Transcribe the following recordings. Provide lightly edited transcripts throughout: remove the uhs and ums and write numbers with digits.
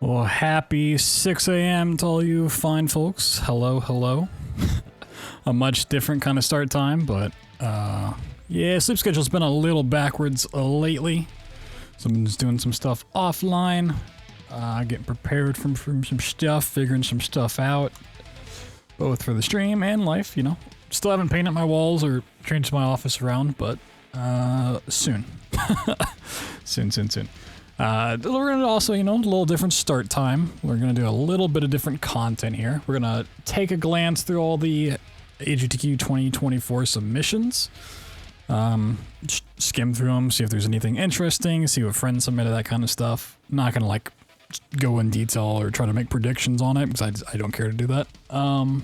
Well, happy 6 a.m. to all you fine folks. Hello, hello. A much different kind of start time, but yeah, sleep schedule's been a little backwards lately. So I'm just doing some stuff offline, getting prepared from some stuff, figuring some stuff out, both for the stream and life, you know. Still haven't painted my walls or changed my office around, but soon. soon. We're gonna also, you know, a little different start time. We're gonna do a little bit of different content here. We're gonna take a glance through all the AGDQ 2024 submissions. Skim through them, see if there's anything interesting, see what friends submitted, that kind of stuff. Not gonna like go in detail or try to make predictions on it because I don't care to do that. And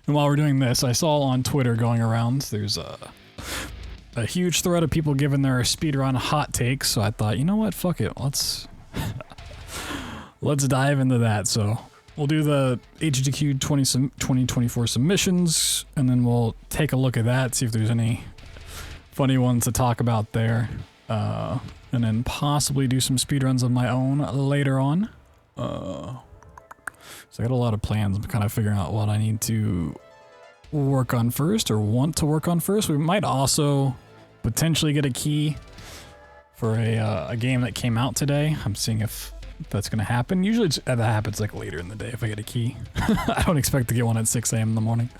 while we're doing this, I saw on Twitter going around, there's a huge thread of people giving their speedrun hot takes, so I thought, you know what, fuck it, let's dive into that. So we'll do the AGDQ 2024 submissions, and then we'll take a look at that, see if there's any funny ones to talk about there, and then possibly do some speedruns of my own later on. So I got a lot of plans. I'm kind of figuring out what I need to work on first, or want to work on first. We might also potentially get a key for a game that came out today. I'm seeing if that's going to happen. Usually that happens like later in the day if I get a key. I don't expect to get one at 6 a.m. in the morning.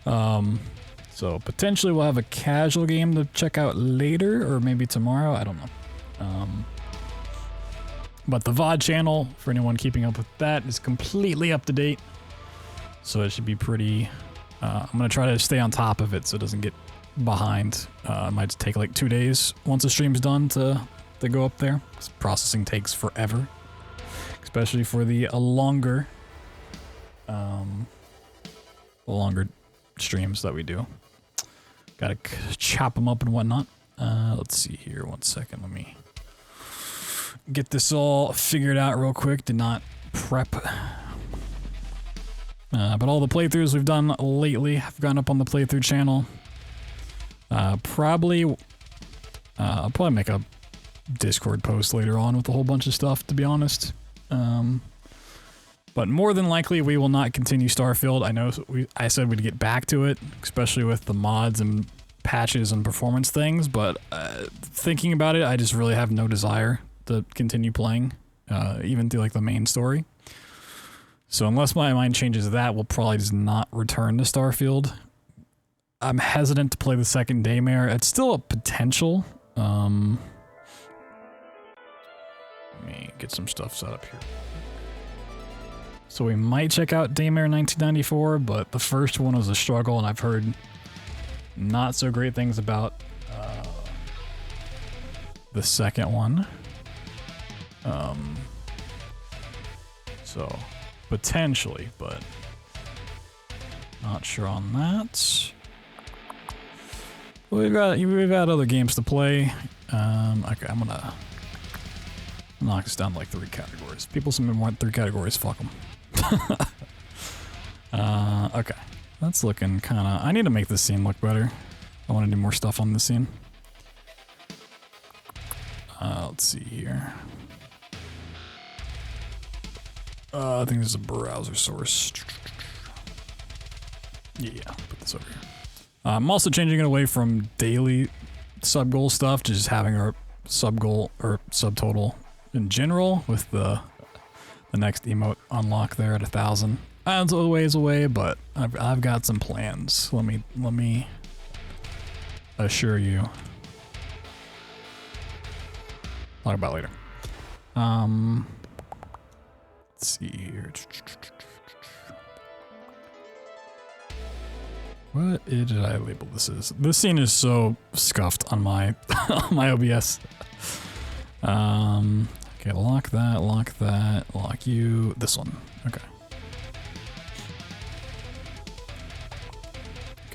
So potentially we'll have a casual game to check out later, or maybe tomorrow. I don't know. But the VOD channel, for anyone keeping up with that, is completely up to date. So it should be pretty... I'm going to try to stay on top of it so it doesn't get behind. It might take like 2 days once the stream's done to go up there. Processing takes forever. Especially for the longer streams that we do. Gotta chop them up and whatnot. Let's see here, 1 second, let me get this all figured out real quick. Did not prep. But all the playthroughs we've done lately have gone up on the playthrough channel. I'll probably make a Discord post later on with a whole bunch of stuff, to be honest. But more than likely, we will not continue Starfield. I know I said we'd get back to it, especially with the mods and patches and performance things, but thinking about it, I just really have no desire to continue playing, even through like the main story. So unless my mind changes that, we'll probably just not return to Starfield. I'm hesitant to play the second Daymare. It's still a potential. Let me get some stuff set up here. So we might check out Daymare 1994, but the first one was a struggle, and I've heard not so great things about the second one. So potentially, but not sure on that. We've got other games to play. Okay, I'm gonna knock this down to like 3 categories. People submit more than 3 categories, fuck them. Okay, that's looking kinda... I need to make this scene look better. I want to do more stuff on this scene. Let's see here. I think this is a browser source. Yeah, put this over here. I'm also changing it away from daily sub goal stuff to just having our sub goal or subtotal in general with the next emote unlock there at 1,000. That's a ways away, but I've got some plans. Let me assure you. Talk about it later. Let's see here. What did I label this as? This scene is so scuffed on my on my OBS. Okay, lock that, lock you. This one. Okay.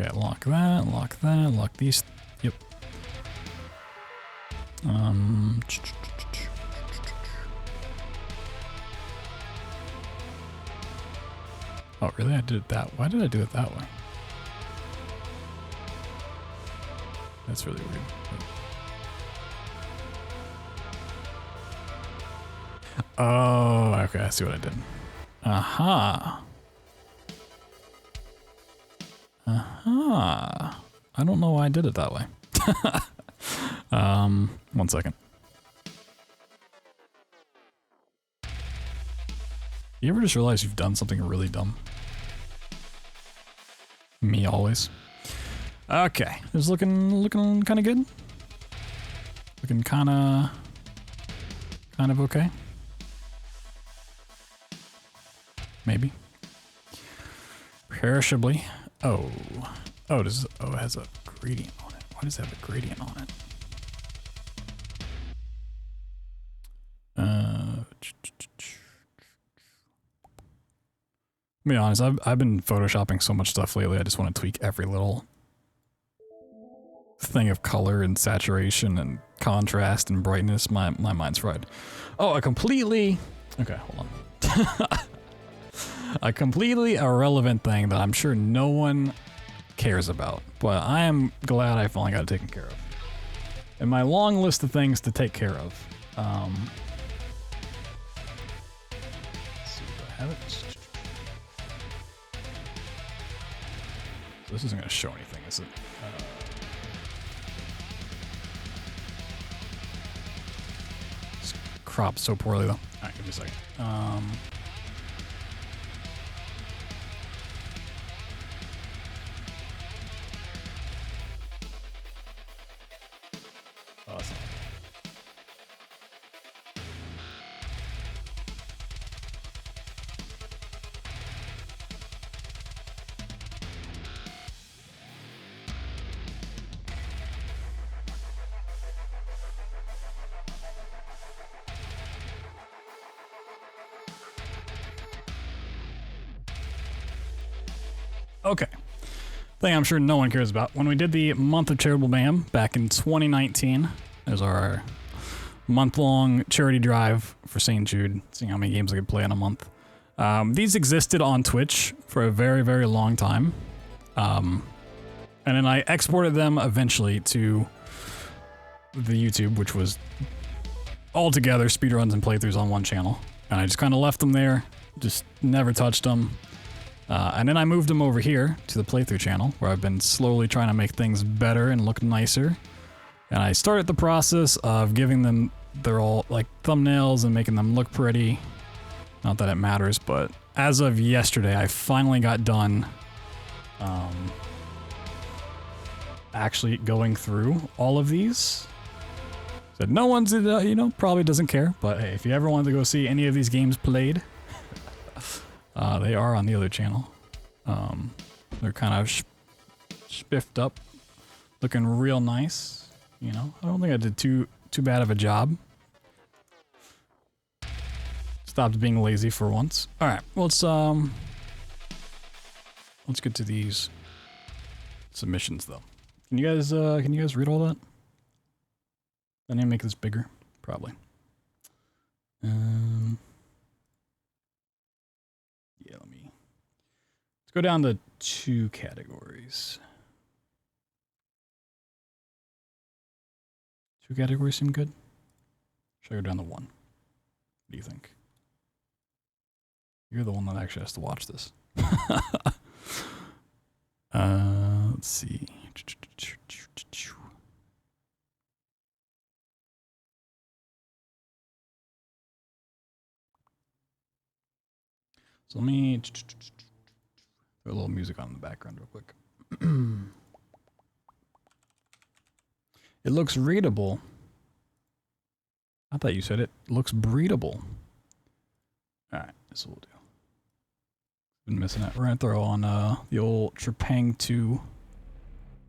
Okay, lock that, lock these. Yep. Oh, really? I did it that way. Why did I do it that way? That's really weird. Oh, okay, I see what I did. Aha. Aha. I don't know why I did it that way. 1 second. You ever just realize you've done something really dumb? Me always. Okay, it's looking kind of good. Looking kind of okay. Maybe. Perishably. Oh, it has a gradient on it. Why does it have a gradient on it? To be honest, I've been photoshopping so much stuff lately. I just want to tweak every little thing of color and saturation and contrast and brightness. My mind's fried. Oh, a completely... Okay, hold on. A completely irrelevant thing that I'm sure no one cares about, but I am glad I finally got it taken care of. In my long list of things to take care of, let's see if I have it. So this isn't going to show anything, is it? It's cropped so poorly though. Alright, give me a second. Awesome. Okay. Thing I'm sure no one cares about. When we did the month of charitable mayhem back in 2019, as our month-long charity drive for St. Jude, seeing how many games I could play in a month. These existed on Twitch for a very, very long time. And then I exported them eventually to the YouTube, which was all together speedruns and playthroughs on one channel. And I just kind of left them there, just never touched them. And then I moved them over here to the playthrough channel, where I've been slowly trying to make things better and look nicer. And I started the process of giving them their all like thumbnails and making them look pretty. Not that it matters, but as of yesterday, I finally got done actually going through all of these. Said no one's, you know, probably doesn't care, but hey, if you ever wanted to go see any of these games played, they are on the other channel. They're kind of spiffed up, looking real nice. You know, I don't think I did too bad of a job. Stopped being lazy for once. All right, well, let's get to these submissions though. Can you guys read all that? I need to make this bigger, probably. Yeah, let's go down to 2 categories. 2 categories seem good. Should I go down to 1? What do you think? You're the one that actually has to watch this. Let's see. So let me throw a little music on in the background real quick. It looks readable. I thought you said it looks breedable. Alright, this will do. Been missing it. We're gonna throw on the old Trepang 2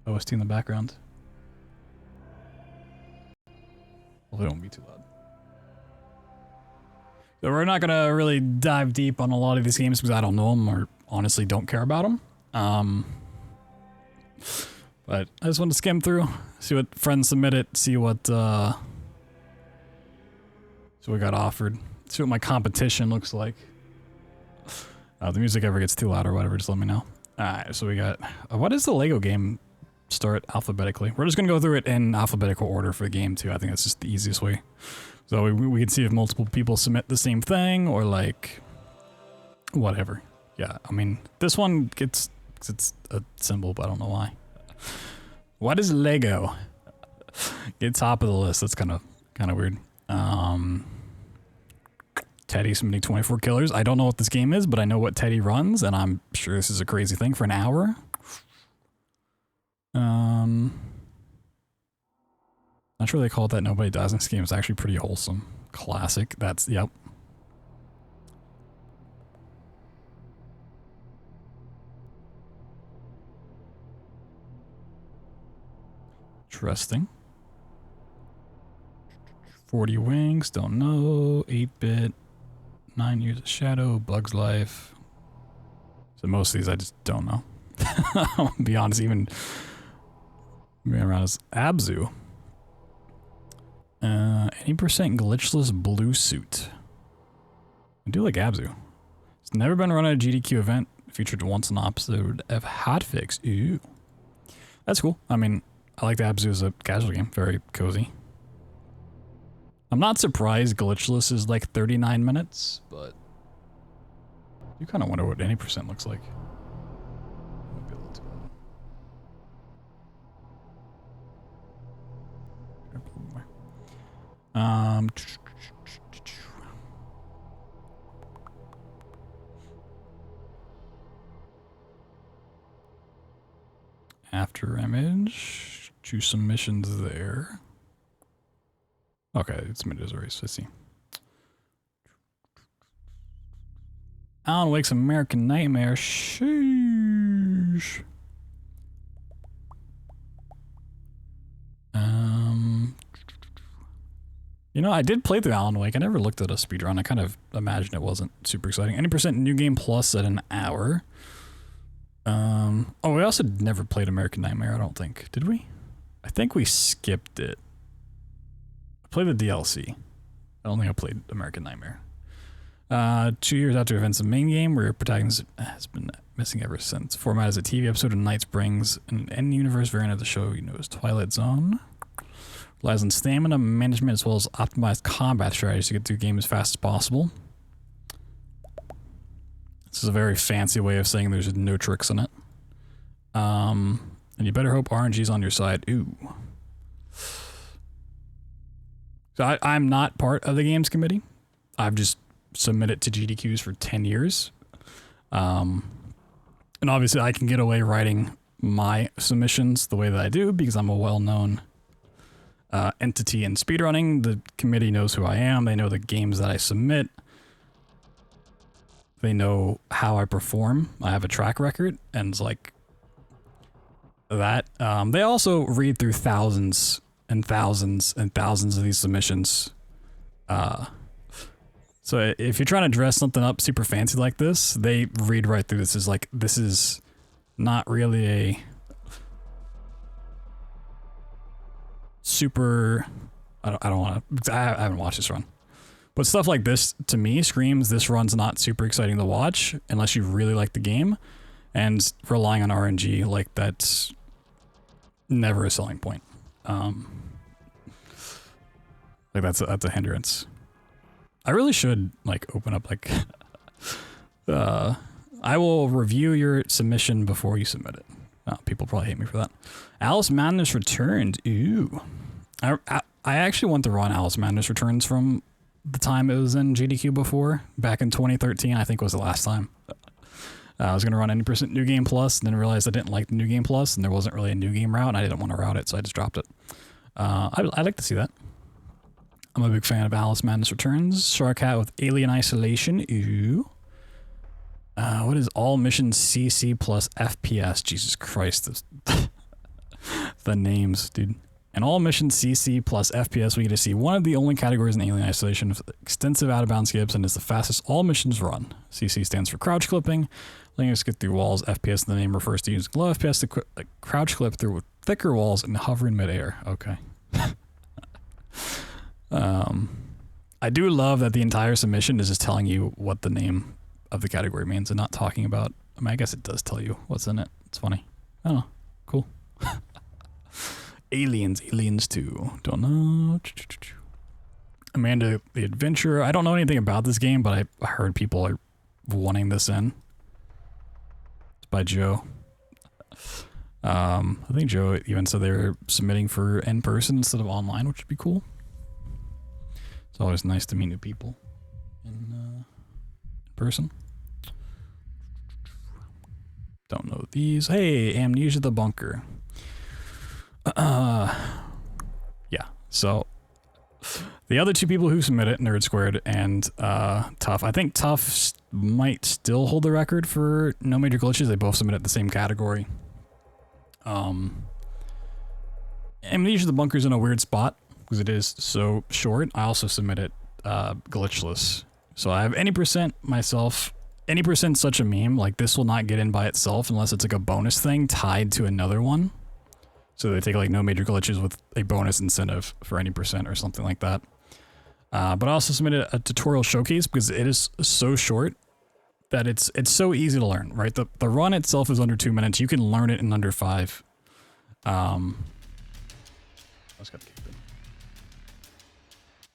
OST in the background. Hopefully it won't be too loud. So we're not gonna really dive deep on a lot of these games because I don't know them or honestly don't care about them. But I just want to skim through, see what friends submitted, see what got offered, see what my competition looks like. If the music ever gets too loud or whatever, just let me know. Alright, so we got... what does the Lego game start alphabetically? We're just going to go through it in alphabetical order for the game, too. I think that's just the easiest way. So we can see if multiple people submit the same thing or like whatever. Yeah, I mean, this one gets, it's a symbol, but I don't know why. What is Lego? Get top of the list. That's kind of weird. Teddy submitting 24 killers. I don't know what this game is, but I know what Teddy runs, and I'm sure this is a crazy thing for an hour. Not sure they call it that. Nobody dies in this game. It's actually pretty wholesome. Classic. That's, yep. Interesting. 40 Wings, don't know. 8-bit, 9 Years of Shadow, Bug's Life. So most of these I just don't know. I'll be honest, even being around as Abzu. Any percent glitchless blue suit. I do like Abzu. It's never been run at a GDQ event. Featured once an episode of Hotfix. Ooh. That's cool. I mean, I like the Abzu as a casual game. Very cozy. I'm not surprised glitchless is like 39 minutes, but you kind of wonder what any percent looks like. Might be a little too loud. After image, choose submissions there. Okay, it's mid race. I see. Alan Wake's American Nightmare. Sheesh. You know, I did play through Alan Wake. I never looked at a speedrun. I kind of imagined it wasn't super exciting. Any percent new game plus at an hour. Oh, we also never played American Nightmare, I don't think. Did we? I think we skipped it. I played the DLC. I don't think I played American Nightmare. 2 years after events of the main game, where your protagonist has been missing ever since. Format as a TV episode of Night Springs, an in-universe variant of the show you know as Twilight Zone. Relies on stamina management as well as optimized combat strategies to get through the game as fast as possible. This is a very fancy way of saying there's no tricks in it. And you better hope RNG's on your side. Ooh. So I'm not part of the games committee. I've just submitted to GDQs for 10 years. And obviously I can get away writing my submissions the way that I do because I'm a well-known entity in speedrunning. The committee knows who I am. They know the games that I submit. They know how I perform. I have a track record, and it's like that. They also read through thousands and thousands and thousands of these submissions. So if you're trying to dress something up super fancy like this, they read right through this. Is like, this is not really a super, I don't want to, I haven't watched this run. But stuff like this, to me, screams this run's not super exciting to watch unless you really like the game. And relying on RNG, like, that's never a selling point. Like, that's a hindrance. I really should, like, open up, like, I will review your submission before you submit it. People probably hate me for that. Alice Madness Returned. Ooh. I actually want to run Alice Madness Returns from the time it was in GDQ before, back in 2013, I think was the last time. I was going to run any percent new game plus, and then realized I didn't like the new game plus, and there wasn't really a new game route, and I didn't want to route it, so I just dropped it. I'd like to see that. I'm a big fan of Alice Madness Returns. Shark Hat with Alien Isolation. Ooh. What is all missions CC plus FPS? Jesus Christ. The names, dude. In all missions CC plus FPS, we get to see one of the only categories in Alien Isolation with extensive out-of-bound skips and is the fastest all missions run. CC stands for crouch clipping, letting us get through walls. FPS in the name refers to using low FPS to crouch clip through thicker walls and hover in midair. Okay. I do love that the entire submission is just telling you what the name of the category means and not talking about, I mean, I guess it does tell you what's in it. It's funny. I don't know. Cool. Aliens 2. Don't know. Amanda the Adventurer. I don't know anything about this game, but I heard people are wanting this in. It's by Joe. I think Joe even said they were submitting for in person instead of online, which would be cool. It's always nice to meet new people in person. Don't know these. Hey, Amnesia the Bunker. Yeah, so the other two people who submitted, Nerd Squared and Tough. I think Tough might still hold the record for no major glitches. They both submitted the same category. Amnesia the Bunker's in a weird spot because it is so short. I also submitted glitchless. So I have any percent myself. Any percent such a meme, like this will not get in by itself unless it's like a bonus thing tied to another one. So they take like no major glitches with a bonus incentive for any percent or something like that. But I also submitted a tutorial showcase because it is so short that it's so easy to learn, right? The run itself is under 2 minutes. You can learn it in under 5.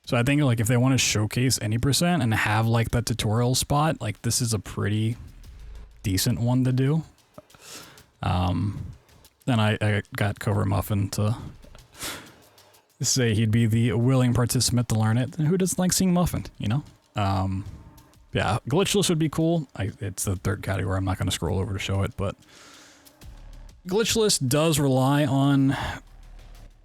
So I think like if they want to showcase any percent and have like that tutorial spot, like this is a pretty decent one to do. Then I got Cobra Muffin to say he'd be the willing participant to learn it. And who doesn't like seeing Muffin, you know? Yeah, glitchless would be cool. It's the third category. I'm not going to scroll over to show it, but glitchless does rely on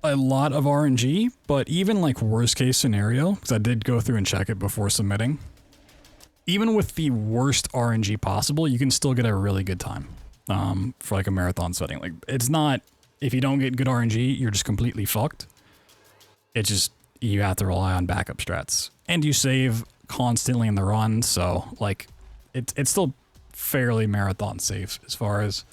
a lot of RNG, but even like worst case scenario, because I did go through and check it before submitting, even with the worst RNG possible, you can still get a really good time for like a marathon setting. Like it's not, if you don't get good RNG, you're just completely fucked. It's just, you have to rely on backup strats and you save constantly in the run. So like it's still fairly marathon safe as far as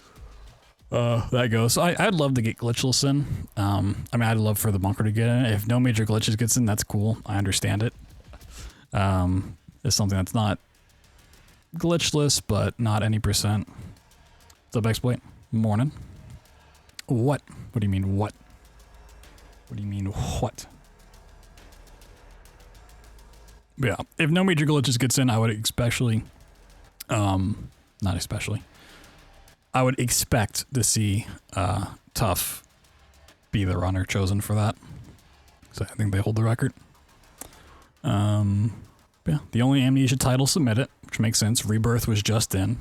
that goes. So I'd love to get glitchless in. I mean, I'd love for the bunker to get in. If no major glitches gets in, that's cool. I understand it. It's something that's not glitchless, but not any percent. What's up, Exploit? Morning. What? What do you mean, what? What do you mean, what? Yeah, if no major glitches gets in, I would especially, not especially, I would expect to see Tough be the runner chosen for that. So I think they hold the record. Yeah, the only Amnesia title submitted, which makes sense. Rebirth was just in.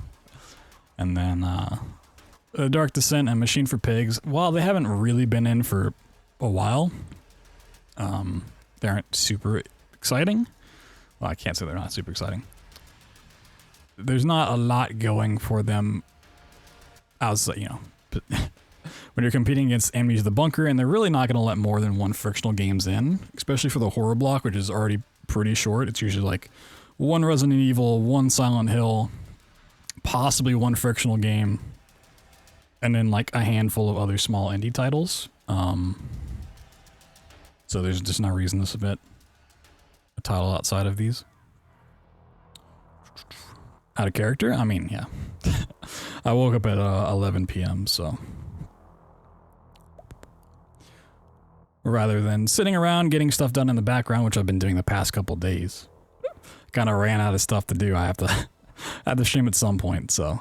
And then Dark Descent and Machine for Pigs, while they haven't really been in for a while, they aren't super exciting. Well, I can't say they're not super exciting. There's not a lot going for them outside, you know, when you're competing against Amnesia the Bunker, and they're really not going to let more than one frictional games in, especially for the horror block, which is already pretty short. It's usually like one Resident Evil, one Silent Hill, possibly one frictional game, and then like a handful of other small indie titles. So there's just no reason to submit a title outside of these. Out of character? I mean, yeah. I woke up at 11 p.m., so. Rather than sitting around getting stuff done in the background, which I've been doing the past couple days, kind of ran out of stuff to do. I have to stream at some point, so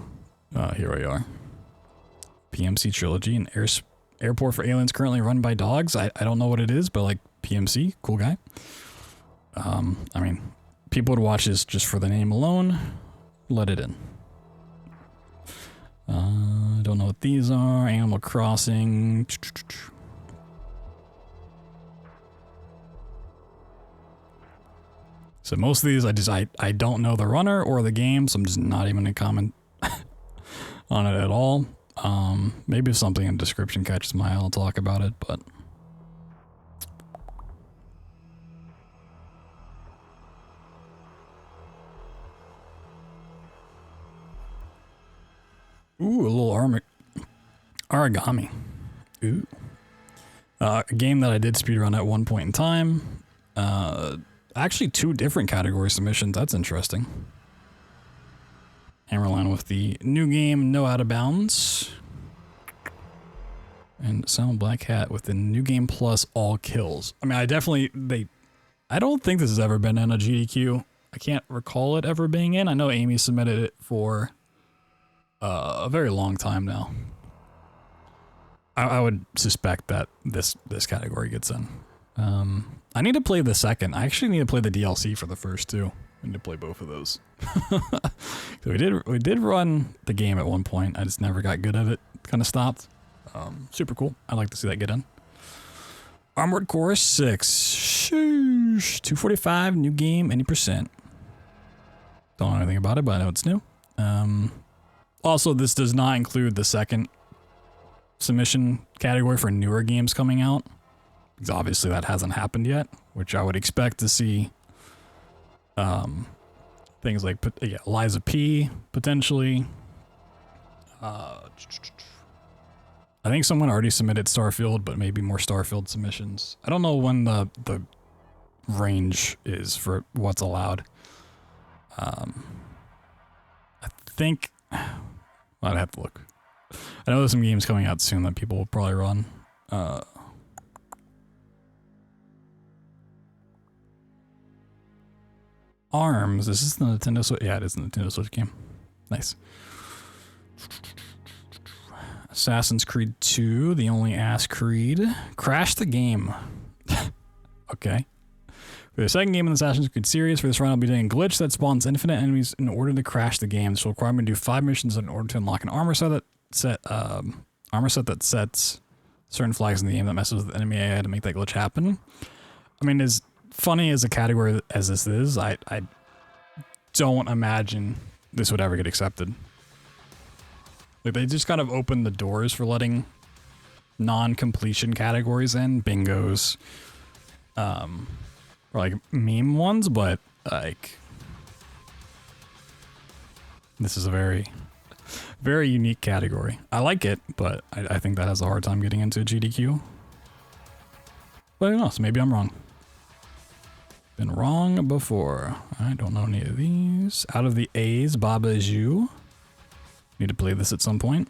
here we are. PMC Trilogy, an airport for aliens currently run by dogs. I don't know what it is, but like PMC, cool guy. I mean, people would watch this just for the name alone. Let it in. I don't know what these are. Animal Crossing. So most of these, I don't know the runner or the game, so I'm just not even gonna comment on it at all. Maybe if something in the description catches my eye, I'll talk about it, but. Ooh, a little origami. Ooh. A game that I did speedrun at one point in time. Actually, 2 different category submissions. That's interesting. Hammerline with the new game, No Out of Bounds. And Silent Black Hat with the new game plus all kills. I mean, they I don't think this has ever been in a GDQ. I can't recall it ever being in. I know Amy submitted it for a very long time now. I would suspect that this category gets in. I need to play the second. I actually need to play the DLC for the first two. I need to play both of those. So we did run the game at one point. I just never got good at it. Kind of stopped. Super cool. I'd like to see that get in. Armored Core 6. Sheesh. 245, new game, any percent. Don't know anything about it, but I know it's new. Also, this does not include the second submission category for newer games coming out. Because obviously that hasn't happened yet, which I would expect to see things like Liza P, potentially. I think someone already submitted Starfield, but maybe more Starfield submissions. I don't know when the range is for what's allowed. I think I'd have to look. I know there's some games coming out soon that people will probably run. ARMS. Is this the Nintendo Switch? Yeah, it is the Nintendo Switch game. Nice. Assassin's Creed 2, the only ass Creed. Crash the game. Okay. For the second game in the Assassin's Creed series, for this round I'll be doing a glitch that spawns infinite enemies in order to crash the game. This will require me to do 5 missions in order to unlock an armor set that sets certain flags in the game that messes with enemy AI to make that glitch happen. I mean, as funny as a category as this is, I don't imagine this would ever get accepted. Like, they just kind of opened the doors for letting non-completion categories in, bingos, or like meme ones, but like this is a very, very unique category. I like it, but I think that has a hard time getting into a GDQ. But who knows? Maybe I'm wrong. Been wrong before. I don't know any of these. Out of the A's, Baba is you. Need to play this at some point.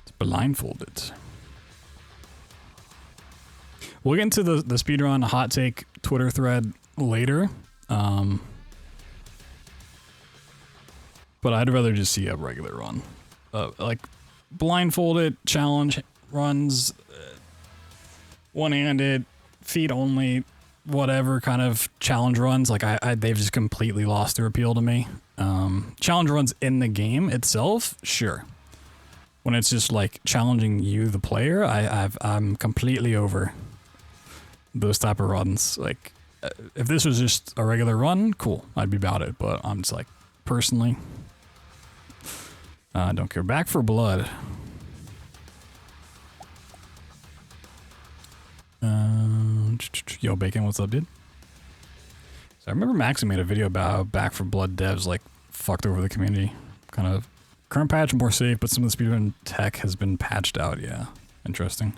It's blindfolded. We'll get into the speedrun hot take Twitter thread later. But I'd rather just see a regular run. Like blindfolded challenge runs, one-handed, feet only, whatever kind of challenge runs. Like they've just completely lost their appeal to me. Challenge runs in the game itself, sure. When it's just like challenging you, the player, I'm completely over those type of runs. Like, if this was just a regular run, cool, I'd be about it. But I'm just like, personally, I don't care. Back for Blood. Yo, Bacon, what's up, dude? So I remember Maxi made a video about how Back for Blood devs like fucked over the community. Kind of current patch more safe, but some of the speedrun tech has been patched out. Yeah, interesting.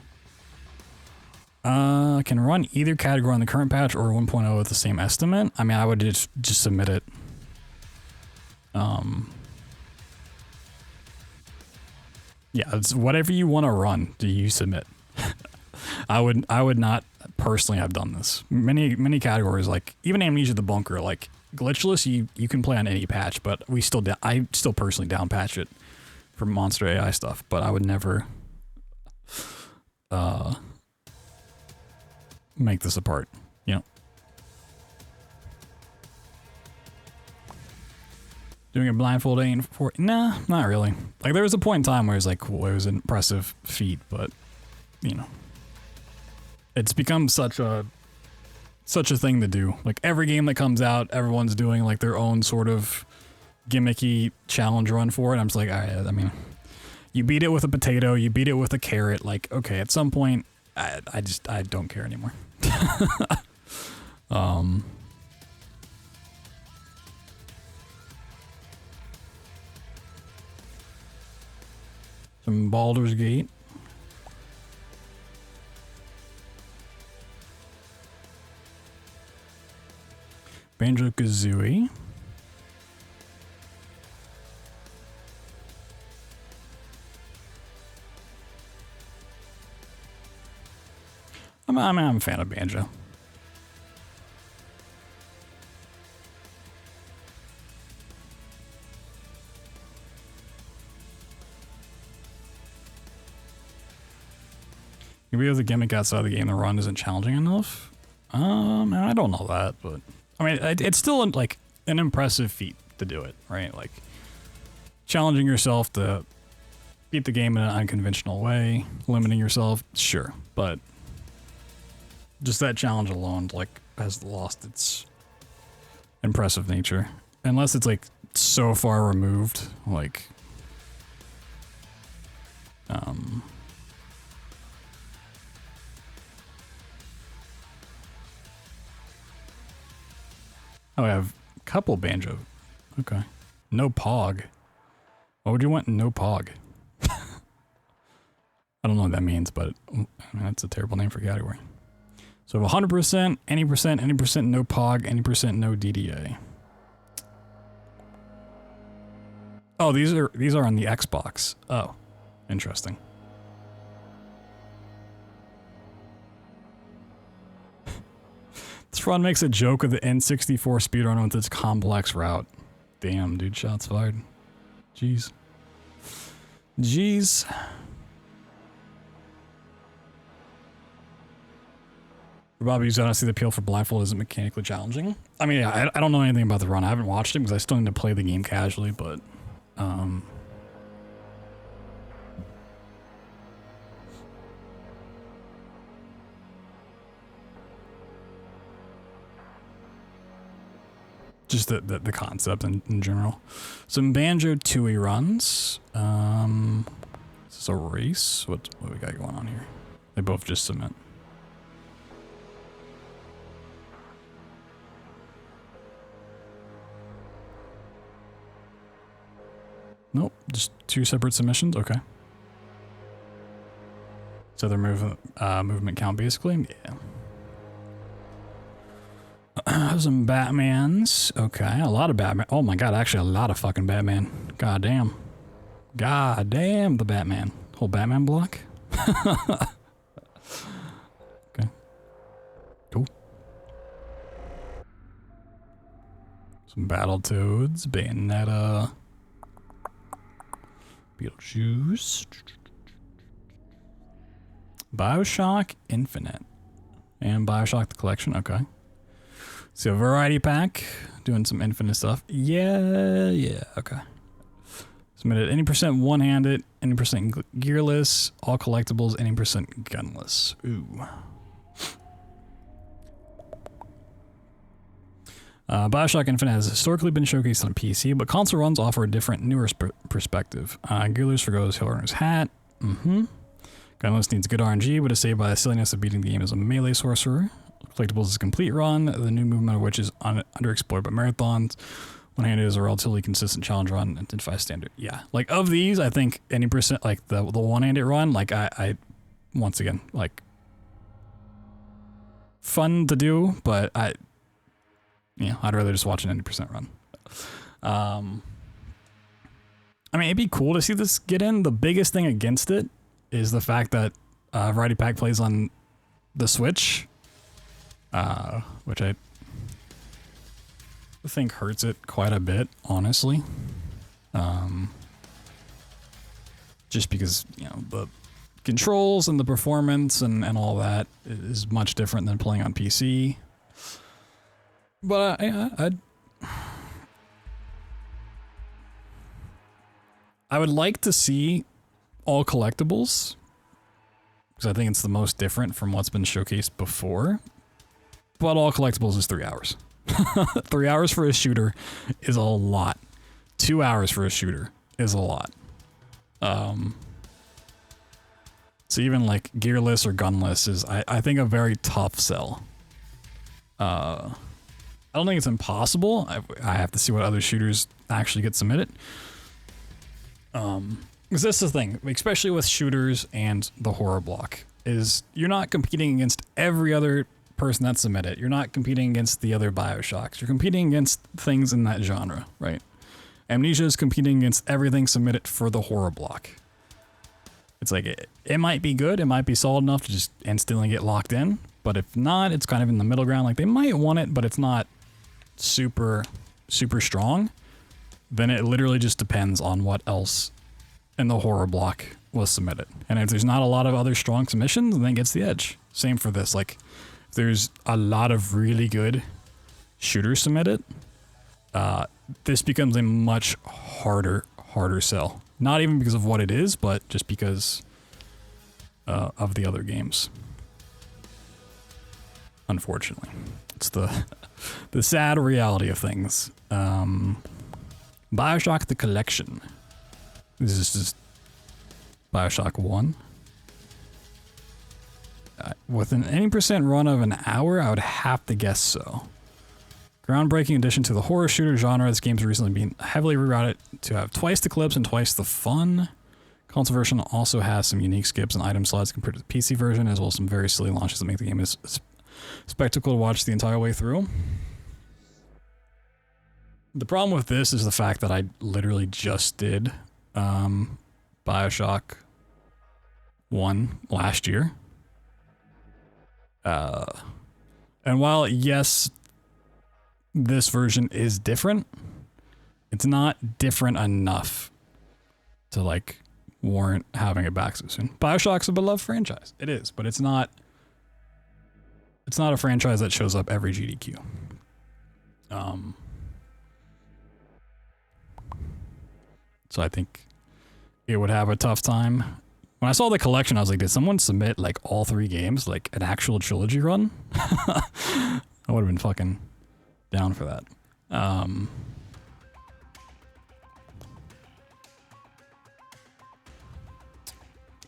Can run either category on the current patch or 1.0 with the same estimate. I mean, I would just submit it. Yeah, it's whatever you want to run. Do you submit? I would not personally have done this. Many categories, like even Amnesia the Bunker, like glitchless, you can play on any patch, but I still personally down patch it for monster AI stuff, but I would never make this apart, you know. Doing a blindfold aim for nah, not really. Like there was a point in time where it was like cool, it was an impressive feat, but you know, it's become such a thing to do. Like every game that comes out, everyone's doing like their own sort of gimmicky challenge run for it. I'm just like, all right, I mean, you beat it with a potato, you beat it with a carrot. Like, okay, at some point, I don't care anymore. Some Baldur's Gate. Banjo-Kazooie. I'm a fan of Banjo. Maybe there's a gimmick outside the game the run isn't challenging enough. I don't know that, but I mean, it's still like an impressive feat to do it, right? Like challenging yourself to beat the game in an unconventional way, limiting yourself, sure, but just that challenge alone, like, has lost its impressive nature. Unless it's like so far removed, like, oh, I have a couple banjo. Okay. No pog. Why would you want no pog? I don't know what that means, but I mean, that's a terrible name for a category. So 100%, any percent no pog, any percent no DDA. Oh, these are on the Xbox. Oh, interesting. This run makes a joke of the N64 speedrun with its complex route. Damn, dude, shots fired. Jeez. Jeez. Bobby, you don't see the appeal for blindfold isn't mechanically challenging. I mean, I don't know anything about the run. I haven't watched it because I still need to play the game casually, but just the concept in general. Some Banjo Tooie runs. Is this a race? What we got going on here? They both just submit. Nope, just two separate submissions. Okay. So their movement count basically. Yeah. Some Batmans. Okay, a lot of Batman. Oh my god, actually a lot of fucking Batman. God damn. God damn the Batman. Whole Batman block. Okay. Cool. Some Battletoads, Bayonetta. Beetlejuice. Bioshock Infinite. And Bioshock the Collection, okay. So a variety pack, doing some Infinite stuff. Yeah, okay. Submitted any percent one-handed, any percent gearless, all collectibles, any percent gunless. Ooh. Bioshock Infinite has historically been showcased on PC, but console runs offer a different, newer perspective. Gearless forgoes Hillrunner's hat. Gunless needs good RNG, but is saved by the silliness of beating the game as a melee sorcerer. Collectibles is a complete run, the new movement of which is underexplored by marathons. One-handed is a relatively consistent challenge run, identifies standard. Yeah, like of these, I think any percent, like the one-handed run, like I once again, like fun to do, but I'd rather just watch an 90% run. I mean, it'd be cool to see this get in. The biggest thing against it is the fact that Variety Pack plays on the Switch, which I think hurts it quite a bit, honestly. Just because, the controls and the performance and all that is much different than playing on PC. But I would like to see all collectibles, because I think it's the most different from what's been showcased before. But all collectibles is 3 hours. 3 hours for a shooter is a lot. 2 hours for a shooter is a lot. So even like gearless or gunless is, I think, a very tough sell. I don't think it's impossible. I have to see what other shooters actually get submitted. Because that's the thing, especially with shooters and the horror block, is you're not competing against every other person that's submitted. You're not competing against the other Bioshocks. You're competing against things in that genre, right? Amnesia is competing against everything submitted for the horror block. It's like, it might be good, it might be solid enough to just instantly get locked in, but if not, it's kind of in the middle ground. Like, they might want it, but it's not super, super strong. Then it literally just depends on what else in the horror block was submitted. And if there's not a lot of other strong submissions, then it gets the edge. Same for this. Like, if there's a lot of really good shooters submitted, this becomes a much harder sell. Not even because of what it is, but just because of the other games. Unfortunately. It's the sad reality of things. BioShock the Collection. This is just BioShock 1. With an 80% run of an hour, I would have to guess so. Groundbreaking addition to the horror shooter genre, this game's recently been heavily rerouted to have twice the clips and twice the fun. Console version also has some unique skips and item slots compared to the PC version, as well as some very silly launches that make the game a spectacle to watch the entire way through. The problem with this is the fact that I literally just did BioShock 1 last year. And while, yes, this version is different, it's not different enough to, like, warrant having it back so soon. BioShock's a beloved franchise. It is, but it's not a franchise that shows up every GDQ. So I think it would have a tough time. When I saw the collection, I was like, did someone submit like all 3 games, like an actual trilogy run? I would have been fucking down for that.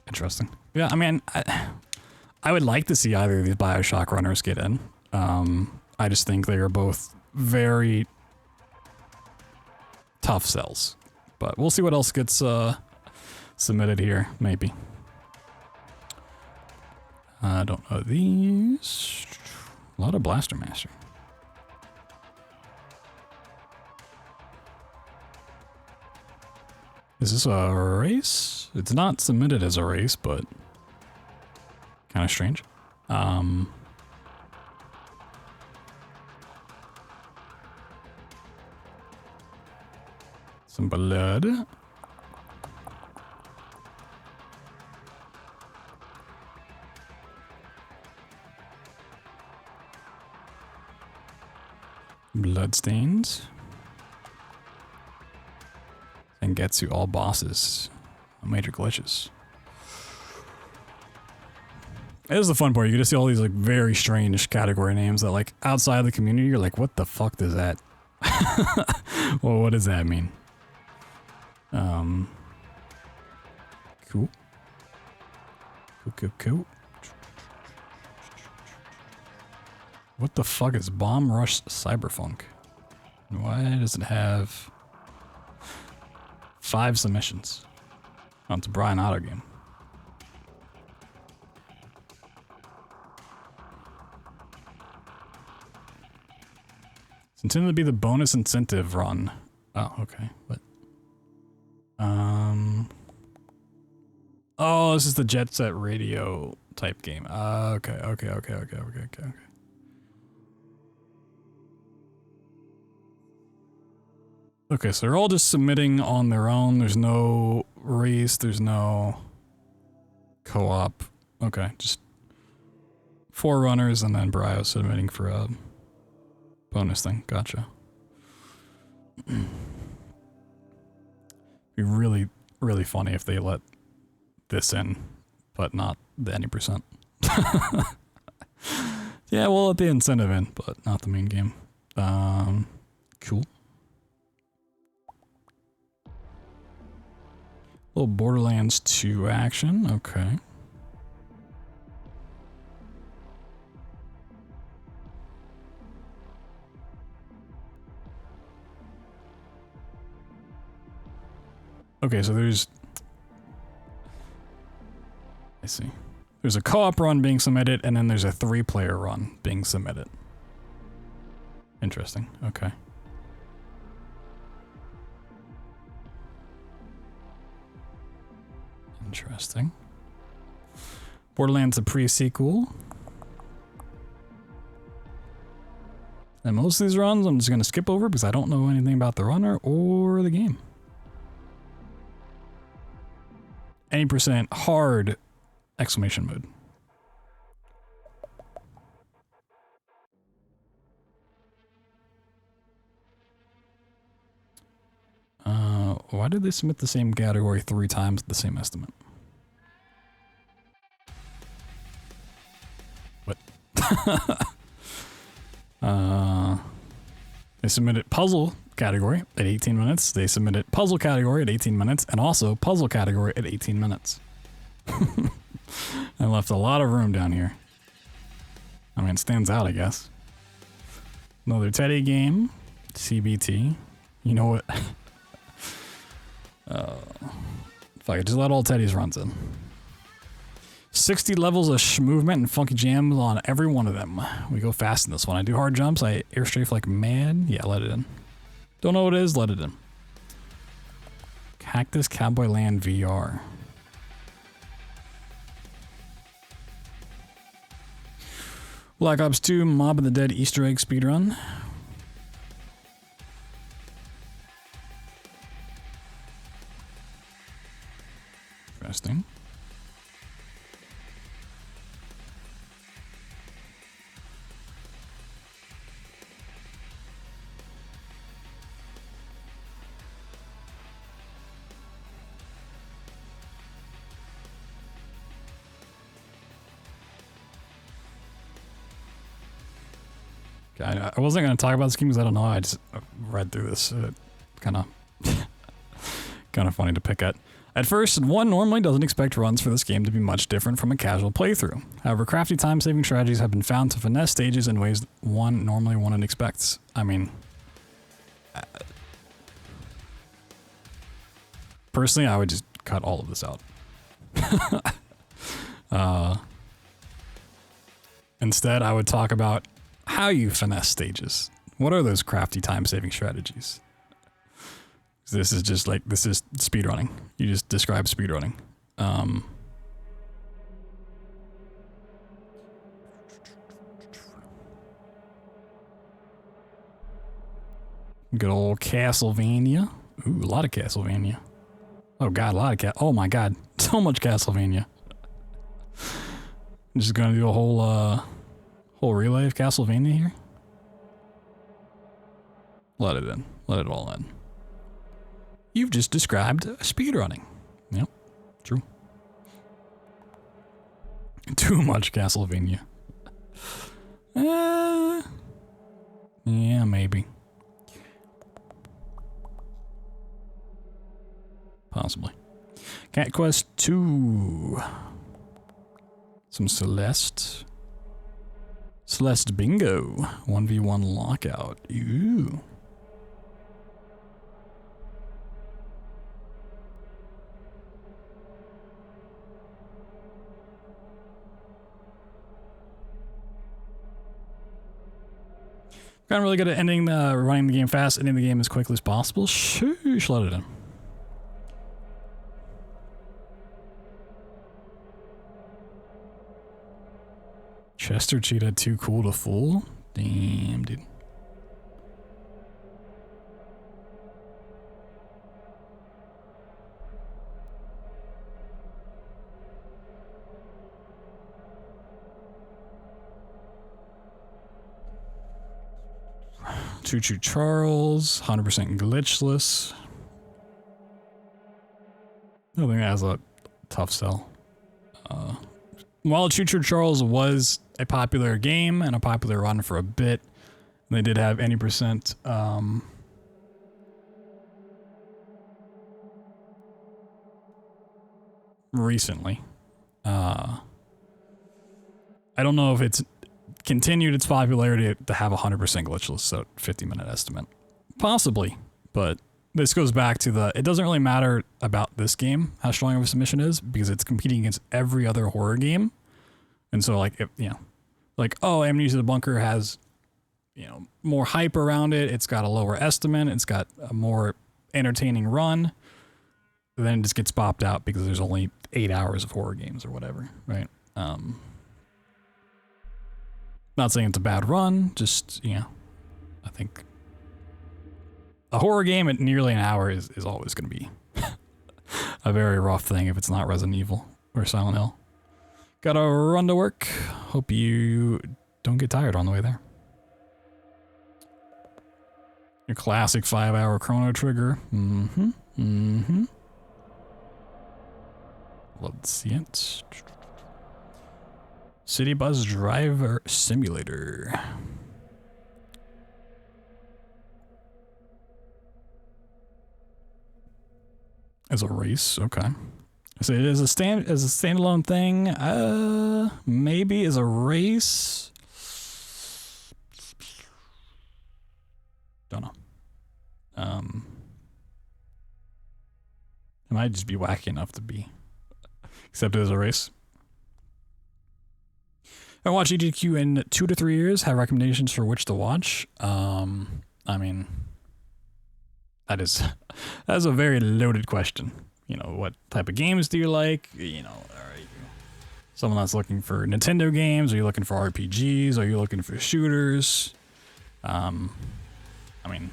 Interesting. Yeah, I mean, I would like to see either of these BioShock runners get in. I just think they are both very tough sells. But we'll see what else gets submitted here, maybe. I don't know these. A lot of Blaster Master. Is this a race? It's not submitted as a race, but kind of strange. Some blood. Bloodstains. And gets you all bosses. Major glitches. It is the fun part. You get to see all these like very strange category names that like outside of the community you're like, what the fuck does that? Well, what does that mean? Cool. Cool. What the fuck is Bomb Rush Cyberpunk? Why does it have 5 submissions? Oh, it's a Brian Otto game. It's intended to be the bonus incentive run. Oh, okay. What? Oh, this is the Jet Set Radio type game. Okay. Okay, so they're all just submitting on their own. There's no race, there's no co-op. Okay, just 4 runners and then Brio submitting for a bonus thing. Gotcha. Be really, really funny if they let this in, but not the any percent. Yeah, we'll let the incentive in, but not the main game. Cool. Little Borderlands 2 action, okay. Okay, so there's... I see. There's a co-op run being submitted, and then there's a 3-player run being submitted. Interesting, okay. Interesting. Borderlands a pre-sequel. And most of these runs I'm just going to skip over because I don't know anything about the runner or the game. any percent hard exclamation mode. Why did they submit the same category 3 times at the same estimate? What? They submitted puzzle category at 18 minutes. They submitted puzzle category at 18 minutes and also puzzle category at 18 minutes. I left a lot of room down here. I mean, it stands out, I guess. Another Teddy game. CBT. You know what? Fuck it, just let all Teddy's runs in. 60 levels of movement and funky jams on every one of them. We go fast in this one. I do hard jumps. I air strafe like mad. Yeah, let it in. Don't know what it is, let it in. Cactus Cowboy Land VR. Black Ops 2 Mob of the Dead Easter egg speedrun. Interesting. I wasn't going to talk about this game because I don't know. I just read through this. Kind of funny to pick at. At first, one normally doesn't expect runs for this game to be much different from a casual playthrough. However, crafty time-saving strategies have been found to finesse stages in ways one normally wouldn't expect. I mean, personally, I would just cut all of this out. Instead, I would talk about how you finesse stages. What are those crafty time-saving strategies? This is just like, this is speedrunning. You just describe speedrunning. Good old Castlevania. Ooh, a lot of Castlevania. Oh god, a lot of oh my god, so much Castlevania. I'm just gonna do a whole relay of Castlevania here. Let it in. Let it all in. You've just described speedrunning. Yep, true. Too much Castlevania. Yeah, maybe. Possibly. Cat Quest 2. Some Celeste. Celeste Bingo. 1v1 lockout. Ooh. Gotten really good at ending running the game fast, ending the game as quickly as possible. Shoosh, let it in. Chester Cheetah too cool to fool? Damn, dude. Choo Choo Charles, 100% glitchless. I think that has a tough sell. While Choo Choo Charles was a popular game and a popular run for a bit, they did have any percent recently. I don't know if it's continued its popularity to have 100% glitchless, so 50-minute estimate. Possibly, but this goes back to it doesn't really matter about this game, how strong of a submission is, because it's competing against every other horror game. And so, like, oh, Amnesia the Bunker has, more hype around it. It's got a lower estimate. It's got a more entertaining run. Then it just gets popped out because there's only 8 hours of horror games or whatever, right? Not saying it's a bad run, just, I think a horror game at nearly an hour is always going to be a very rough thing if it's not Resident Evil or Silent Hill. Gotta run to work. Hope you don't get tired on the way there. Your classic 5-hour Chrono Trigger. Let's see it. City Bus Driver Simulator. As a race, okay. So it is a standalone thing. Maybe as a race. Don't know. It might just be wacky enough to be accepted as a race. I watch AGDQ in 2 to 3 years. Have recommendations for which to watch. I mean, that's a very loaded question. You know, what type of games do you like? You know, are you someone that's looking for Nintendo games? Are you looking for RPGs? Are you looking for shooters? I mean,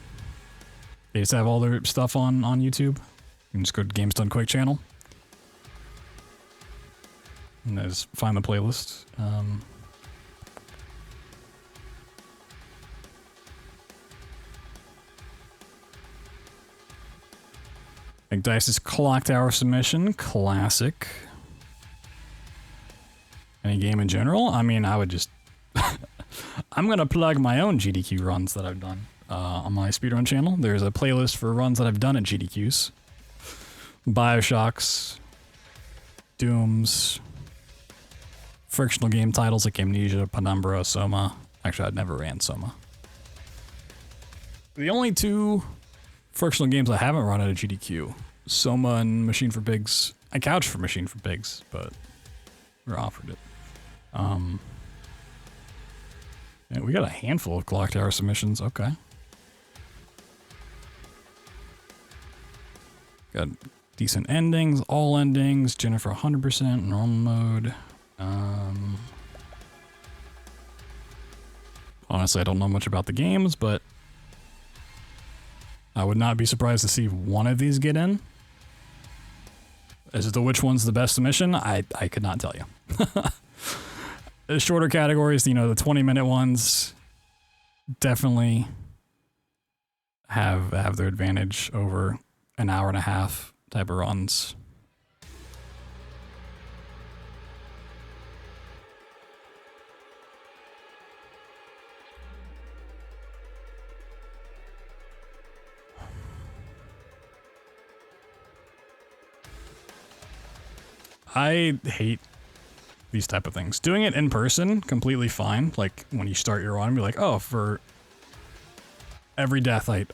they just have all their stuff on YouTube. You can just go to Games Done Quick channel. And just find the playlist. I think Dice's Clock Tower submission, classic. Any game in general? I mean, I would just... I'm gonna plug my own GDQ runs that I've done on my Speedrun channel. There's a playlist for runs that I've done at GDQs. Bioshocks, Dooms, frictional game titles like Amnesia, Penumbra, Soma. Actually, I'd never ran Soma. The only 2 frictional games I haven't run at a GDQ, Soma and Machine for Pigs. I couched for Machine for Pigs, but we were offered it. Yeah, we got a handful of Clock Tower submissions. Okay. Got decent endings, all endings. Jennifer 100%, normal mode. Honestly, I don't know much about the games, but I would not be surprised to see one of these get in. As to which one's the best submission, I could not tell you. The shorter categories, you know, the 20-minute ones definitely have their advantage over an hour and a half type of runs. I hate these type of things. Doing it in person, completely fine. Like when you start your run, be like, oh, for every death, I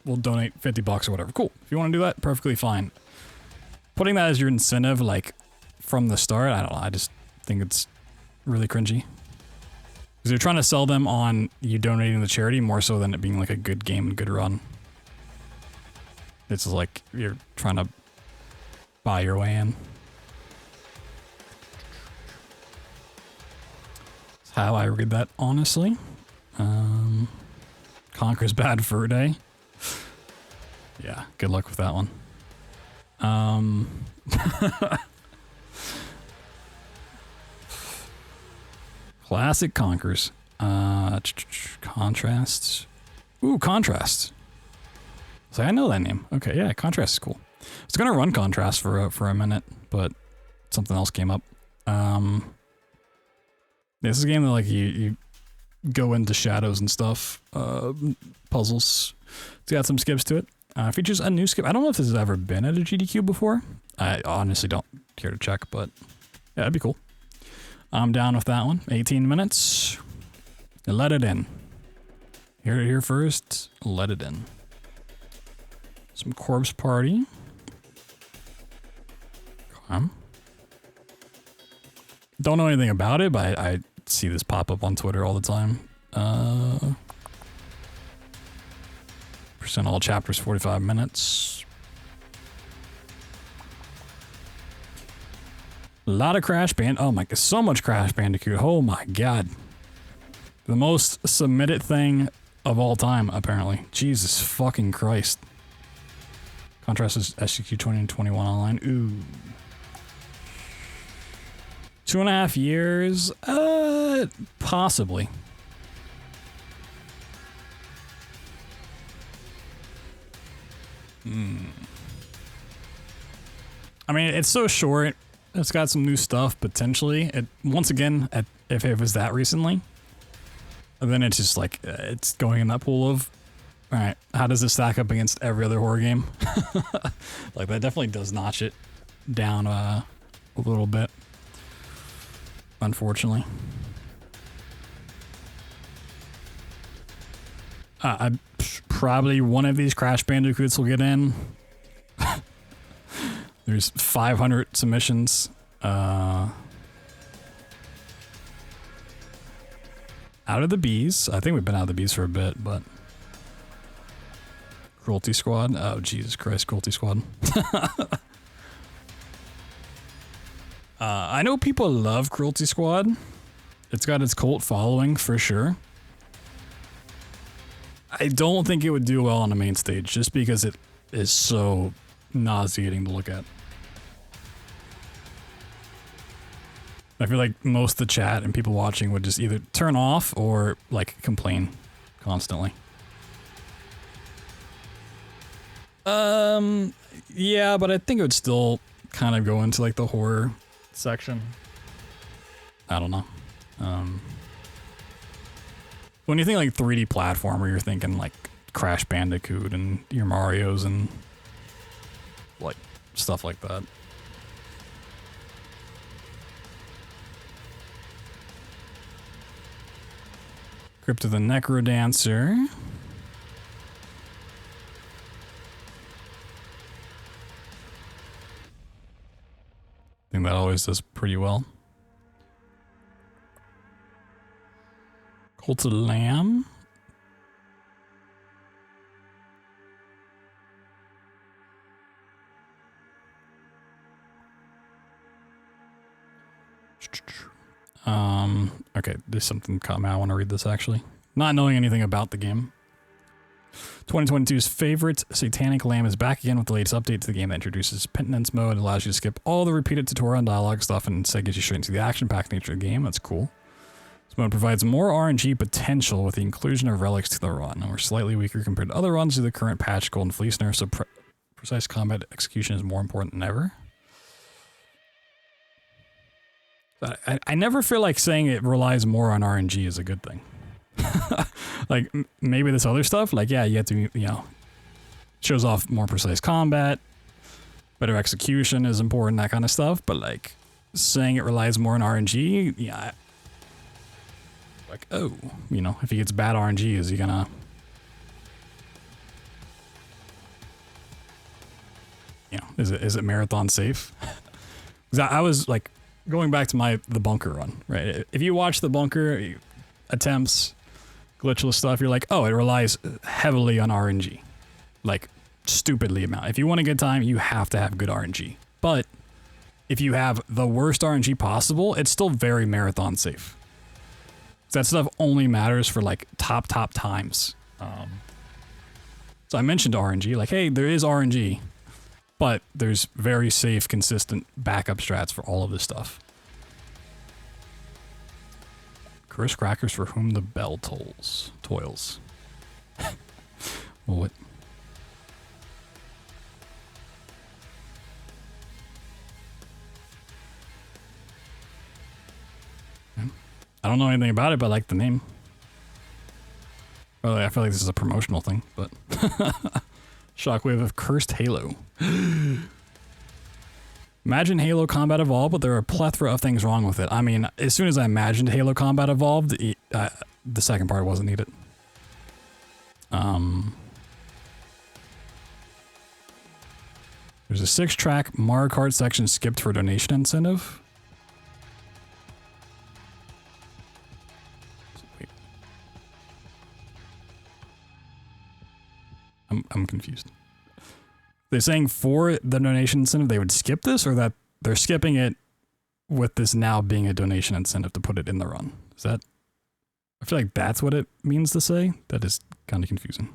will donate $50 or whatever. Cool. If you want to do that, perfectly fine. Putting that as your incentive, like from the start, I don't know. I just think it's really cringy. Because you're trying to sell them on you donating to charity more so than it being like a good game and good run. It's like you're trying to buy your way in. How I read that, honestly. Conquer's bad for a day. Yeah, good luck with that one. Classic Conquers. Contrasts. Ooh, Contrast. So I know that name. Okay, yeah, Contrast is cool. I was gonna run Contrast for a minute, but something else came up. This is a game that like you go into shadows and stuff, puzzles. It's got some skips to it. Features a new skip. I don't know if this has ever been at a GDQ before. I honestly don't care to check, but yeah, that'd be cool. I'm down with that one. 18 minutes. Let it in. Here first. Let it in. Some Corpse Party. Come. Don't know anything about it, but I see this pop up on Twitter all the time. Percent all chapters, 45 minutes. A lot of Crash Band. Oh my god, so much Crash Bandicoot. Oh my god. The most submitted thing of all time, apparently. Jesus fucking Christ. Contrast is SGQ 2021 online. Ooh. 2.5 years? Possibly. I mean, it's so short. It's got some new stuff, potentially. Once again, if it was that recently, then it's just like, it's going in that pool of, all right, how does this stack up against every other horror game? Like, that definitely does notch it down a little bit, unfortunately. Probably one of these Crash Bandicoots will get in. There's 500 submissions. Out of the bees. I think we've been out of the bees for a bit, but... Cruelty Squad? Oh, Jesus Christ, Cruelty Squad. I know people love Cruelty Squad. It's got its cult following, for sure. I don't think it would do well on the main stage, just because it is so nauseating to look at. I feel like most of the chat and people watching would just either turn off or, like, complain constantly. Yeah, but I think it would still kind of go into, like, the horror section. I don't know. When you think, like, 3D platformer, you're thinking, like, Crash Bandicoot and your Marios and, like, stuff like that. Crypt of the Necrodancer. I think that always does pretty well. Cult of the Lamb. Okay, there's something caught me. I want to read this actually. Not knowing anything about the game. 2022's favorite Satanic Lamb is back again with the latest update to the game that introduces penitence mode and allows you to skip all the repeated tutorial and dialogue stuff and instead gets you straight into the action-packed nature of the game. That's cool. This mode provides more RNG potential with the inclusion of relics to the run, and we're slightly weaker compared to other runs due to the current patch Golden Fleece nerf, so precise combat execution is more important than ever. But I never feel like saying it relies more on RNG is a good thing. Like, maybe this other stuff, like, yeah, you have to, you know, shows off more precise combat, better execution is important, that kind of stuff, but, like, saying it relies more on RNG, yeah, like, oh, you know, if he gets bad RNG, is he gonna... You know, is it marathon safe? Because I was, like, going back to the bunker run, right? If you watch the bunker attempts, glitchless stuff, you're like, oh, it relies heavily on RNG. Like, stupidly amount. If you want a good time, you have to have good RNG. But if you have the worst RNG possible, it's still very marathon safe. That stuff only matters for, like, top times. So I mentioned RNG, like, hey, there is RNG, but there's very safe, consistent backup strats for all of this stuff. Curse crackers for whom the bell toils. What? I don't know anything about it, but I like the name. Well, I feel like this is a promotional thing, but... Shockwave of Cursed Halo. Imagine Halo Combat Evolved, but there are a plethora of things wrong with it. I mean, as soon as I imagined Halo Combat Evolved, the second part wasn't needed. There's a 6-track Mario Kart section skipped for donation incentive. Wait. I'm confused. They're saying for the donation incentive they would skip this, or that they're skipping it with this now being a donation incentive to put it in the run? Is that... I feel like that's what it means to say. That is kind of confusing.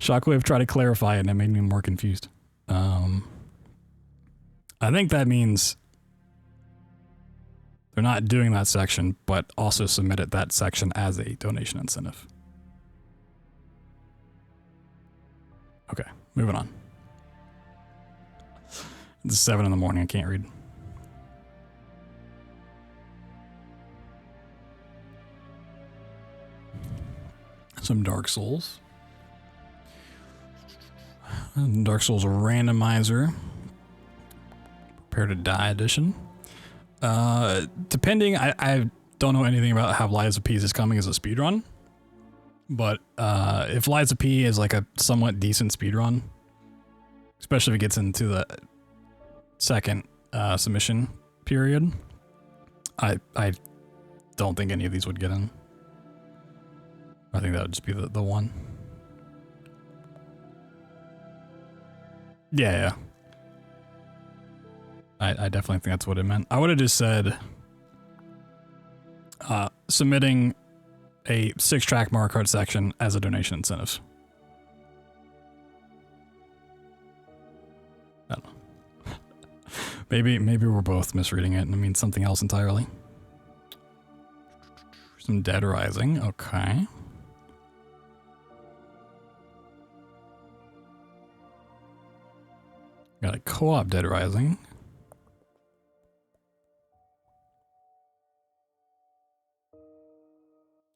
Shockwave tried to clarify it and it made me more confused. I think that means they're not doing that section, but also submitted that section as a donation incentive. Okay, moving on. It's 7 in the morning, I can't read. Some Dark Souls. Dark Souls Randomizer. Prepare to Die edition. Depending, I don't know anything about how Lies of P is coming as a speedrun. But if Lies of P is like a somewhat decent speedrun, especially if it gets into the second submission period, I don't think any of these would get in. I think that would just be the one. Yeah. I definitely think that's what it meant. I would have just said submitting a 6-track Mario Kart section as a donation incentive. I don't know. maybe we're both misreading it and it means something else entirely. Some Dead Rising, okay. Got a co-op Dead Rising.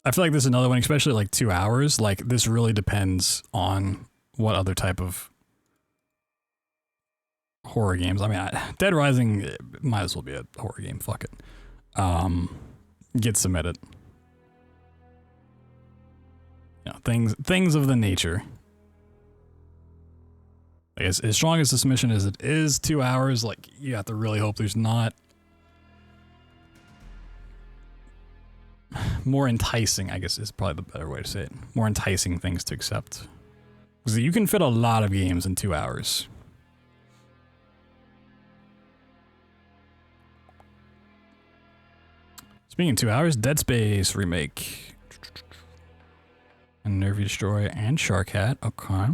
I feel like this is another one, especially like 2 hours. Like this really depends on what other type of horror games. I mean, Dead Rising might as well be a horror game. Fuck it. Get submitted. You know, things of the nature. As strong as the submission as it is, 2 hours, like you have to really hope there's not more enticing, I guess is probably the better way to say it. More enticing things to accept. Because you can fit a lot of games in 2 hours. Speaking of 2 hours, Dead Space remake. And Nervy Destroy and Shark Hat, okay.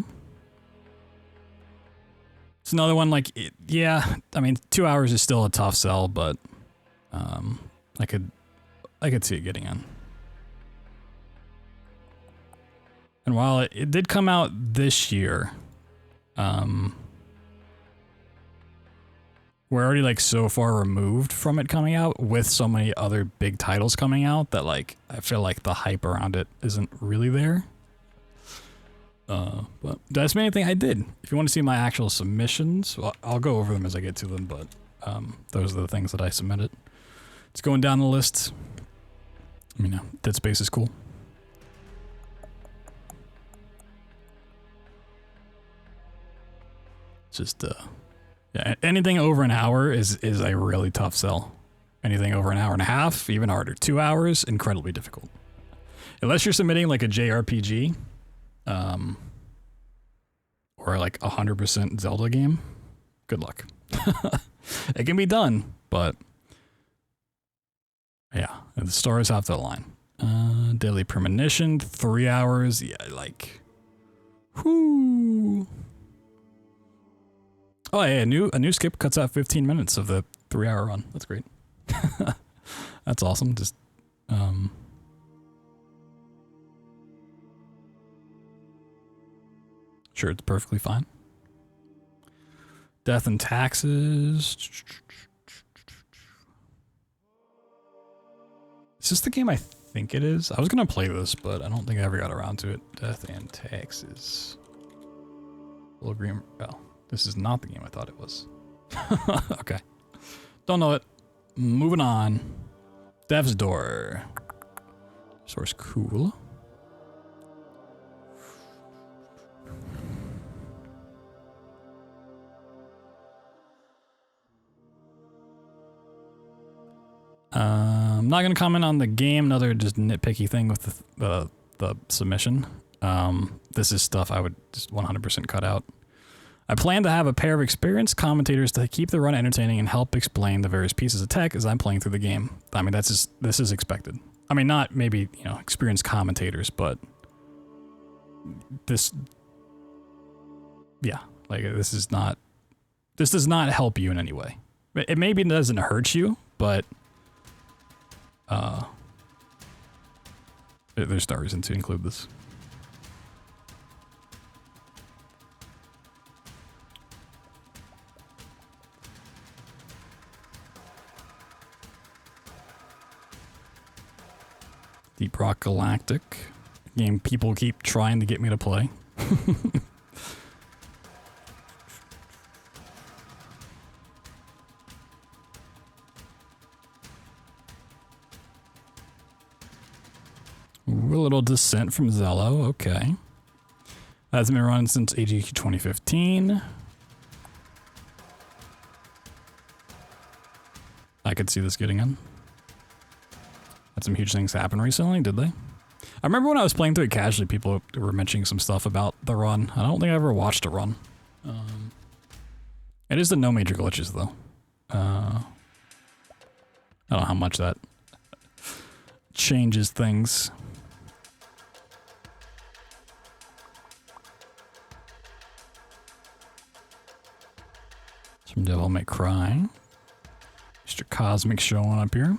It's another one like, yeah, I mean, 2 hours is still a tough sell, but I could see it getting in. And while it did come out this year, we're already like so far removed from it coming out with so many other big titles coming out that like, I feel like the hype around it isn't really there. But did I submit anything? I did. If you want to see my actual submissions, well, I'll go over them as I get to them, but those are the things that I submitted. It's going down the list. I mean, Dead Space is cool. It's just, yeah, anything over an hour is a really tough sell. Anything over an hour and a half, even harder. 2 hours, incredibly difficult. Unless you're submitting like a JRPG, or like 100% Zelda game, good luck. It can be done, but yeah, the stars have to align. Daily Premonition, 3 hours, yeah, like, whoo. Oh yeah, a new skip cuts out 15 minutes of the 3 hour run. That's great. That's awesome. Just, sure, it's perfectly fine. Death and Taxes. Is this the game I think it is? I was gonna play this, but I don't think I ever got around to it. Death and Taxes. Little green. Oh, this is not the game I thought it was. Okay. Don't know it. Moving on. Dev's Door. Source cool. I'm not going to comment on the game, another just nitpicky thing with the submission. This is stuff I would just 100% cut out. I plan to have a pair of experienced commentators to keep the run entertaining and help explain the various pieces of tech as I'm playing through the game. I mean, this is expected. I mean, not maybe, experienced commentators, but this yeah, like this does not help you in any way. It maybe doesn't hurt you, but there's no reason to include this. Deep Rock Galactic, a game people keep trying to get me to play. Ooh, a little Descent from Zello, okay. That's been running since AGDQ 2015. I could see this getting in. Had some huge things happen recently, did they? I remember when I was playing through it casually, people were mentioning some stuff about the run. I don't think I ever watched a run. It is the no major glitches, though. I don't know how much that changes things. Some Devil May Cry. Mr. Cosmic showing up here.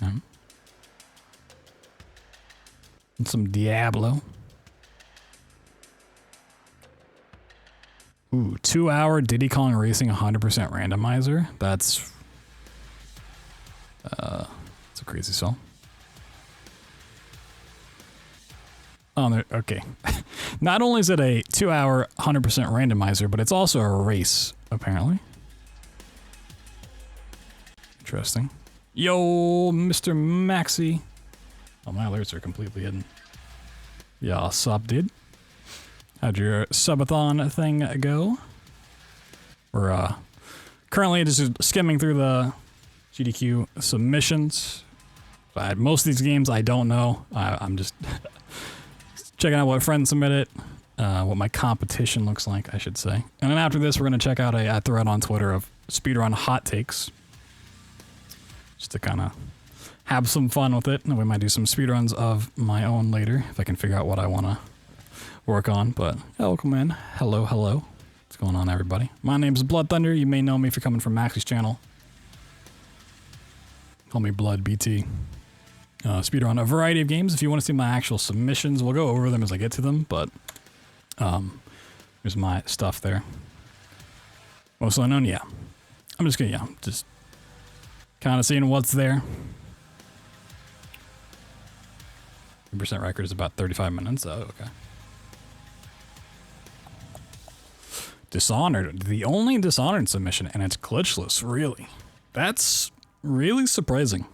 Okay. And some Diablo. Ooh, 2-hour Diddy Kong Racing 100% randomizer. That's a crazy song. Oh, okay. Not only is it a 2-hour 100% randomizer, but it's also a race, apparently. Interesting. Yo, Mr. Maxi. Oh, my alerts are completely hidden. Yeah, sup, dude? How'd your subathon thing go? We're currently just skimming through the GDQ submissions. But most of these games I don't know. I'm just checking out what friends submitted, what my competition looks like, I should say. And then after this, we're going to check out a thread on Twitter of speedrun hot takes. Just to kind of have some fun with it. And we might do some speedruns of my own later, if I can figure out what I want to work on. But welcome in. Hello, hello. What's going on, everybody? My name's BloodThunder. You may know me if you're coming from Max's channel. Call me Blood BT. Speedrun a variety of games. If you want to see my actual submissions, we'll go over them as I get to them, but here's my stuff there. Most unknown, yeah. I'm just gonna, just kind of seeing what's there. 10% record is about 35 minutes. Oh, okay. Dishonored, the only Dishonored submission, and it's glitchless, really. That's really surprising.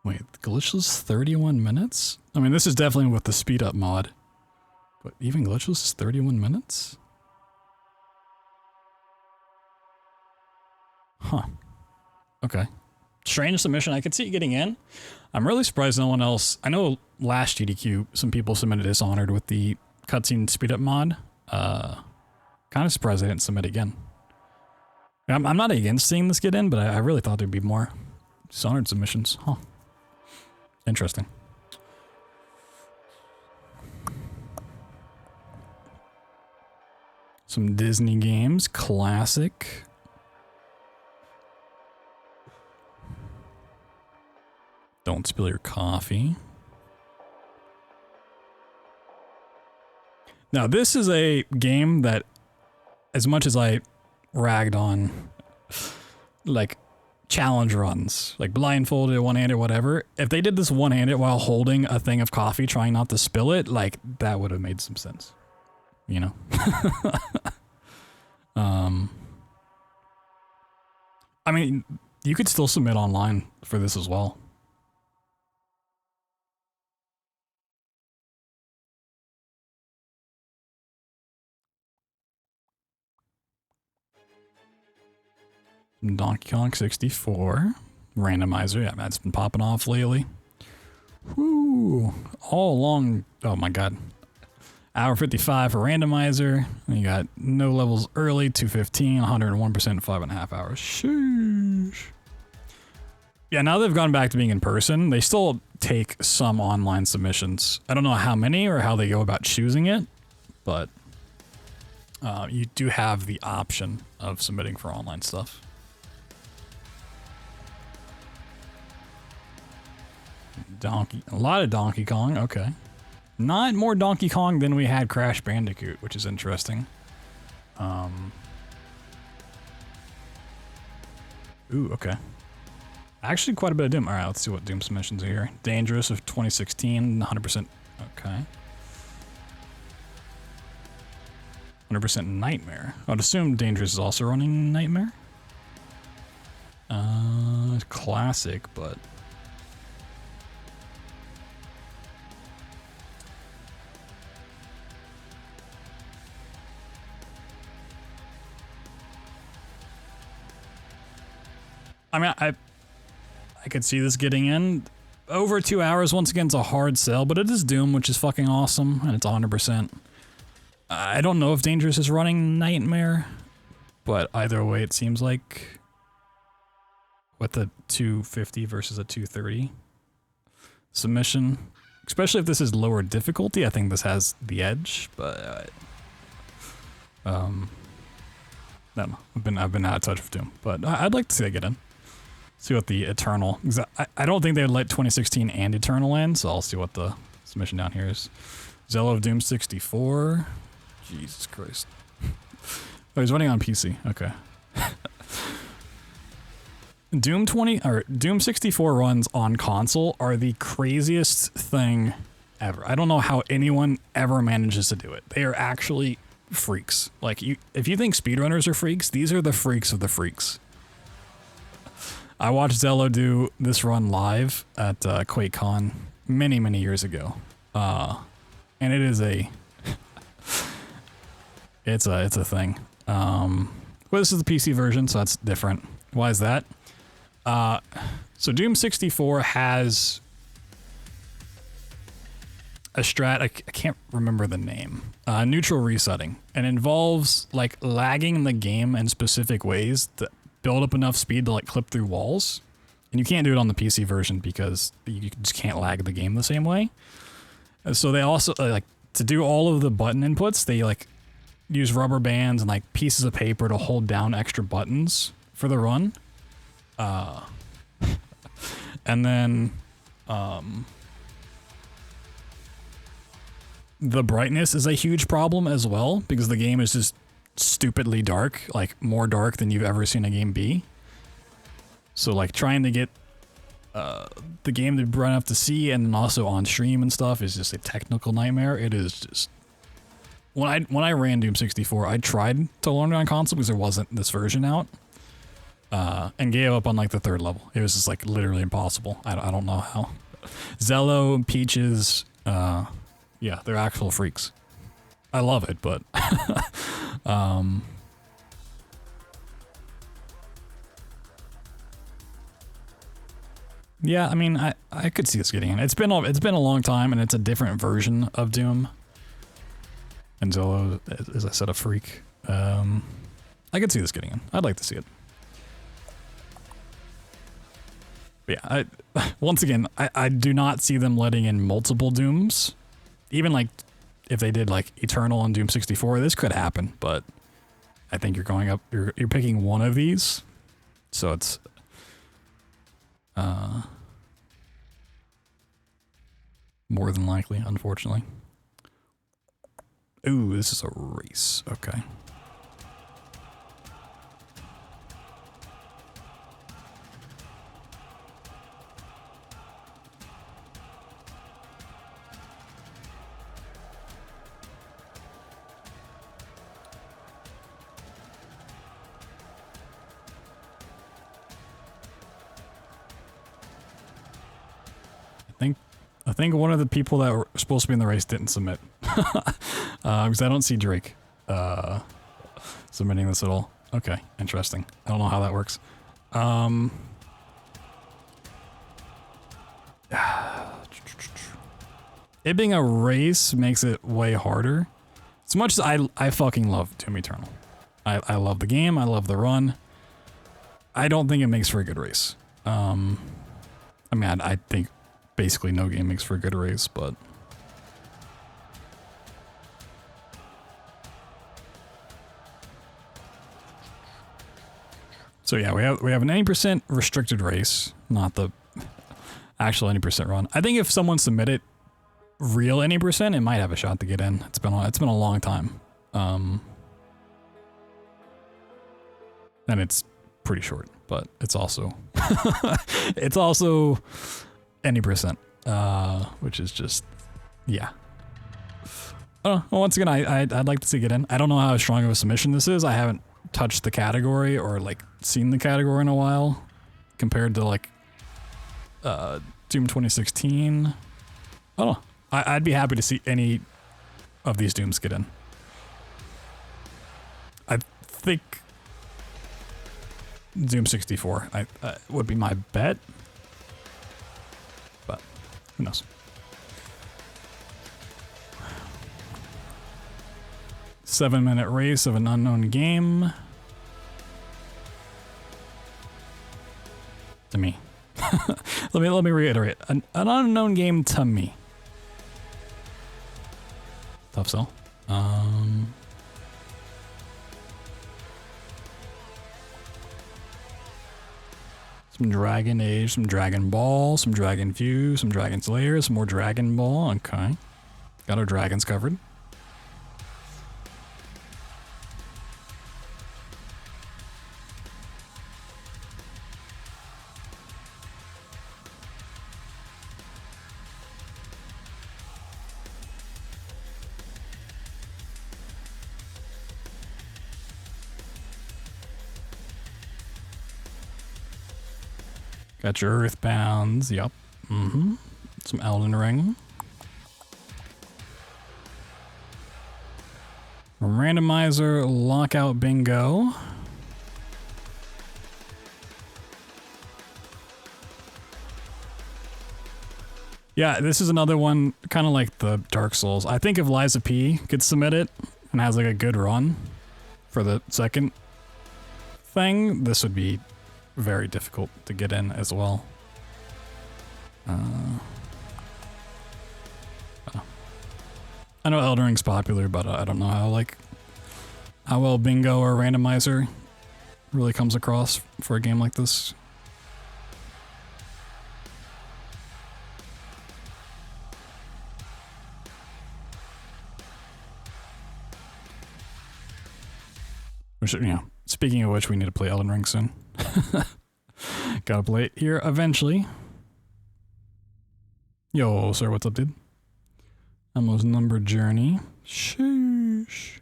Wait, glitchless 31 minutes? I mean, this is definitely with the speed up mod, but even glitchless is 31 minutes? Huh. Okay. Strange submission. I could see it getting in. I'm really surprised no one else. I know last GDQ, some people submitted Dishonored with the cutscene speed up mod. Kind of surprised they didn't submit again. I'm not against seeing this get in, but I really thought there'd be more Dishonored submissions. Huh. Interesting. Some Disney games. Classic. Don't spill your coffee. Now, this is a game that, as much as I ragged on, like, challenge runs, like blindfolded, one-handed, whatever, if they did this one-handed while holding a thing of coffee, trying not to spill it, like, that would have made some sense. You know? I mean, you could still submit online for this as well. Donkey Kong 64 randomizer. Yeah, that's been popping off lately. Whoo! All along. Oh my god. Hour 55 for randomizer. And you got no levels early, 215, 101%, 5.5 hours. Sheesh. Yeah, now they've gone back to being in person. They still take some online submissions. I don't know how many or how they go about choosing it, but you do have the option of submitting for online stuff. A lot of Donkey Kong, okay. Not more Donkey Kong than we had Crash Bandicoot, which is interesting. Ooh, okay. Actually, quite a bit of Doom. All right, let's see what Doom submissions are here. Dangerous of 2016, 100%. Okay. 100% Nightmare. I'd assume Dangerous is also running Nightmare. Classic, but... I mean, I could see this getting in. Over 2 hours, once again, it's a hard sell, but it is Doom, which is fucking awesome, and it's 100%. I don't know if Dangerous is running Nightmare, but either way, it seems like with the 250 versus a 230 submission, especially if this is lower difficulty, I think this has the edge, but I don't know. I've been out of touch with Doom, but I'd like to see that get in. See what the Eternal... I don't think they would let 2016 and Eternal in, so I'll see what the submission down here is. Zello of Doom 64. Jesus Christ. Oh, he's running on PC. Okay. Doom 64 runs on console are the craziest thing ever. I don't know how anyone ever manages to do it. They are actually freaks. Like, if you think speedrunners are freaks, these are the freaks of the freaks. I watched Zello do this run live at QuakeCon many, many years ago. And it is it's a thing. Well, this is the PC version, so that's different. Why is that? So Doom 64 has a strat, I can't remember the name, neutral resetting, and involves like lagging the game in specific ways that build up enough speed to like clip through walls. And you can't do it on the PC version because you just can't lag the game the same way. So they also like to do all of the button inputs, they like use rubber bands and like pieces of paper to hold down extra buttons for the run. And then the brightness is a huge problem as well because the game is just stupidly dark, like more dark than you've ever seen a game be. So like trying to get the game to be bright enough to see and then also on stream and stuff is just a technical nightmare. It is just... When I ran Doom 64, I tried to learn it on console because there wasn't this version out. And gave up on like the third level. It was just like literally impossible. I don't know how. Zello, Peaches, yeah, they're actual freaks. I love it, but yeah, I mean, I could see this getting in. It's been a long time, and it's a different version of Doom. And Zello, as I said, a freak. I could see this getting in. I'd like to see it. But yeah, once again, I do not see them letting in multiple Dooms. Even like if they did like Eternal and Doom 64, this could happen, but I think you're going up, you're picking one of these. So it's more than likely, unfortunately. Ooh, this is a race. Okay. I think one of the people that were supposed to be in the race didn't submit. Because I don't see Drake submitting this at all. Okay, interesting. I don't know how that works. it being a race makes it way harder. As much as I fucking love Doom Eternal. I love the game, I love the run. I don't think it makes for a good race. I mean, I think basically no game makes for a good race, but... So yeah, we have an 80% restricted race, not the actual 80% run. I think if someone submitted real 80%, it might have a shot to get in. It's been a long time. And it's pretty short, but it's also it's also 80%, which is just, yeah. Well, once again, I'd like to see it in. I don't know how strong of a submission this is. I haven't touched the category or like seen the category in a while compared to like Doom 2016. I don't know. I'd be happy to see any of these Dooms get in. I think Doom 64 would be my bet, but who knows? Seven-minute race of an unknown game. To me. let me reiterate. An unknown game to me. Tough sell. Some Dragon Age, some Dragon Ball, some Dragon Fuse, some Dragon Slayer, some more Dragon Ball. Okay. Got our dragons covered. Got your Earthbounds, yep. Some Elden Ring. Randomizer, Lockout Bingo. Yeah, this is another one, kind of like the Dark Souls. I think if Liza P could submit it and has like a good run for the second thing, this would be very difficult to get in as well. I know Elden Ring's popular, but I don't know how well Bingo or Randomizer really comes across for a game like this. Which, you know, speaking of which, we need to play Elden Ring soon. Gotta play it here eventually. Yo, sir, what's up, dude? Almost Number Journey. Sheesh.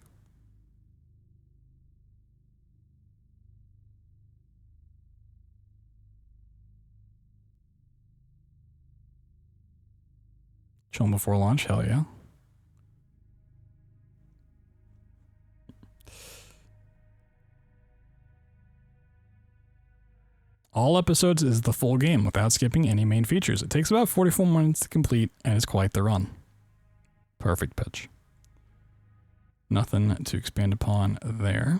Chilling before launch, hell yeah. All episodes is the full game without skipping any main features. It takes about 44 minutes to complete and it's quite the run. Perfect pitch. Nothing to expand upon there.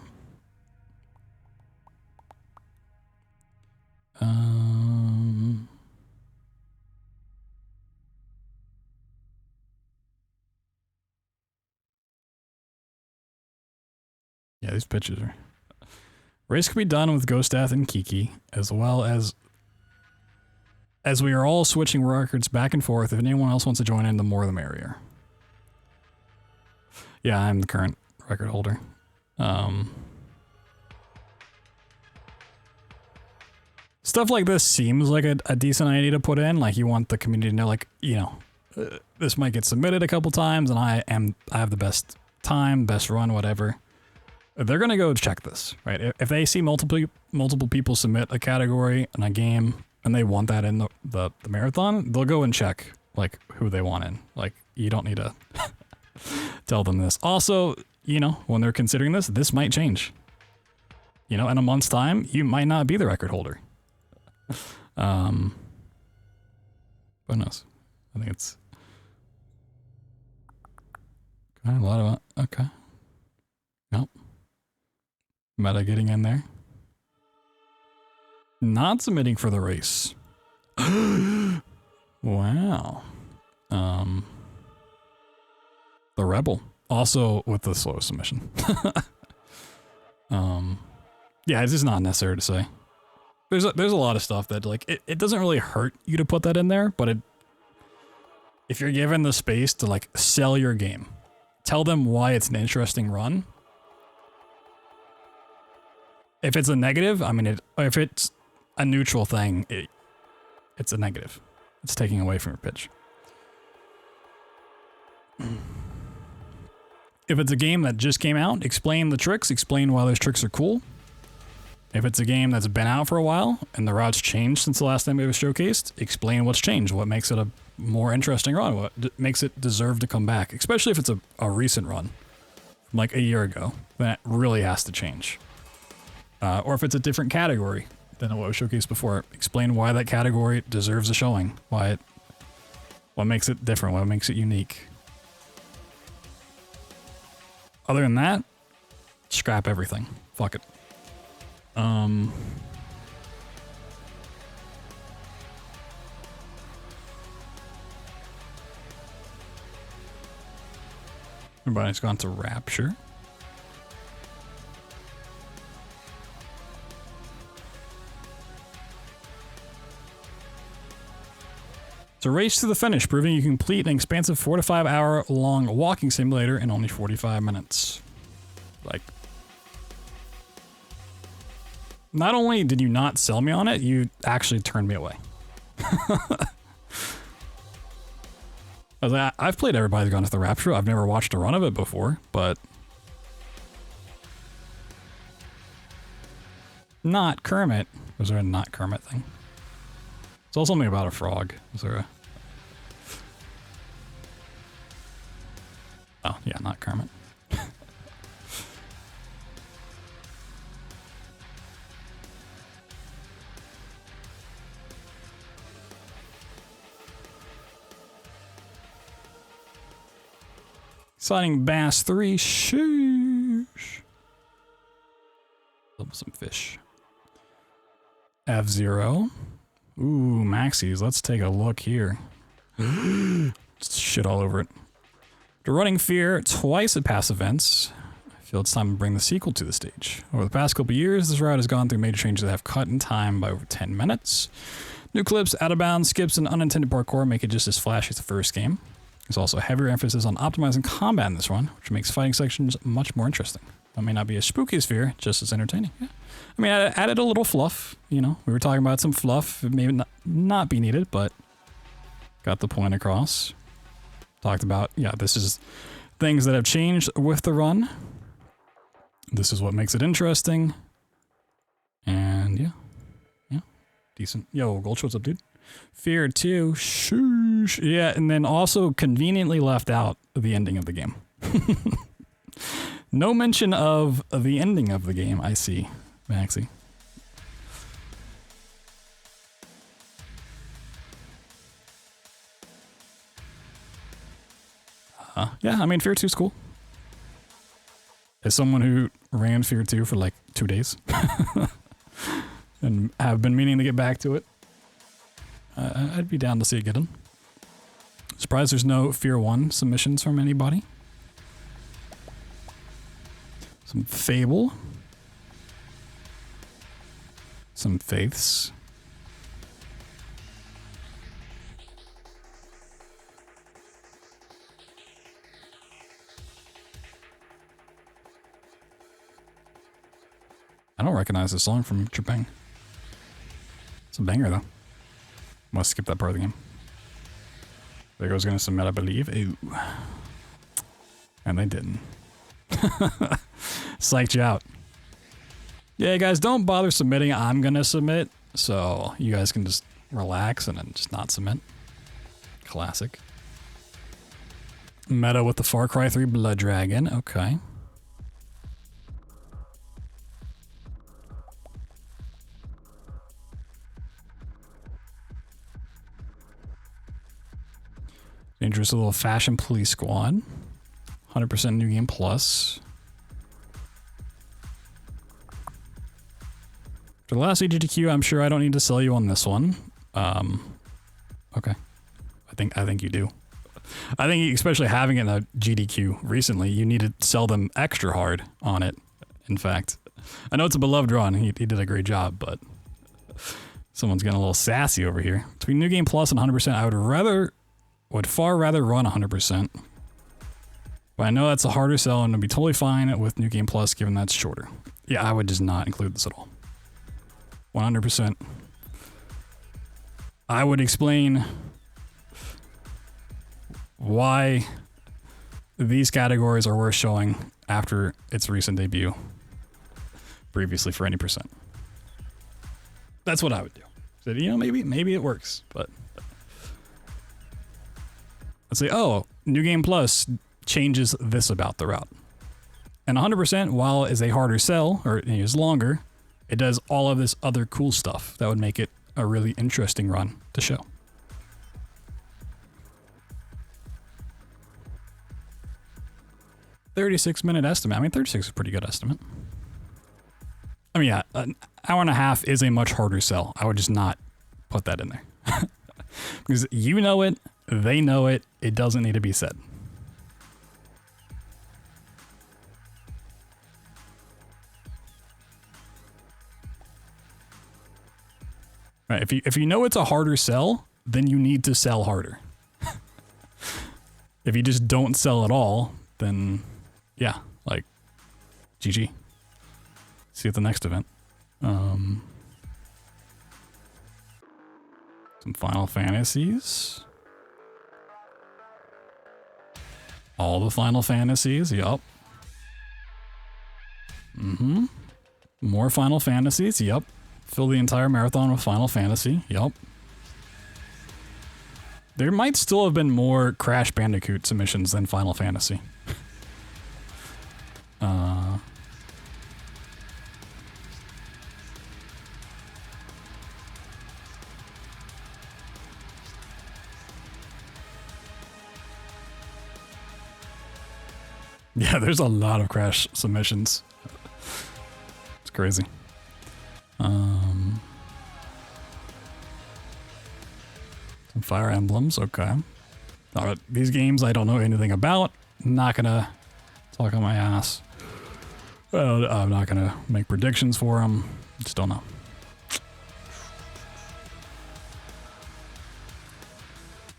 Yeah, these pitches are... Race can be done with Ghostath and Kiki, as well as we are all switching records back and forth. If anyone else wants to join in, the more the merrier. Yeah, I'm the current record holder. Stuff like this seems like a decent idea to put in. Like, you want the community to know, like, you know, this might get submitted a couple times, and I have the best time, best run, whatever. They're gonna go check this, right? If they see multiple people submit a category in a game and they want that in the marathon, they'll go and check like who they want in. Like, you don't need to tell them this. Also, you know, when they're considering this might change. You know, in a month's time, you might not be the record holder. Who knows? I think it's A lot of okay. Yep. Meta getting in there. Not submitting for the race. Wow. The Rebel also with the slow submission. Yeah, it's just not necessary to say. There's a lot of stuff that like it doesn't really hurt you to put that in there, but if you're given the space to like sell your game, tell them why it's an interesting run. If it's a negative, I mean, if it's a neutral thing, it's a negative. It's taking away from your pitch. If it's a game that just came out, explain the tricks, explain why those tricks are cool. If it's a game that's been out for a while and the route's changed since the last time it was showcased, explain what's changed, what makes it a more interesting run, what makes it deserve to come back, especially if it's a recent run from like a year ago. That really has to change. Or if it's a different category than what was showcased before, explain why that category deserves a showing, what makes it different, what makes it unique. Other than that, scrap everything. Fuck it. Everybody's gone to Rapture. It's a race to the finish, proving you can complete an expansive 4 to 5 hour long walking simulator in only 45 minutes. Like, not only did you not sell me on it, you actually turned me away. I was like, I've played Everybody's Gone to the Rapture. I've never watched a run of it before, but not Kermit. Was there a not Kermit thing? It's also something about a frog. Is there a... Oh, yeah, not Kermit. Signing Bass 3. Sheesh. Some fish. F-Zero. Ooh, Maxis. Let's take a look here. Shit all over it. After running Fear twice at past events, I feel it's time to bring the sequel to the stage. Over the past couple years, this route has gone through major changes that have cut in time by over 10 minutes. New clips, out of bounds, skips, and unintended parkour make it just as flashy as the first game. There's also a heavier emphasis on optimizing combat in this run, which makes fighting sections much more interesting. It may not be as spooky as Fear, just as entertaining. Yeah. I mean, I added a little fluff, you know. We were talking about some fluff. It may not be needed, but got the point across. Talked about, yeah, this is things that have changed with the run. This is what makes it interesting. And yeah, decent. Yo, Gulch, what's up, dude? Fear 2, shoosh. Yeah, and then also conveniently left out the ending of the game. No mention of the ending of the game, I see, Maxi. Yeah, I mean, Fear 2 is cool. As someone who ran Fear 2 for like 2 days and have been meaning to get back to it, I'd be down to see it get in. Surprised there's no Fear 1 submissions from anybody. Some Fable. Some Faiths. I don't recognize this song from Japan. It's a banger though. Must skip that part of the game. There goes gonna submit, I believe. Ooh. And they didn't. Psyched you out. Yeah, guys, don't bother submitting. I'm gonna submit, so you guys can just relax and then just not submit. Classic. Meta with the Far Cry 3 Blood Dragon. Okay. Dangerous little fashion police squad. 100% New Game Plus. For the last AGDQ, I'm sure I don't need to sell you on this one. Okay. I think you do. I think especially having it in a GDQ recently, you need to sell them extra hard on it, in fact. I know it's a beloved run, he did a great job, but someone's getting a little sassy over here. Between New Game Plus and 100%, I would far rather run 100%. But I know that's a harder sell and I'd be totally fine with New Game Plus given that's shorter. Yeah, I would just not include this at all. 100%. I would explain why these categories are worth showing after its recent debut previously for any percent. That's what I would do. So, you know, maybe it works, but let's say, oh, New Game Plus changes this about the route. And 100%, while it is a harder sell, or it is longer, it does all of this other cool stuff that would make it a really interesting run to show. $36-minute estimate. I mean, 36 is a pretty good estimate. I mean, yeah, an hour and a half is a much harder sell. I would just not put that in there. Because you know it, they know it, it doesn't need to be said. Right, if you know it's a harder sell, then you need to sell harder. If you just don't sell at all, then yeah, like GG. See you at the next event. Some Final Fantasies. All the Final Fantasies, yup. More Final Fantasies, yup. Fill the entire marathon with Final Fantasy, yup. There might still have been more Crash Bandicoot submissions than Final Fantasy. Yeah, there's a lot of Crash submissions. It's crazy. Some Fire Emblems, okay. These games I don't know anything about. Not gonna talk on my ass. Well, I'm not gonna make predictions for them. Just don't know.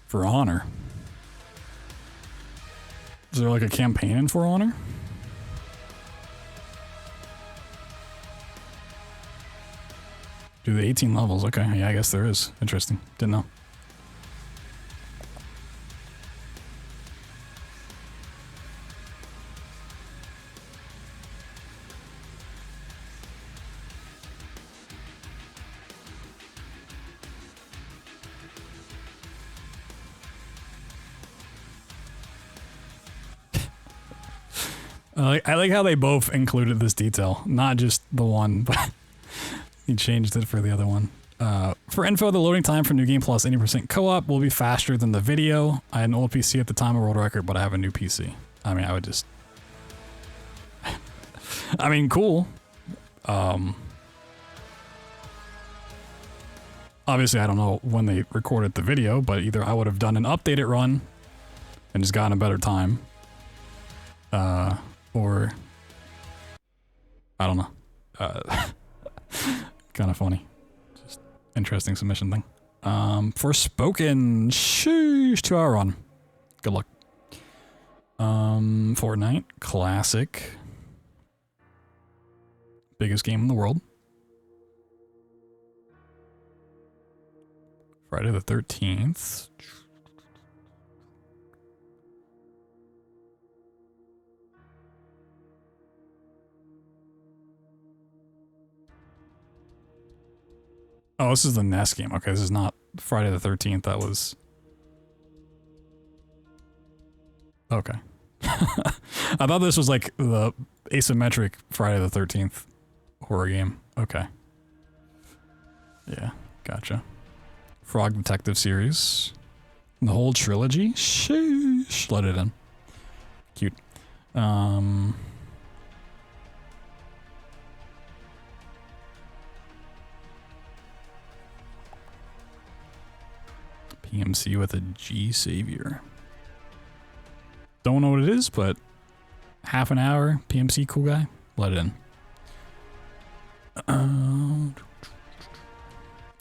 For Honor. Is there like a campaign in For Honor? Do the 18 levels, okay. Yeah, I guess there is. Interesting. Didn't know. I like how they both included this detail, not just the one, but he changed it for the other one. For info, the loading time for New Game Plus 80% co-op will be faster than the video. I had an old PC at the time of world record, but I have a new PC. I mean, I would just... I mean, cool. Obviously, I don't know when they recorded the video, but either I would have done an updated run and just gotten a better time. Or I don't know. Kind of funny. Just interesting submission thing. Forspoken, sheesh, 2-hour run. Good luck. Fortnite, classic. Biggest game in the world. Friday the 13th. Oh, this is the NES game. Okay, this is not Friday the 13th. That was... Okay. I thought this was like the asymmetric Friday the 13th horror game. Okay. Yeah, gotcha. Frog Detective series. The whole trilogy? Sheesh. Let it in. Cute. PMC with a G savior. Don't know what it is, but half an hour, PMC, cool guy. Let it in.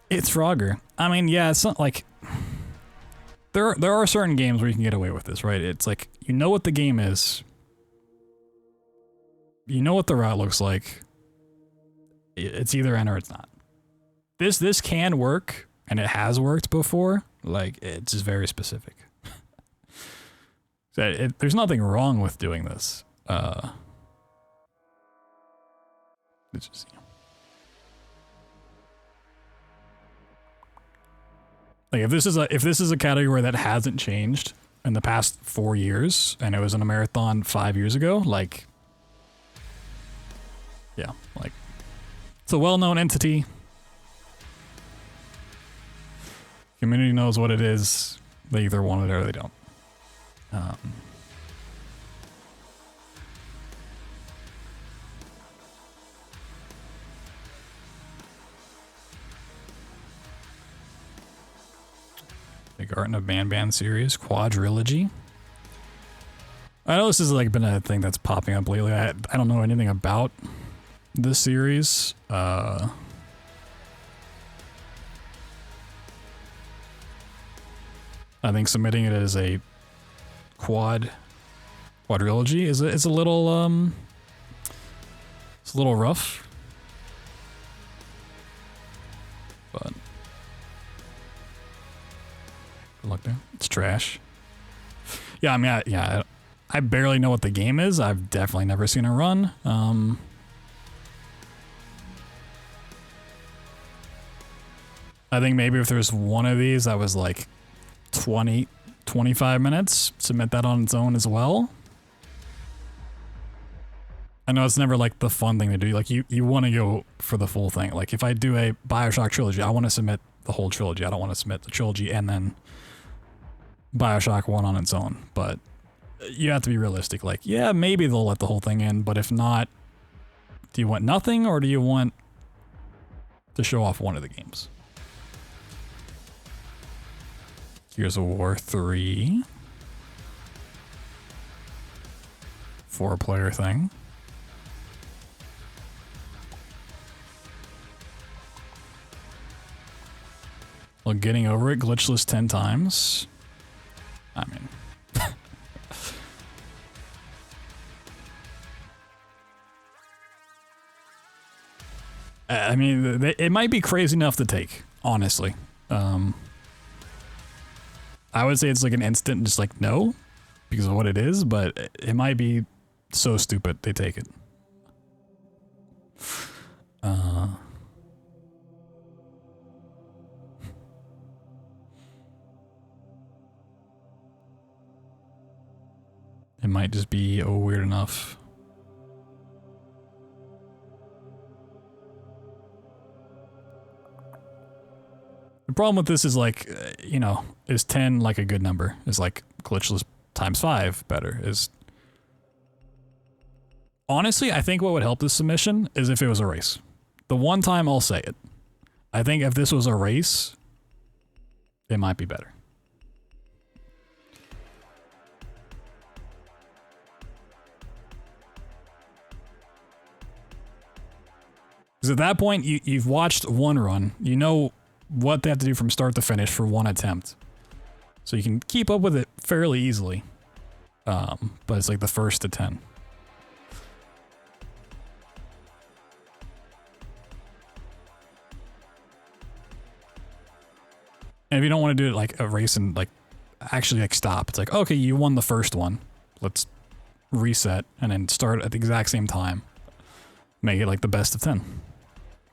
It's Frogger. I mean, yeah, it's not like... There are certain games where you can get away with this, right? It's like, you know what the game is. You know what the route looks like. It's either in or it's not. This can work, and it has worked before. Like, it's just very specific. There's nothing wrong with doing this. It's just, you know. Like, if this is a category that hasn't changed in the past 4 years, and it was in a marathon 5 years ago, like, yeah, like, it's a well-known entity. Community knows what it is. They either want it or they don't. The Garden of Ban series, quadrilogy. I know this has like been a thing that's popping up lately. I don't know anything about this series. I think submitting it as a quadrilogy is a little it's a little rough, but good luck there. It's trash. Yeah, I mean, I barely know what the game is. I've definitely never seen it run. I think maybe if there's one of these that was like 20, 25 minutes, submit that on its own as well. I know it's never like the fun thing to do. Like you want to go for the full thing. Like if I do a BioShock trilogy, I want to submit the whole trilogy. I don't want to submit the trilogy and then BioShock 1 on its own. But you have to be realistic. Like, yeah, maybe they'll let the whole thing in, but if not, do you want nothing or do you want to show off one of the games? Gears of War 3. 4-player thing. Well, getting over it, glitchless 10 times. I mean... I mean, it might be crazy enough to take, honestly. I would say it's like an instant, just like, no, because of what it is, but it might be so stupid they take it. It might just be weird enough. The problem with this is like, you know, is 10 like a good number? Is like glitchless times 5 better? Is honestly, I think what would help this submission is if it was a race. The one time I'll say it. I think if this was a race, it might be better. Because at that point, you've watched one run, you know what they have to do from start to finish for one attempt. So you can keep up with it fairly easily. But it's like the first to 10. And if you don't want to do it like a race and like actually like stop, it's like, okay, you won the first one. Let's reset and then start at the exact same time. Make it like the best of 10.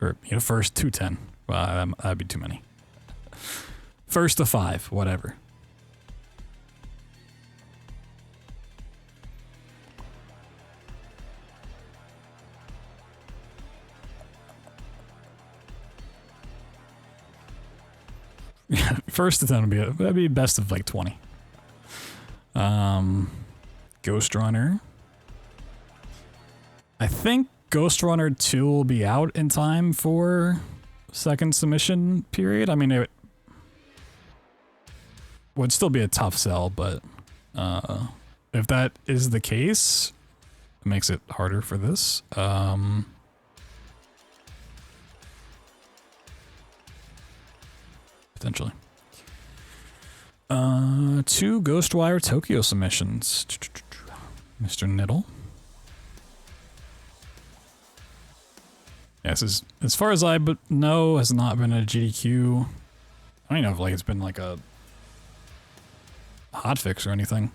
Or, you know, first to 10. Well, that'd be too many. First to 5, whatever. Yeah, first to 10 would be that'd be best of like 20. Ghost Runner. I think Ghost Runner 2 will be out in time for second submission period. I mean, it would still be a tough sell, but if that is the case, it makes it harder for this. Potentially. 2 Ghostwire Tokyo submissions. Mr. Niddle. Yeah, this is, as far as I know, has not been a GDQ. I don't know if like it's been like a hotfix or anything.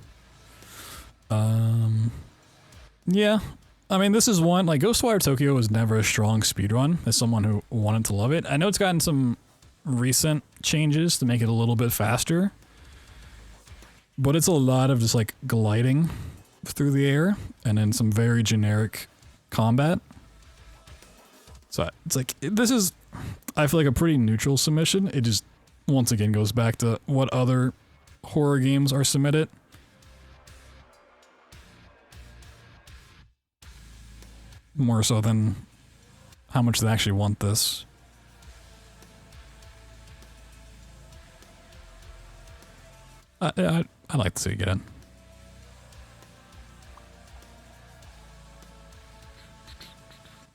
Yeah. I mean, this is one, like Ghostwire Tokyo was never a strong speedrun as someone who wanted to love it. I know it's gotten some recent changes to make it a little bit faster, but it's a lot of just like gliding through the air and then some very generic combat. So it's like, this is, I feel like a pretty neutral submission. It just, once again, goes back to what other horror games are submitted. More so than how much they actually want this. I'd like to see it get in.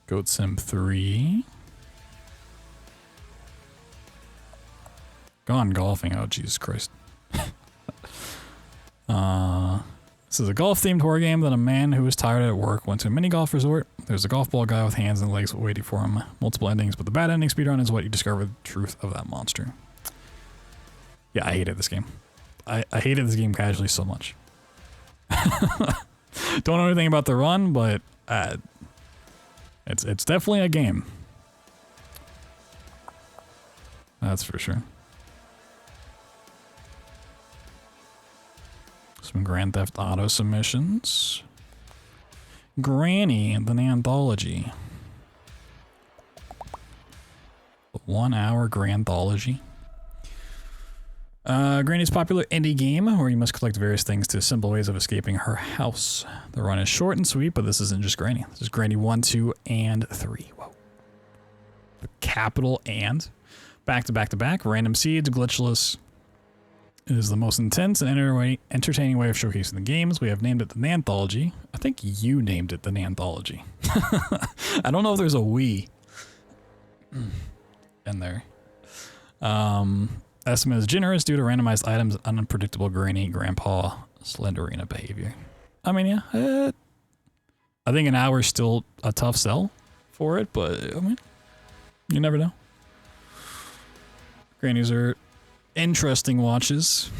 Goat Sim 3. Gone golfing. Oh, Jesus Christ. This is a golf-themed horror game that a man who was tired at work went to a mini golf resort. There's a golf ball guy with hands and legs waiting for him. Multiple endings, but the bad ending speedrun is what you discover the truth of that monster. Yeah, I hated this game. I hated this game casually so much. Don't know anything about the run, but it's definitely a game. That's for sure. Some Grand Theft Auto submissions. Granny, the anthology. A 1 hour Granthology. Granny's popular indie game where you must collect various things to simple ways of escaping her house. The run is short and sweet, but this isn't just Granny. This is Granny 1, 2, and 3. Whoa. The capital and. Back to back to back. Random seeds, glitchless. It is the most intense and entertaining way of showcasing the games. We have named it the Nanthology. I think you named it the Nanthology. I don't know if there's a we in there. Estimate is generous due to randomized items and unpredictable granny, grandpa, Slenderina behavior. I mean, yeah. I think an hour is still a tough sell for it, but I mean, you never know. Grannies are interesting watches,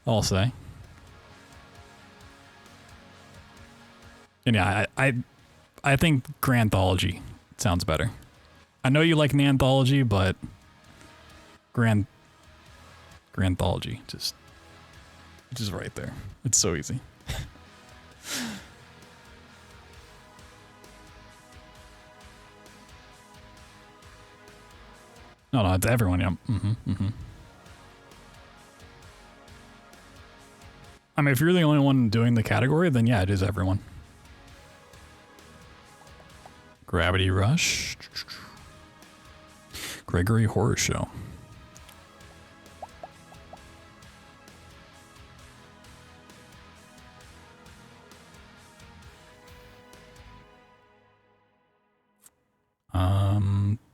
I'll say. And yeah, I think Granthology sounds better. I know you like Nanthology, but Granthology just right there. It's so easy. No, it's everyone. Yeah. I mean, if you're the only one doing the category, then yeah, it is everyone. Gravity Rush. Gregory Horror Show.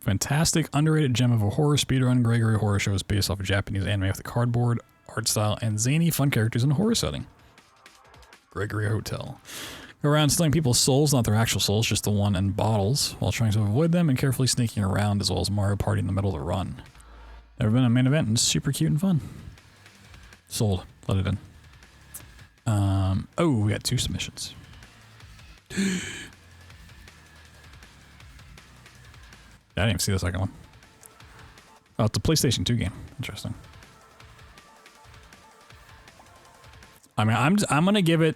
Fantastic, underrated gem of a horror speedrun. Gregory Horror Show is based off a Japanese anime with a cardboard art style and zany, fun characters in a horror setting. Gregory Hotel. Go around stealing people's souls, not their actual souls, just the one in bottles, while trying to avoid them and carefully sneaking around, as well as Mario Party in the middle of the run. Never been a main event and it's super cute and fun. Sold. Let it in. Oh, we got 2 submissions. I didn't even see the second one. Oh, it's a PlayStation 2 game. Interesting. I mean, I'm gonna give it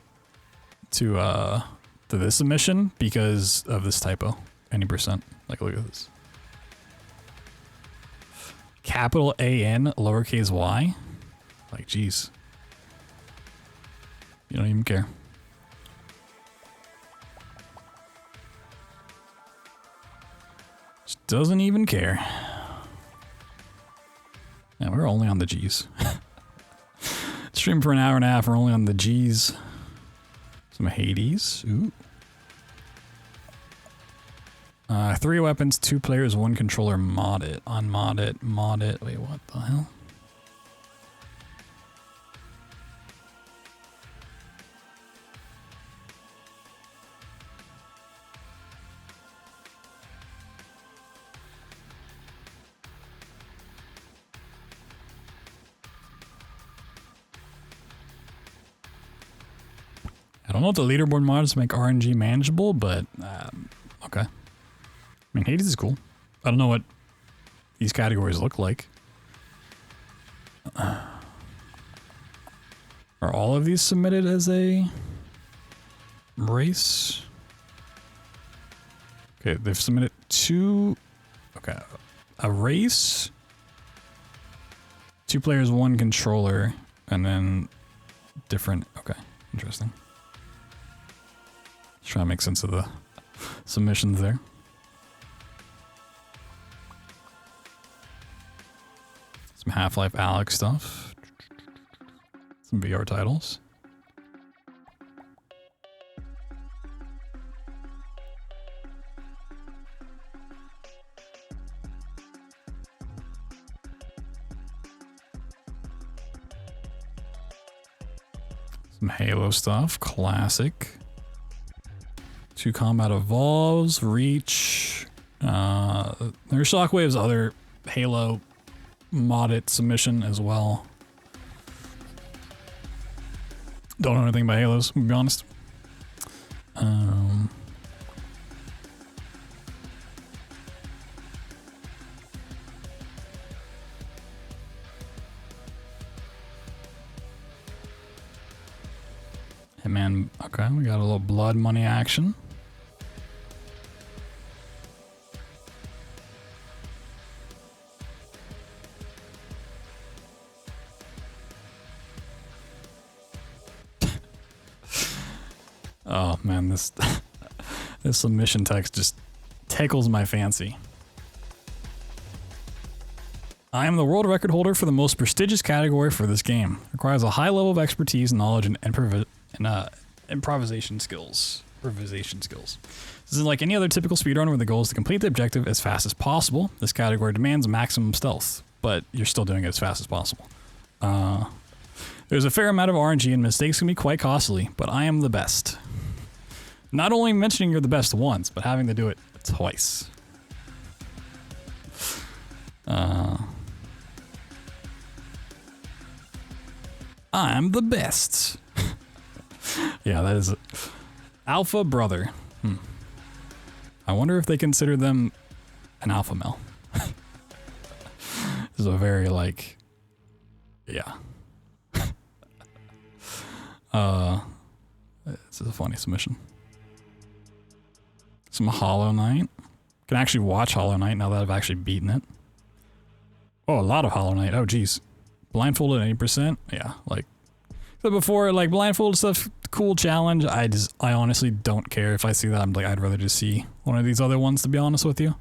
to this submission because of this typo. Any %. Like, look at this. Capital A-N, lowercase y. Like, geez. You don't even care. Just doesn't even care. Yeah, we're only on the G's. Stream for an hour and a half, we're only on the G's. Some Hades. Ooh. 3 weapons, 2 players, 1 controller, mod it. Unmod it, mod it. Wait, what the hell? I don't know if the leaderboard mods make RNG manageable, but okay. I mean, Hades is cool. I don't know what these categories look like. Are all of these submitted as a race? Okay, they've submitted 2. Okay, a race, 2 players, 1 controller, and then different. Okay, interesting. Just trying to make sense of the submissions there. Some Half-Life Alyx stuff. Some VR titles. Some Halo stuff, classic. 2 Combat Evolves, Reach. There's Shockwave's other Halo modded submission as well. Don't know anything about Halos, to be honest. Hey man, okay, we got a little blood money action. Oh man, this this submission text just tickles my fancy. I am the world record holder for the most prestigious category for this game. Requires a high level of expertise, knowledge, and improvisation skills. This isn't like any other typical speedrun where the goal is to complete the objective as fast as possible. This category demands maximum stealth, but you're still doing it as fast as possible. There's a fair amount of RNG and mistakes can be quite costly, but I am the best. Not only mentioning you're the best once, but having to do it twice. I'm the best. Yeah, that is alpha brother. I wonder if they consider them an alpha male. This is a very like, yeah. This is a funny submission. Some Hollow Knight. Can actually watch Hollow Knight now that I've actually beaten it. Oh, a lot of Hollow Knight. Oh, geez. Blindfolded at 80%. Yeah, like so before, like blindfolded stuff, cool challenge. I honestly don't care if I see that. I'm like, I'd rather just see one of these other ones, to be honest with you.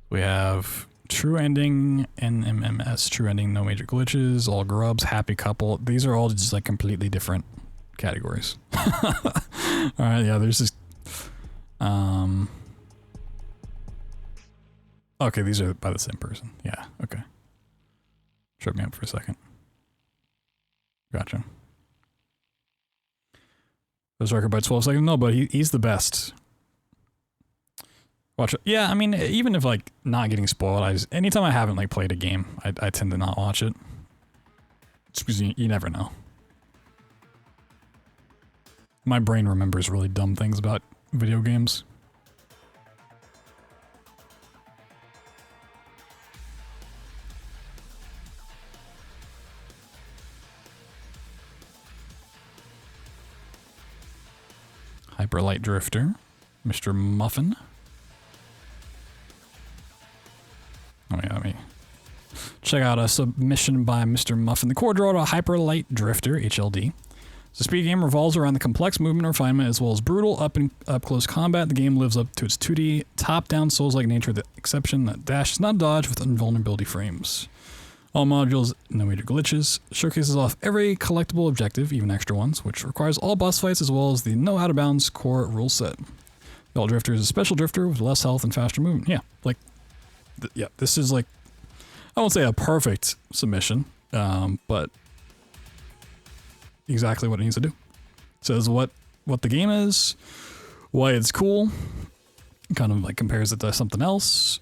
We have True Ending, NMMS, True Ending, no major glitches, all grubs, happy couple. These are all just like completely different categories. Alright, yeah, there's just okay, these are by the same person. Yeah, okay. Shut me up for a second. Gotcha. Those record by 12 seconds? No, but he's the best. Watch it. Yeah, I mean, even if like not getting spoiled, anytime I haven't like played a game, I tend to not watch it. Just because you never know. My brain remembers really dumb things about video games. Hyperlight Drifter, Mr. Muffin. Oh yeah, let me check out a submission by Mr. Muffin. The core draw to Hyperlight Drifter, HLD. The speed game revolves around the complex movement refinement as well as brutal up-close combat. The game lives up to its 2D top-down Souls-like nature, with the exception that dash is not dodge with invulnerability frames. All modules, no major glitches, showcases off every collectible objective, even extra ones, which requires all boss fights as well as the no out-of-bounds core rule set. The All Drifter is a special drifter with less health and faster movement. Yeah, like, yeah, this is like, I won't say a perfect submission, but exactly what it needs to do. It says what the game is, why it's cool, kind of like compares it to something else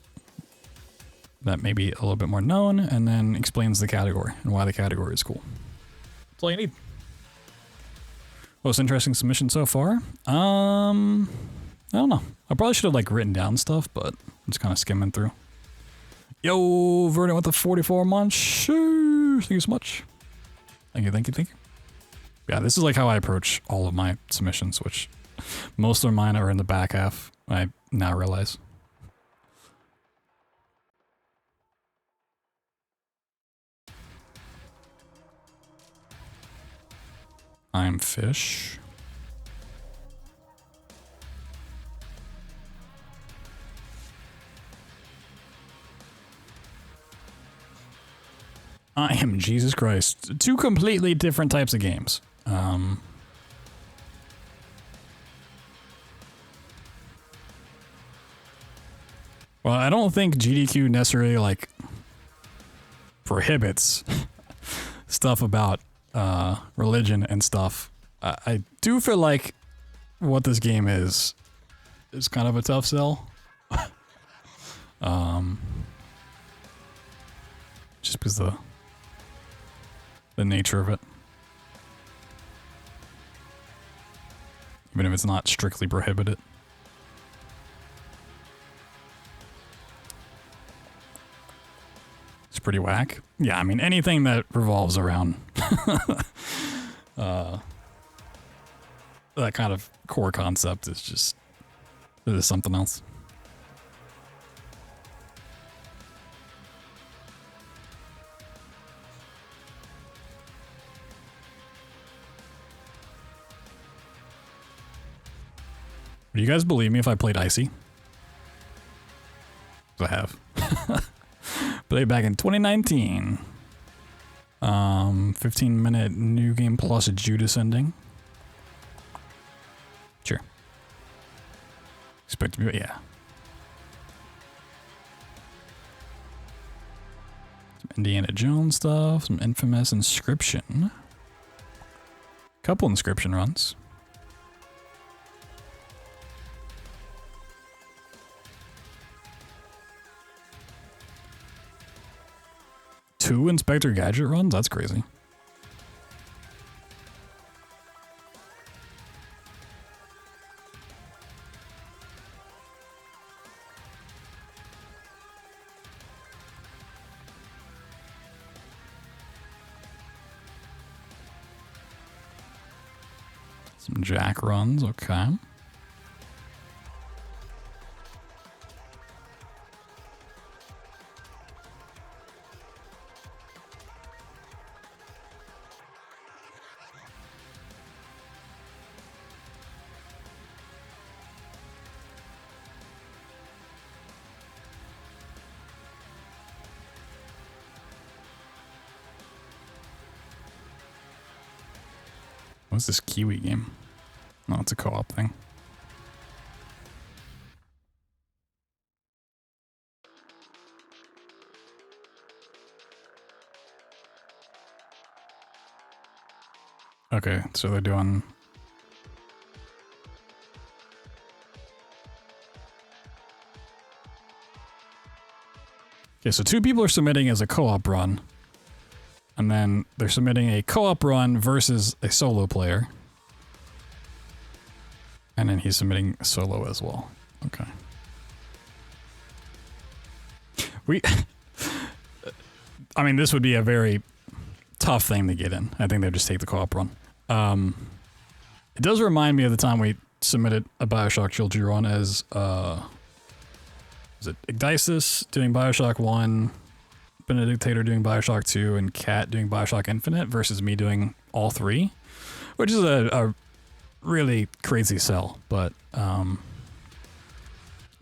that may be a little bit more known, and then explains the category and why the category is cool. That's all you need. Most interesting submission so far? I don't know. I probably should have like written down stuff, but I'm just kind of skimming through. Yo, Verdant with the 44 months. Sure. Thank you so much. Thank you, thank you, thank you. Yeah, this is like how I approach all of my submissions, which most of mine are in the back half, I now realize. I'm fish. I am Jesus Christ. Two completely different types of games. Well, I don't think GDQ necessarily like prohibits stuff about religion and stuff. I do feel like what this game is kind of a tough sell. Just because the nature of it. Even if it's not strictly prohibited. It's pretty whack. Yeah, I mean, anything that revolves around that kind of core concept is just, it is something else. Do you guys believe me if I played Icy? I have. Played back in 2019. 15-minute new game plus a Judas ending. Sure. Expect to be, yeah. Some Indiana Jones stuff, some infamous Inscription. Couple Inscription runs. Two Inspector Gadget runs? That's crazy. Some Jack runs, okay. What's this Kiwi game? No, it's a co-op thing. Okay, so they're doing... Okay, so two people are submitting as a co-op run. And then they're submitting a co-op run versus a solo player. And then he's submitting solo as well. Okay. I mean, this would be a very tough thing to get in. I think they'd just take the co-op run. It does remind me of the time we submitted a Bioshock Trilogy run as, was it Igdisis doing Bioshock 1, Benedictator doing Bioshock 2, and Kat doing Bioshock Infinite versus me doing all three. which is a really crazy sell, but that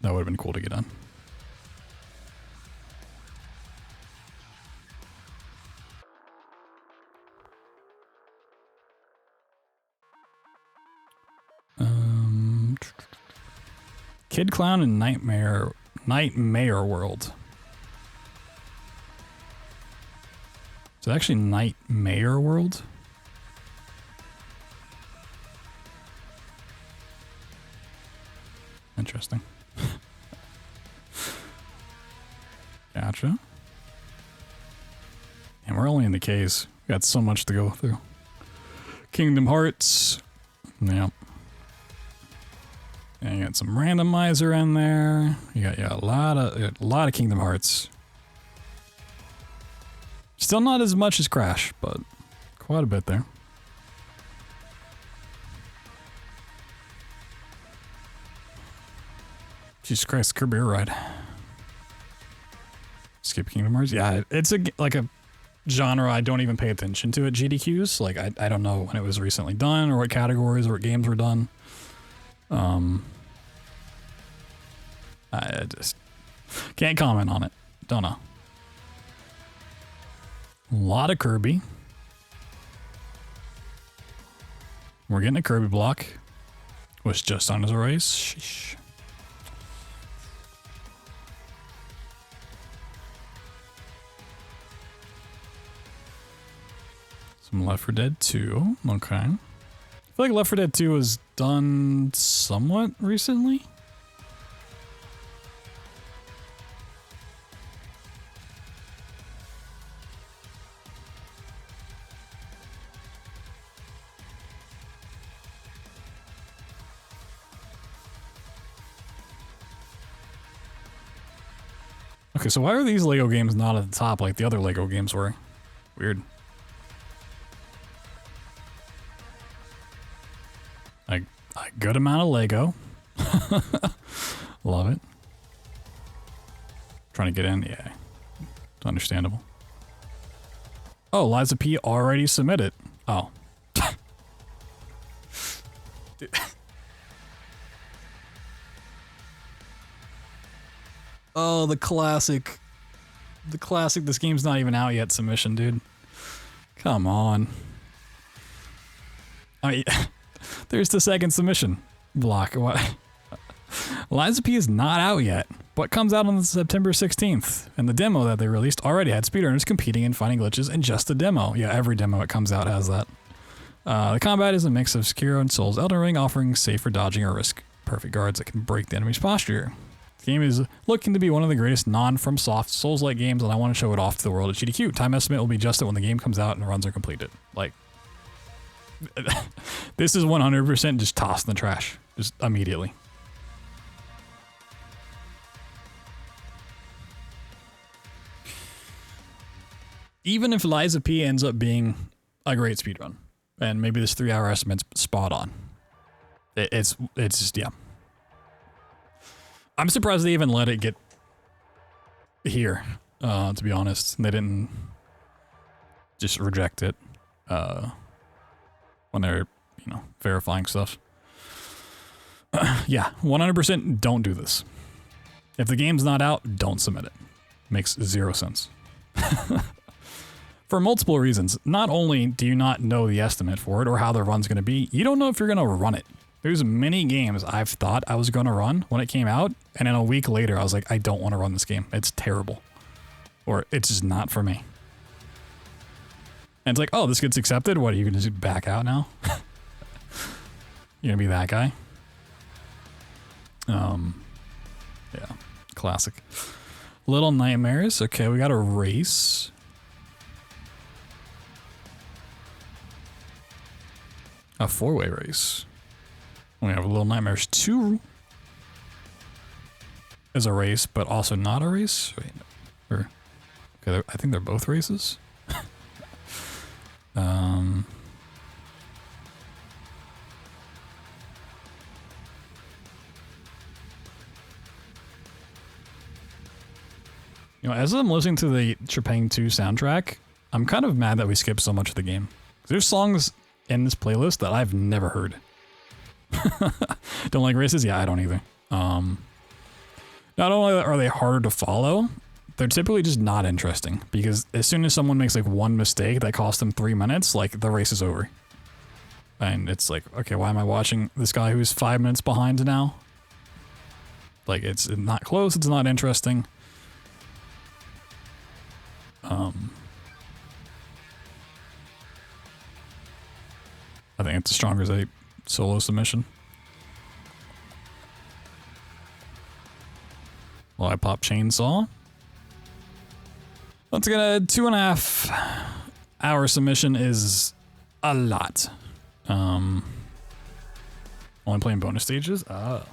would have been cool to get done. Kid Clown and Nightmare World. Is it actually Nightmare World? Interesting. Gotcha. And we're only in the K's. We got so much to go through. Kingdom Hearts. Yep. And you got some randomizer in there. You got a lot of Kingdom Hearts. Still not as much as Crash, but quite a bit there. Jesus Christ, Kirby Air Ride. Skip Kingdom Hearts? Yeah, it's like a genre I don't even pay attention to at GDQs. Like, I don't know when it was recently done or what categories or what games were done. I just can't comment on it. Don't know. A lot of Kirby. We're getting a Kirby block. Was just on as a race. Sheesh. Some Left 4 Dead 2. Okay. I feel like Left 4 Dead 2 was done somewhat recently. Okay, so why are these LEGO games not at the top like the other LEGO games were? Weird. A good amount of LEGO. Love it. Trying to get in? Yeah. Understandable. Oh, Liza P already submitted. Oh. Oh, the classic. The classic, this game's not even out yet submission, dude. Come on. I mean, there's the second submission block. What? Liza P is not out yet, but comes out on September 16th. And the demo that they released already had speedrunners competing and finding glitches in just the demo. Yeah, every demo that comes out has that. The combat is a mix of Sekiro and Souls Elden Ring, offering safer dodging or risk-perfect guards that can break the enemy's posture. The game is looking to be one of the greatest non-FromSoft Souls-like games, and I want to show it off to the world at GDQ. Time estimate will be adjusted when the game comes out and the runs are completed. Like, this is 100% just tossed in the trash, just immediately. Even if Liza P ends up being a great speedrun, and maybe this 3-hour estimate's spot on, it's just, yeah. I'm surprised they even let it get here, to be honest. They didn't just reject it when they're, verifying stuff. Yeah, 100% don't do this. If the game's not out, don't submit it. Makes zero sense. For multiple reasons. Not only do you not know the estimate for it or how the run's going to be, you don't know if you're going to run it. There's many games I've thought I was going to run when it came out, and then a week later I was like, I don't want to run this game. It's terrible. Or it's just not for me. And it's like, oh, this gets accepted? What, are you going to just back out now? You're going to be that guy? Yeah, classic. Little Nightmares. Okay, we got a race. A 4-way race. We have Little Nightmares 2 as a race, but also not a race. Wait, or okay, I think they're both races. As I'm listening to the Trepang 2 soundtrack, I'm kind of mad that we skipped so much of the game. There's songs in this playlist that I've never heard. Don't like races? Yeah, I don't either. Not only are they harder to follow, they're typically just not interesting, because as soon as someone makes like one mistake that costs them 3 minutes, like the race is over. And it's like, okay, why am I watching this guy who's 5 minutes behind now? Like, it's not close, it's not interesting. I think it's as strong as a solo submission. Well, I pop chainsaw. Once again, a 2.5 hour submission is a lot. Only playing bonus stages? Ah,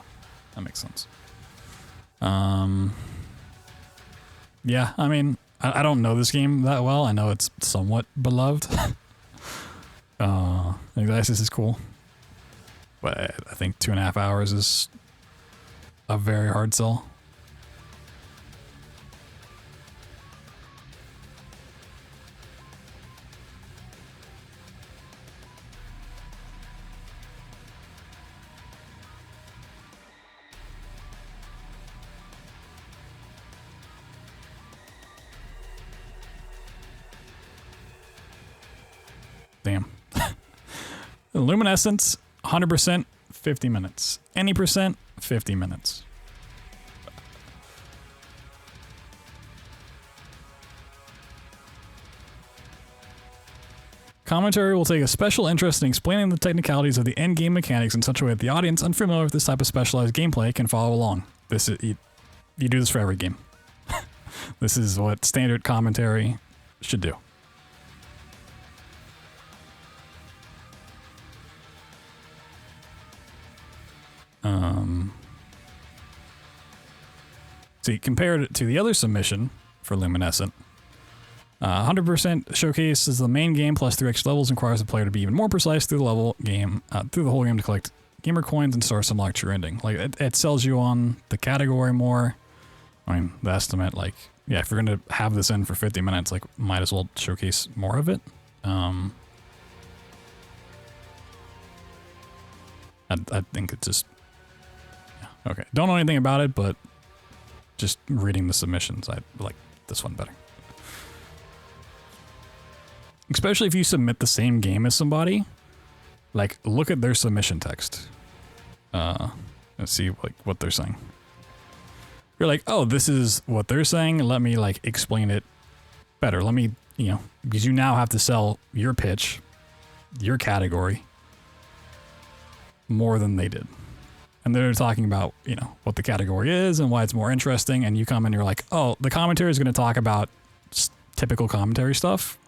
that makes sense. Yeah, I mean, I don't know this game that well. I know it's somewhat beloved. I think this is cool. But I think 2.5 hours is a very hard sell. Damn. Luminescence, 100%, 50 minutes. Any percent, 50 minutes. Commentary will take a special interest in explaining the technicalities of the endgame mechanics in such a way that the audience unfamiliar with this type of specialized gameplay can follow along. This is, you do this for every game. This is what standard commentary should do. See, compared it to the other submission for Luminescent, 100% showcase is the main game plus 3 extra levels, requires the player to be even more precise through the level game, through the whole game to collect gamer coins and start some like true ending. Like it sells you on the category more. I mean, the estimate, like, yeah, if you're gonna have this in for 50 minutes, like, might as well showcase more of it. I think it's just, yeah, okay. Don't know anything about it, but just reading the submissions, I like this one better. Especially if you submit the same game as somebody, like, look at their submission text. And see like what they're saying. You're like, oh, this is what they're saying. Let me like explain it better. Let me, you know, because you now have to sell your pitch, your category, more than they did. And they're talking about, you know, what the category is and why it's more interesting. And you come and you're like, oh, the commentary is going to talk about typical commentary stuff.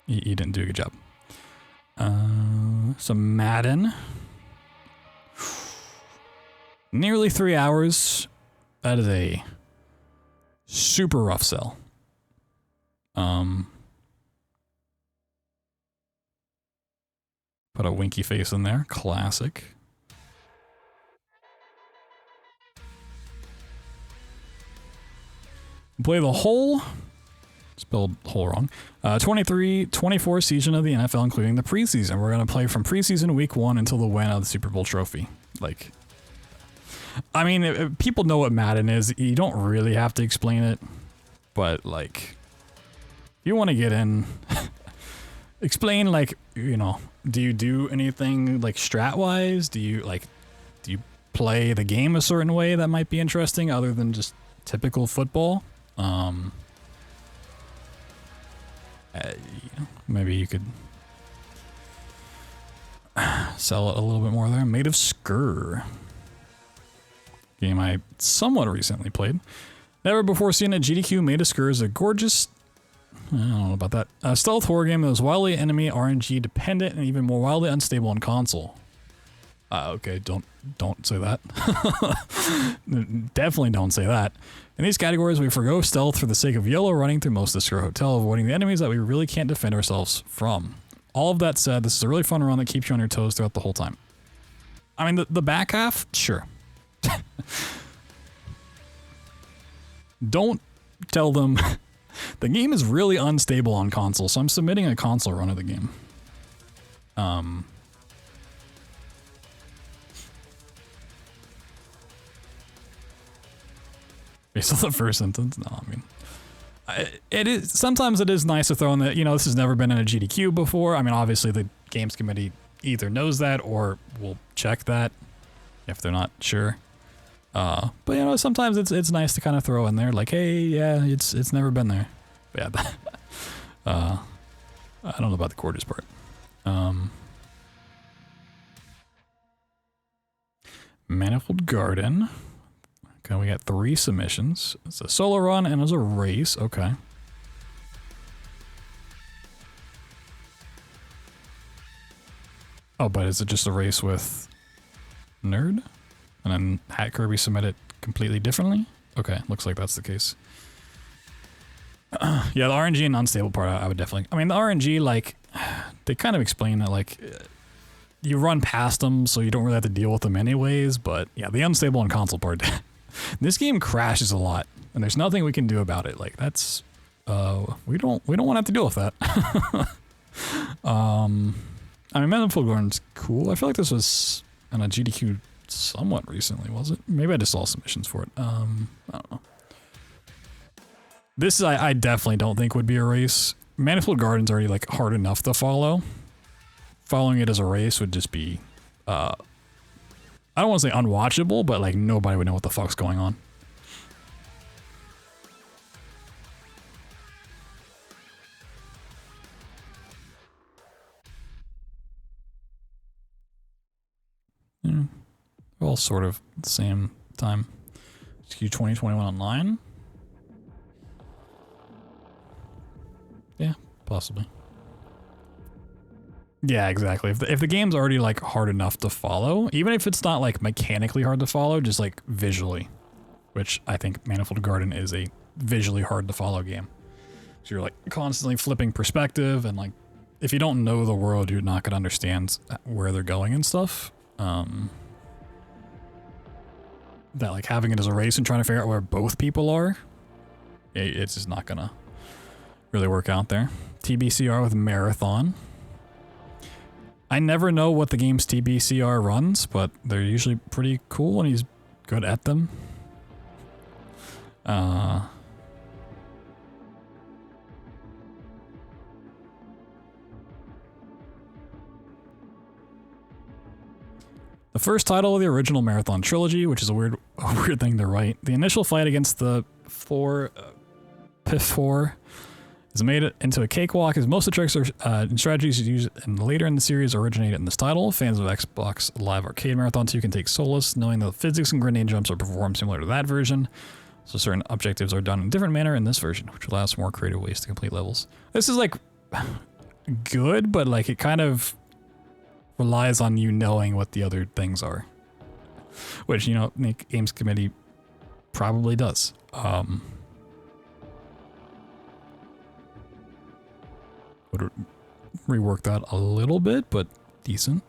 You didn't do a good job. So Madden. Nearly 3 hours. That is a super rough sell. Put a winky face in there. Classic. Play the whole, spelled whole wrong, 23-24 season of the NFL, including the preseason. We're going to play from preseason week 1 until the win of the Super Bowl trophy. Like, I mean, if people know what Madden is. You don't really have to explain it, but like, you want to get in, explain, like, you know, do you do anything like strat-wise? Do you play the game a certain way that might be interesting other than just typical football? Maybe you could sell it a little bit more there. Made of Skur. Game I somewhat recently played. Never before seen a GDQ. Made of Skur is a gorgeous, I don't know about that, a stealth horror game that was wildly enemy RNG dependent and even more wildly unstable on console. Okay, don't say that. Definitely don't say that. In these categories, we forgo stealth for the sake of YOLO running through most of the Skur Hotel, avoiding the enemies that we really can't defend ourselves from. All of that said, this is a really fun run that keeps you on your toes throughout the whole time. I mean, the back half, sure. Don't tell them the game is really unstable on console, so I'm submitting a console run of the game. Based on the first sentence, no, I mean, it is, sometimes it is nice to throw in that, you know, this has never been in a GDQ before. I mean, obviously the games committee either knows that or will check that if they're not sure. But you know, sometimes it's nice to kind of throw in there like, hey, yeah, it's never been there. But yeah, I don't know about the quarters part. Manifold Garden. Okay, we got 3 submissions. It's a solo run and it's a race. Okay. Oh, but is it just a race with Nerd? And then Hat Kirby submitted completely differently? Okay, looks like that's the case. Yeah, the RNG and unstable part, I would definitely... I mean, the RNG, like, they kind of explain that, like, you run past them, so you don't really have to deal with them anyways, but yeah, the unstable and console part... This game crashes a lot, and there's nothing we can do about it. Like, that's... we don't want to have to deal with that. I mean, Manifold Garden's cool. I feel like this was on a GDQ somewhat recently, was it? Maybe I just saw submissions for it. I don't know. This is, I definitely don't think would be a race. Manifold Garden's already like hard enough to follow. Following it as a race would just be, I don't want to say unwatchable, but like nobody would know what the fuck's going on. Yeah. All sort of the same time. SKU 2021 online. Yeah, possibly. Yeah, exactly. If the game's already like hard enough to follow, even if it's not like mechanically hard to follow, just like visually, which I think Manifold Garden is a visually hard to follow game. So you're like constantly flipping perspective, and like if you don't know the world, you're not gonna understand where they're going and stuff. That like having it as a race and trying to figure out where both people are, it's just not gonna really work out there. TBCR with Marathon. I never know what the game's TBCR runs, but they're usually pretty cool and he's good at them. The first title of the original Marathon trilogy, which is a weird thing to write. The initial fight against the Piff-4 is made into a cakewalk, as most of the tricks and strategies used later in the series originated in this title. Fans of Xbox Live Arcade Marathon 2 can take solace knowing the physics and grenade jumps are performed similar to that version, so certain objectives are done in a different manner in this version, which allows more creative ways to complete levels. This is like good, but like it kind of relies on you knowing what the other things are, which, you know, the Games Committee probably does. Would rework that a little bit, but decent.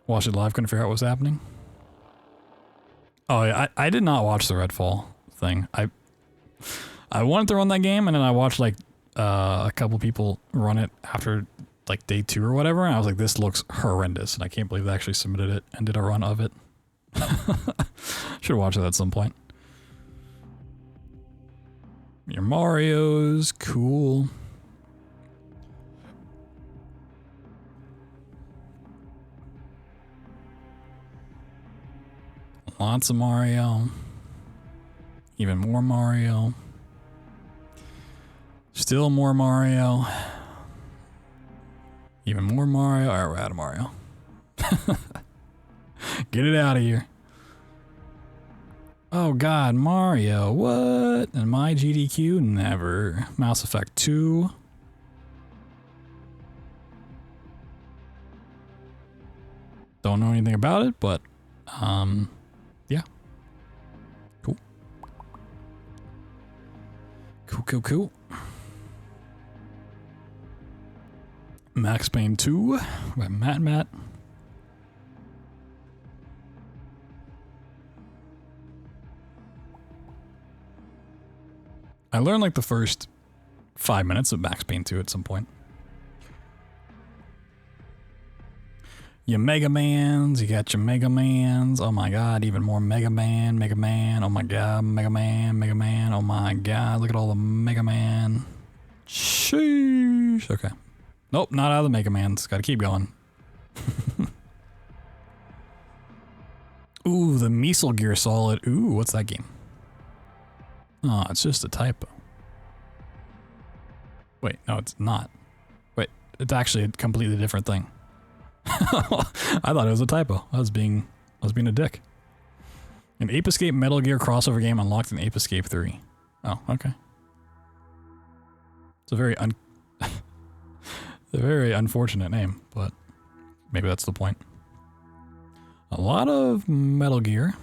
Watch it live, couldn't figure out what was happening. Oh yeah, I did not watch the Redfall thing. I wanted to run that game, and then I watched like a couple people run it after like day 2 or whatever, and I was like, this looks horrendous, and I can't believe they actually submitted it and did a run of it. Should watch it at some point. Your Mario's cool. Lots of Mario. Even more Mario. Still more Mario. Even more Mario. Alright, we're out of Mario. Get it out of here. Oh god, Mario, what? And my GDQ? Never. Mass Effect 2. Don't know anything about it, but, yeah. Cool. Cool. Max Payne 2 by Matt. I learned like the first 5 minutes of Max Payne 2 at some point. Your Mega Mans, you got your Mega Mans. Oh my god, even more Mega Man, Mega Man. Oh my god, Mega Man, Mega Man. Oh my god, look at all the Mega Man. Sheesh. Okay. Nope, not out of the Mega Mans. Gotta keep going. Ooh, the Measle Gear Solid. Ooh, what's that game? Oh, it's just a typo. Wait, no, it's not. Wait, it's actually a completely different thing. I thought it was a typo. I was being a dick. An Ape Escape Metal Gear crossover game unlocked in Ape Escape 3. Oh, okay. It's a very a very unfortunate name, but maybe that's the point. A lot of Metal Gear.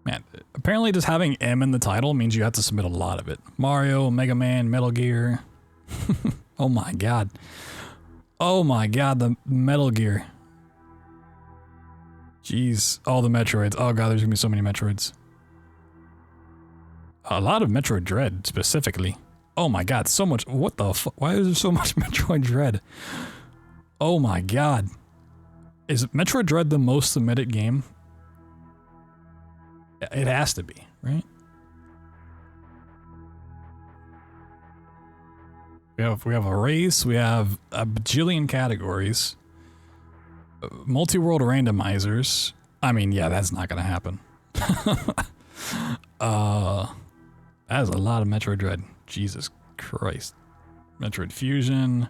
Man, apparently just having M in the title means you have to submit a lot of it. Mario, Mega Man, Metal Gear. Oh my god. Oh my god, the Metal Gear. Jeez. All the Metroids. Oh god, there's gonna be so many Metroids. A lot of Metroid Dread, specifically. Oh my god, so much. What the fuck? Why is there so much Metroid Dread? Oh my god. Is Metroid Dread the most submitted game? It has to be, right? We have a race, we have a bajillion categories, multi-world randomizers. I mean, yeah, that's not gonna happen. That is a lot of Metroid Dread. Jesus Christ. Metroid Fusion,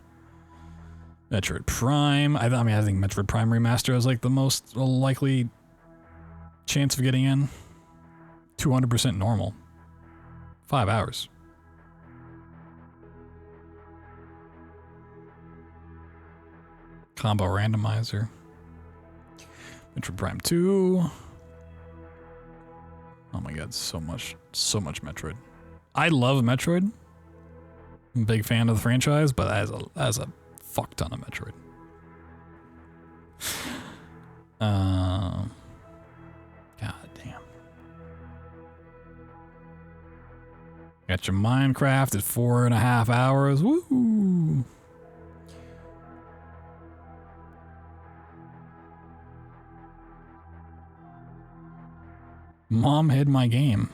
Metroid Prime. I think Metroid Prime Remaster is like the most likely chance of getting in. 200% normal. 5 hours. Combo randomizer. Metroid Prime 2. Oh my god, so much Metroid. I love Metroid. I'm a big fan of the franchise, but that is a fuck ton of Metroid. God damn. Got your Minecraft at 4.5 hours. Woo! Mom hid my game.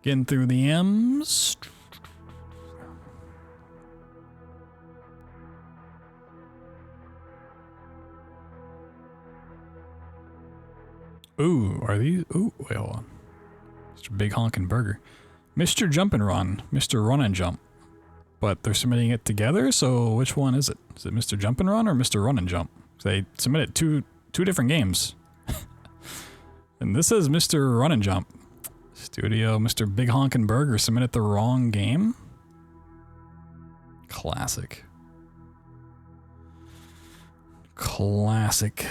Getting through the M's. Ooh, are these? Ooh, wait, hold on. Mr. Big Honkin' Burger. Mr. Jump and Run. Mr. Run and Jump. But they're submitting it together, so which one is it? Is it Mr. Jump and Run or Mr. Run and Jump? They submitted two different games. And this is Mr. Run and Jump. Studio, Mr. Big Honkin' Burger submitted the wrong game? Classic. Classic.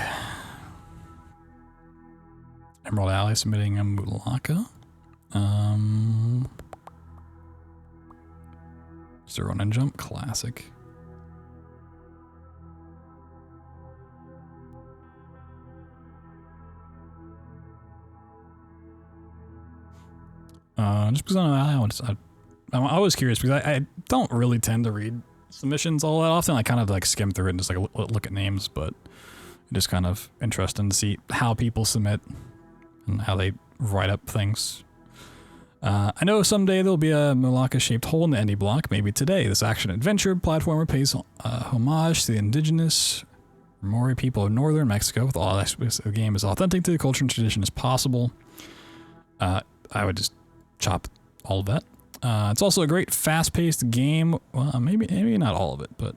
Emerald Alley submitting a Mulaka. Mr. Run and Jump, classic. Just because I was curious because I don't really tend to read submissions all that often. I kind of like skim through it and just like look at names, but just kind of interesting to see how people submit and how they write up things. I know someday there'll be a Malacca-shaped hole in the indie block. Maybe today, this action-adventure platformer pays homage to the indigenous Maori people of northern Mexico with all aspects of the game as authentic to the culture and tradition as possible. I would just chop all of that. It's also a great fast-paced game. Well, maybe not all of it, but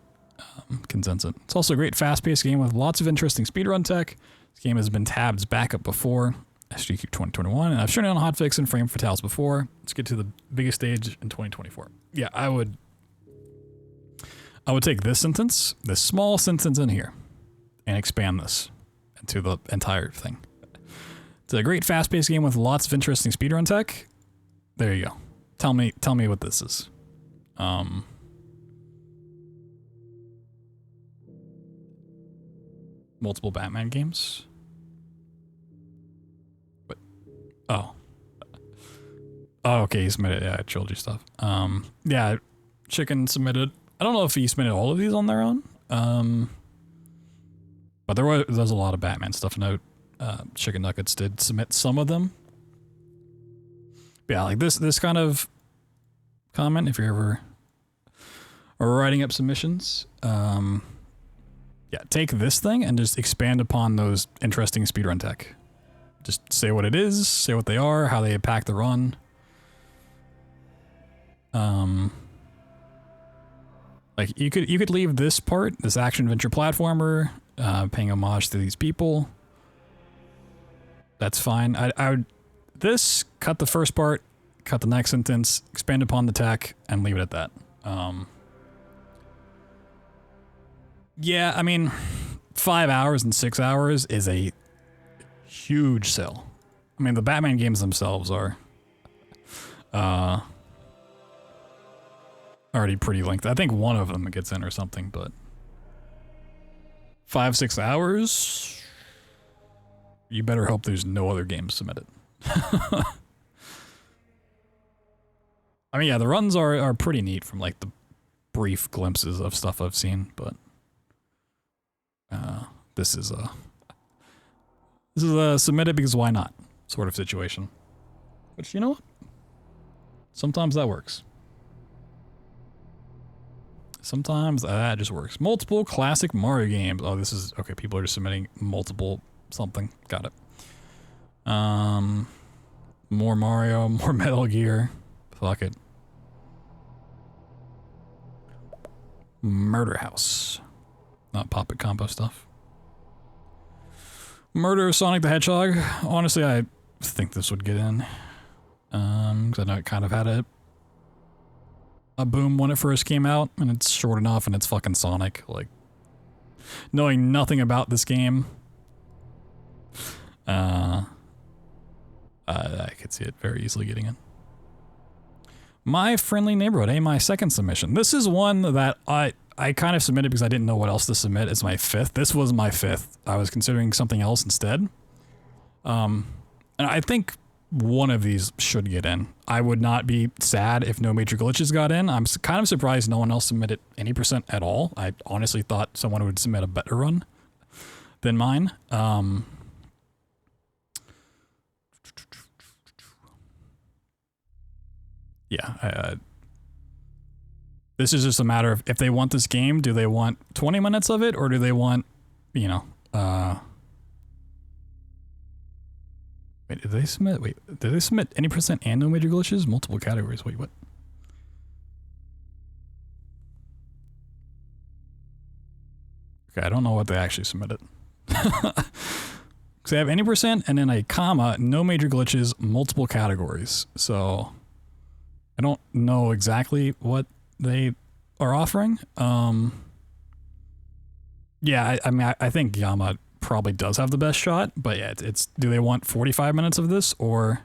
condense it. It's also a great fast-paced game with lots of interesting speedrun tech. This game has been tabbed backup before. AGDQ 2021, and I've shown it on hotfix and frame fatales before. Let's get to the biggest stage in 2024. Yeah, I would take this sentence, this small sentence in here, and expand this into the entire thing. It's a great fast-paced game with lots of interesting speedrun tech. There you go. Tell me what this is. Multiple Batman games. Oh. Oh, okay, he submitted. Yeah, trilogy stuff. Yeah, Chicken submitted. I don't know if he submitted all of these on their own. But there's a lot of Batman stuff. Note, Chicken Nuggets did submit some of them. But yeah, like this kind of comment, if you're ever writing up submissions, yeah, take this thing and just expand upon those interesting speedrun tech. Just say what it is, say what they are, how they impact the run. Like you could leave this part, this action adventure platformer, paying homage to these people. That's fine. I would cut the first part, cut the next sentence, expand upon the tech, and leave it at that. Yeah, I mean, 5 hours and 6 hours is a huge sell. I mean, the Batman games themselves are already pretty lengthy. I think one of them gets in or something, but 5-6 hours, you better hope there's no other games submitted. I mean, yeah, the runs are pretty neat from like the brief glimpses of stuff I've seen, but this is a submit it because why not sort of situation. But you know what? Sometimes that works. Sometimes that just works. Multiple classic Mario games. Oh, this is okay. People are just submitting multiple something. Got it. More Mario, more Metal Gear. Fuck it. Murder House. Not Puppet Combo stuff. Murder of Sonic the Hedgehog. Honestly, I think this would get in. Because I know it kind of had a boom when it first came out, and it's short enough, and it's fucking Sonic. Like, knowing nothing about this game, I could see it very easily getting in. My Friendly Neighborhood, my second submission. This is one that I kind of submitted because I didn't know what else to submit. It's my fifth. This was my fifth. I was considering something else instead. And I think one of these should get in. I would not be sad if no major glitches got in. I'm kind of surprised no one else submitted any % at all. I honestly thought someone would submit a better run than mine. Yeah, this is just a matter of if they want this game, do they want 20 minutes of it, or do they want, you know, wait, did they submit any % and no major glitches? Multiple categories, wait, what? Okay, I don't know what they actually submitted. Because they have any % and then a comma, no major glitches, multiple categories. So I don't know exactly what they are offering. Yeah, I mean, I think Yama probably does have the best shot, but yeah, it's do they want 45 minutes of this or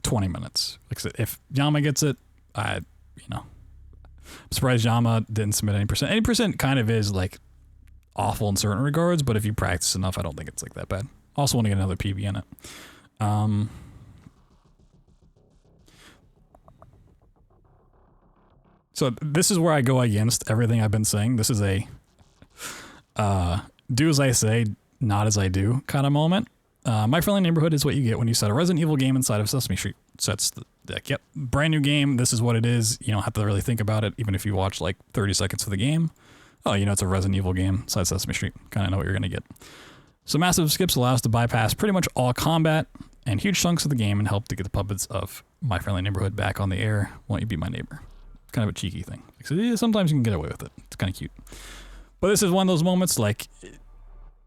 20 minutes? Like I said, if Yama gets it, I'm surprised Yama didn't submit any %. Any % kind of is like awful in certain regards, but if you practice enough, I don't think it's like that bad. Also want to get another PB in it. So this is where I go against everything I've been saying. This is a do as I say, not as I do kind of moment. My Friendly Neighborhood is what you get when you set a Resident Evil game inside of Sesame Street. Sets the deck. Yep, brand new game. This is what it is. You don't have to really think about it, even if you watch like 30 seconds of the game. Oh, you know, it's a Resident Evil game inside Sesame Street. Kind of know what you're going to get. So massive skips allow us to bypass pretty much all combat and huge chunks of the game and help to get the puppets of My Friendly Neighborhood back on the air. Won't you be my neighbor? Kind of a cheeky thing. So, yeah, sometimes you can get away with it. It's kind of cute. But this is one of those moments like,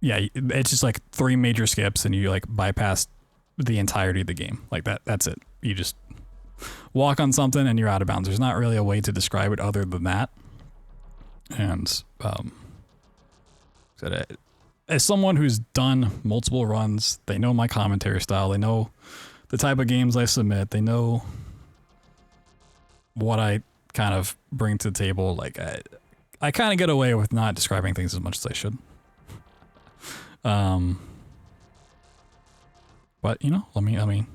yeah, it's just like 3 major skips and you like bypass the entirety of the game. Like that's it. You just walk on something and you're out of bounds. There's not really a way to describe it other than that. And as someone who's done multiple runs, they know my commentary style. They know the type of games I submit. They know what I kind of bring to the table. Like I kind of get away with not describing things as much as I should. But you know, let me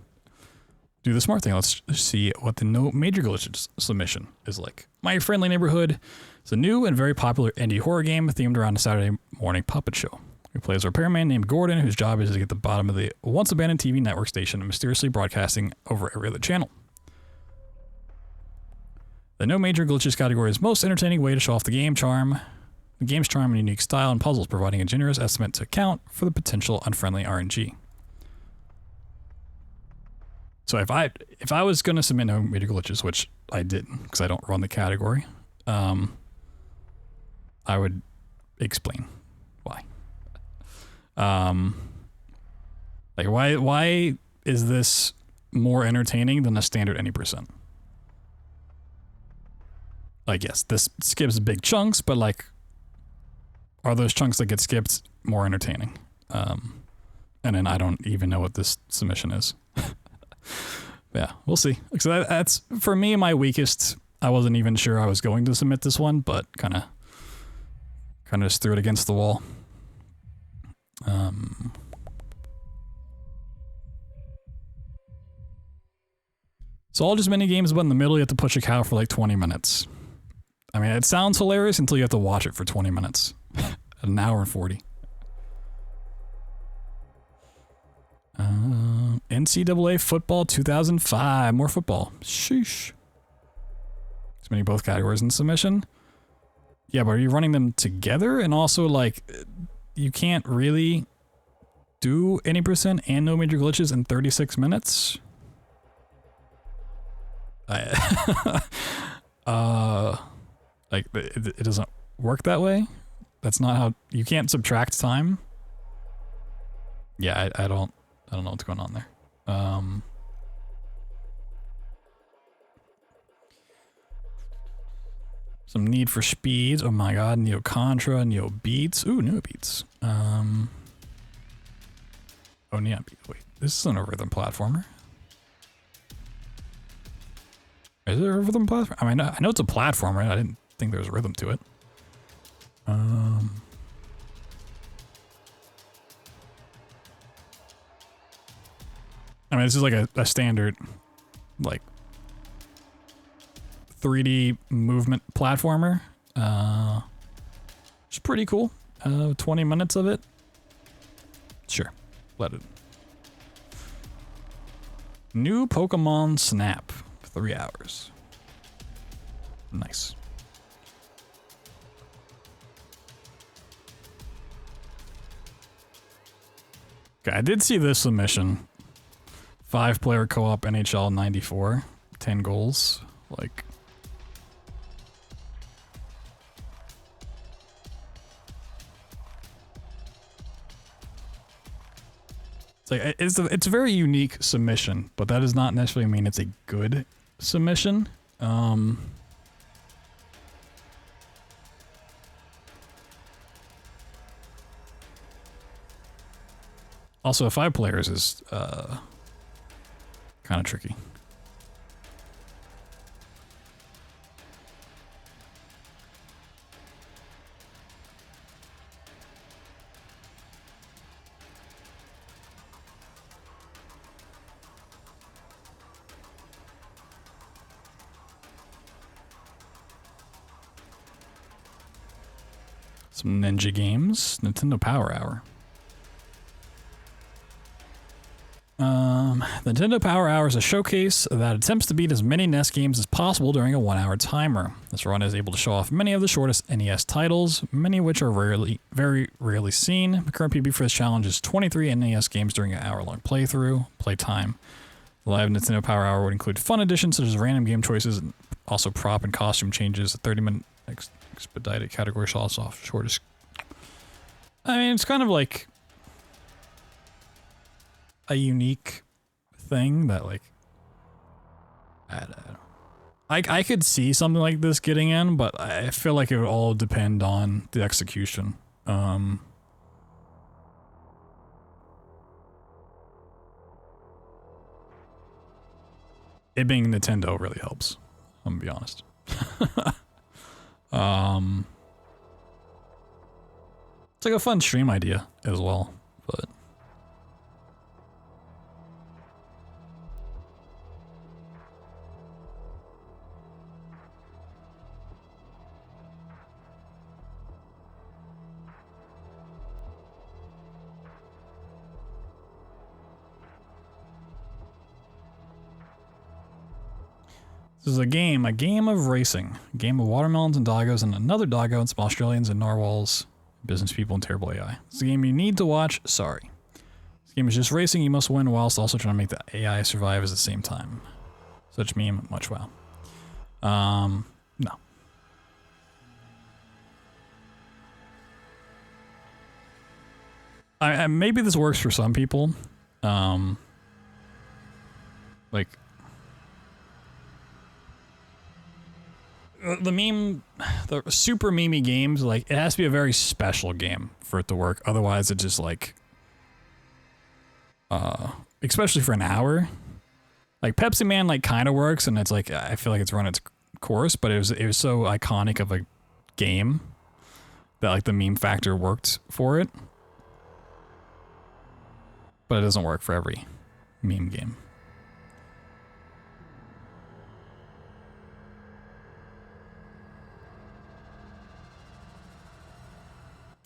do the smart thing. Let's see what the no major glitches submission is like. My Friendly Neighborhood is a new and very popular indie horror game themed around a Saturday morning puppet show. We play as a repairman named Gordon, whose job is to get to the bottom of the once abandoned TV network station mysteriously broadcasting over every other channel. The no major glitches category is most entertaining way to show off the game's charm and unique style and puzzles, providing a generous estimate to account for the potential unfriendly RNG. So if I was going to submit no major glitches, which I didn't because I don't run the category, I would explain why. Like why is this more entertaining than a standard any %? Like, yes, this skips big chunks, but like, are those chunks that get skipped more entertaining? And then I don't even know what this submission is. Yeah, we'll see. So that's for me my weakest. I wasn't even sure I was going to submit this one, but kind of just threw it against the wall. So all just mini games, but in the middle you have to push a cow for like 20 minutes. I mean, it sounds hilarious until you have to watch it for 20 minutes. An hour and 40. NCAA football 2005. More football. Sheesh. Submitting both categories in submission. Yeah, but are you running them together? And also, like, you can't really do any % and no major glitches in 36 minutes? Like, it doesn't work that way? That's not how... You can't subtract time? Yeah, I don't know what's going on there. Some Need for Speeds. Oh my god, Neo Contra, Neo Beats. Ooh, Neo Beats. Oh, Neo Beats. Wait, this isn't a rhythm platformer. Is it a rhythm platform? I mean, I know it's a platformer. I didn't think there was a rhythm to it. I mean, this is like a standard, like, 3D movement platformer. It's pretty cool. 20 minutes of it. Sure, let it. New Pokemon Snap, 3 hours. Nice. Okay, I did see this submission. 5-player co-op NHL 94. 10 goals. Like... It's a very unique submission, but that does not necessarily mean it's a good submission. Also, 5 players is kind of tricky. Some Ninja games. Nintendo Power Hour. Nintendo Power Hour is a showcase that attempts to beat as many NES games as possible during a 1-hour timer. This run is able to show off many of the shortest NES titles, many of which are very rarely seen. The current PB for this challenge is 23 NES games during an hour-long playtime. The live Nintendo Power Hour would include fun additions such as random game choices and also prop and costume changes. A 30-minute expedited category shows off shortest. I mean, it's kind of like a unique thing that, like, I don't know. I could see something like this getting in, but I feel like it would all depend on the execution. It being Nintendo really helps. I'm gonna be honest. It's like a fun stream idea as well, but This is a game of racing. A game of watermelons and doggos and another doggo and some Australians and narwhals, business people and terrible AI. It's a game you need to watch. Sorry. This game is just racing. You must win whilst also trying to make the AI survive at the same time. Such meme, much wow. No. Maybe this works for some people. Like the super memey games, like it has to be a very special game for it to work. Otherwise, it just like, especially for an hour, like Pepsi Man, like kind of works, and it's like I feel like it's run its course, but it was so iconic of a game that like the meme factor worked for it. But it doesn't work for every meme game.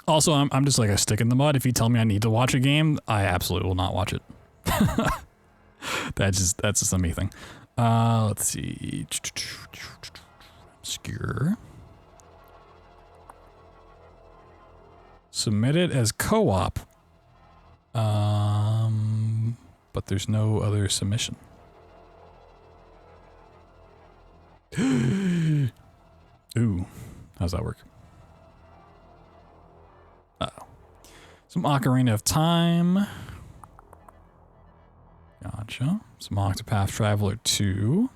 Also, I'm just like a stick in the mud. If you tell me I need to watch a game, I absolutely will not watch it. That's just a me thing. Let's see. Obscure. Submit it as co-op. But there's no other submission. Ooh, how's that work? Uh-oh. Some Ocarina of Time. Gotcha. Some Octopath Traveler 2.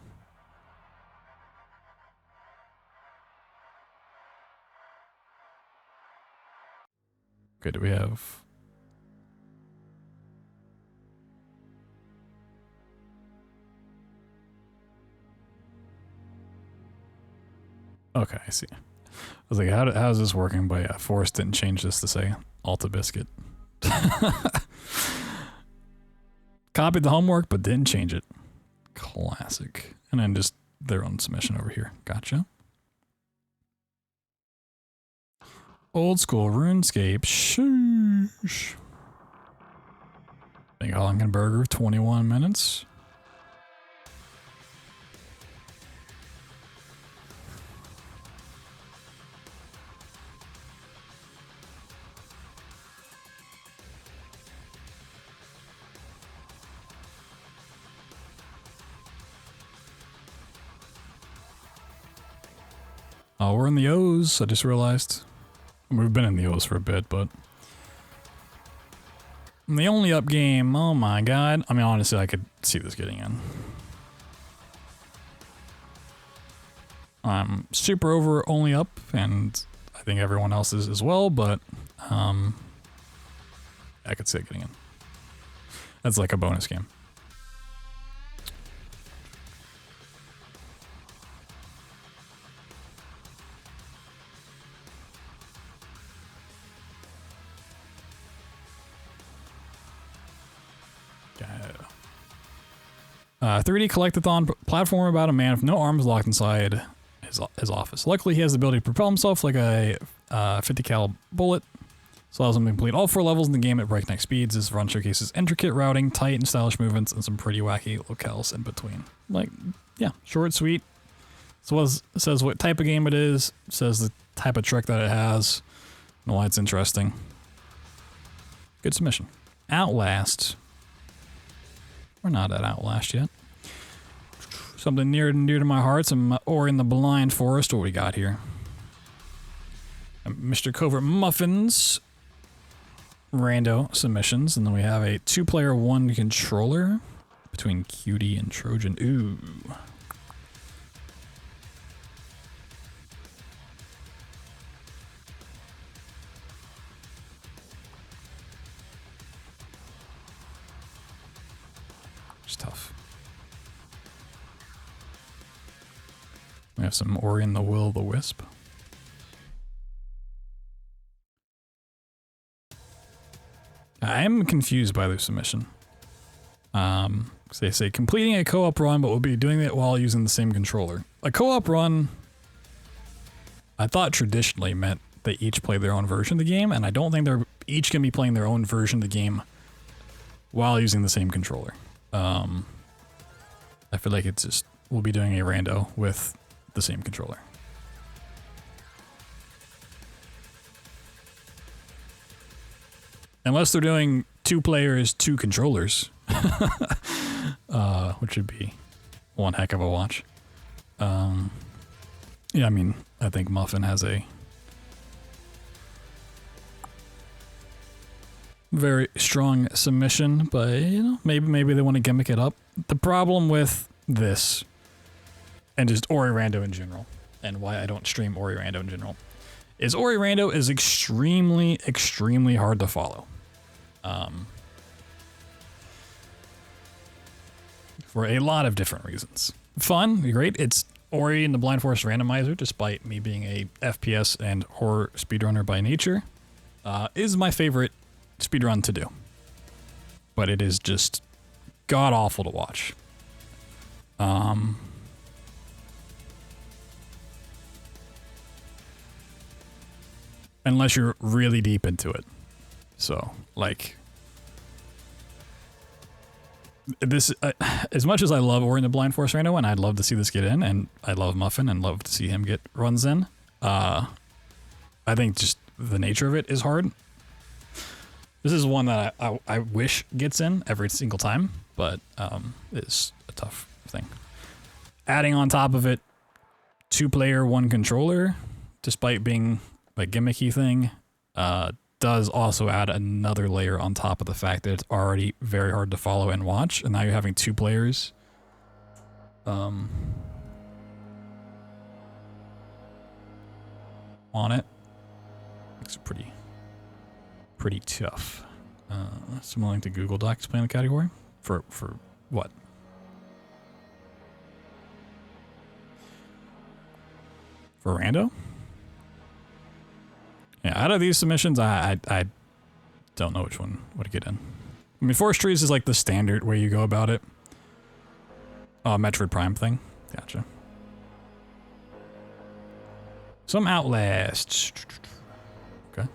Okay, do we have... Okay, I see. I was like, how is this working? But yeah, Forrest didn't change this to say Alta Biscuit. Copied the homework, but didn't change it. Classic. And then just their own submission over here. Gotcha. Old school RuneScape. Sheesh. Big Hollenberger, 21 minutes. Oh, we're in the O's, I just realized. We've been in the O's for a bit, but... the only up game, oh my god. I mean, honestly, I could see this getting in. I'm super over only up, and I think everyone else is as well, but... I could see it getting in. That's like a bonus game. Yeah. 3D collectathon platform about a man with no arms locked inside his office. Luckily, he has the ability to propel himself like a 50 cal bullet. This allows him to complete all 4 levels in the game at breakneck speeds. This run showcases intricate routing, tight and stylish movements, and some pretty wacky locales in between. Like, yeah, short, sweet. So it says what type of game it is, says the type of trick that it has, and why it's interesting. Good submission. Outlast. We're not at Outlast yet. Something near and dear to my heart, some Ori in the Blind Forest. What we got here? Mr. Covert Muffins. Rando submissions. And then we have a 2-player 1 controller between Cutie and Trojan. Ooh. It's tough. We have some Ori and the Will of the Wisp. I'm confused by their submission. They say completing a co-op run, but we'll be doing it while using the same controller. A co-op run, I thought traditionally meant they each play their own version of the game, and I don't think they're each gonna be playing their own version of the game while using the same controller. I feel like it's just we'll be doing a rando with the same controller. Unless they're doing 2 players, 2 controllers, which would be one heck of a watch. Yeah, I mean, I think Muffin has a very strong submission, but you know, maybe they want to gimmick it up. The problem with this, and just Ori Rando in general, and why I don't stream Ori Rando in general, is Ori Rando is extremely hard to follow. For a lot of different reasons. Fun, great. It's Ori and the Blind Forest Randomizer, despite me being a FPS and horror speedrunner by nature, is my favorite speedrun to do. But it is just god-awful to watch. Unless you're really deep into it. So, like, this, as much as I love Ori and the Blind Forest Rando, and I'd love to see this get in, and I love Muffin and love to see him get runs in, I think just the nature of it is hard. This is one that I wish gets in every single time, but it's a tough thing. Adding on top of it, 2-player, 1 controller, despite being a gimmicky thing, does also add another layer on top of the fact that it's already very hard to follow and watch, and now you're having 2 players. On it. It's pretty tough. So I'm willing to Google Doc explain the category for what? For rando? Yeah, out of these submissions, I don't know which one would get in. I mean, Forest Trees is like the standard way you go about it. Oh, Metroid Prime thing. Gotcha. Some Outlast. Okay.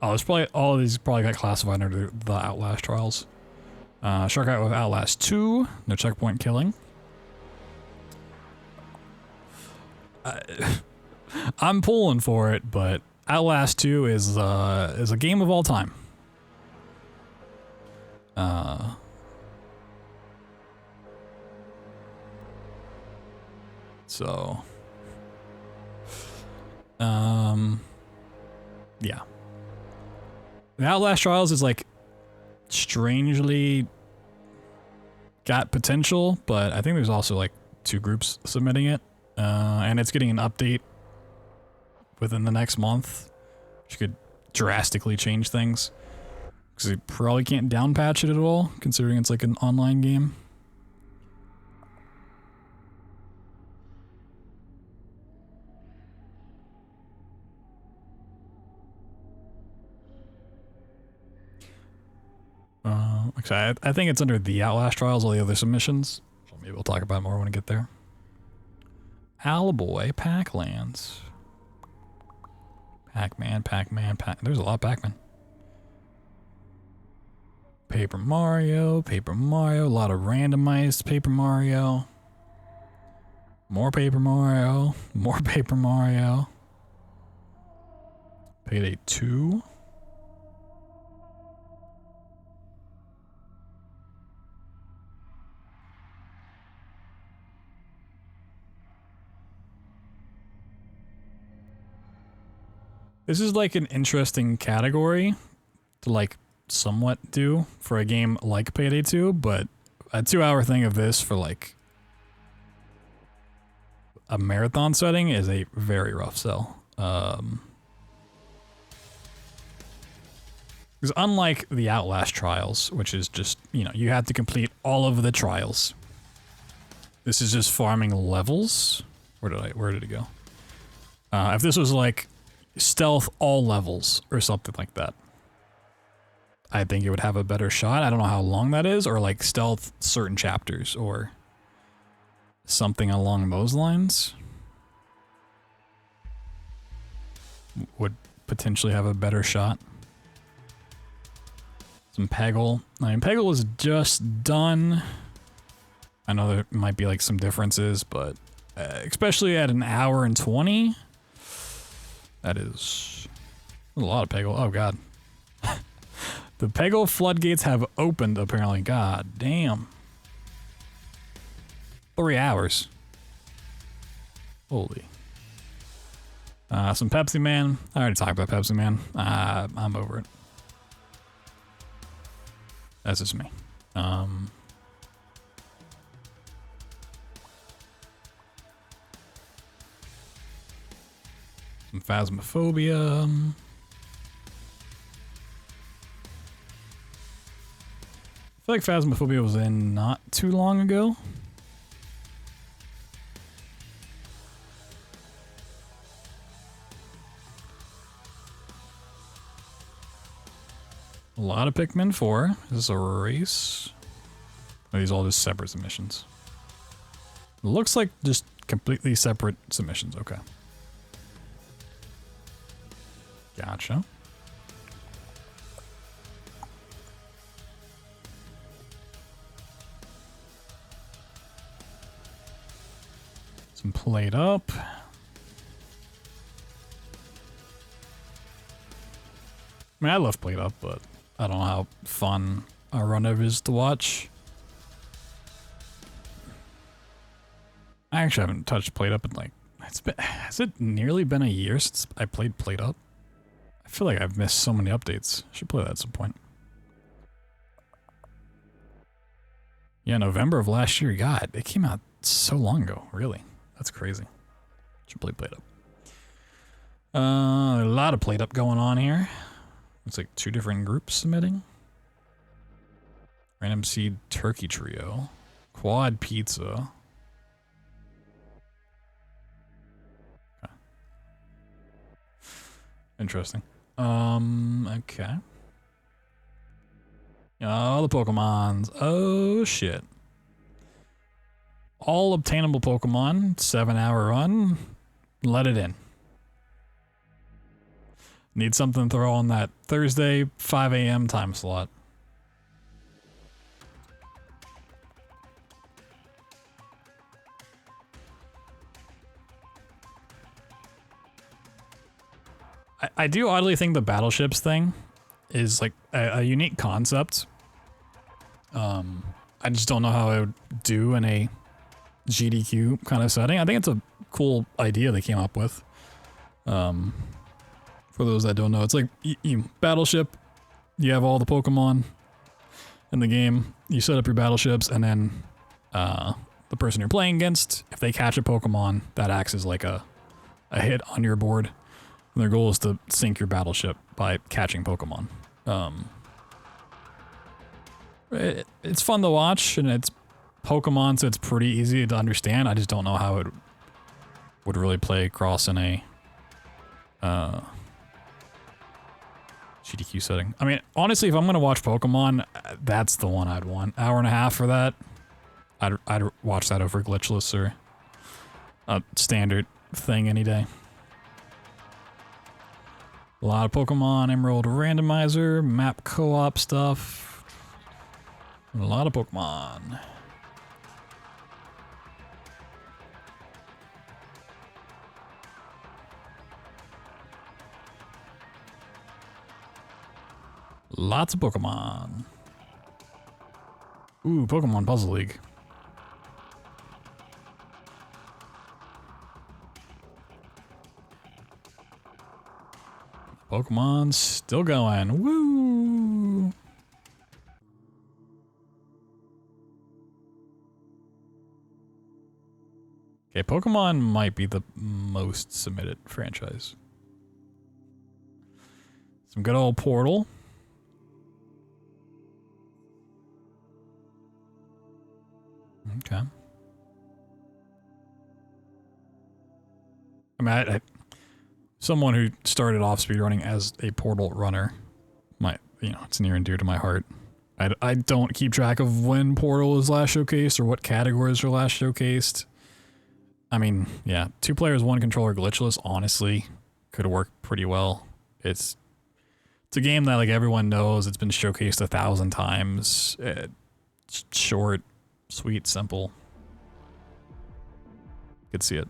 Oh, there's probably all of these probably got classified under the Outlast trials. Shark Out with Outlast 2, no checkpoint killing. I'm pulling for it, but Outlast 2 is a game of all time. So, yeah. The Outlast Trials is like strangely got potential, but I think there's also like 2 groups submitting it, and it's getting an update within the next month, which could drastically change things. Because they probably can't down patch it at all, considering it's like an online game. Actually, I think it's under the Outlast Trials, all the other submissions. So maybe we'll talk about it more when we get there. Owlboy, Pac-Lands. Pac-Man, there's a lot of Pac-Man. Paper Mario, a lot of randomized Paper Mario. More Paper Mario, Payday 2. This is like an interesting category to like somewhat do for a game like Payday 2, but a 2-hour thing of this for like a marathon setting is a very rough sell. Because unlike the Outlast Trials, which is just, you know, you have to complete all of the trials. This is just farming levels. Where did it go? If this was like stealth all levels or something like that, I think it would have a better shot. I don't know how long that is, or like stealth certain chapters or something along those lines would potentially have a better shot. Some Peggle. I mean, Peggle was just done. I know there might be like some differences, but especially at an hour and 20, that is a lot of Peggle. Oh god. The Peggle floodgates have opened apparently. God damn. 3 hours. Holy. Some Pepsi Man. I already talked about Pepsi Man. I'm over it. That's just me. Some Phasmophobia. I feel like Phasmophobia was in not too long ago. A lot of Pikmin 4. Is this a race? Are these all just separate submissions? It looks like just completely separate submissions. Okay. Gotcha. Some Played Up. I mean, I love Played Up, but I don't know how fun a run of is to watch. I actually haven't touched Played Up in like, has it nearly been a year since I played Played Up? I feel like I've missed so many updates. I should play that at some point. Yeah, November of last year. God, it came out so long ago. Really, that's crazy. Should play Played Up. A lot of Played Up going on here. Looks like 2 different groups submitting. Random Seed Turkey Trio. Quad Pizza. Okay. Interesting. Okay. Oh, the Pokemons. Oh, shit. All obtainable Pokemon. 7-hour run. Let it in. Need something to throw on that Thursday 5 a.m. time slot. I do oddly think the battleships thing is like a unique concept. I just don't know how I would do in a GDQ kind of setting. I think it's a cool idea they came up with. For those that don't know, it's like you battleship, you have all the Pokemon in the game, you set up your battleships, and then the person you're playing against, if they catch a Pokemon, that acts as like a hit on your board. And their goal is to sink your battleship by catching Pokemon. It's fun to watch, and it's Pokemon, so it's pretty easy to understand. I just don't know how it would really play across in a GDQ setting. I mean, honestly, if I'm gonna watch Pokemon, that's the one I'd want. Hour and a half for that. I'd watch that over glitchless or a standard thing any day. A lot of Pokemon Emerald Randomizer, map co-op stuff. A lot of Pokemon. Lots of Pokemon. Ooh, Pokemon Puzzle League. Pokemon still going. Woo! Okay, Pokemon might be the most submitted franchise. Some good old Portal. Okay. I mean, someone who started off speedrunning as a Portal runner, it's near and dear to my heart. I don't keep track of when Portal was last showcased or what categories were last showcased. I mean, yeah, 2 players, 1 controller glitchless, honestly, could have worked pretty well. It's It's a game that like everyone knows. It's been showcased 1,000 times. It's short, sweet, simple. Could see it.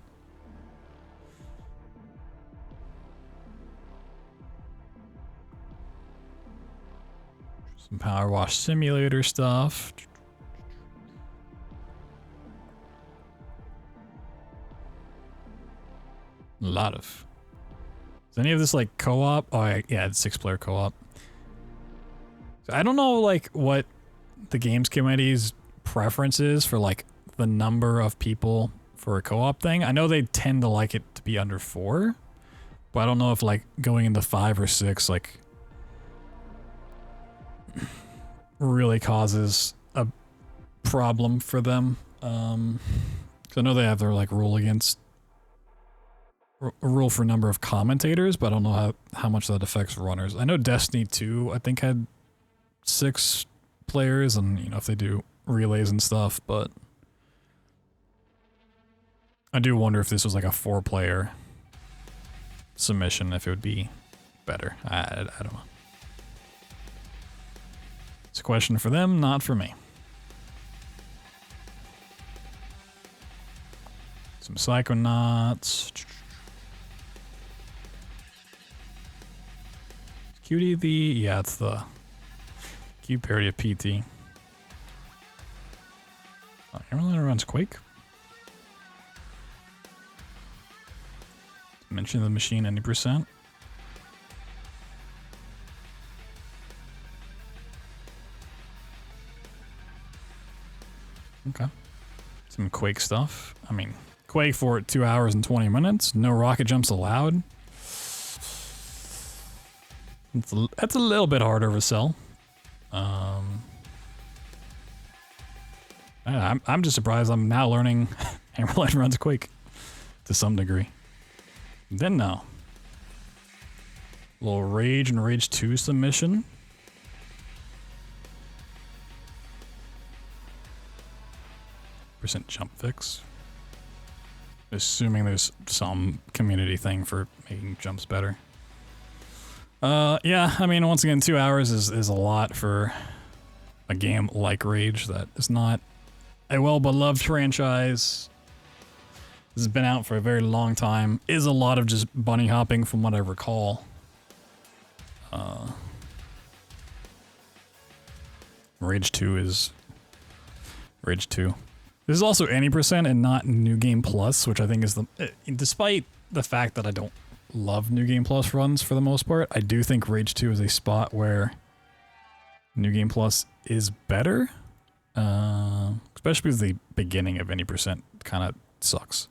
Some Power Wash Simulator stuff. A lot of. Is any of this like co-op? Oh yeah, it's 6-player co-op. So I don't know like what the games committee's preference is for like the number of people for a co-op thing. I know they tend to like it to be under 4, but I don't know if like going into 5 or 6 like really causes a problem for them. 'Cause I know they have their like rule against a rule for number of commentators, but I don't know how much that affects runners. I know Destiny 2 I think had 6 players, and you know if they do relays and stuff, but I do wonder if this was like a 4-player submission, if it would be better. I don't know. It's a question for them, not for me. Some Psychonauts. QD yeah, it's the Q parody of PT. Oh, everyone runs Quake. Mention the machine any %. Okay. Some Quake stuff. I mean, Quake for 2 hours and 20 minutes. No rocket jumps allowed. That's a little bit harder of a sell. I'm just surprised I'm now learning Hammerline runs Quake to some degree. Then no. A little Rage and Rage 2 submission. % jump fix. Assuming there's some community thing for making jumps better. Yeah, I mean, once again, 2 hours is a lot for a game like Rage that is not a well-beloved franchise. This has been out for a very long time. Is a lot of just bunny hopping from what I recall. Rage 2 is Rage 2. This is also any % and not New Game Plus, which I think is the... Despite the fact that I don't love New Game Plus runs for the most part, I do think Rage 2 is a spot where New Game Plus is better. Especially because the beginning of any % kind of sucks.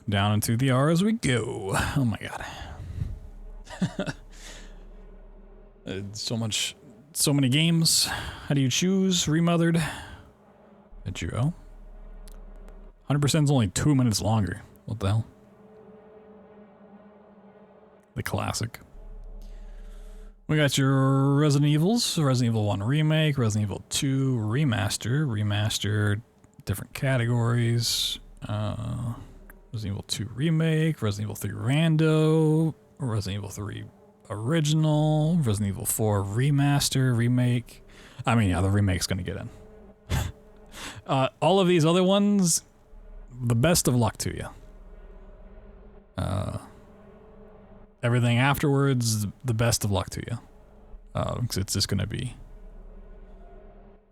Down into the R as we go. Oh my god. So many games. How do you choose? Remothered. Did you go? 100% is only 2 minutes longer. What the hell? The classic. We got your Resident Evils. Resident Evil 1 Remake, Resident Evil 2 Remaster, different categories. Resident Evil 2 Remake, Resident Evil 3 Rando, Resident Evil 3 Original, Resident Evil 4 Remaster, Remake. I mean, yeah, the remake's gonna get in. All of these other ones, the best of luck to you. Everything afterwards, the best of luck to you. Because it's just gonna be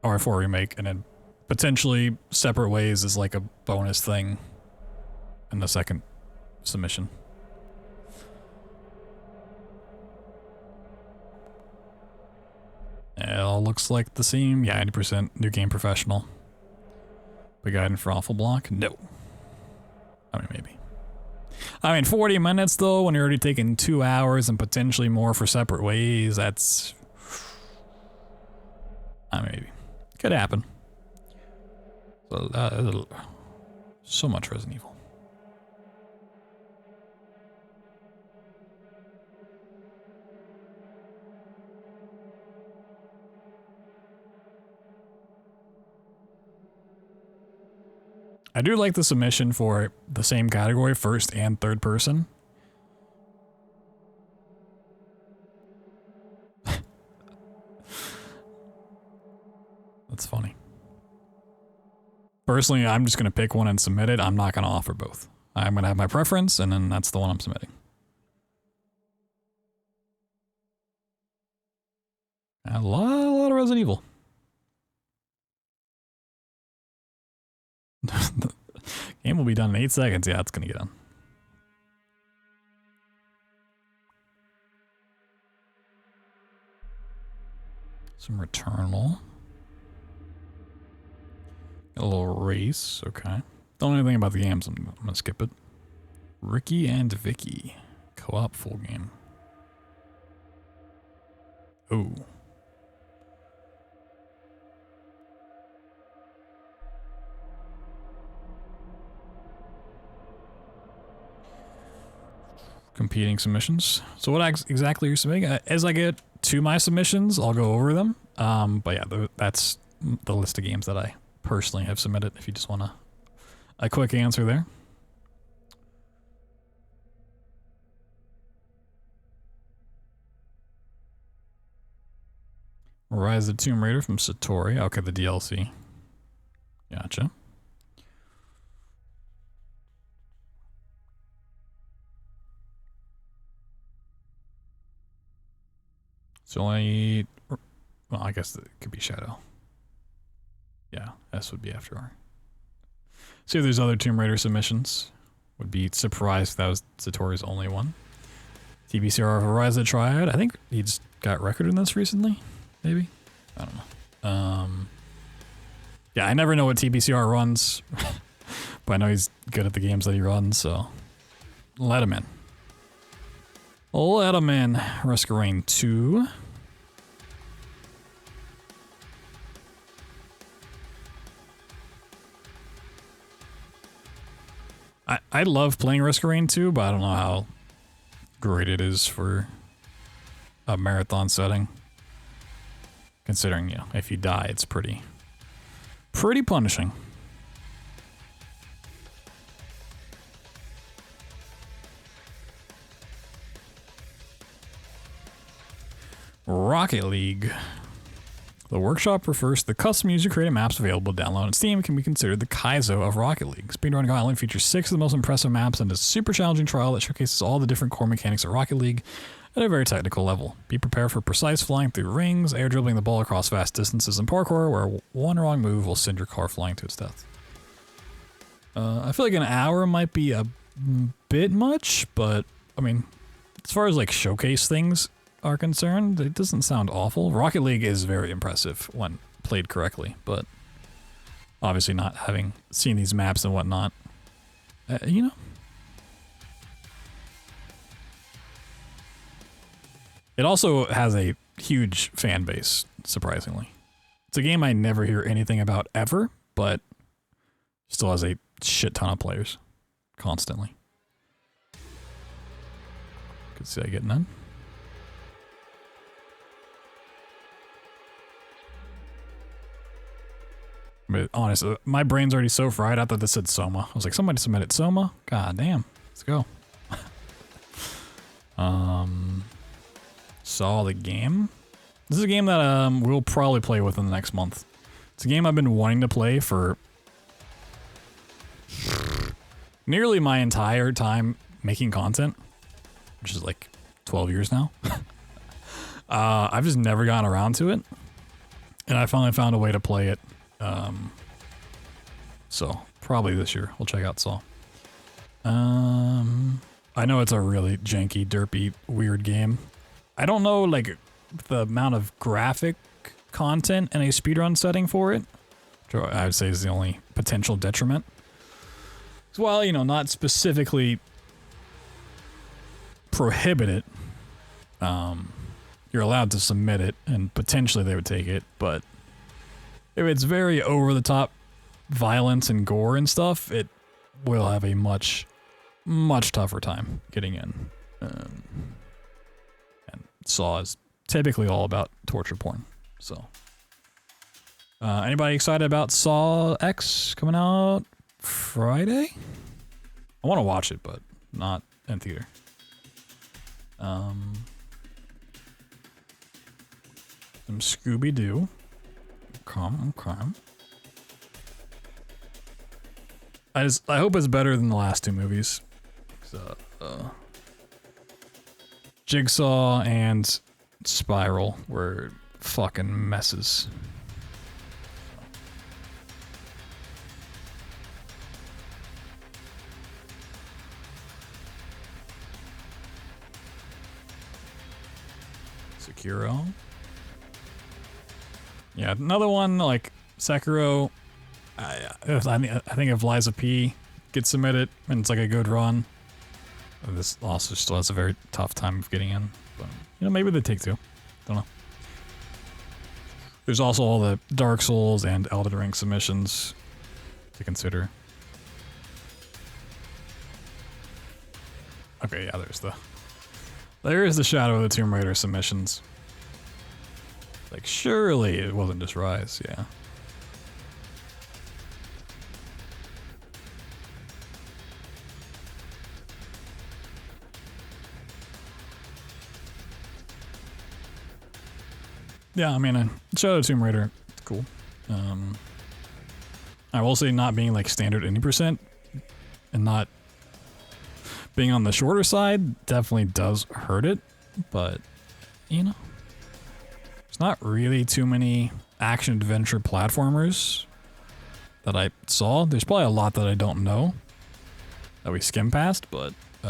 R4 Remake, and then potentially Separate Ways is like a bonus thing in the second submission. It all looks like the same. Yeah, 80% New Game Professional. Big Guidance for Awful Block? No. I mean, maybe. I mean, 40 minutes though, when you're already taking 2 hours and potentially more for Separate Ways, that's... I mean, maybe. Could happen. So much Resident Evil. I do like the submission for the same category, first and third person. That's funny. Personally, I'm just going to pick one and submit it. I'm not going to offer both. I'm going to have my preference, and then that's the one I'm submitting. A lot of Resident Evil. The game will be done in 8 seconds. Yeah, it's going to get done. Some Returnal. A little race, okay. Don't know anything about the games, I'm gonna skip it. Ricky and Vicky. Co-op full game. Oh. Competing submissions. So what exactly are you submitting? As I get to my submissions, I'll go over them. But yeah, that's the list of games that I personally have submitted, if you just want a quick answer there. Rise of the Tomb Raider from Satori. Okay, the DLC. Gotcha. So only, well, I guess it could be Shadow. Yeah, S would be after R. See if there's other Tomb Raider submissions. Would be surprised if that was Satori's only one. TBCR Horizon Triad. I think he just got record in this recently. Maybe? I don't know. Yeah, I never know what TBCR runs. But I know he's good at the games that he runs, so let him in. Let him in. Rescue 2. I love playing Risk of Rain 2, but I don't know how great it is for a marathon setting. Considering, you know, if you die, it's pretty punishing. Rocket League. The workshop refers to the custom user-created maps available to download on Steam can be considered the Kaizo of Rocket League. Speedrun Island features 6 of the most impressive maps and a super challenging trial that showcases all the different core mechanics of Rocket League at a very technical level. Be prepared for precise flying through rings, air dribbling the ball across vast distances, and parkour where one wrong move will send your car flying to its death. I feel like an hour might be a bit much, but I mean, as far as like showcase things are concerned, it doesn't sound awful. Rocket League is very impressive when played correctly, but obviously not having seen these maps and whatnot, you know. It also has a huge fan base, surprisingly. It's a game I never hear anything about ever, but still has a shit ton of players constantly. Could see I get none. But honestly, my brain's already so fried. I thought this said Soma. I was like, somebody submitted Soma? God damn. Let's go. Saw the game. This is a game that we'll probably play within the next month. It's a game I've been wanting to play for nearly my entire time making content, which is like 12 years now. I've just never gotten around to it, and I finally found a way to play it. So probably this year we'll check out Saw. I know it's a really janky, derpy, weird game. I don't know like the amount of graphic content in a speedrun setting for it, which I would say is the only potential detriment. So while, you know, not specifically prohibit it, you're allowed to submit it and potentially they would take it, but if it's very over-the-top violence and gore and stuff, it will have a much tougher time getting in. And Saw is typically all about torture porn, so. Anybody excited about Saw X coming out Friday? I want to watch it, but not in theater. Some Scooby-Doo. Okay. I hope it's better than the last two movies. Jigsaw and Spiral were fucking messes. Sekiro. Yeah, another one like Sekiro. I think if Liza P gets submitted and it's like a good run, this also still has a very tough time of getting in. But you know, maybe they take two. Don't know. There's also all the Dark Souls and Elden Ring submissions to consider. Okay, yeah, there is the Shadow of the Tomb Raider submissions. Like, surely it wasn't just Rise, yeah. Yeah, I mean, Shadow of the Tomb Raider, it's cool. I will say not being like standard 80% and not being on the shorter side definitely does hurt it, but, you know, there's not really too many action-adventure platformers that I saw. There's probably a lot that I don't know that we skim past, but, be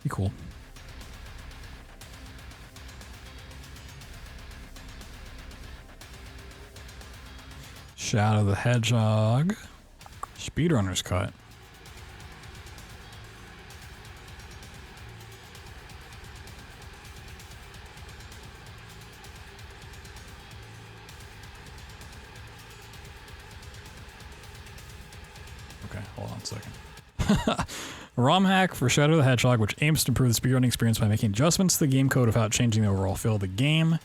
cool. Shadow the Hedgehog. Speedrunner's cut. Okay, hold on a second. ROM hack for Shadow the Hedgehog, which aims to improve the speedrunning experience by making adjustments to the game code without changing the overall feel of the game.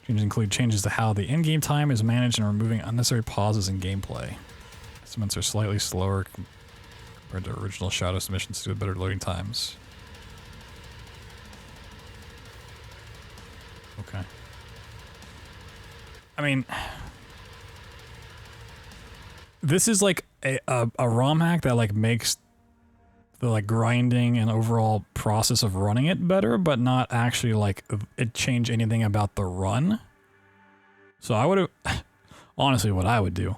Changes include changes to how the in-game time is managed and removing unnecessary pauses in gameplay. Estimates are slightly slower compared to original Shadow submissions due to better loading times. Okay. I mean, this is like a ROM hack that like makes the like grinding and overall process of running it better, but not actually like it change anything about the run. So I would have, honestly, what I would do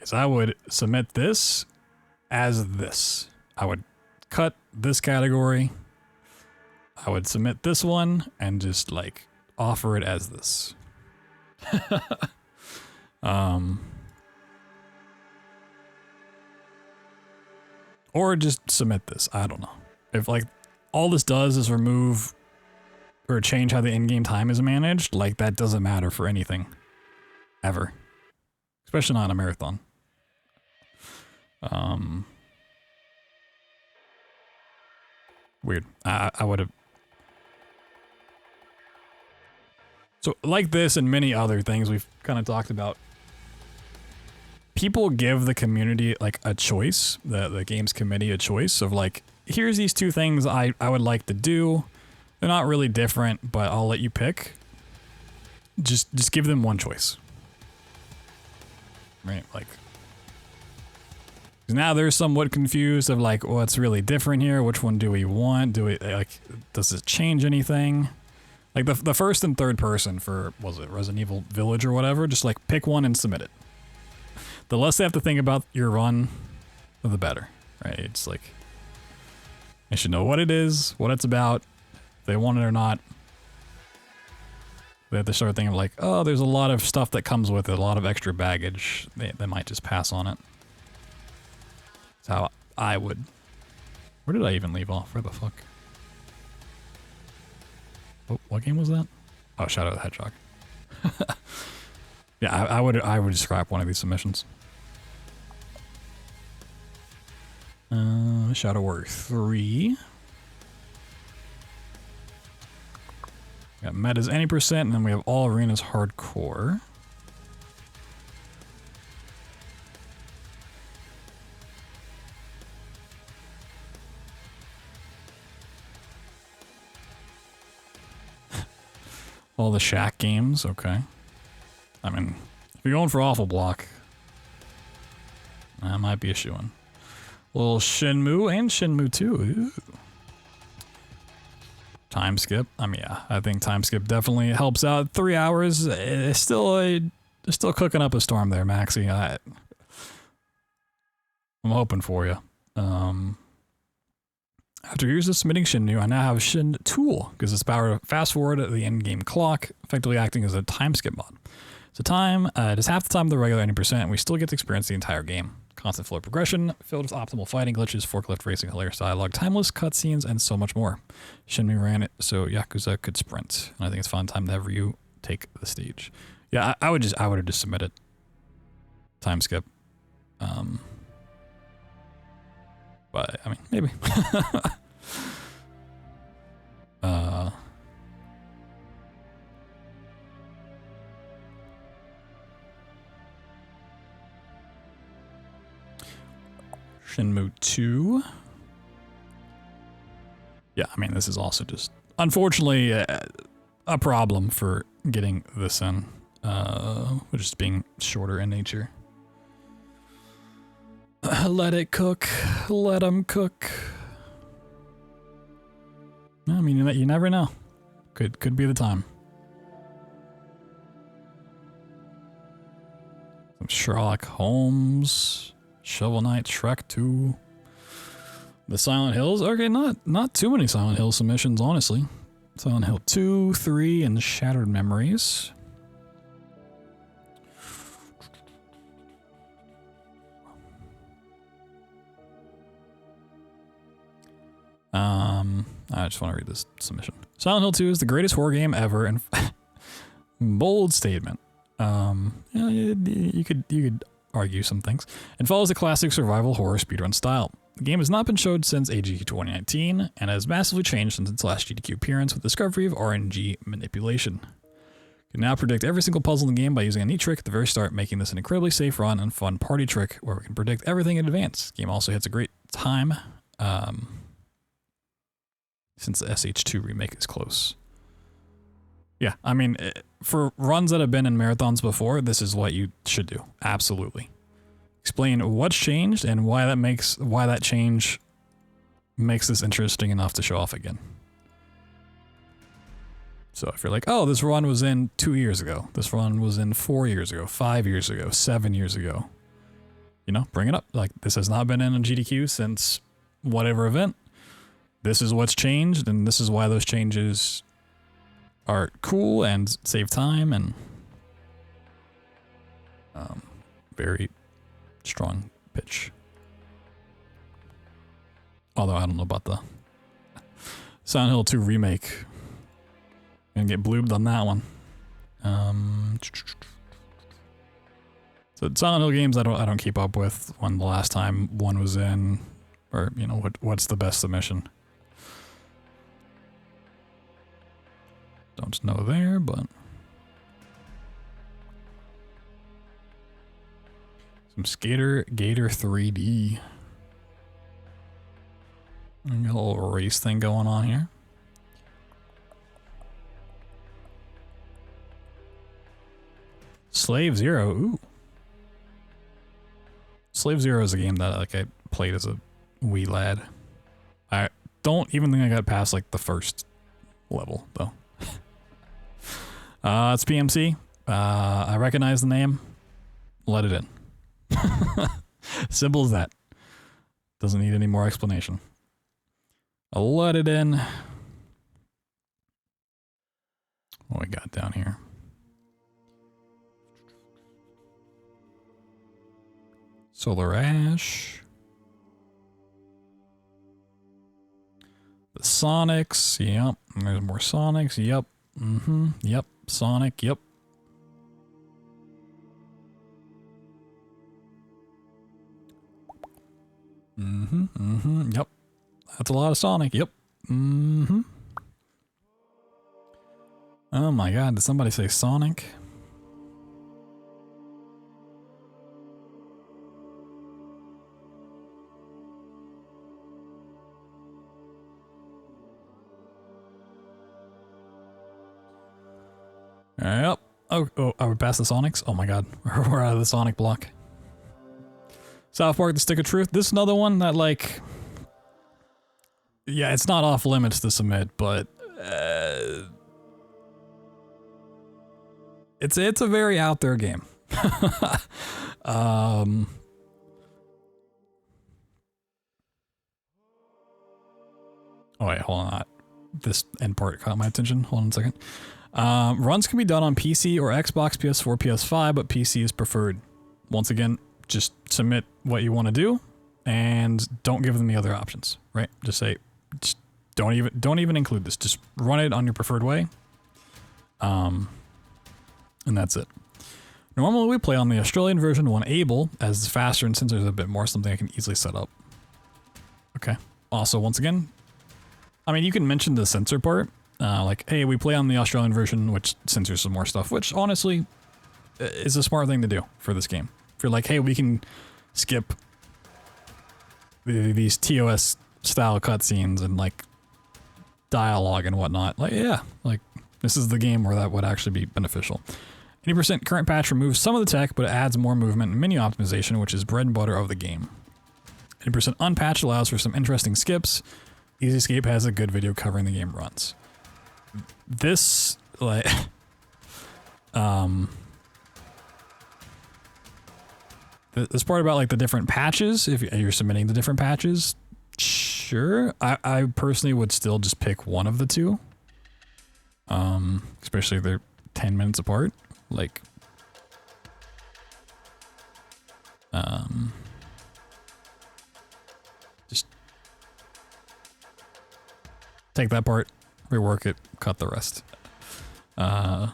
is I would submit this as this. I would cut this category. I would submit this one and just like offer it as this. Or just submit this. I don't know. If like all this does is remove or change how the in-game time is managed, like that doesn't matter for anything. Ever. Especially not in a marathon. Weird. I would have. So like this and many other things we've kind of talked about, people give the community like a choice, the games committee a choice of like, here's these two things I would like to do. They're not really different, but I'll let you pick. Just give them one choice. Right? Like, now they're somewhat confused of like, what's really different here? Which one do we want? Do we like, does it change anything? Like the first and third person for, was it Resident Evil Village or whatever? Just like pick one and submit it. The less they have to think about your run, the better, right? It's like, they should know what it is, what it's about, if they want it or not. They have to start thinking like, oh, there's a lot of stuff that comes with it, a lot of extra baggage. They might just pass on it. That's how I would. Where did I even leave off? Where the fuck? Oh, what game was that? Oh, Shadow of the Hedgehog. Yeah, I would scrap one of these submissions. Shadow Warrior 3. We got metas any percent, and then we have all arenas hardcore. All the Shack games, okay. I mean, if you're going for Awful Block, that might be a shoo-in. Little Shenmue and Shenmue 2. Ooh. Time skip. I mean, yeah, I think time skip definitely helps out. 3 hours. It's still cooking up a storm there, Maxie. I'm hoping for you. After years of submitting Shenmue, I now have Shin Tool, because it's power to fast forward the in-game clock, effectively acting as a time skip mod. So time, it is half the time of the regular 90%, and we still get to experience the entire game. Constant flow progression, filled with optimal fighting glitches, forklift racing, hilarious dialogue, timeless cutscenes, and so much more. Shenmue ran it so Yakuza could sprint, and I think it's a fun time to have you take the stage. Yeah, I would have just submitted time skip. But I mean, maybe. Shenmue 2. Yeah, I mean, this is also just, unfortunately, a problem for getting this in, which is being shorter in nature. Let it cook. Let them cook. I mean, you never know. Could be the time. Some Sherlock Holmes. Shovel Knight, Shrek 2. The Silent Hills. Okay, not too many Silent Hill submissions, honestly. Silent Hill 2, 3, and Shattered Memories. I just want to read this submission. Silent Hill 2 is the greatest horror game ever, and bold statement. Yeah, you could argue some things, and follows the classic survival horror speedrun style. The game has not been showed since AGDQ 2019, and has massively changed since its last GDQ appearance with the discovery of RNG manipulation. You can now predict every single puzzle in the game by using a neat trick at the very start, making this an incredibly safe run and fun party trick where we can predict everything in advance. The game also hits a great time, since the SH2 remake is close. Yeah, I mean, for runs that have been in marathons before, this is what you should do. Absolutely. Explain what's changed and why that change makes this interesting enough to show off again. So if you're like, oh, this run was in 2 years ago, this run was in 4 years ago, 5 years ago, 7 years ago, you know, bring it up. Like, this has not been in a GDQ since whatever event. This is what's changed, and this is why those changes are cool and save time, and very strong pitch. Although I don't know about the Silent Hill 2 remake. Gonna get bloobed on that one. So Silent Hill games I don't keep up with when the last time one was in, or you know what's the best submission. Don't know there, but some Gator 3D. Got a little race thing going on here. Slave Zero, ooh. Slave Zero is a game that like I played as a wee lad. I don't even think I got past like the first level though. It's PMC. I recognize the name. Let it in. Simple as that. Doesn't need any more explanation. I'll let it in. What we got down here? Solar Ash. The Sonics. Yep. There's more Sonics. Yep. Yep. Sonic. Yep. Yep. That's a lot of Sonic. Yep. Oh my god, did somebody say Sonic? Yep. Oh, are we past the Sonics? Oh my god. We're out of the Sonic block. South Park, The Stick of Truth. This is another one that, like... Yeah, it's not off limits to submit, but... it's a very out there game. Oh wait, hold on. This end part caught my attention. Hold on a second. Runs can be done on PC or Xbox, PS4, PS5, but PC is preferred. Once again, just submit what you want to do, and don't give them the other options. Right? Just say, just don't even include this. Just run it on your preferred way. And that's it. Normally we play on the Australian version when able, as it's faster and sensors a bit more, something I can easily set up. Okay. Also, once again, I mean, you can mention the censor part, like, hey, we play on the Australian version, which censors some more stuff, which honestly is a smart thing to do for this game. If you're like, hey, we can skip these TOS style cutscenes and like dialogue and whatnot, like, yeah, like this is the game where that would actually be beneficial. 80% current patch removes some of the tech, but it adds more movement and menu optimization, which is bread and butter of the game. 80% unpatched allows for some interesting skips. Easy Escape has a good video covering the game runs. This, like, this part about like the different patches, if you're submitting the different patches, sure. I personally would still just pick one of the two. Especially if they're 10 minutes apart. Like, just take that part, rework it, cut the rest. Because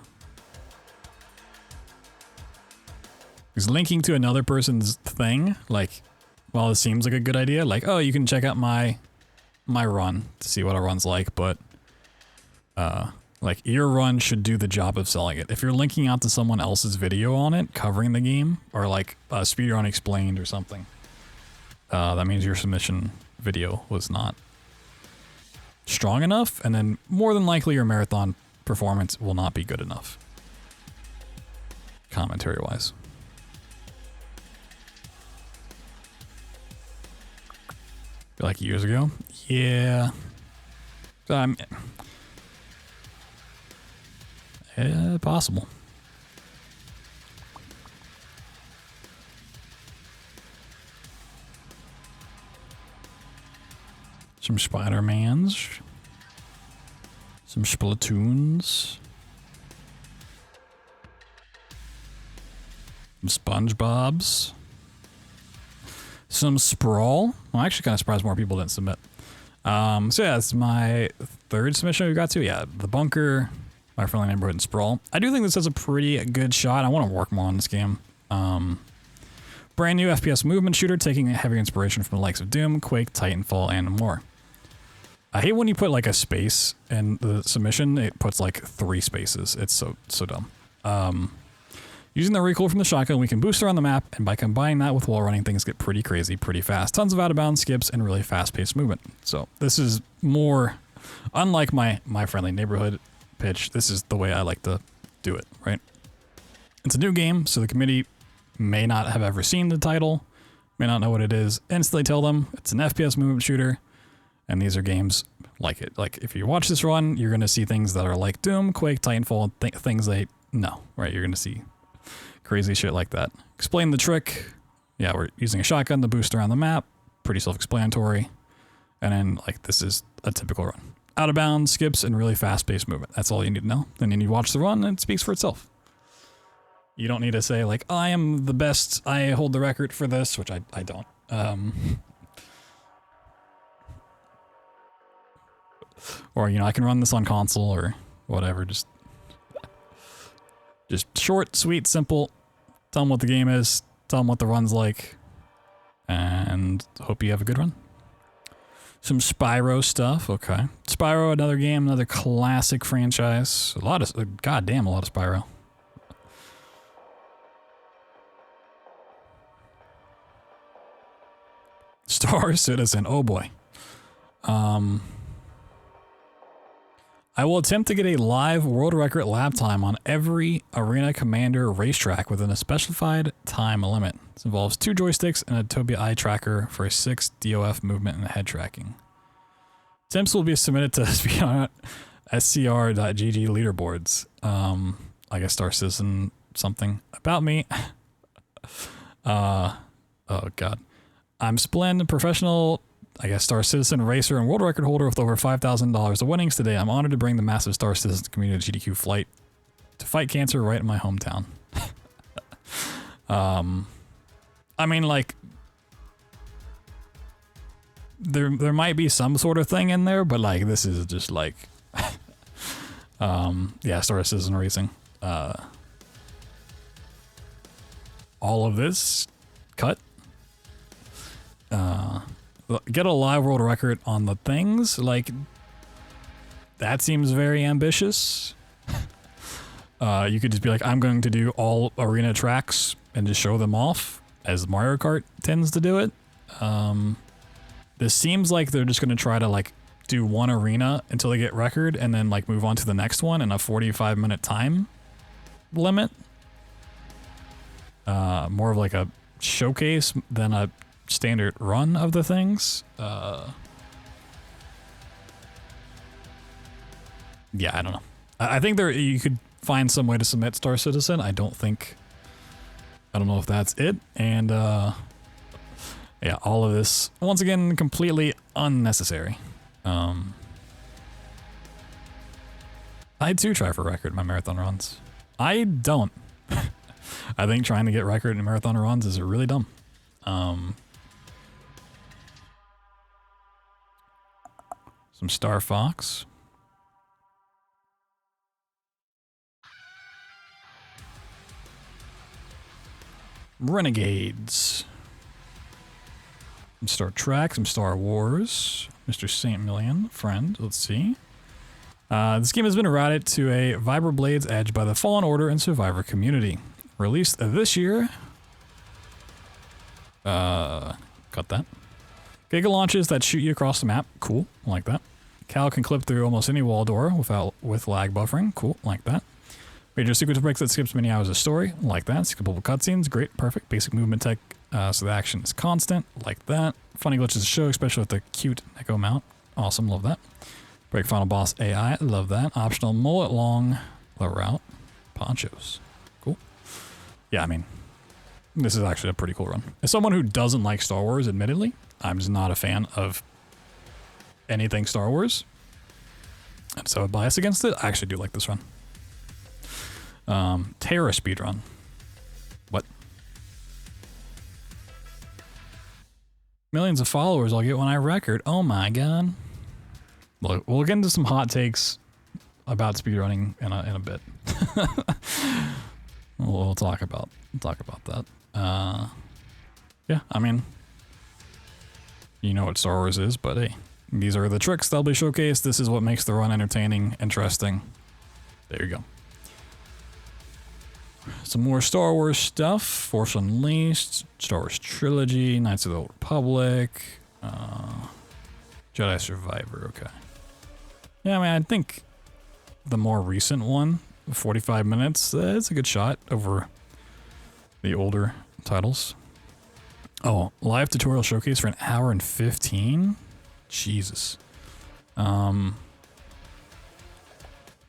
linking to another person's thing, like, while this seems like a good idea, like, oh, you can check out my run to see what a run's like, but like, your run should do the job of selling it. If you're linking out to someone else's video on it, covering the game, or like Speedrun Explained or something, that means your submission video was not strong enough, and then more than likely your marathon performance will not be good enough, commentary-wise. Like years ago? Yeah. Possible. Some Spider-Mans. Some Splatoons. Some SpongeBobs. Some Sprawl. I'm actually kind of surprised more people didn't submit. So yeah, it's my third submission we got to. Yeah, The Bunker, My Friendly Neighborhood, and Sprawl. I do think this has a pretty good shot. I want to work more on this game. Brand new FPS movement shooter, taking a heavy inspiration from the likes of Doom, Quake, Titanfall, and more. I hate when you put like a space in the submission. It puts like 3 spaces. It's so dumb. Using the recoil from the shotgun, we can boost around the map, and by combining that with wall running, things get pretty crazy pretty fast. Tons of out-of-bounds skips and really fast-paced movement. So this is more, unlike my Friendly Neighborhood pitch, this is the way I like to do it, right? It's a new game, so the committee may not have ever seen the title, may not know what it is. Instantly tell them it's an FPS movement shooter, and these are games like it. Like, if you watch this run, you're going to see things that are like Doom, Quake, Titanfall, things they know, right? You're going to see crazy shit like that. Explain the trick. Yeah, we're using a shotgun to boost around the map. Pretty self-explanatory. And then, like, this is a typical run. Out of bounds, skips, and really fast-paced movement. That's all you need to know. And then you watch the run, and it speaks for itself. You don't need to say, like, I am the best, I hold the record for this, which I don't. Or, you know, I can run this on console or whatever. Just short, sweet, simple. Tell them what the game is, tell them what the run's like, and hope you have a good run. Some Spyro stuff, okay. Spyro, another game, another classic franchise. A lot of, goddamn, a lot of Spyro. Star Citizen, oh boy. I I will attempt to get a live world record lap time on every Arena Commander racetrack within a specified time limit. This involves 2 joysticks and a Tobii eye tracker for a 6 DOF movement and head tracking. Attempts will be submitted to scr.gg leaderboards. I guess Star Citizen something about me. Oh god. I'm Splend, professional, I guess Star Citizen racer and world record holder with over $5,000 of winnings today. I'm honored to bring the massive Star Citizen community to GDQ flight to fight cancer right in my hometown. I mean, like, there might be some sort of thing in there, but like this is just like, yeah, Star Citizen racing. All of this cut. Get a live world record on the things, like, that seems very ambitious. You could just be like, I'm going to do all arena tracks and just show them off, as Mario Kart tends to do it. This seems like they're just going to try to like do one arena until they get record and then like move on to the next one in a 45-minute time limit. More of like a showcase than a standard run of the things. Yeah, I don't know. I think you could find some way to submit Star Citizen. I don't know if that's it. And yeah, all of this, once again, completely unnecessary. I do try for record in my marathon runs. I don't. I think trying to get record in marathon runs is really dumb. Some Star Fox. Renegades. Some Star Trek, some Star Wars. Mr. St. Million, friend, let's see. This game has been routed to a Vibra-Blades Edge by the Fallen Order and Survivor community. Released this year. Cut that. Giga launches that shoot you across the map. Cool, like that. Cal can clip through almost any wall door with lag buffering. Cool, like that. Major sequence breaks that skips many hours of story. Like that. Skippable cutscenes. Great, perfect. Basic movement tech, so the action is constant. Like that. Funny glitches to show, especially with the cute echo mount. Awesome, love that. Break final boss AI. Love that. Optional mullet long the route. Ponchos. Cool. Yeah, I mean, this is actually a pretty cool run. As someone who doesn't like Star Wars, admittedly, I'm just not a fan of anything Star Wars. And so a bias against it, I actually do like this run. Terra speedrun. What? Millions of followers I'll get when I record. Oh my god. Look, we'll get into some hot takes about speedrunning in a bit. we'll talk about that. Yeah, I mean, you know what Star Wars is, but hey, these are the tricks that'll be showcased. This is what makes the run entertaining, interesting. There you go. Some more Star Wars stuff. Force Unleashed, Star Wars Trilogy, Knights of the Old Republic, Jedi Survivor, okay. Yeah, I mean, I think the more recent one, 45 minutes, it's a good shot over the older titles. Oh, live tutorial showcase for 1 hour and 15? Jesus. A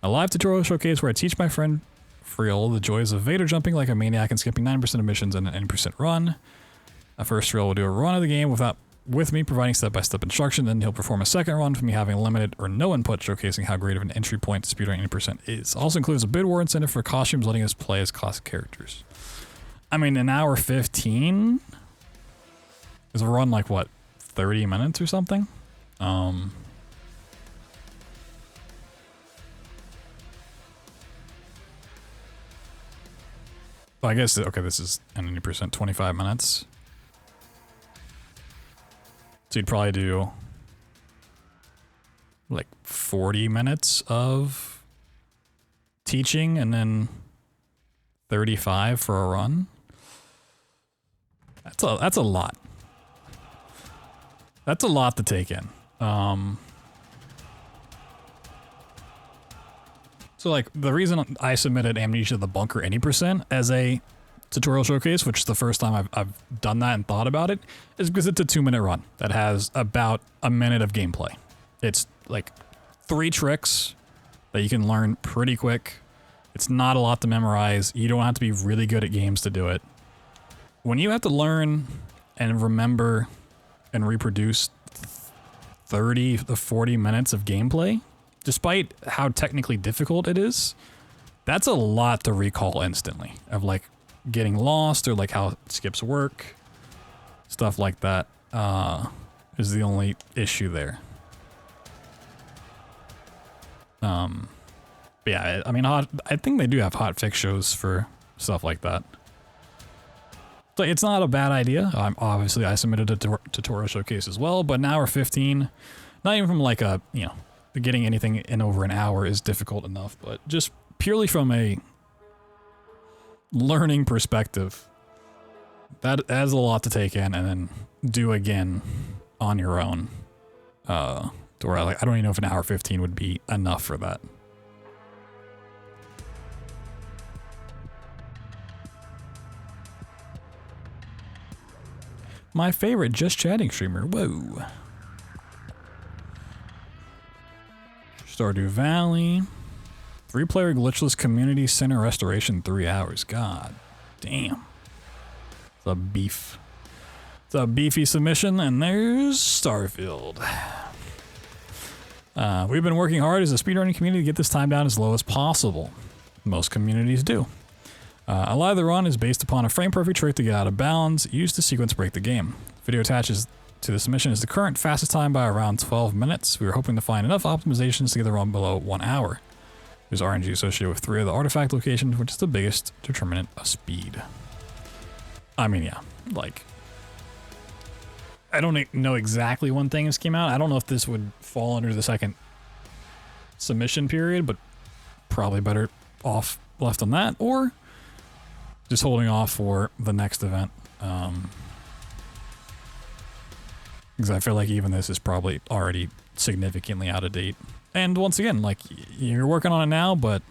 live tutorial showcase where I teach my friend Friel the joys of Vader jumping like a maniac and skipping 9% of missions in an 80% run. First, Friel will do a run of the game with me providing step-by-step instruction, then he'll perform a second run for me having limited or no input, showcasing how great of an entry point to speedrun 80% is. Also includes a bid war incentive for costumes, letting us play as classic characters. I mean, 1 hour 15 is a run like, what, 30 minutes or something? I guess, okay, this is an 80%, 25 minutes. So you'd probably do like 40 minutes of teaching and then 35 for a run. That's a lot. That's a lot to take in. So like the reason I submitted Amnesia the Bunker any percent as a tutorial showcase, which is the first time I've done that and thought about it, is because it's a 2-minute run that has about a minute of gameplay. It's like 3 tricks that you can learn pretty quick. It's not a lot to memorize. You don't have to be really good at games to do it. When you have to learn and remember and reproduce 30 to 40 minutes of gameplay, despite how technically difficult it is, that's a lot to recall instantly, of like getting lost or like how skips work, stuff like that, is the only issue there. Yeah, I mean, I think they do have hotfix shows for stuff like that. So it's not a bad idea. Obviously, I submitted a tutorial showcase as well, but an hour 15, not even from like a, you know, getting anything in over an hour is difficult enough, but just purely from a learning perspective, that has a lot to take in and then do again on your own. To where I don't even know if an hour 15 would be enough for that. My favorite just chatting streamer. Whoa. Stardew Valley. 3-player glitchless community center restoration 3 hours. God damn. It's a beef. It's a beefy submission, and there's Starfield. We've been working hard as a speedrunning community to get this time down as low as possible. Most communities do. A lot of the run is based upon a frame-perfect trick to get out of bounds, used to sequence break the game. Video attaches to the submission is the current fastest time by around 12 minutes. We were hoping to find enough optimizations to get the run below 1 hour. There's RNG associated with 3 of the artifact locations, which is the biggest determinant of speed. I mean, yeah, like, I don't know exactly when things came out. I don't know if this would fall under the second submission period, but probably better off left on that, or just holding off for the next event. Because I feel like even this is probably already significantly out of date. And once again, like, you're working on it now, but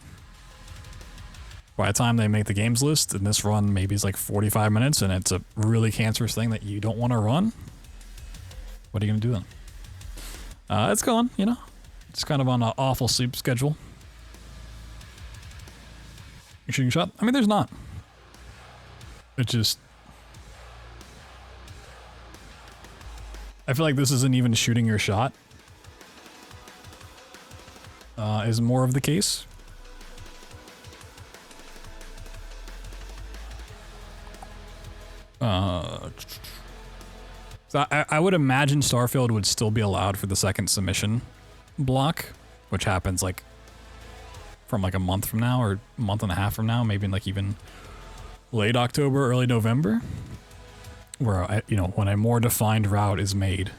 by the time they make the games list, and this run maybe is like 45 minutes, and it's a really cancerous thing that you don't want to run, what are you going to do then? It's going, you know, it's kind of on an awful sleep schedule. You shooting shot? I mean, there's not. It's just, I feel like this isn't even shooting your shot. Is more of the case. So I would imagine Starfield would still be allowed for the second submission block, which happens like from like a month from now or a month and a half from now, maybe like even late October, early November, where you know, when a more defined route is made,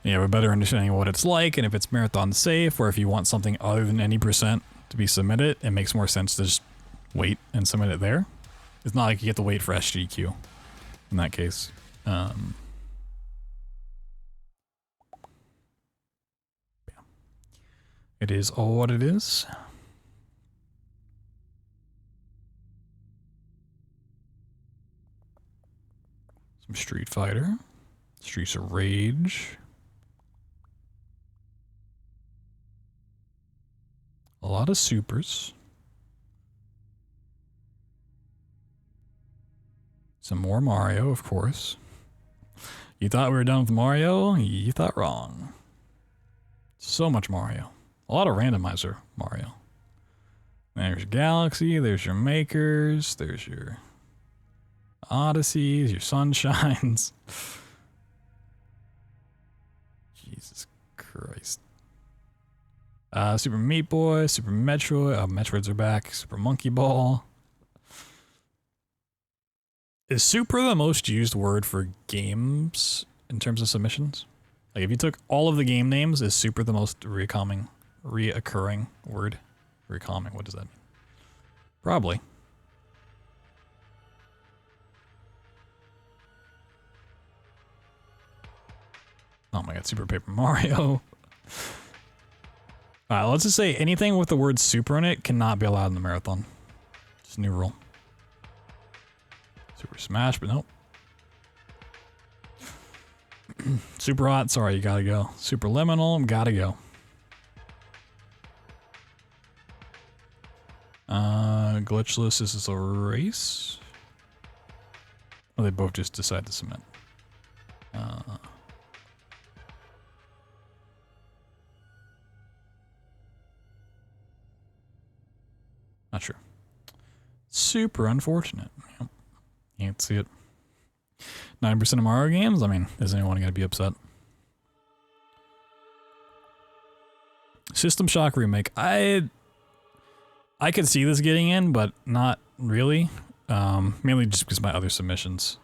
you have a better understanding of what it's like, and if it's marathon safe, or if you want something other than any percent to be submitted, it makes more sense to just wait and submit it there. It's not like you get to wait for SGDQ in that case. Yeah. It is all what it is. Some Street Fighter. Streets of Rage. A lot of supers. Some more Mario, of course. You thought we were done with Mario? You thought wrong. So much Mario. A lot of randomizer Mario. There's Galaxy, there's your Makers, there's your Odysseys, your Sunshines. Jesus Christ. Super Meat Boy, Super Metroid, Metroids are back, Super Monkey Ball. Is super the most used word for games in terms of submissions? Like if you took all of the game names, is super the most reoccurring word? Reoccurring, what does that mean? Probably. Oh my god, Super Paper Mario. Alright, let's just say anything with the word super in it cannot be allowed in the marathon. Just a new rule. Super smash, but nope. Super hot, sorry, you gotta go. Super liminal, gotta go. Glitchless, this is a race. Oh, they both just decide to submit. Not sure. Super unfortunate. Yep. Can't see it. 9% of Mario games? I mean, is anyone gonna be upset? System Shock remake. I could see this getting in, but not really. Mainly just because my other submissions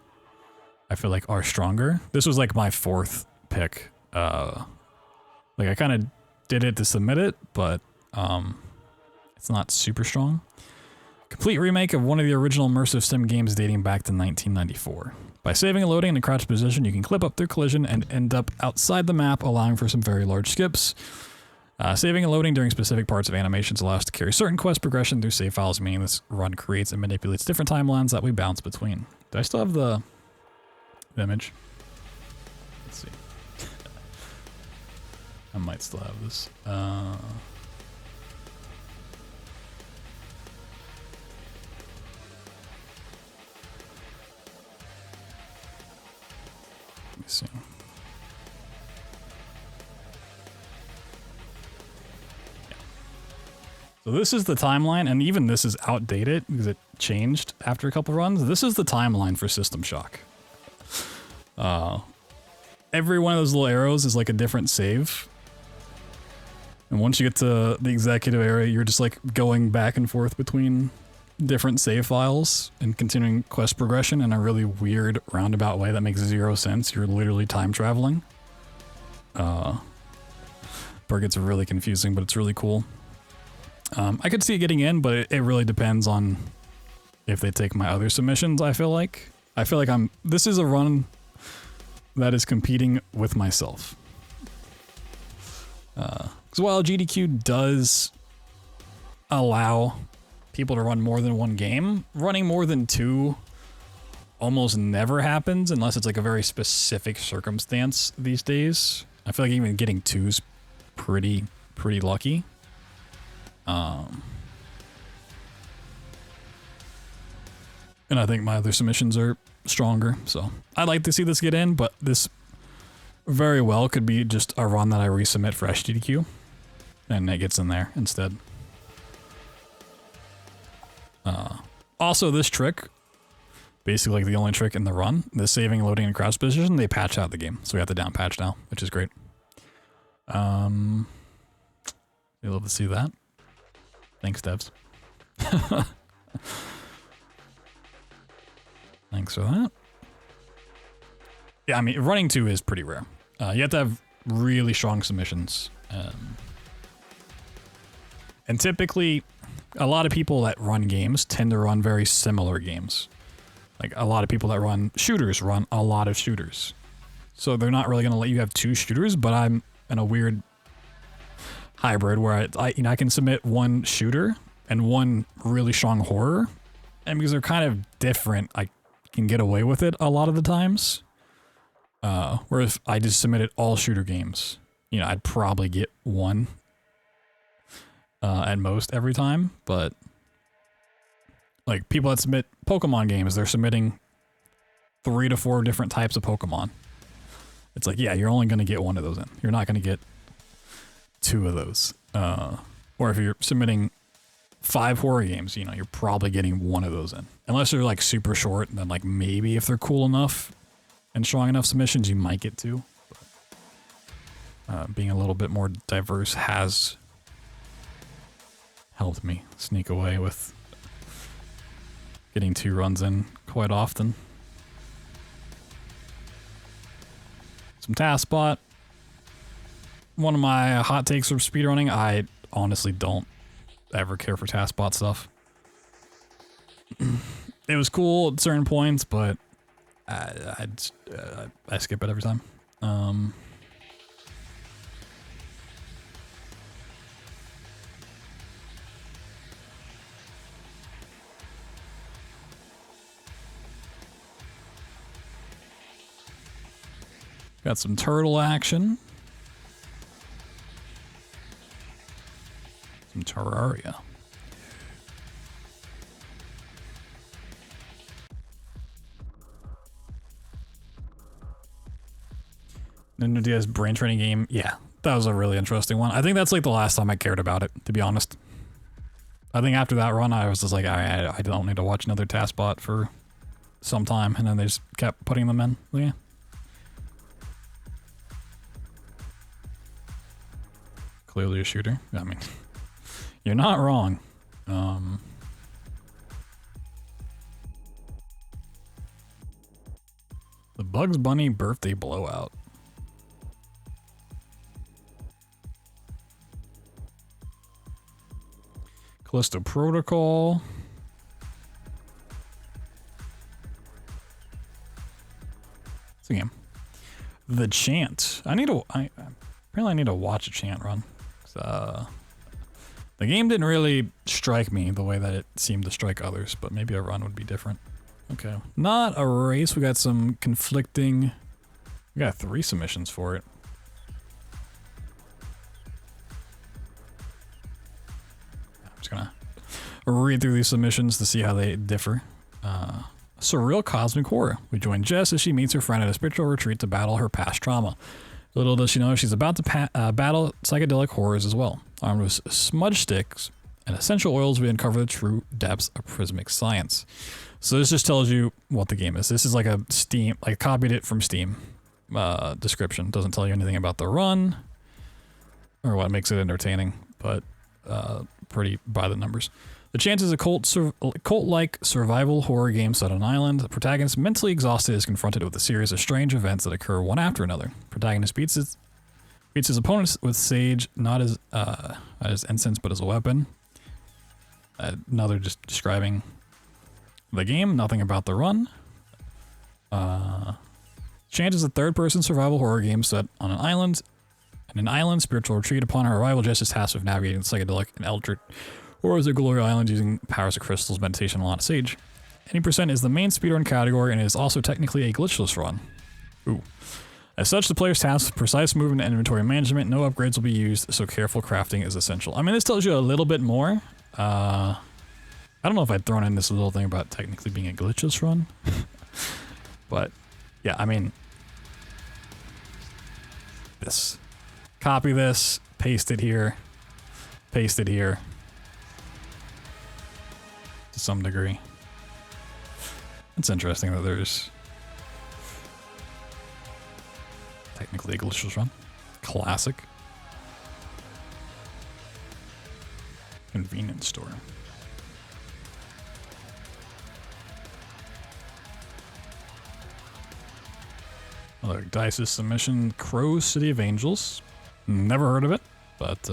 I feel like are stronger. This was like my 4th pick. Like I kind of did it to submit it, but it's not super strong. Complete remake of one of the original immersive sim games dating back to 1994. By saving and loading in a crouched position, you can clip up through collision and end up outside the map, allowing for some very large skips. Saving and loading during specific parts of animations allows us to carry certain quest progression through save files, meaning this run creates and manipulates different timelines that we bounce between. Do I still have the image? Let's see. I might still have this. Let me see. So this is the timeline, and even this is outdated because it changed after a couple runs. This is the timeline for System Shock. Every one of those little arrows is like a different save. And once you get to the executive area, you're just like going back and forth between different save files and continuing quest progression in a really weird roundabout way that makes 0 sense. You're literally time traveling. Part gets really confusing, but it's really cool. I could see it getting in, but it really depends on if they take my other submissions, I feel like. This is a run that is competing with myself. Because while GDQ does allow people to run more than one game, running more than 2 almost never happens unless it's like a very specific circumstance these days. I feel like even getting 2 is pretty lucky. And I think my other submissions are stronger, so I'd like to see this get in, but this very well could be just a run that I resubmit for AGDQ, and it gets in there instead. Also, this trick, basically like the only trick in the run, the saving, loading, and crouch position, they patch out the game, so we have the down patch now, which is great. You'll love to see that. Thanks, devs. Thanks for that. Yeah, I mean, running 2 is pretty rare. You have to have really strong submissions. And typically, a lot of people that run games tend to run very similar games. Like, a lot of people that run shooters run a lot of shooters. So they're not really going to let you have 2 shooters, but I'm in a weird hybrid where I can submit 1 shooter and 1 really strong horror. And because they're kind of different, I can get away with it a lot of the times. Whereas if I just submitted all shooter games, you know, I'd probably get 1 at most every time. But like people that submit Pokemon games, they're submitting 3 to 4 different types of Pokemon. It's like, yeah, you're only going to get 1 of those in. You're not going to get 2 of those. Or if you're submitting 5 horror games, you know, you're probably getting 1 of those in. Unless they're like super short, and then like maybe if they're cool enough and strong enough submissions, you might get 2. But, being a little bit more diverse has helped me sneak away with getting 2 runs in quite often. Some task spot. One of my hot takes for speedrunning, I honestly don't ever care for task spot stuff. It was cool at certain points, but I skip it every time. Got some turtle action. Some Terraria. Nintendo DS brain training game. Yeah, that was a really interesting one. I think that's like the last time I cared about it, to be honest. I think after that run, I was just like, I don't need to watch another TASBot for some time, and then they just kept putting them in. But yeah. Clearly a shooter. I mean, you're not wrong. The Bugs Bunny birthday blowout. Callisto Protocol. It's a game. The Chant. Apparently I need to watch a Chant run. The game didn't really strike me the way that it seemed to strike others, but maybe a run would be different. Okay. Not a race. We got some conflicting. We got 3 submissions for it. I'm just gonna read through these submissions to see how they differ. Surreal Cosmic Horror. We join Jess as she meets her friend at a spiritual retreat to battle her past trauma. Little does she know she's about to battle psychedelic horrors as well. Armed with smudge sticks and essential oils, we uncover the true depths of prismic science. So this just tells you what the game is. This is like a Steam, like copied it from Steam description. Doesn't tell you anything about the run or what makes it entertaining, but pretty by the numbers. The Chant is a cult-like survival horror game set on an island. The protagonist, mentally exhausted, is confronted with a series of strange events that occur one after another. Protagonist beats his opponents with sage, not as incense, but as a weapon. Another just describing the game, nothing about the run. Chant is a third-person survival horror game set on an island. In an island spiritual retreat, upon her arrival, Jess is tasked with navigating the psychedelic and eldritch horrors of Glory Island using powers of crystals, meditation, and a lot of sage. Any percent is the main speedrun category, and it is also technically a glitchless run. Ooh. As such, the player's tasked with precise movement and inventory management. No upgrades will be used, so careful crafting is essential. I mean, this tells you a little bit more. I don't know if I'd thrown in this little thing about technically being a glitchless run. But, yeah, I mean, this. Copy this, paste it here, paste it here. To some degree. It's interesting that there's technically a glitchless run. Classic. Convenience store. Another Dice's submission, Crow City of Angels. Never heard of it, but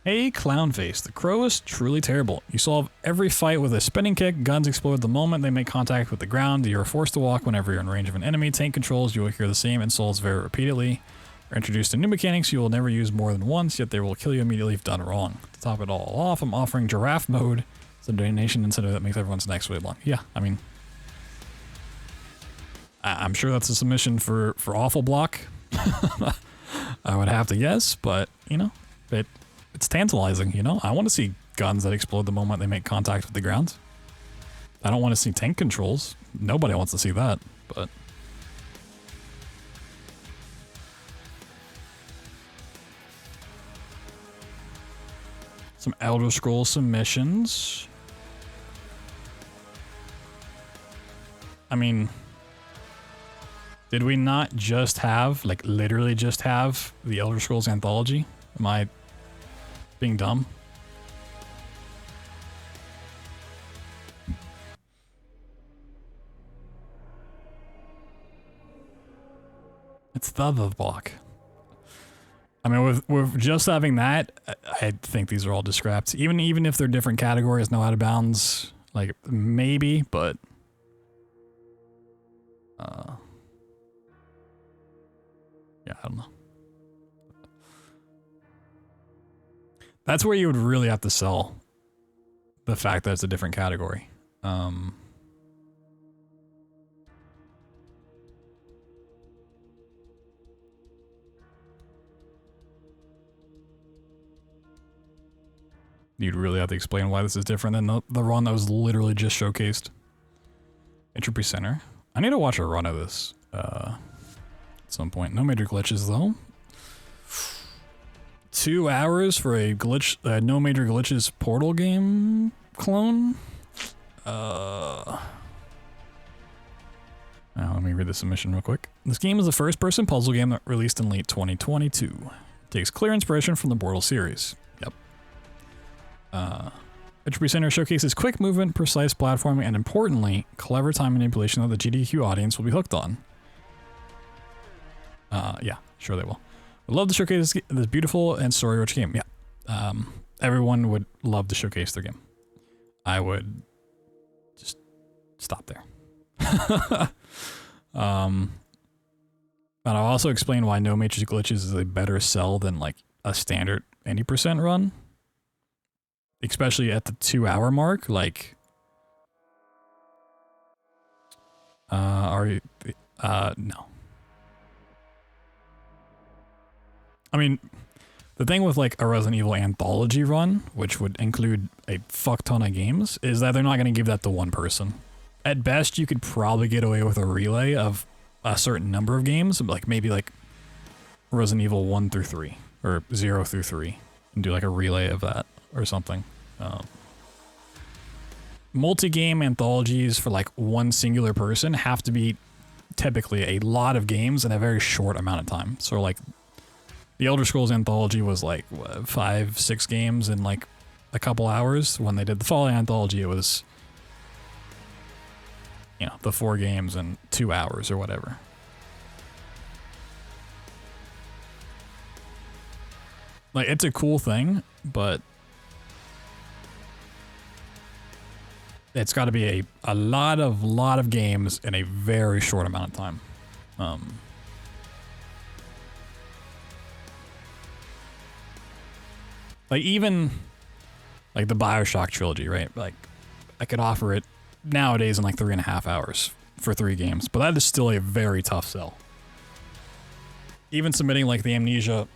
Hey, Clownface. The Crow is truly terrible. You solve every fight with a spinning kick, guns explode the moment they make contact with the ground, you are forced to walk whenever you're in range of an enemy. Tank controls, you will hear the same insults very repeatedly. Are introduced to new mechanics you will never use more than once, yet they will kill you immediately if done wrong. To top it all off, I'm offering Giraffe Mode. It's a donation incentive that makes everyone's necks really long. Yeah, I mean, I'm sure that's a submission for Awful Block. I would have to guess, but, you know, it's tantalizing, you know? I want to see guns that explode the moment they make contact with the ground. I don't want to see tank controls. Nobody wants to see that, but... Some Elder Scrolls submissions. I mean... Did we not just have, like, literally just have the Elder Scrolls Anthology? Am I being dumb? It's the block. I mean, with just having that, I think these are all just scraps. Even if they're different categories, no out of bounds, like, maybe, but... yeah, I don't know. That's where you would really have to sell the fact that it's a different category. You'd really have to explain why this is different than the run that was literally just showcased. Entropy Center. I need to watch a run of this at some point. No major glitches though. 2 hours for a glitch, no major glitches Portal game clone. Now let me read the submission real quick. This game is a first-person puzzle game that released in late 2022. It takes clear inspiration from the Portal series. Yep. Entropy Center showcases quick movement, precise platforming, and importantly, clever time manipulation that the GDQ audience will be hooked on. Yeah, sure they will. I love to showcase this beautiful and story-rich game. Yeah. Everyone would love to showcase their game. I would just stop there. And I'll also explain why no major glitches is a better sell than like a standard 80% run. Especially at the 2 hour mark, like no. I mean, the thing with like a Resident Evil anthology run, which would include a fuck ton of games, is that they're not going to give that to one person. At best, you could probably get away with a relay of a certain number of games, like maybe like Resident Evil 1 through 3 or 0 through 3, and do like a relay of that or something. Multi-game anthologies for like one singular person have to be typically a lot of games in a very short amount of time. So like the Elder Scrolls anthology was like what, 5-6 games in like a couple hours. When they did the Fallout anthology, it was, you know, the 4 games in 2 hours or whatever. Like, it's a cool thing, but it's got to be a lot of games in a very short amount of time. Like even like the BioShock trilogy, right? Like I could offer it nowadays in like 3.5 hours for 3 games, but that is still a very tough sell. Even submitting like the Amnesia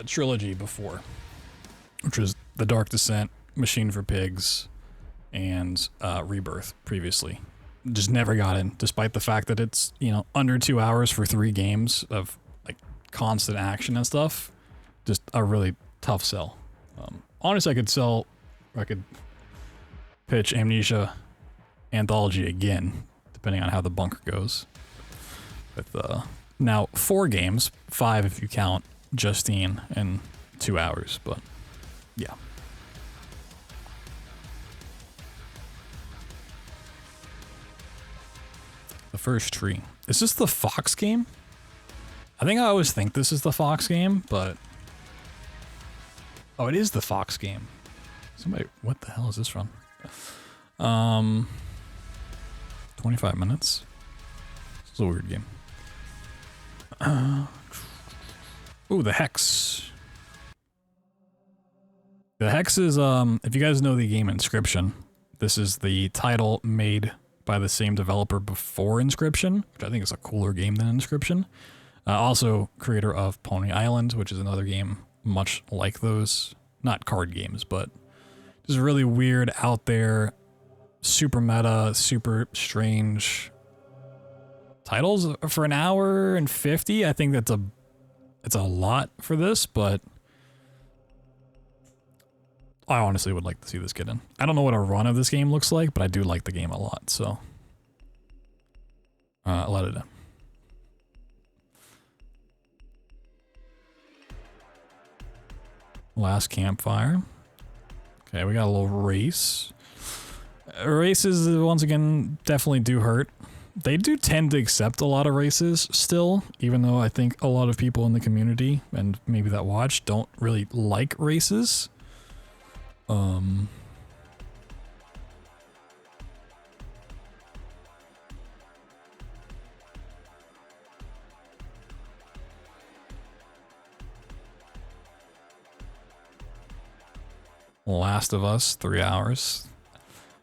trilogy before, which was The Dark Descent, Machine for Pigs, and Rebirth previously. Just never got in, despite the fact that it's, you know, under 2 hours for 3 games of like constant action and stuff. Just a really tough sell. Honestly, I could pitch Amnesia anthology again, depending on how the bunker goes. With now 4 games, 5 if you count Justine, in 2 hours, but yeah. The First Tree. Is this the Fox game? I think I always think this is the Fox game, but... Oh, it is the Fox game. Somebody... What the hell is this from? 25 minutes? This is a weird game. Ooh, the Hex. The Hex is, if you guys know the game Inscription, this is the title made by the same developer before Inscription, which I think is a cooler game than Inscription. Also creator of Pony Island, which is another game much like those. Not card games, but just really weird, out there, super meta, super strange titles for an hour and 50. I think it's a lot for this, but I honestly would like to see this get in. I don't know what a run of this game looks like, but I do like the game a lot, so let it in. Last Campfire. Okay, we got a little race. Races, once again, definitely do hurt. They do tend to accept a lot of races still, even though I think a lot of people in the community, and maybe that watch, don't really like races. Last of Us, 3 hours.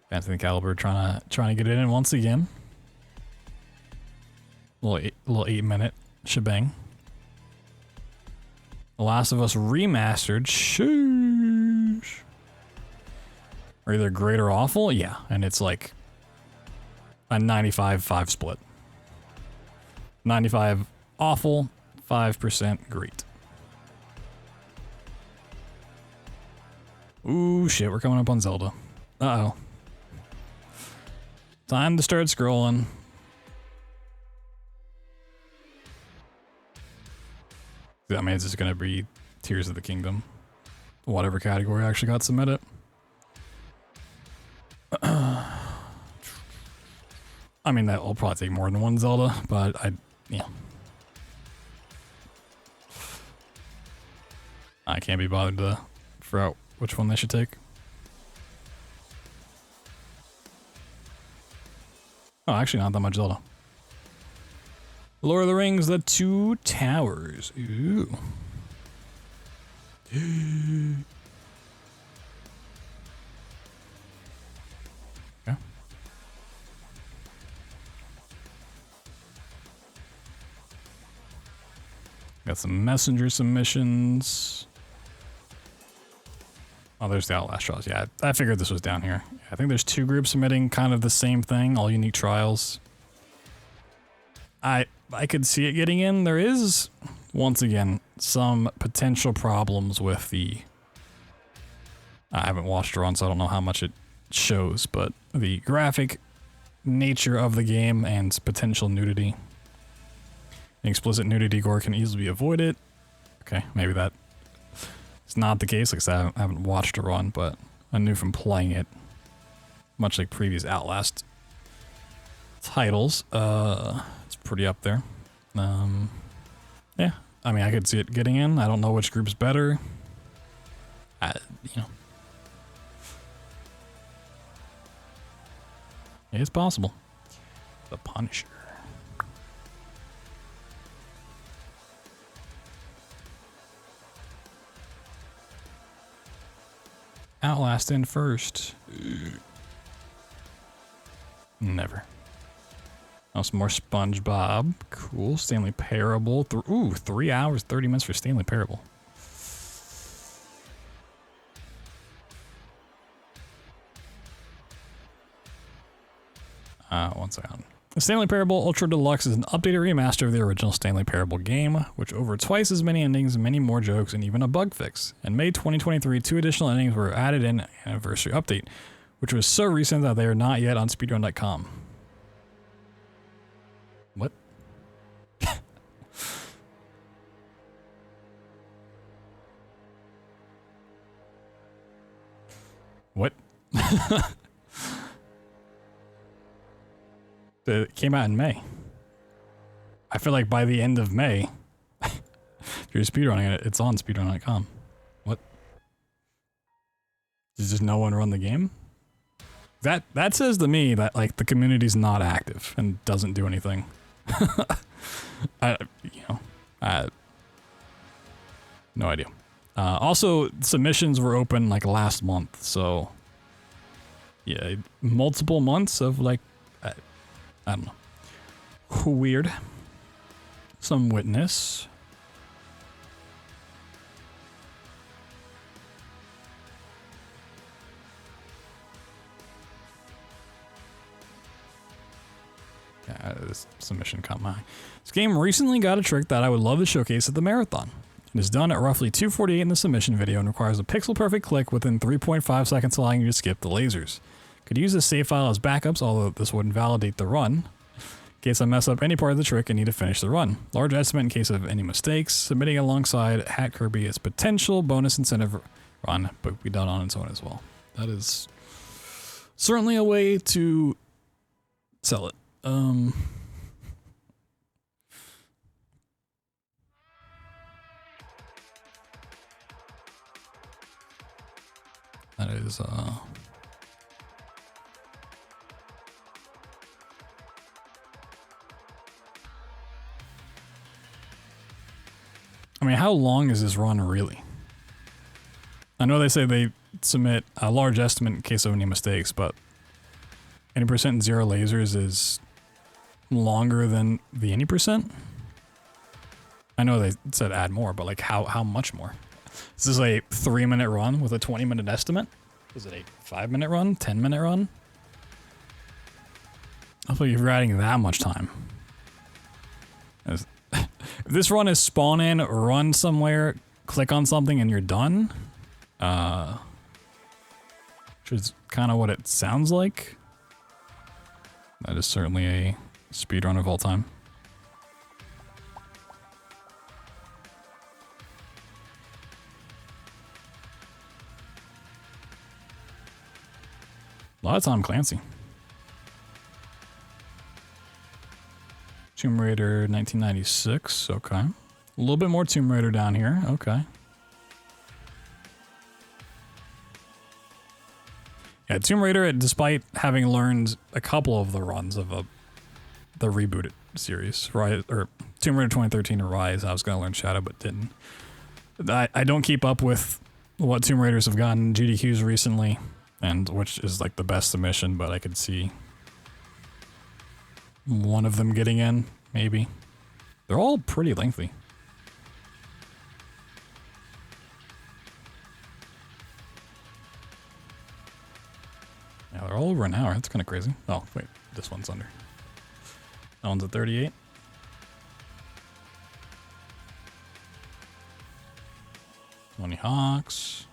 Anthony Caliber trying to get it in once again. Little 8-minute shebang. The Last of Us Remastered. Sheesh. Are either great or awful? Yeah, and it's like a 95-5 split. 95 awful, 5% great. Ooh, shit, we're coming up on Zelda. Uh-oh. Time to start scrolling. That means it's gonna be Tears of the Kingdom. Whatever category actually got submitted. I mean, that will probably take more than one Zelda, but yeah. I can't be bothered to figure out which one they should take. Oh, actually not that much Zelda. Lord of the Rings, The Two Towers. Ooh. Okay. Got some messenger submissions. Oh, there's the Outlast trials. Yeah, I figured this was down here. I think there's 2 groups submitting kind of the same thing, all unique trials. I could see it getting in. There is, once again, some potential problems with the... I haven't watched it run, so I don't know how much it shows, but the graphic nature of the game and potential nudity. Explicit nudity gore can easily be avoided. Okay, maybe that is not the case. Like I said, I haven't watched a run, but I knew from playing it, much like previous Outlast titles, it's pretty up there. Yeah, I mean, I could see it getting in. I don't know which group's better. You know. It's possible. The Punisher. Outlast in first. Never. Oh, some more SpongeBob. Cool. Stanley Parable. Ooh, 3 hours, 30 minutes for Stanley Parable. One second. The Stanley Parable Ultra Deluxe is an updated remaster of the original Stanley Parable game, which over twice as many endings, many more jokes, and even a bug fix. In May 2023, 2 additional endings were added in an anniversary update, which was so recent that they are not yet on speedrun.com. What? What? It came out in May. I feel like by the end of May, if you're speedrunning it, it's on speedrun.com. What? Does just no one run the game? That says to me that like the community's not active and doesn't do anything. No idea. Also, submissions were open like last month, so yeah, multiple months of like, I don't know. Weird. Some witness. This submission caught my eye. This game recently got a trick that I would love to showcase at the marathon. It is done at roughly 2:48 in the submission video and requires a pixel-perfect click within 3.5 seconds, allowing you to skip the lasers. Could use this save file as backups, although this would invalidate the run. In case I mess up any part of the trick and need to finish the run. Large estimate in case of any mistakes. Submitting alongside Hat Kirby as potential bonus incentive run, but be done on its own as well. That is certainly a way to sell it. That is, I mean, how long is this run really? I know they say they submit a large estimate in case of any mistakes, but 80% and 0 lasers is longer than the any percent? I know they said add more, but like how much more? Is this a 3-minute run with a 20-minute estimate? Is it a 5-minute run? 10-minute run? I thought you were adding that much time. If this run is spawn in, run somewhere, click on something, and you're done. Which is kind of what it sounds like. That is certainly a speedrun of all time. A lot of Tom Clancy. Tomb Raider 1996, okay. A little bit more Tomb Raider down here, okay. Yeah, Tomb Raider, despite having learned a couple of the runs of the rebooted series, Rise, or Tomb Raider 2013 or Rise, I was going to learn Shadow but didn't. I don't keep up with what Tomb Raiders have gotten GDQs recently, and which is like the best submission, but I could see one of them getting in, maybe. They're all pretty lengthy. Yeah, they're all over an hour. That's kind of crazy. Oh, wait. This one's under. That one's at 38. Tony Hawks.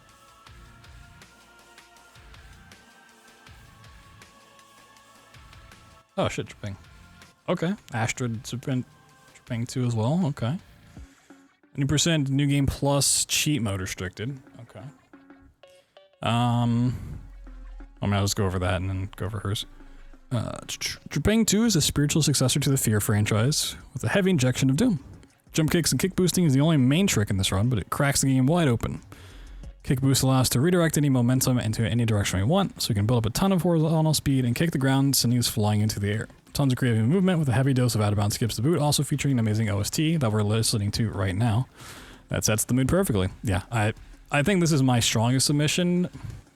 Oh, shit, Tripang. Okay. Astrid Tripang 2 as well. Okay. 20% new game plus cheat mode restricted. Okay. I mean, I'll just go over that and then go over hers. Tripang 2 is a spiritual successor to the Fear franchise with a heavy injection of Doom. Jump kicks and kick boosting is the only main trick in this run, but it cracks the game wide open. Kick boost allows us to redirect any momentum into any direction we want, so we can build up a ton of horizontal speed and kick the ground, sending us flying into the air. Tons of creative movement with a heavy dose of out-of-bounds skips to boot, also featuring an amazing OST that we're listening to right now. That sets the mood perfectly. Yeah, I think this is my strongest submission.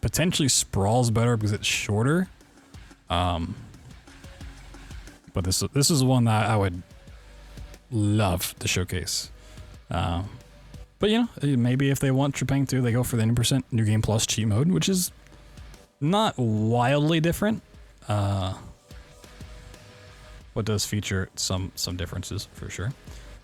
Potentially Sprawl's better because it's shorter. But this is one that I would love to showcase. But you know, maybe if they want Tripang 2, they go for the 90% new game plus cheat mode, which is not wildly different. What does feature some differences for sure.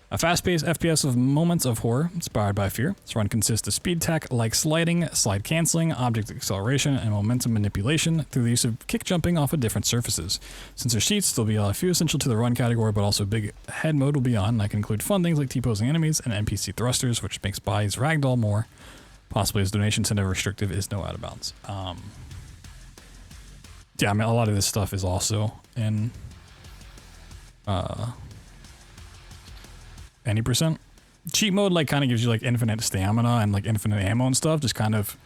A fast-paced FPS of moments of horror inspired by fear. This run consists of speed tech like sliding, slide canceling, object acceleration, and momentum manipulation through the use of kick jumping off of different surfaces. Since there's cheats, there'll be a few essential to the run category, but also big head mode will be on. I can include fun things like T-posing enemies and NPC thrusters, which makes bodies ragdoll more. Possibly as donations and restrictive is no out of bounds. Yeah, I mean, a lot of this stuff is also in 90%. Cheat mode like kind of gives you like infinite stamina and like infinite ammo and stuff. Just kind of,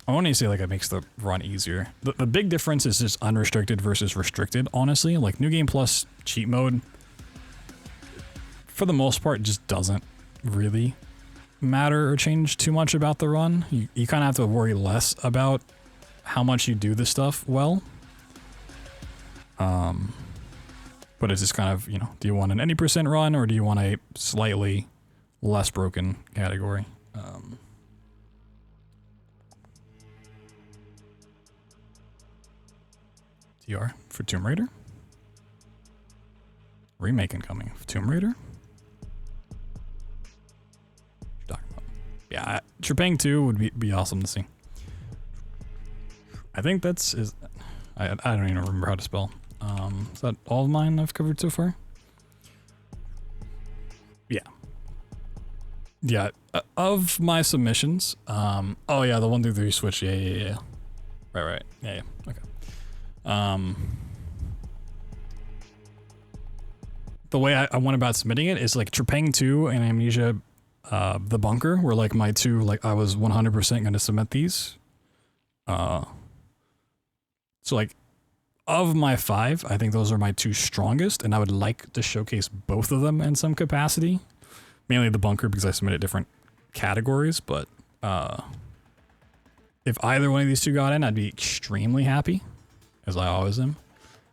I want to say like it makes the run easier. The big difference is just unrestricted versus restricted. Honestly, like new game plus cheat mode, for the most part, just doesn't really matter or change too much about the run. You kind of have to worry less about how much you do this stuff well. But it's just kind of, you know, do you want an 80% run or do you want a slightly less broken category? TR for Tomb Raider? Remake incoming for Tomb Raider? What you talking about? Yeah, Tripang 2 would be awesome to see. I think that's is. I don't even remember how to spell. Is that all of mine I've covered so far? Yeah. Yeah, of my submissions, oh yeah, the 1 through 3 switch, yeah. Right, yeah, okay. The way I went about submitting it is like Tripang 2 and Amnesia, the Bunker were like my two, like I was 100% gonna submit these. So like, of my 5, I think those are my 2 strongest, and I would like to showcase both of them in some capacity. Mainly the Bunker because I submitted different categories, but if either one of these 2 got in, I'd be extremely happy, as I always am.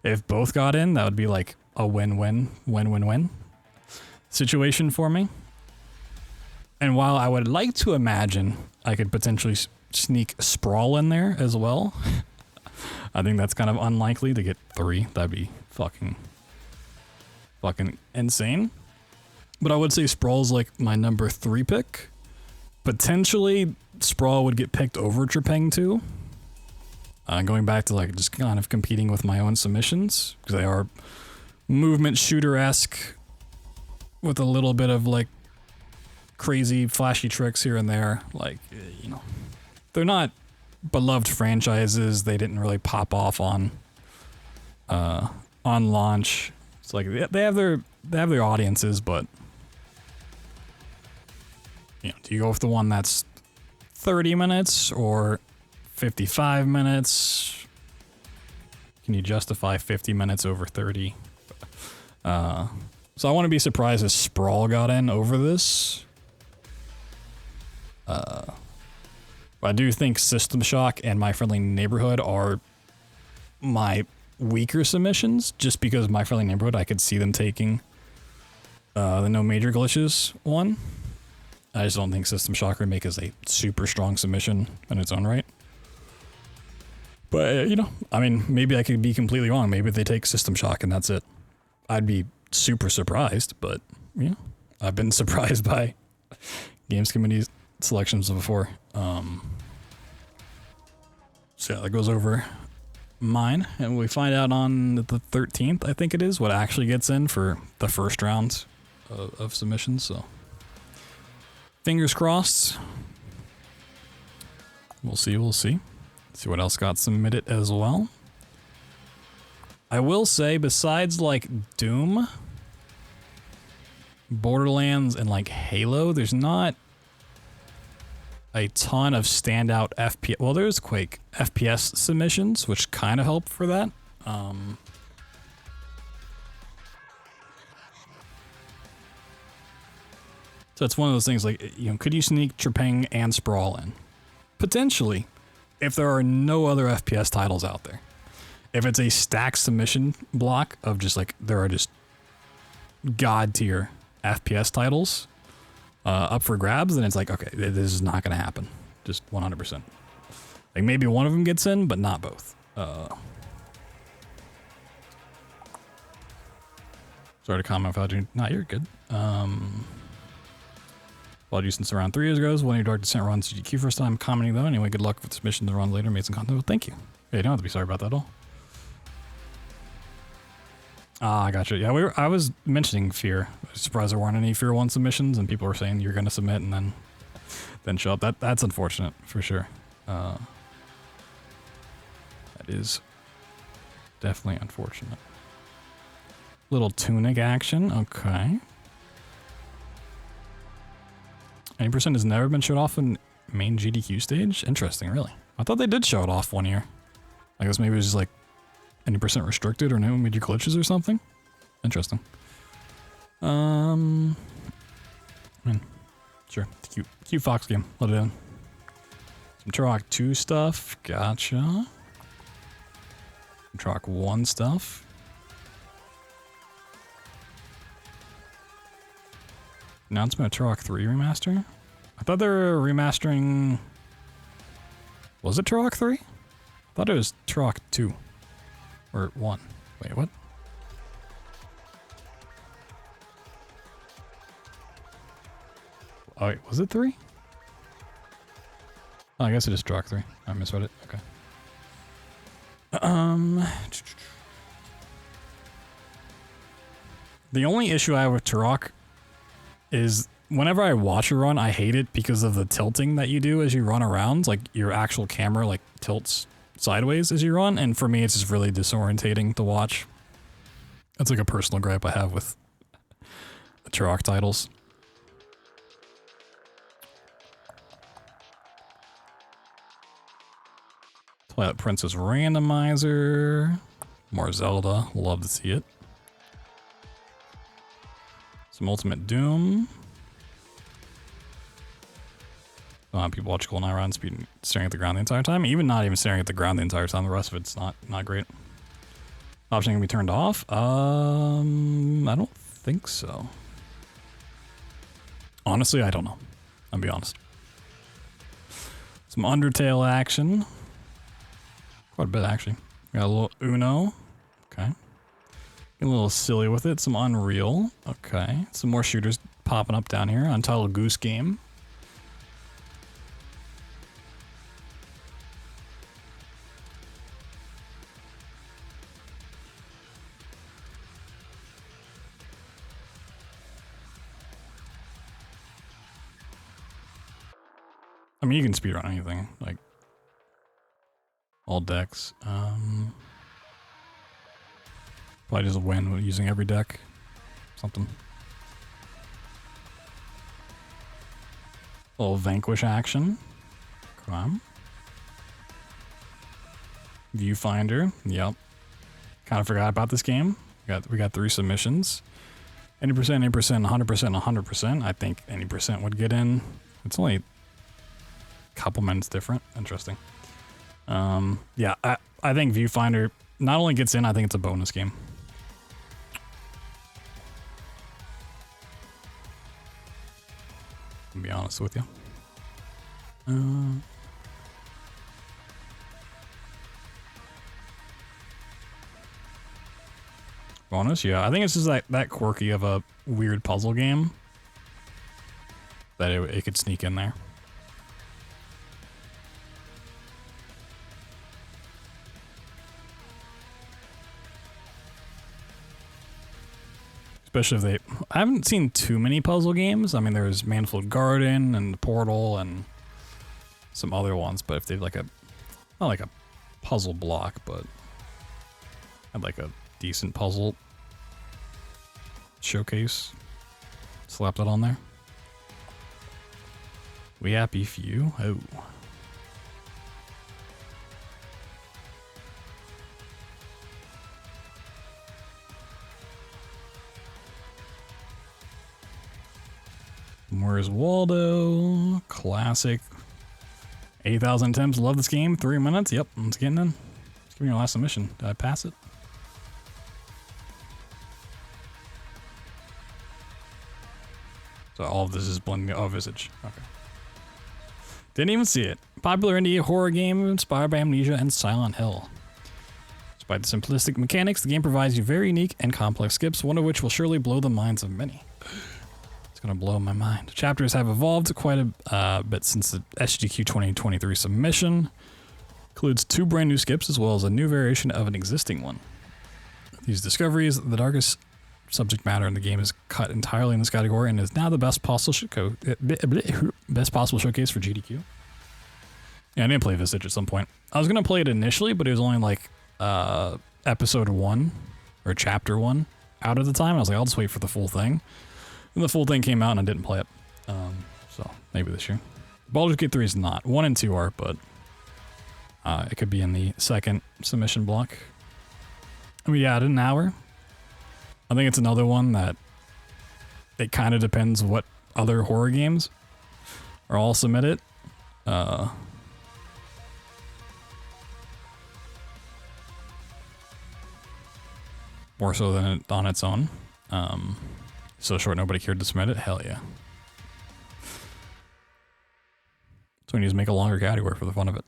If both got in, that would be like a win-win. situation for me. And while I would like to imagine I could potentially sneak Sprawl in there as well, I think that's kind of unlikely to get 3. That'd be fucking insane. But I would say Sprawl's like my number 3 pick. Potentially, Sprawl would get picked over Trepang too. Going back to like just kind of competing with my own submissions, because they are movement shooter-esque with a little bit of like crazy flashy tricks here and there. Like, you know, they're not beloved franchises. They didn't really pop off on launch. It's like they have their audiences, but you know, do you go with the one that's 30 minutes or 55 minutes? Can you justify 50 minutes over 30? So I want to be surprised if Sprawl got in over this. I do think System Shock and My Friendly Neighborhood are my weaker submissions, just because My Friendly Neighborhood, I could see them taking the No Major Glitches one. I just don't think System Shock Remake is a super strong submission in its own right. But, you know, I mean, maybe I could be completely wrong. Maybe they take System Shock and that's it. I'd be super surprised, but, you know, I've been surprised by Games Committee's selections before. So yeah, that goes over mine, and we find out on the 13th, I think it is, what actually gets in for the first round of submissions. So fingers crossed. We'll see. See what else got submitted as well. I will say, besides like Doom, Borderlands, and like Halo, there's not a ton of standout FPS. Well, there's Quake FPS submissions, which kind of help for that. So it's one of those things like, you know, could you sneak Trepang and Sprawl in? Potentially, if there are no other FPS titles out there. If it's a stacked submission block of just like, there are just god tier FPS titles up for grabs, then it's like, okay, this is not going to happen. Just 100%. Like maybe one of them gets in, but not both. Sorry to comment if I do. Nah, you're good. Followed you since around 3 years ago. One of your Dark Descent runs AGDQ first time commenting though. Anyway, good luck with submissions and run later. Made some content. Well, thank you. Yeah, you don't have to be sorry about that at all. Ah, I gotcha. Yeah, I was mentioning Fear. I was surprised there weren't any Fear 1 submissions, and people were saying you're going to submit and then show up. That's unfortunate, for sure. That is definitely unfortunate. Little Tunic action, okay. 80% has never been showed off in main GDQ stage? Interesting, really. I thought they did show it off one year. I guess maybe it was just like 80% restricted or no major glitches or something. Interesting. I mean, sure. Cute Fox game. Let it in. Some Turok 2 stuff. Gotcha. Some Turok 1 stuff. Announcement of Turok 3 remaster? I thought they were remastering... Was it Turok 3? I thought it was Turok 2. Or 1. Wait, what? Oh, wait, was it 3? Oh, I guess it is Turok 3. I misread it. Okay. The only issue I have with Turok is whenever I watch a run, I hate it because of the tilting that you do as you run around. Like, your actual camera, like, tilts sideways as you run, and for me it's just really disorientating to watch. That's like a personal gripe I have with the Turok titles. Twilight Princess randomizer. More Zelda. Love to see it. Some Ultimate Doom. People watch GoldenEye run, staring at the ground the entire time. Even not even staring at the ground the entire time. The rest of it's not great. Option can be turned off. I don't think so. Honestly, I don't know. I'll be honest. Some Undertale action. Quite a bit, actually. Got a little Uno. Okay. Get a little silly with it. Some Unreal. Okay. Some more shooters popping up down here. Untitled Goose Game. I mean, you can speedrun anything, like all decks. Probably just win using every deck. Something. A little Vanquish action. Come. Viewfinder. Yep. Kind of forgot about this game. We got 3 submissions. Any percent, 100%, 100%. I think any percent would get in. It's only couple minutes different. Interesting. Yeah, I think Viewfinder not only gets in, I think it's a bonus game. To be honest with you. Bonus, yeah. I think it's just that quirky of a weird puzzle game that it could sneak in there. Especially if they... I haven't seen too many puzzle games. I mean, there's Manfield Garden and Portal and some other ones, but if they've like a... Not like a puzzle block, but... Had like a decent puzzle showcase. Slapped it on there. We happy few? Oh. Where's Waldo? Classic. 80,000 attempts. Love this game. 3 minutes. Yep, it's getting in. Let's give me your last submission. Did I pass it? So all of this is blending. Oh, Visage. Okay. Didn't even see it. Popular indie horror game inspired by Amnesia and Silent Hill. Despite the simplistic mechanics, the game provides you very unique and complex skips, one of which will surely blow the minds of many. It's gonna blow my mind. Chapters have evolved quite a bit since the AGDQ 2023 submission. Includes 2 brand new skips as well as a new variation of an existing one. These discoveries, the darkest subject matter in the game, is cut entirely in this category and is now the best possible showcase for GDQ. Yeah, I didn't play Visage at some point. I was gonna play it initially, but it was only like episode 1 or chapter 1 out at the time. I was like, I'll just wait for the full thing. And the full thing came out and I didn't play it. So maybe this year. Baldur's Gate 3 is not. 1 and 2 are, but it could be in the second submission block. I mean, yeah, at an hour. I think it's another one that it kind of depends what other horror games are all submitted. More so than on its own. So short nobody cared to submit it? Hell yeah. So we need to make a longer category for the fun of it.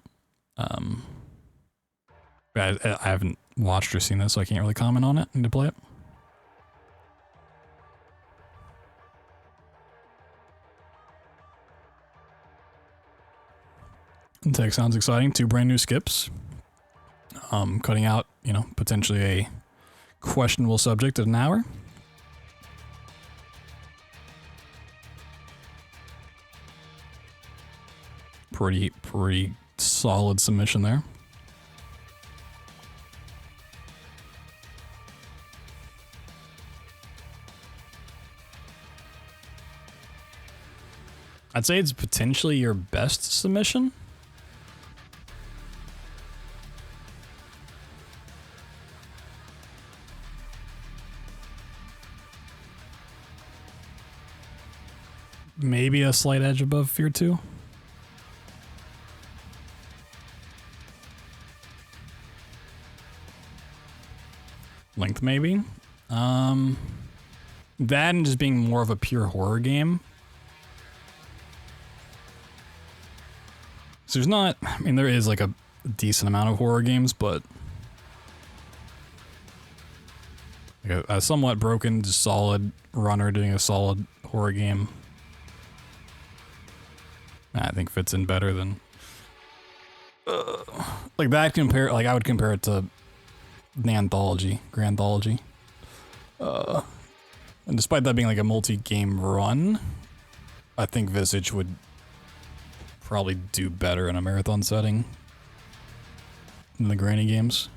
I haven't watched or seen this, so I can't really comment on it. Need to play it. Tech sounds exciting. 2 brand new skips. Cutting out, you know, potentially a questionable subject at an hour. Pretty solid submission there. I'd say it's potentially your best submission. Maybe a slight edge above Fear 2. Length, maybe. That and just being more of a pure horror game. So there's not, I mean, there is like a decent amount of horror games, but like a somewhat broken, just solid runner doing a solid horror game, I think fits in better than like that. Like I would compare it to the anthology, Grandthology. And despite that being like a multi-game run, I think Visage would probably do better in a marathon setting than the granny games.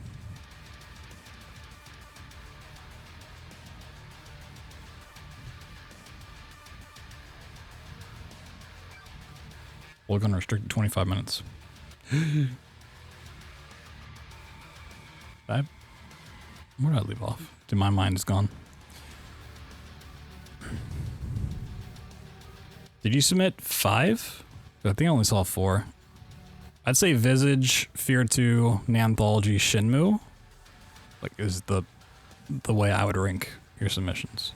We're going to restrict to 25 minutes. Where did I leave off? Dude, my mind is gone. Did you submit 5? I think I only saw 4. I'd say Visage, Fear 2, Anthology, Shenmue. Like, is the way I would rank your submissions.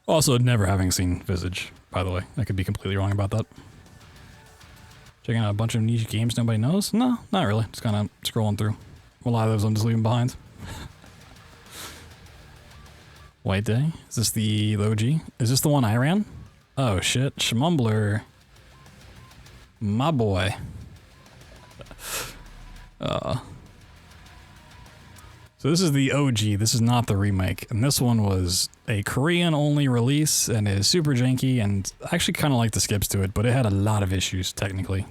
Also, never having seen Visage, by the way. I could be completely wrong about that. Checking out a bunch of niche games nobody knows? No, not really. Just kind of scrolling through. A lot of those I'm just leaving behind. White Day? Is this the OG? Is this the one I ran? Oh shit, Schmumbler. My boy. So this is the OG, this is not the remake, and this one was a Korean-only release and is super janky, and I actually kind of like the skips to it, but it had a lot of issues, technically.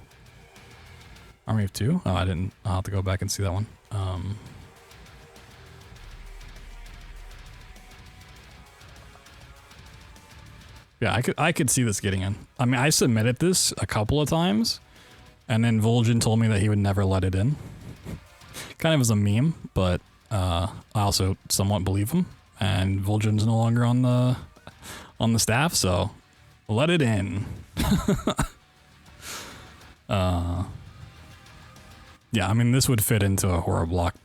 Army of Two? Oh, I didn't. I'll have to go back and see that one. Yeah, I could see this getting in. I mean, I submitted this a couple of times, and then Vol'jin told me that he would never let it in. Kind of as a meme, but I also somewhat believe him. And Vol'jin's no longer on the staff, so let it in. Yeah, I mean, this would fit into a horror block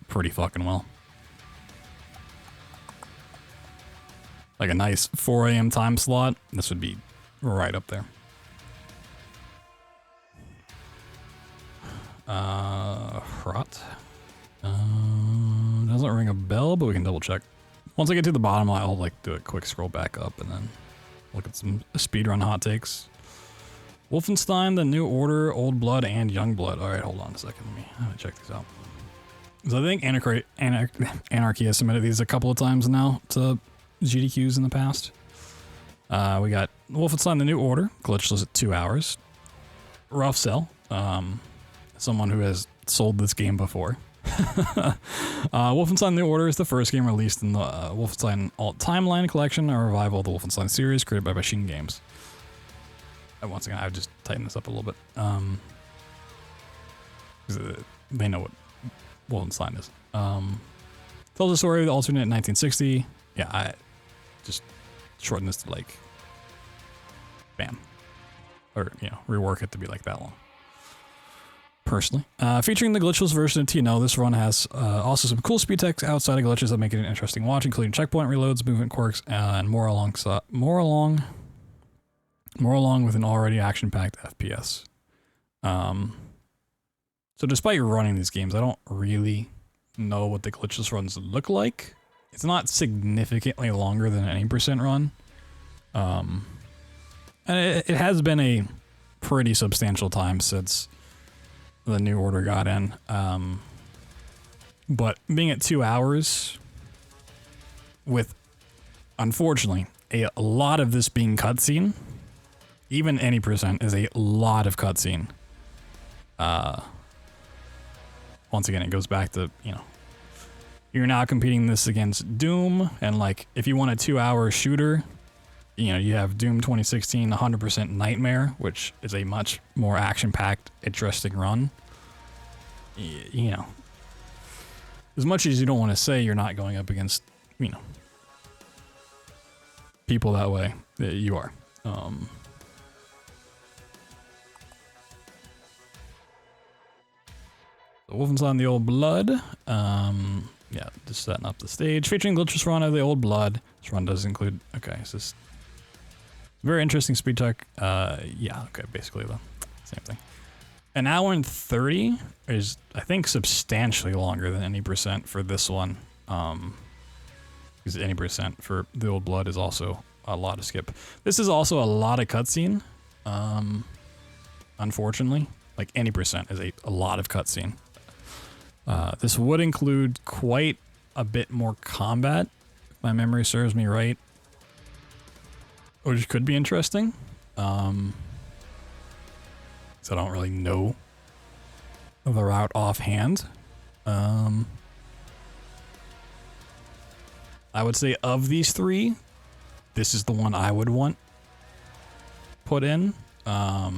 pretty fucking well. Like a nice 4 a.m. time slot, this would be right up there. Hrot. Doesn't ring a bell, but we can double check. Once I get to the bottom, I'll like do a quick scroll back up and then look at some speedrun hot takes. Wolfenstein, The New Order, Old Blood, and Young Blood. All right, hold on a second. Let me check these out. So I think Anarchy has submitted these a couple of times now to GDQs in the past. We got Wolfenstein The New Order, glitchless at 2 hours. Rough sell. Someone who has sold this game before. Wolfenstein The New Order is the first game released in the Wolfenstein Alt Timeline collection, a revival of the Wolfenstein series created by Machine Games. Once again, I would just tighten this up a little bit. They know what Wolfenstein is. Tells the story of the alternate 1960. Yeah, I just shorten this to like, bam. Or, you know, rework it to be like that long. Personally. Featuring the glitchless version of TNO, this run has also some cool speed techs outside of glitches that make it an interesting watch, including checkpoint reloads, movement quirks, and more along with an already action-packed FPS. So despite running these games, I don't really know what the glitchless runs look like. It's not significantly longer than an 80% run. And it has been a pretty substantial time since the New Order got in. But being at 2 hours with, unfortunately, a lot of this being cutscene, even any percent is a lot of cutscene. Once again, it goes back to, you know, you're now competing this against Doom, and like, if you want a 2 hour shooter, you know, you have Doom 2016 100% Nightmare, which is a much more action-packed, interesting run. You know, as much as you don't want to say you're not going up against, you know, people that way, you are. Wolfenstein The Old Blood. Yeah, just setting up the stage. Featuring glitchless run of The Old Blood. This run does include, okay, so this very interesting speed tech. Yeah, okay, basically the same thing. An hour and 30 is, I think, substantially longer than any percent for this one. Because any percent for the Old Blood is also a lot of skip. This is also a lot of cutscene. Unfortunately, like any percent is a lot of cutscene. This would include quite a bit more combat, if my memory serves me right, which could be interesting. So I don't really know the route offhand. I would say of these three, this is the one I would want put in. I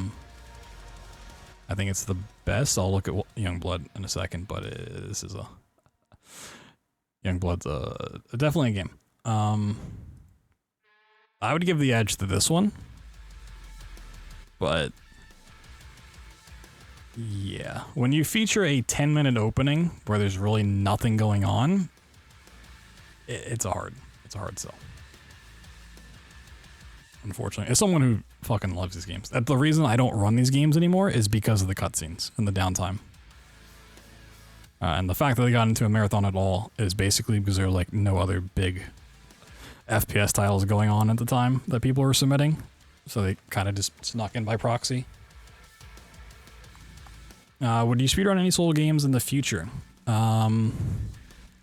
think it's the best. I'll look at Youngblood in a second, but this is a Youngblood's definitely a game. I would give the edge to this one, but yeah, when you feature a 10-minute opening where there's really nothing going on, it's a hard sell. Unfortunately, as someone who fucking loves these games, the reason I don't run these games anymore is because of the cutscenes and the downtime. And the fact that they got into a marathon at all is basically because there are like no other big FPS titles going on at the time that people were submitting, so they kind of just snuck in by proxy. Would you speedrun any solo games in the future? I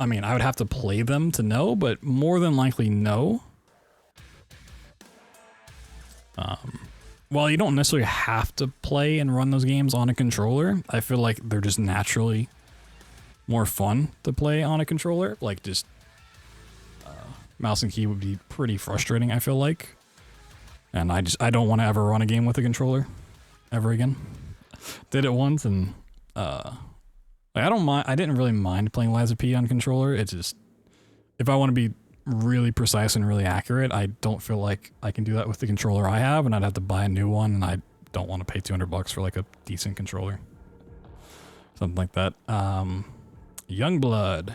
mean, I would have to play them to know, but more than likely no. While you don't necessarily have to play and run those games on a controller, I feel like they're just naturally more fun to play on a controller. Like just mouse and key would be pretty frustrating, I feel like. And I don't want to ever run a game with a controller ever again. Did it once and like I don't mind. I didn't really mind playing Lies of P on controller. It's just if I want to be really precise and really accurate, I don't feel like I can do that with the controller I have, and I'd have to buy a new one, and I don't want to pay $200 for like a decent controller. Something like that. Youngblood.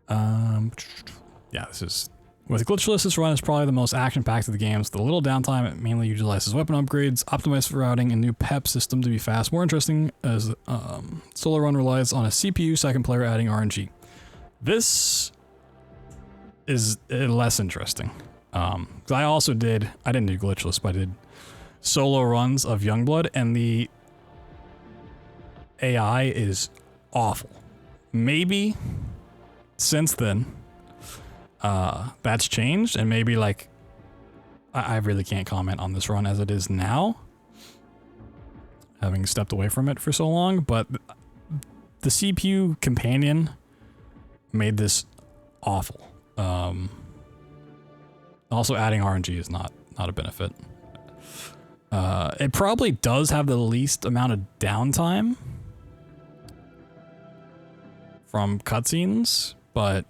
Yeah, this is with glitchless. This run is probably the most action-packed of the games. The little downtime, it mainly utilizes weapon upgrades, optimized for routing, and new PEP system to be fast. More interesting as solo run relies on a CPU, second player adding RNG. This is less interesting. Because I didn't do glitchless, but I did solo runs of Youngblood, and the AI is awful. Maybe since then, that's changed, and maybe like, I really can't comment on this run as it is now, having stepped away from it for so long, but the CPU companion made this awful. Also adding RNG is not a benefit. It probably does have the least amount of downtime from cutscenes, but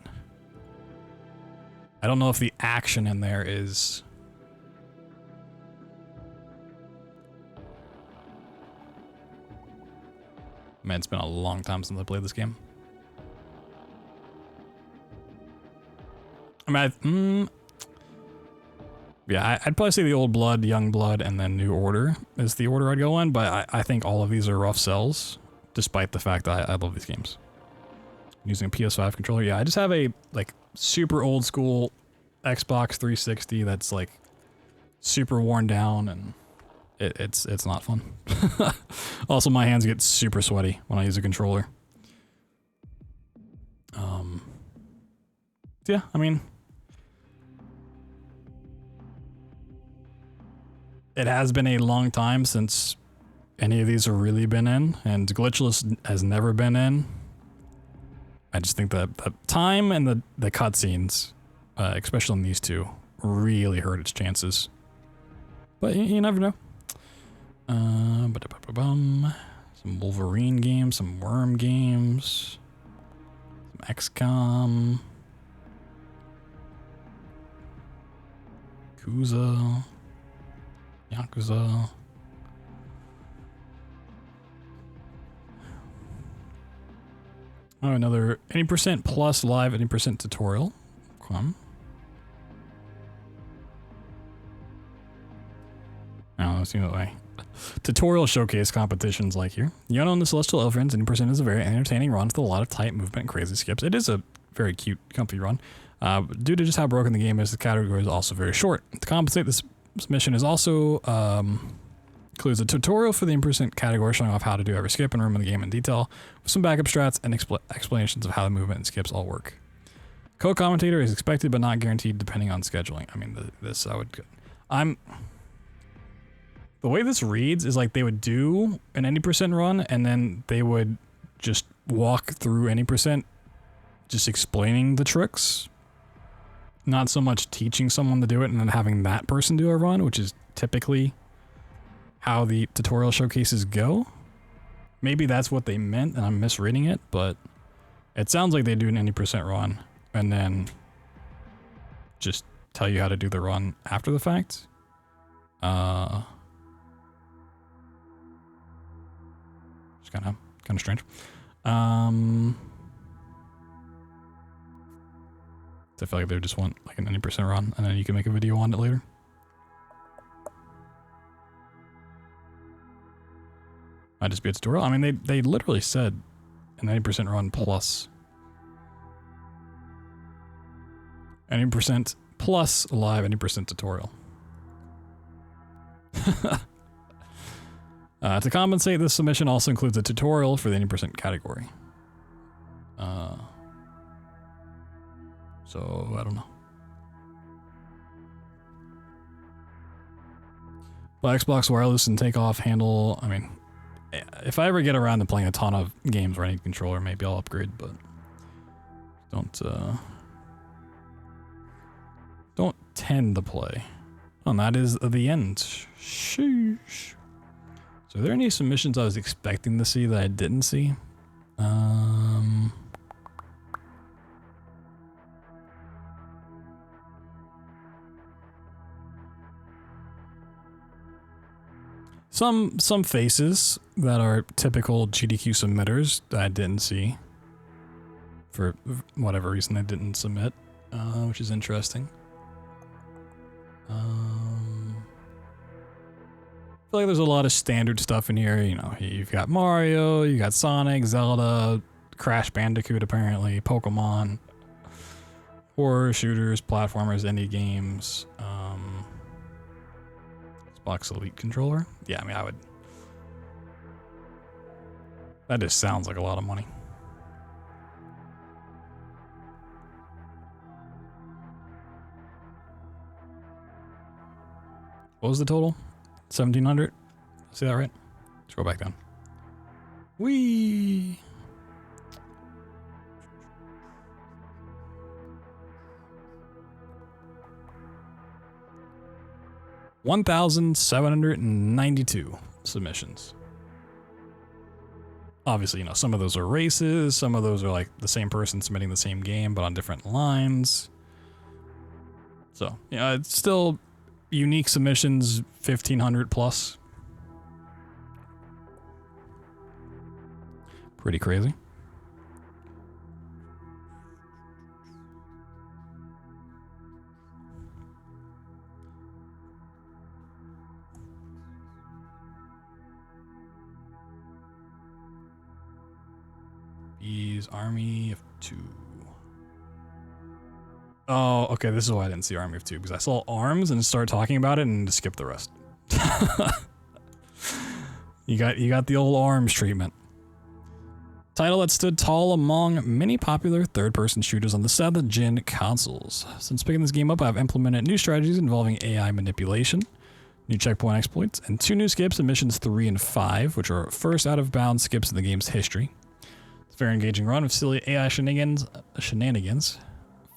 I don't know if the action in there is... Man, it's been a long time since I played this game. I mean, yeah, I'd probably say the Old Blood, Young Blood, and then New Order is the order I'd go in, but I think all of these are rough sells, despite the fact that I love these games. Using a PS5 controller, yeah, I just have a like super old school Xbox 360 that's like super worn down, and it's not fun. Also, my hands get super sweaty when I use a controller. Yeah, I mean, it has been a long time since any of these have really been in, and glitchless has never been in. I just think that the time and the cutscenes, especially in these two, really hurt its chances. But you never know. Some Wolverine games, some Worm games, some XCOM, Yakuza. Oh, another 80% plus live, 80% tutorial. Come. Oh, let's see that way. tutorial showcase competitions like here. You own the Celestial Elephants, and % is a very entertaining run with a lot of tight movement and crazy skips. It is a very cute, comfy run. Due to just how broken the game is, the category is also very short. To compensate, this mission is also includes a tutorial for the % category showing off how to do every skip and room in the game in detail, with some backup strats and explanations of how the movement and skips all work. Co-commentator is expected but not guaranteed depending on scheduling. I mean, the way this reads is like they would do an any % run and then they would just walk through any %, just explaining the tricks. Not so much teaching someone to do it and then having that person do a run, which is typically how the tutorial showcases go. Maybe that's what they meant and I'm misreading it, but it sounds like they do an any % run and then just tell you how to do the run after the fact. It's kind of strange. I feel like they just want like an any % run and then you can make a video on it later. Might just be a tutorial. I mean, they literally said an 90% run plus 80% plus live 80% tutorial. To compensate, this submission also includes a tutorial for the 80% category. So I don't know. Will Xbox Wireless and Takeoff handle? I mean, if I ever get around to playing a ton of games where I need a controller, maybe I'll upgrade, but don't tend to play. And that is the end. Sheesh. So are there any submissions I was expecting to see that I didn't see? Some faces that are typical GDQ submitters that I didn't see. For whatever reason they didn't submit, which is interesting. I feel like there's a lot of standard stuff in here. You know, you've got Mario, you got Sonic, Zelda, Crash Bandicoot apparently, Pokemon, horror shooters, platformers, indie games, Xbox Elite controller. Yeah, I mean, I would. That just sounds like a lot of money. What was the total? 1,700? See that right? Let's go back down. Whee! $1,792 submissions. Obviously, you know, some of those are races, some of those are like the same person submitting the same game, but on different lines. So, yeah, it's still unique submissions, 1,500 plus. Pretty crazy. Bees, Army of 2. Oh, okay, this is why I didn't see Army of 2, because I saw arms and started talking about it and just skipped the rest. You got the old arms treatment. Title that stood tall among many popular third-person shooters on the 7th gen consoles. Since picking this game up, I've implemented new strategies involving AI manipulation, new checkpoint exploits, and 2 new skips in missions 3 and 5, which are first out-of-bounds skips in the game's history. It's a very engaging run of silly AI shenanigans,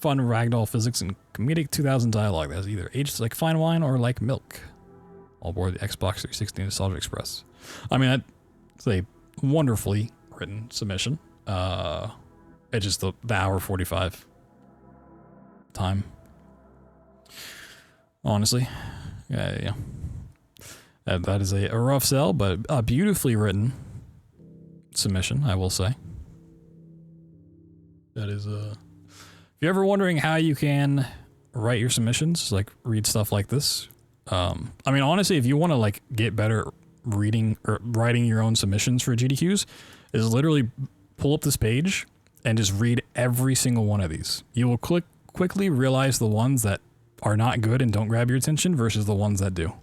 fun ragdoll physics, and comedic 2000 dialogue that's either aged like fine wine or like milk. All aboard the Xbox 360 Nostalgia Express. I mean, that's a wonderfully written submission. It's just the hour 45 time. Honestly, yeah. That is a rough sell, but a beautifully written submission, I will say. That is if you're ever wondering how you can write your submissions, like read stuff like this. I mean, honestly, if you want to like get better at reading or writing your own submissions for GDQs is literally pull up this page and just read every single one of these. You will quickly realize the ones that are not good and don't grab your attention versus the ones that do.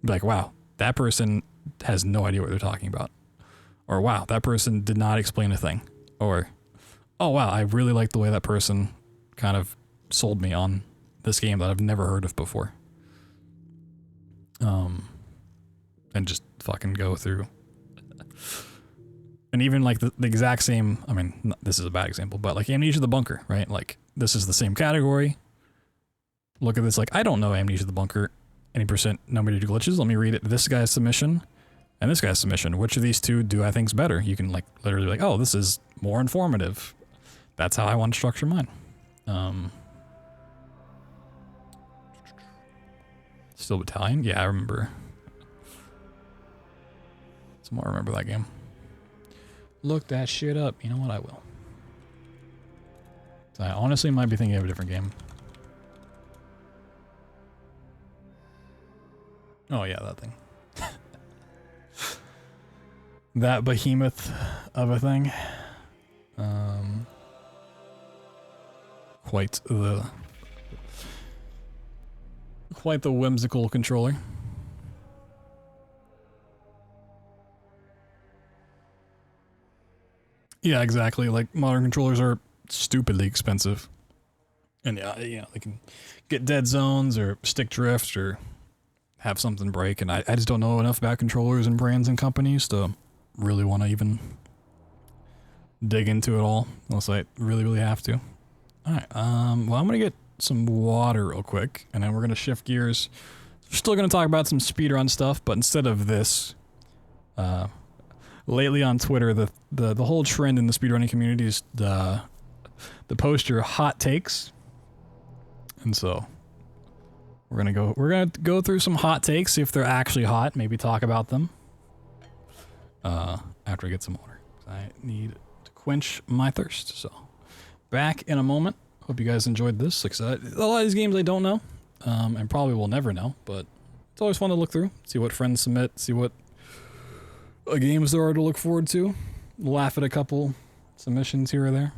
Be like, wow, that person has no idea what they're talking about. Or wow, that person did not explain a thing. Or, oh wow, I really like the way that person kind of sold me on this game that I've never heard of before. And just fucking go through. And even like the exact same, I mean, this is a bad example, but like Amnesia the Bunker, right? Like this is the same category. Look at this, like I don't know Amnesia the Bunker, any percent number to glitches. Let me read it. This guy's submission and this guy's submission. Which of these two do I think's better? You can like literally be like, oh, this is more informative. That's how I want to structure mine. Still Battalion? Yeah, I remember. Someone remember that game. Look that shit up. You know what? I will. So I honestly might be thinking of a different game. Oh yeah, that thing. That behemoth of a thing. Quite the whimsical controller. Yeah, exactly. Like modern controllers are stupidly expensive. And yeah, they can get dead zones or stick drift or have something break. And I just don't know enough about controllers and brands and companies to really want to even dig into it all unless I really, really have to. All right. Well, I'm going to get some water real quick and then we're going to shift gears. We're still going to talk about some speedrun stuff, but instead of this, lately on Twitter, the whole trend in the speedrunning community is the post your hot takes. And so we're gonna go through some hot takes, see if they're actually hot, maybe talk about them. After I get some water. I need to quench my thirst. So back in a moment. Hope you guys enjoyed this. Like I said, a lot of these games I don't know, and probably will never know, but it's always fun to look through, see what friends submit, see what games there are to look forward to. Laugh at a couple submissions here or there.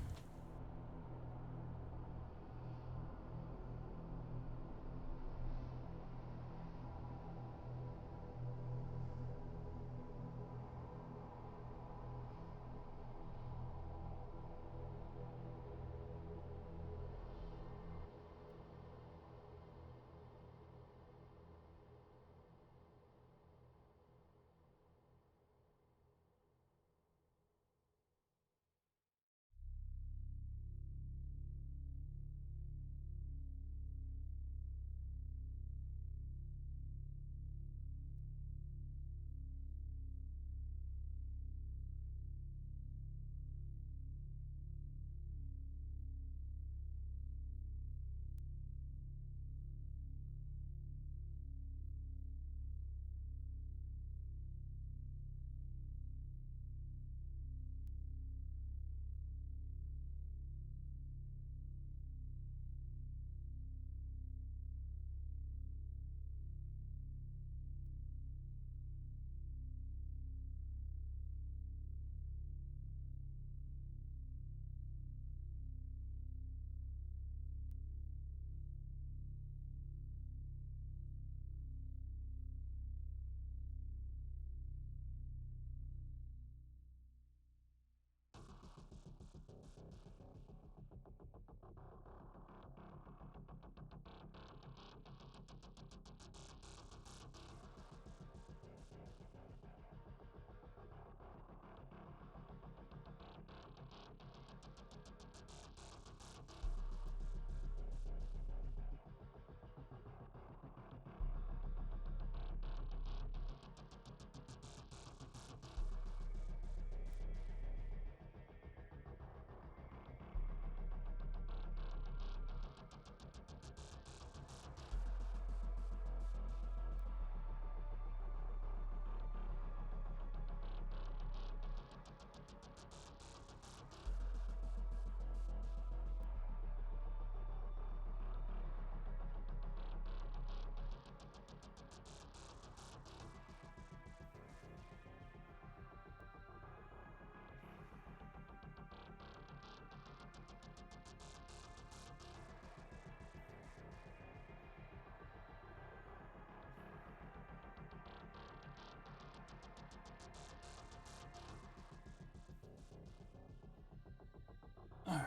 Alright.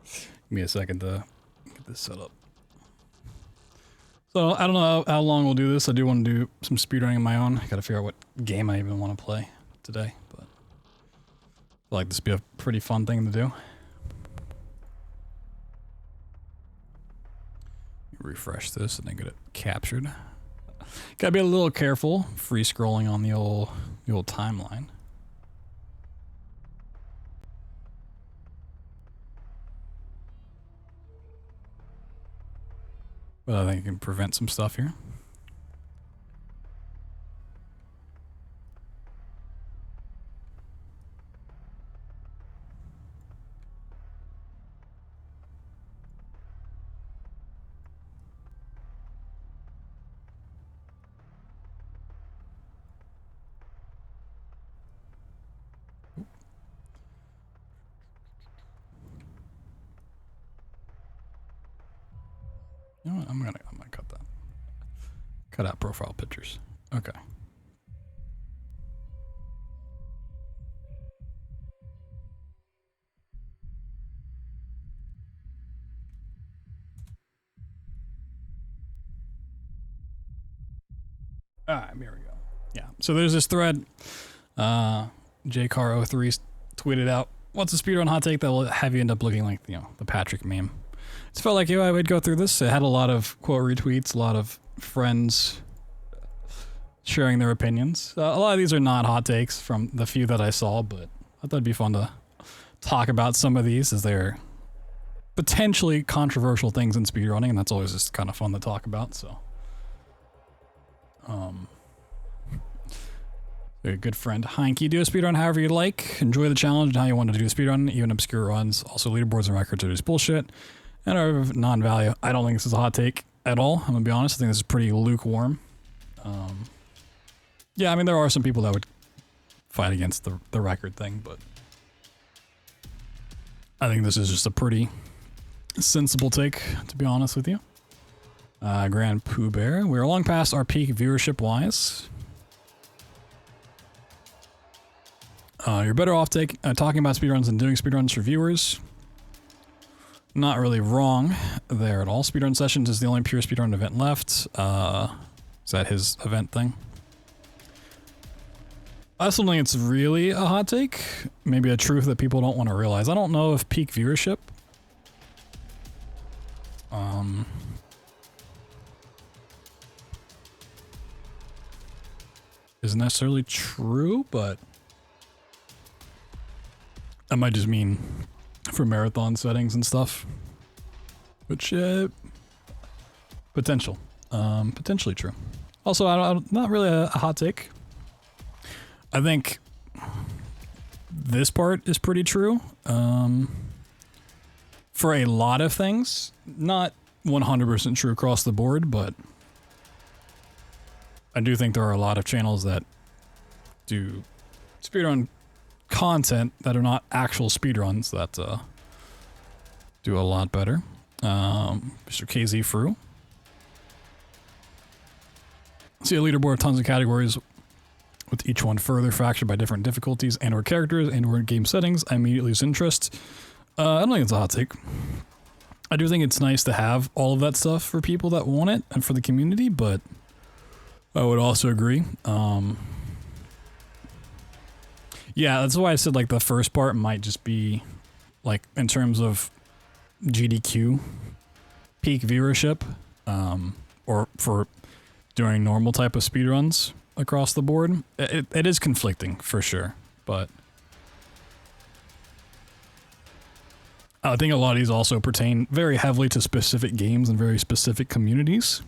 Give me a second to get this set up. So I don't know how long we'll do this. I do want to do some speedrunning of my own. I gotta figure out what game I even want to play today, but I feel like this would be a pretty fun thing to do. Refresh this and then get it captured. Gotta be a little careful free scrolling on the old timeline. But I think it can prevent some stuff here. You know what? I'm gonna cut that. Cut out profile pictures. Okay. Alright, here we go. Yeah. So there's this thread. JCar03 tweeted out, "What's a speedrun hot take that will have you end up looking like, you know, the Patrick meme?" It felt like I would go through this. It had a lot of quote retweets, a lot of friends sharing their opinions. A lot of these are not hot takes from the few that I saw, but I thought it'd be fun to talk about some of these as they're potentially controversial things in speedrunning, and that's always just kind of fun to talk about. So, a good friend, Heinke, do a speedrun however you like. Enjoy the challenge and how you want to do a speedrun, even obscure runs. Also, leaderboards and records are just bullshit and are of non-value. I don't think this is a hot take at all. I'm gonna be honest. I think this is pretty lukewarm. Yeah, I mean, there are some people that would fight against the record thing, but I think this is just a pretty sensible take, to be honest with you. Grand Pooh Bear, we're long past our peak viewership-wise. You're better off talking about speedruns than doing speedruns for viewers. Not really wrong there at all. Speedrun Sessions is the only pure speedrun event left. Is that his event thing? I still think it's really a hot take. Maybe a truth that people don't want to realize. I don't know if peak viewership is necessarily true, but that might just mean for marathon settings and stuff, which potentially true. Also, not really a hot take. I think this part is pretty true for a lot of things. Not 100% true across the board, but I do think there are a lot of channels that do speedrun content that are not actual speedruns that do a lot better. Mr. KZ Fru. See a leaderboard of tons of categories with each one further fractured by different difficulties and or characters and or game settings. I immediately lose interest. I don't think it's a hot take. I do think it's nice to have all of that stuff for people that want it and for the community, but I would also agree. Yeah, that's why I said like the first part might just be like in terms of GDQ peak viewership, or for doing normal type of speedruns across the board. It is conflicting for sure, but I think a lot of these also pertain very heavily to specific games and very specific communities.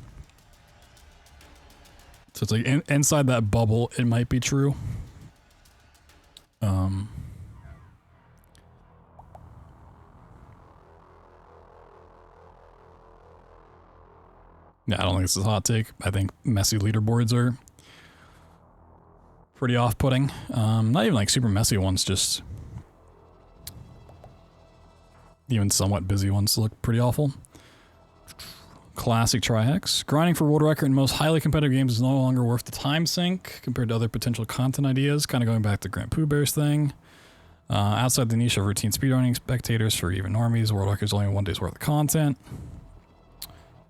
So it's like inside that bubble, it might be true. Yeah, I don't think this is a hot take. I think messy leaderboards are pretty off-putting. Not even like super messy ones, just even somewhat busy ones look pretty awful. Classic Trihex. Grinding for world record in most highly competitive games is no longer worth the time sink compared to other potential content ideas. Kind of going back to Grand Pooh Bear's thing. Outside the niche of routine speedrunning spectators for even normies, world record is only 1 day's worth of content.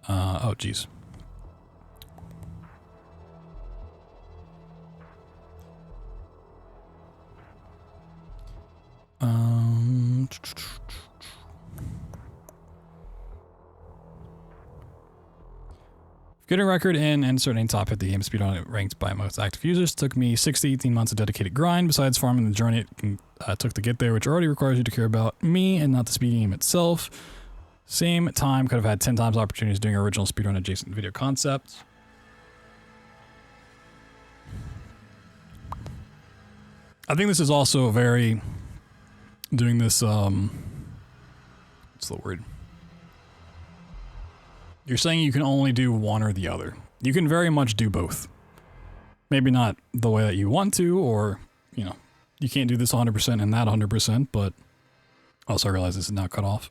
Oh, geez. Getting a record in and certain top 50 game speedrun ranked by most active users took me 6 to 18 months of dedicated grind. Besides farming the journey it took to get there, which already requires you to care about me and not the speed game itself. Same time, could have had 10 times opportunities doing original speedrun adjacent video concepts. I think this is also very doing this, what's the word? You're saying you can only do one or the other. You can very much do both. Maybe not the way that you want to, or, you know, you can't do this 100% and that 100%, but also I realize this is now cut off.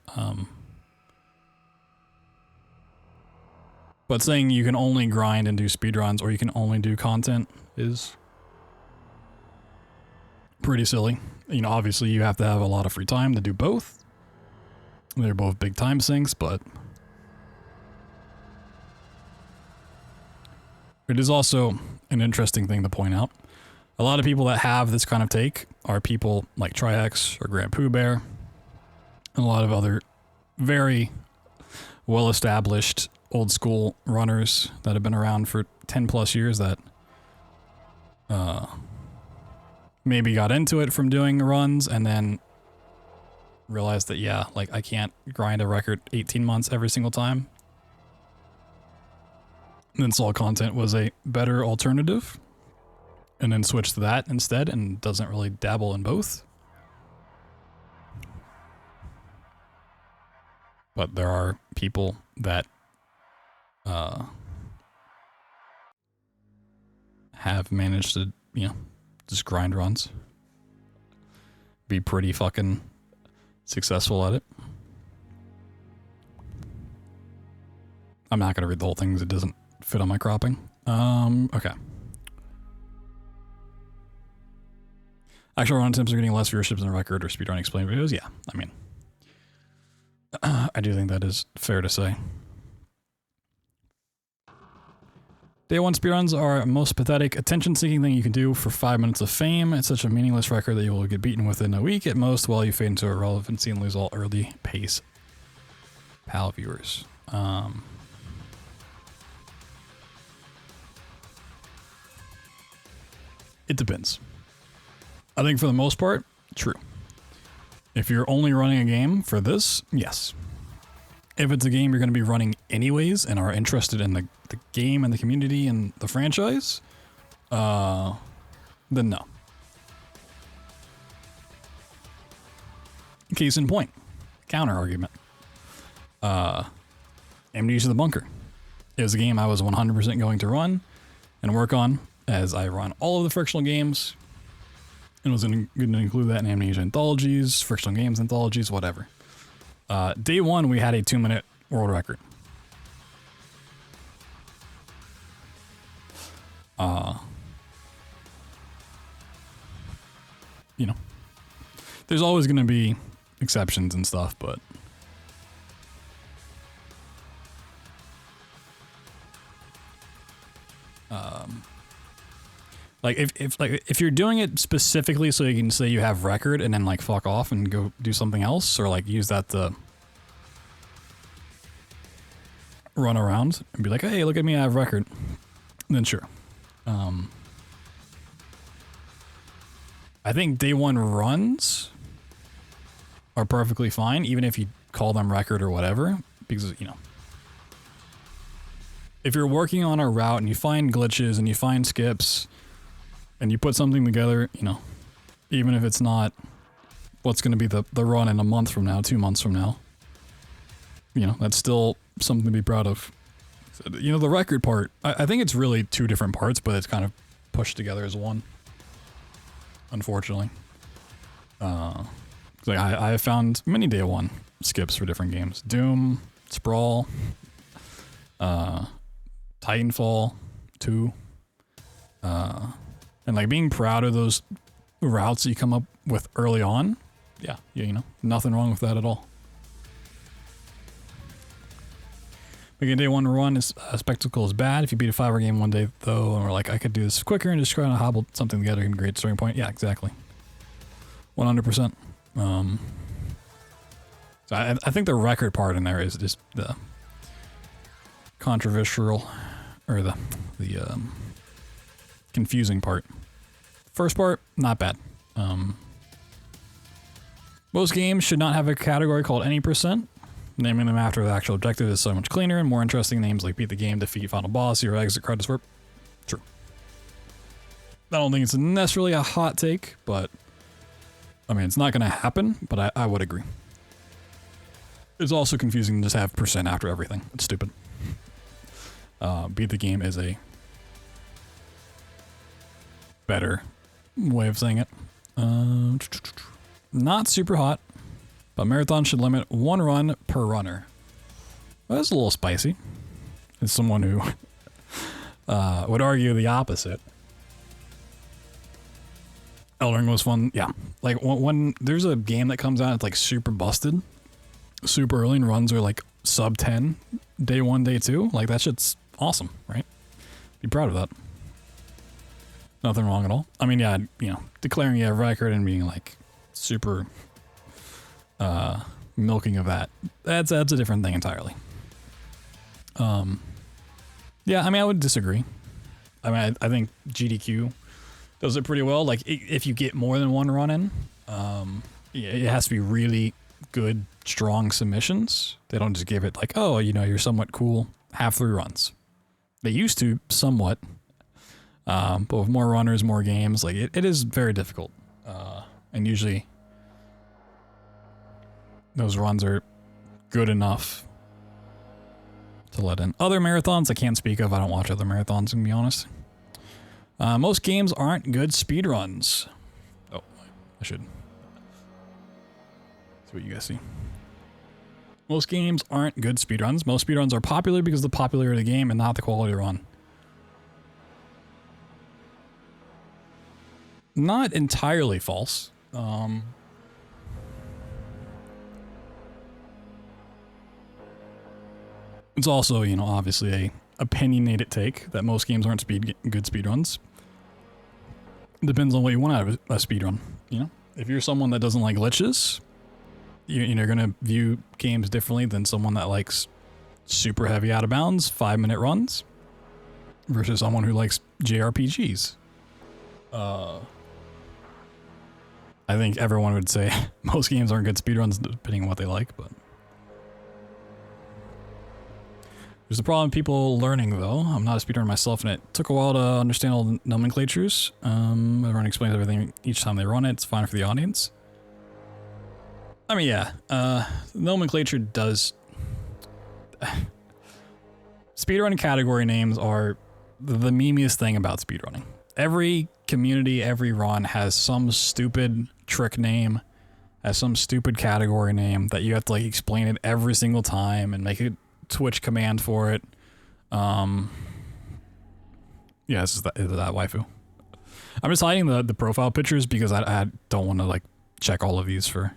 But saying you can only grind and do speedruns or you can only do content is pretty silly. You know, obviously you have to have a lot of free time to do both. They're both big time sinks, but it is also an interesting thing to point out. A lot of people that have this kind of take are people like Trihex or Grand Pooh Bear and a lot of other very well-established old school runners that have been around for 10 plus years that maybe got into it from doing runs and then realized that, yeah, like I can't grind a record 18 months every single time. And then saw content was a better alternative and then switched to that instead and doesn't really dabble in both. But there are people that have managed to, you know, just grind runs. Be pretty fucking successful at it. I'm not going to read the whole thing because it doesn't fit on my cropping. Okay. Actual run attempts are getting less viewerships than record or speedrun explained videos. Yeah, I mean, I do think that is fair to say. Day one speedruns are most pathetic, attention-seeking thing you can do for 5 minutes of fame. It's such a meaningless record that you will get beaten within a week at most while you fade into irrelevancy and lose all early pace PAL viewers. It depends. I think for the most part, true. If you're only running a game for this, yes. If it's a game you're going to be running anyways and are interested in the game and the community and the franchise, then no. Case in point, counter argument. Amnesia the Bunker. It was a game I was 100% going to run and work on as I run all of the frictional games and was going to include that in Amnesia anthologies, frictional games anthologies, whatever. Day one, we had a 2-minute world record. You know, there's always going to be exceptions and stuff, but like if you're doing it specifically so you can say you have record and then like fuck off and go do something else or like use that to run around and be like, hey, look at me, I have record, then sure. I think day one runs are perfectly fine, even if you call them record or whatever, because, you know, if you're working on a route and you find glitches and you find skips and you put something together, you know, even if it's not what's going to be the run in a month from now, 2 months from now, you know, that's still something to be proud of. You know, the record part, I think it's really two different parts, but it's kind of pushed together as one, unfortunately. Like I have found many day one skips for different games. Doom, Sprawl, Titanfall 2, and like being proud of those routes that you come up with early on, yeah, you know, nothing wrong with that at all. Making a day one run is spectacle is bad. If you beat a 5-hour game one day though, and we're like, I could do this quicker and just kind of hobble something together in a great starting point. Yeah, exactly. 100%. So I think the record part in there is just the controversial, or the confusing part. First part, not bad. Most games should not have a category called any percent. Naming them after the actual objective is so much cleaner and more interesting. Names like beat the game, defeat final boss, your exit credits for. True. I don't think it's necessarily a hot take, but I mean, it's not going to happen, but I would agree. It's also confusing to just have percent after everything. It's stupid. Beat the game is a better way of saying it. Not super hot, but marathon should limit 1 run per runner. Well, that's a little spicy. As someone who would argue the opposite. Elden Ring was fun, yeah. Like when there's a game that comes out, it's like super busted, super early, and runs are like sub 10, day 1, day 2. Like that shit's awesome, right? Be proud of that. Nothing wrong at all. I mean, yeah, you know, declaring a record and being like super milking of that's a different thing entirely. Yeah, I mean, I would disagree. I mean, I think GDQ does it pretty well. Like, if you get more than 1 run in, it has to be really good, strong submissions. They don't just give it like, oh, you know, you're somewhat cool, have 3 runs. They used to somewhat, but with more runners, more games, like it is very difficult. And usually those runs are good enough to let in. Other marathons I can't speak of. I don't watch other marathons, to be honest. Most games aren't good speedruns. Oh, I should see what you guys see. Most games aren't good speedruns. Most speedruns are popular because of the popularity of the game and not the quality of the run. Not entirely false. It's also, you know, obviously a opinionated take that most games aren't good speedruns. It depends on what you want out of a speedrun, you know? If you're someone that doesn't like glitches, you're going to view games differently than someone that likes super heavy out of bounds 5-minute runs versus someone who likes JRPGs. I think everyone would say most games aren't good speedruns depending on what they like, but there's a problem with people learning, though. I'm not a speedrunner myself, and it took a while to understand all the nomenclatures. Everyone explains everything each time they run it. It's fine for the audience. I mean, yeah, nomenclature does... Speedrun category names are the memeiest thing about speedrunning. Every community, every run has some stupid trick name, has some stupid category name that you have to like explain it every single time and make a Twitch command for it. Yeah, this is that waifu. I'm just hiding the profile pictures because I don't want to like check all of these for...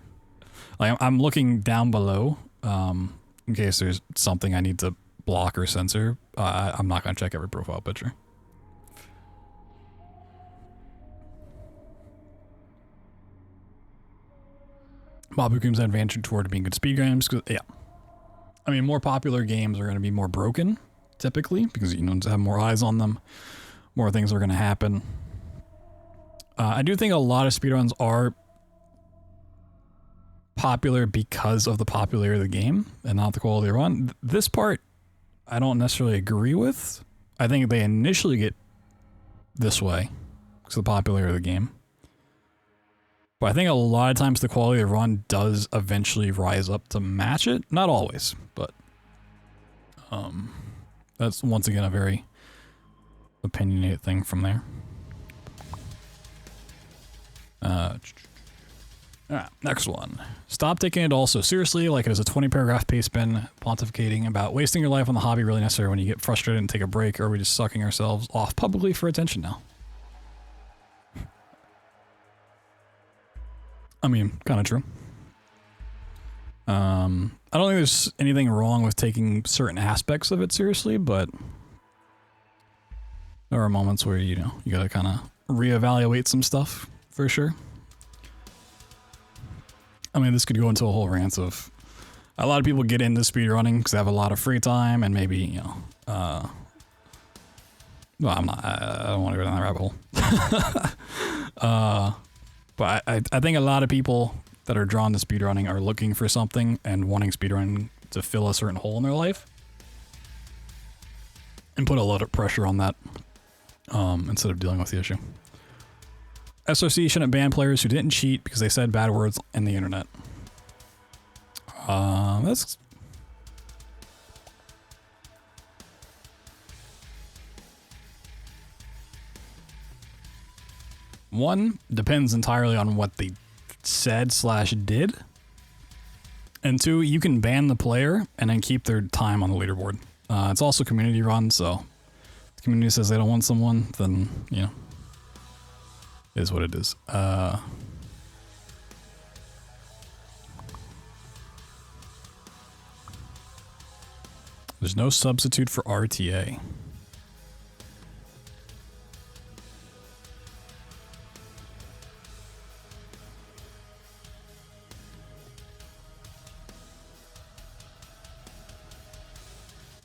Like, I'm looking down below in case there's something I need to block or censor. I'm not going to check every profile picture. Babu games advantage toward being good speed games. Yeah. I mean, more popular games are going to be more broken, typically, because you know, have more eyes on them. More things are going to happen. I do think a lot of speedruns are popular because of the popularity of the game and not the quality of the run. This part, I don't necessarily agree with. I think they initially get this way because of the popularity of the game. But I think a lot of times the quality of the run does eventually rise up to match it. Not always, but that's once again a very opinionated thing from there. Alright, next one. Stop taking it all so seriously, like it is a 20-paragraph paste bin pontificating about wasting your life on the hobby really necessary when you get frustrated and take a break, or are we just sucking ourselves off publicly for attention now? I mean, kind of true. I don't think there's anything wrong with taking certain aspects of it seriously, but there are moments where, you know, you gotta kind of reevaluate some stuff, for sure. I mean, this could go into a whole rant of a lot of people get into speedrunning because they have a lot of free time and maybe, you know, well, I don't want to go down that rabbit hole. But I think a lot of people that are drawn to speedrunning are looking for something and wanting speedrunning to fill a certain hole in their life and put a lot of pressure on that instead of dealing with the issue. SRC shouldn't ban players who didn't cheat because they said bad words in the internet. That's... One, depends entirely on what they said / did. And two, you can ban the player and then keep their time on the leaderboard. It's also community run, so if the community says they don't want someone, then, you know, it is what it is. There's no substitute for RTA.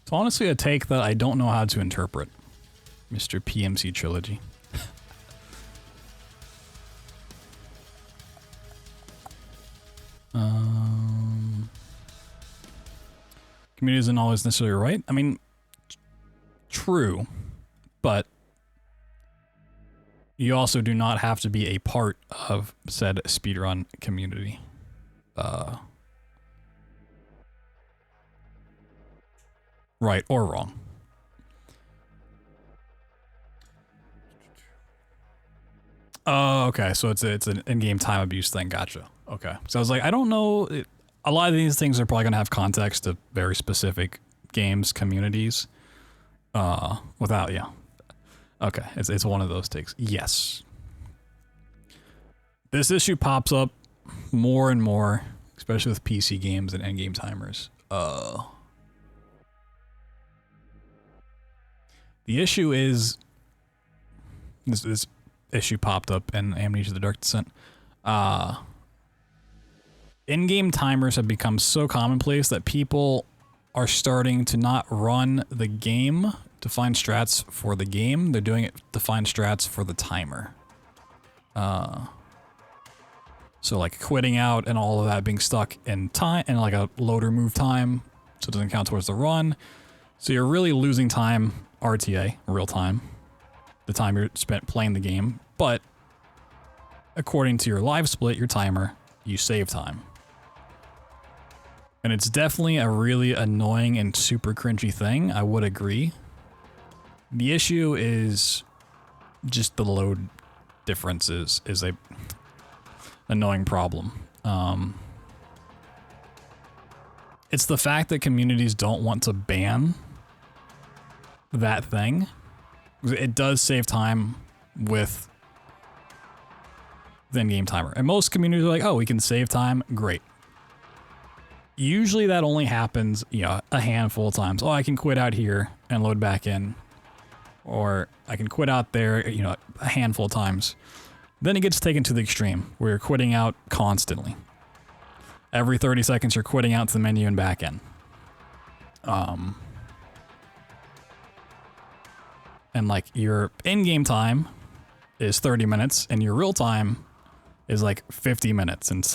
It's honestly a take that I don't know how to interpret. Mr. PMC Trilogy. Community isn't always necessarily right. I mean, true, but you also do not have to be a part of said speedrun community. Right or wrong. Oh, okay. So it's an in-game time abuse thing. Gotcha. Okay. So I was like, I don't know. A lot of these things are probably going to have context to very specific games, communities. Without, yeah. Okay. It's one of those takes. Yes. This issue pops up more and more, especially with PC games and endgame timers. The issue is this issue popped up in Amnesia: The Dark Descent. In-game timers have become so commonplace that people are starting to not run the game to find strats for the game. They're doing it to find strats for the timer. So like quitting out and all of that, being stuck in time and like a loader move time, so it doesn't count towards the run. So you're really losing time, RTA, real time, the time you're spent playing the game. But according to your live split, your timer, you save time. And it's definitely a really annoying and super cringy thing, I would agree. The issue is just the load differences is a annoying problem. It's the fact that communities don't want to ban that thing. It does save time with the in-game timer. And most communities are like, oh, we can save time, great. Usually that only happens, you know, a handful of times. Oh, I can quit out here and load back in. Or I can quit out there, you know, a handful of times. Then it gets taken to the extreme, where you're quitting out constantly. Every 30 seconds you're quitting out to the menu and back in. And like your in-game time is 30 minutes and your real time is like 50 minutes. And it's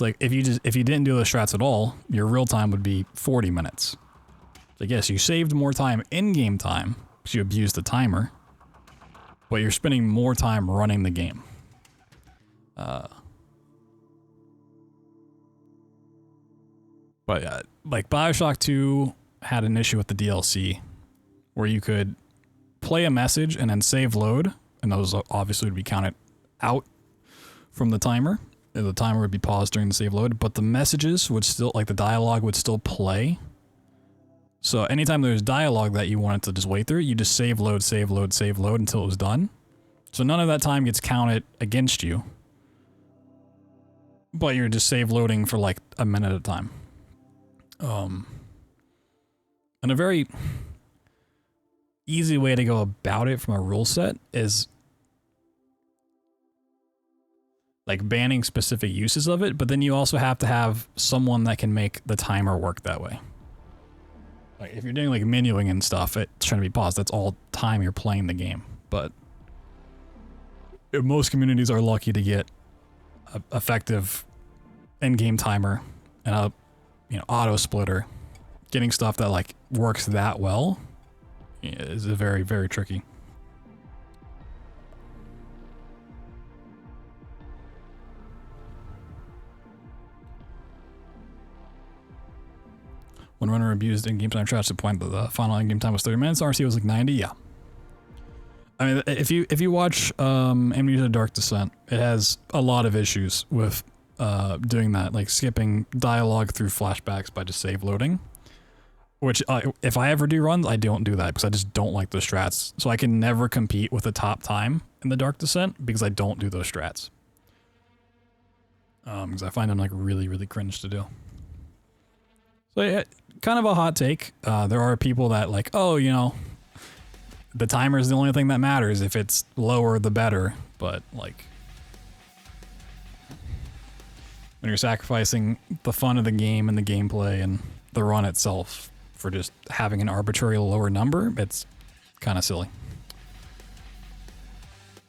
like if you didn't do those strats at all, your real time would be 40 minutes. So yes, you saved more time in-game time because you abused the timer, but you're spending more time running the game. But like BioShock 2 had an issue with the DLC where you could play a message and then save load, and those obviously would be counted out from the timer. The timer would be paused during the save load, but the messages would still, like the dialogue would still play. So anytime there's dialogue that you wanted to just wait through, you just save load, save load, save load until it was done. So none of that time gets counted against you, but you're just save loading for like a minute at a time. And a very easy way to go about it from a rule set is like banning specific uses of it, but then you also have to have someone that can make the timer work that way. Like if you're doing like menuing and stuff, it's trying to be paused. That's all time you're playing the game. But most communities are lucky to get an effective in-game timer and a auto splitter. Getting stuff that like works that well is a very, very tricky. One runner abused in-game time trash to the point that the final in-game time was 30 minutes. RC was like 90. Yeah. I mean, if you watch Amnesia Dark Descent, it has a lot of issues with doing that, like skipping dialogue through flashbacks by just save loading. Which, if I ever do runs, I don't do that because I just don't like those strats. So I can never compete with the top time in the Dark Descent because I don't do those strats. Because I find them like really, really cringe to do. So yeah, kind of a hot take. There are people that like, oh, the timer is the only thing that matters. If it's lower, the better. But like, when you're sacrificing the fun of the game and the gameplay and the run itself for just having an arbitrary lower number, it's kind of silly.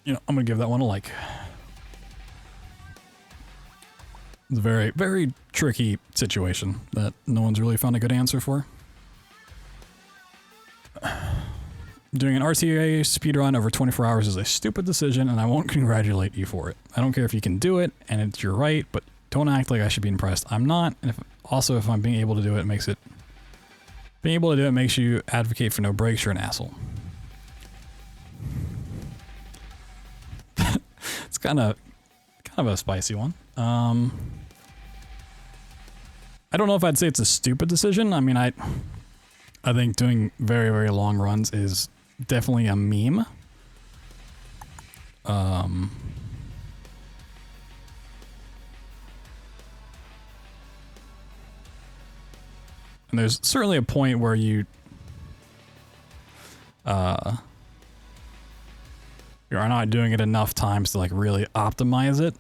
I'm gonna give that one a like. It's a very, very tricky situation that no one's really found a good answer for. Doing an RTA speedrun over 24 hours is a stupid decision, and I won't congratulate you for it. I don't care if you can do it, and it's your right, but don't act like I should be impressed. I'm not, and if I'm being able to do it, being able to do it makes you advocate for no breaks. You're an asshole. It's kind of a spicy one. I don't know if I'd say it's a stupid decision. I mean, I think doing very, very long runs is definitely a meme. And there's certainly a point where you're not doing it enough times to like really optimize it.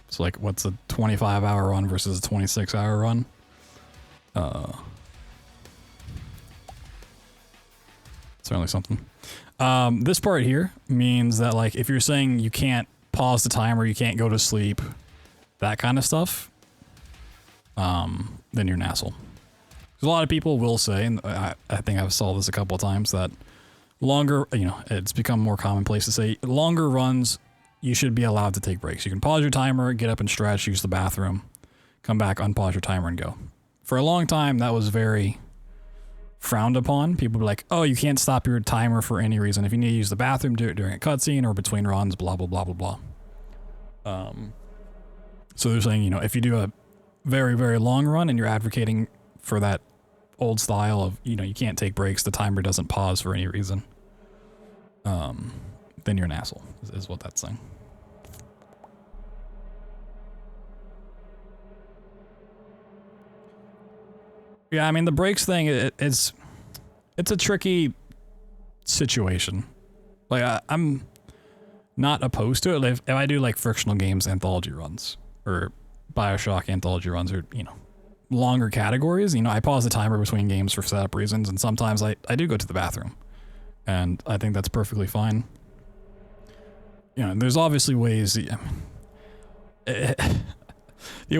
So like, what's a 25-hour run versus a 26-hour run? Certainly something. This part here means that like, if you're saying you can't pause the timer, you can't go to sleep, that kind of stuff, then you're an asshole. Because a lot of people will say, and I think I've saw this a couple of times, that longer, it's become more commonplace to say longer runs, you should be allowed to take breaks. You can pause your timer, get up and stretch, use the bathroom, come back, unpause your timer and go. For a long time, that was very frowned upon. People were like, oh, you can't stop your timer for any reason. If you need to use the bathroom, do it during a cutscene or between runs, blah, blah, blah, blah, blah. So they're saying, if you do a very, very long run and you're advocating for that old style of, you can't take breaks, the timer doesn't pause for any reason, then you're an asshole, is what that's saying. Yeah, I mean, the breaks thing, it's a tricky situation. Like, I'm not opposed to it. Like, if I do, like, frictional games anthology runs, or Bioshock anthology runs, or, longer categories, I pause the timer between games for setup reasons, and sometimes I do go to the bathroom. And I think that's perfectly fine. There's obviously ways, you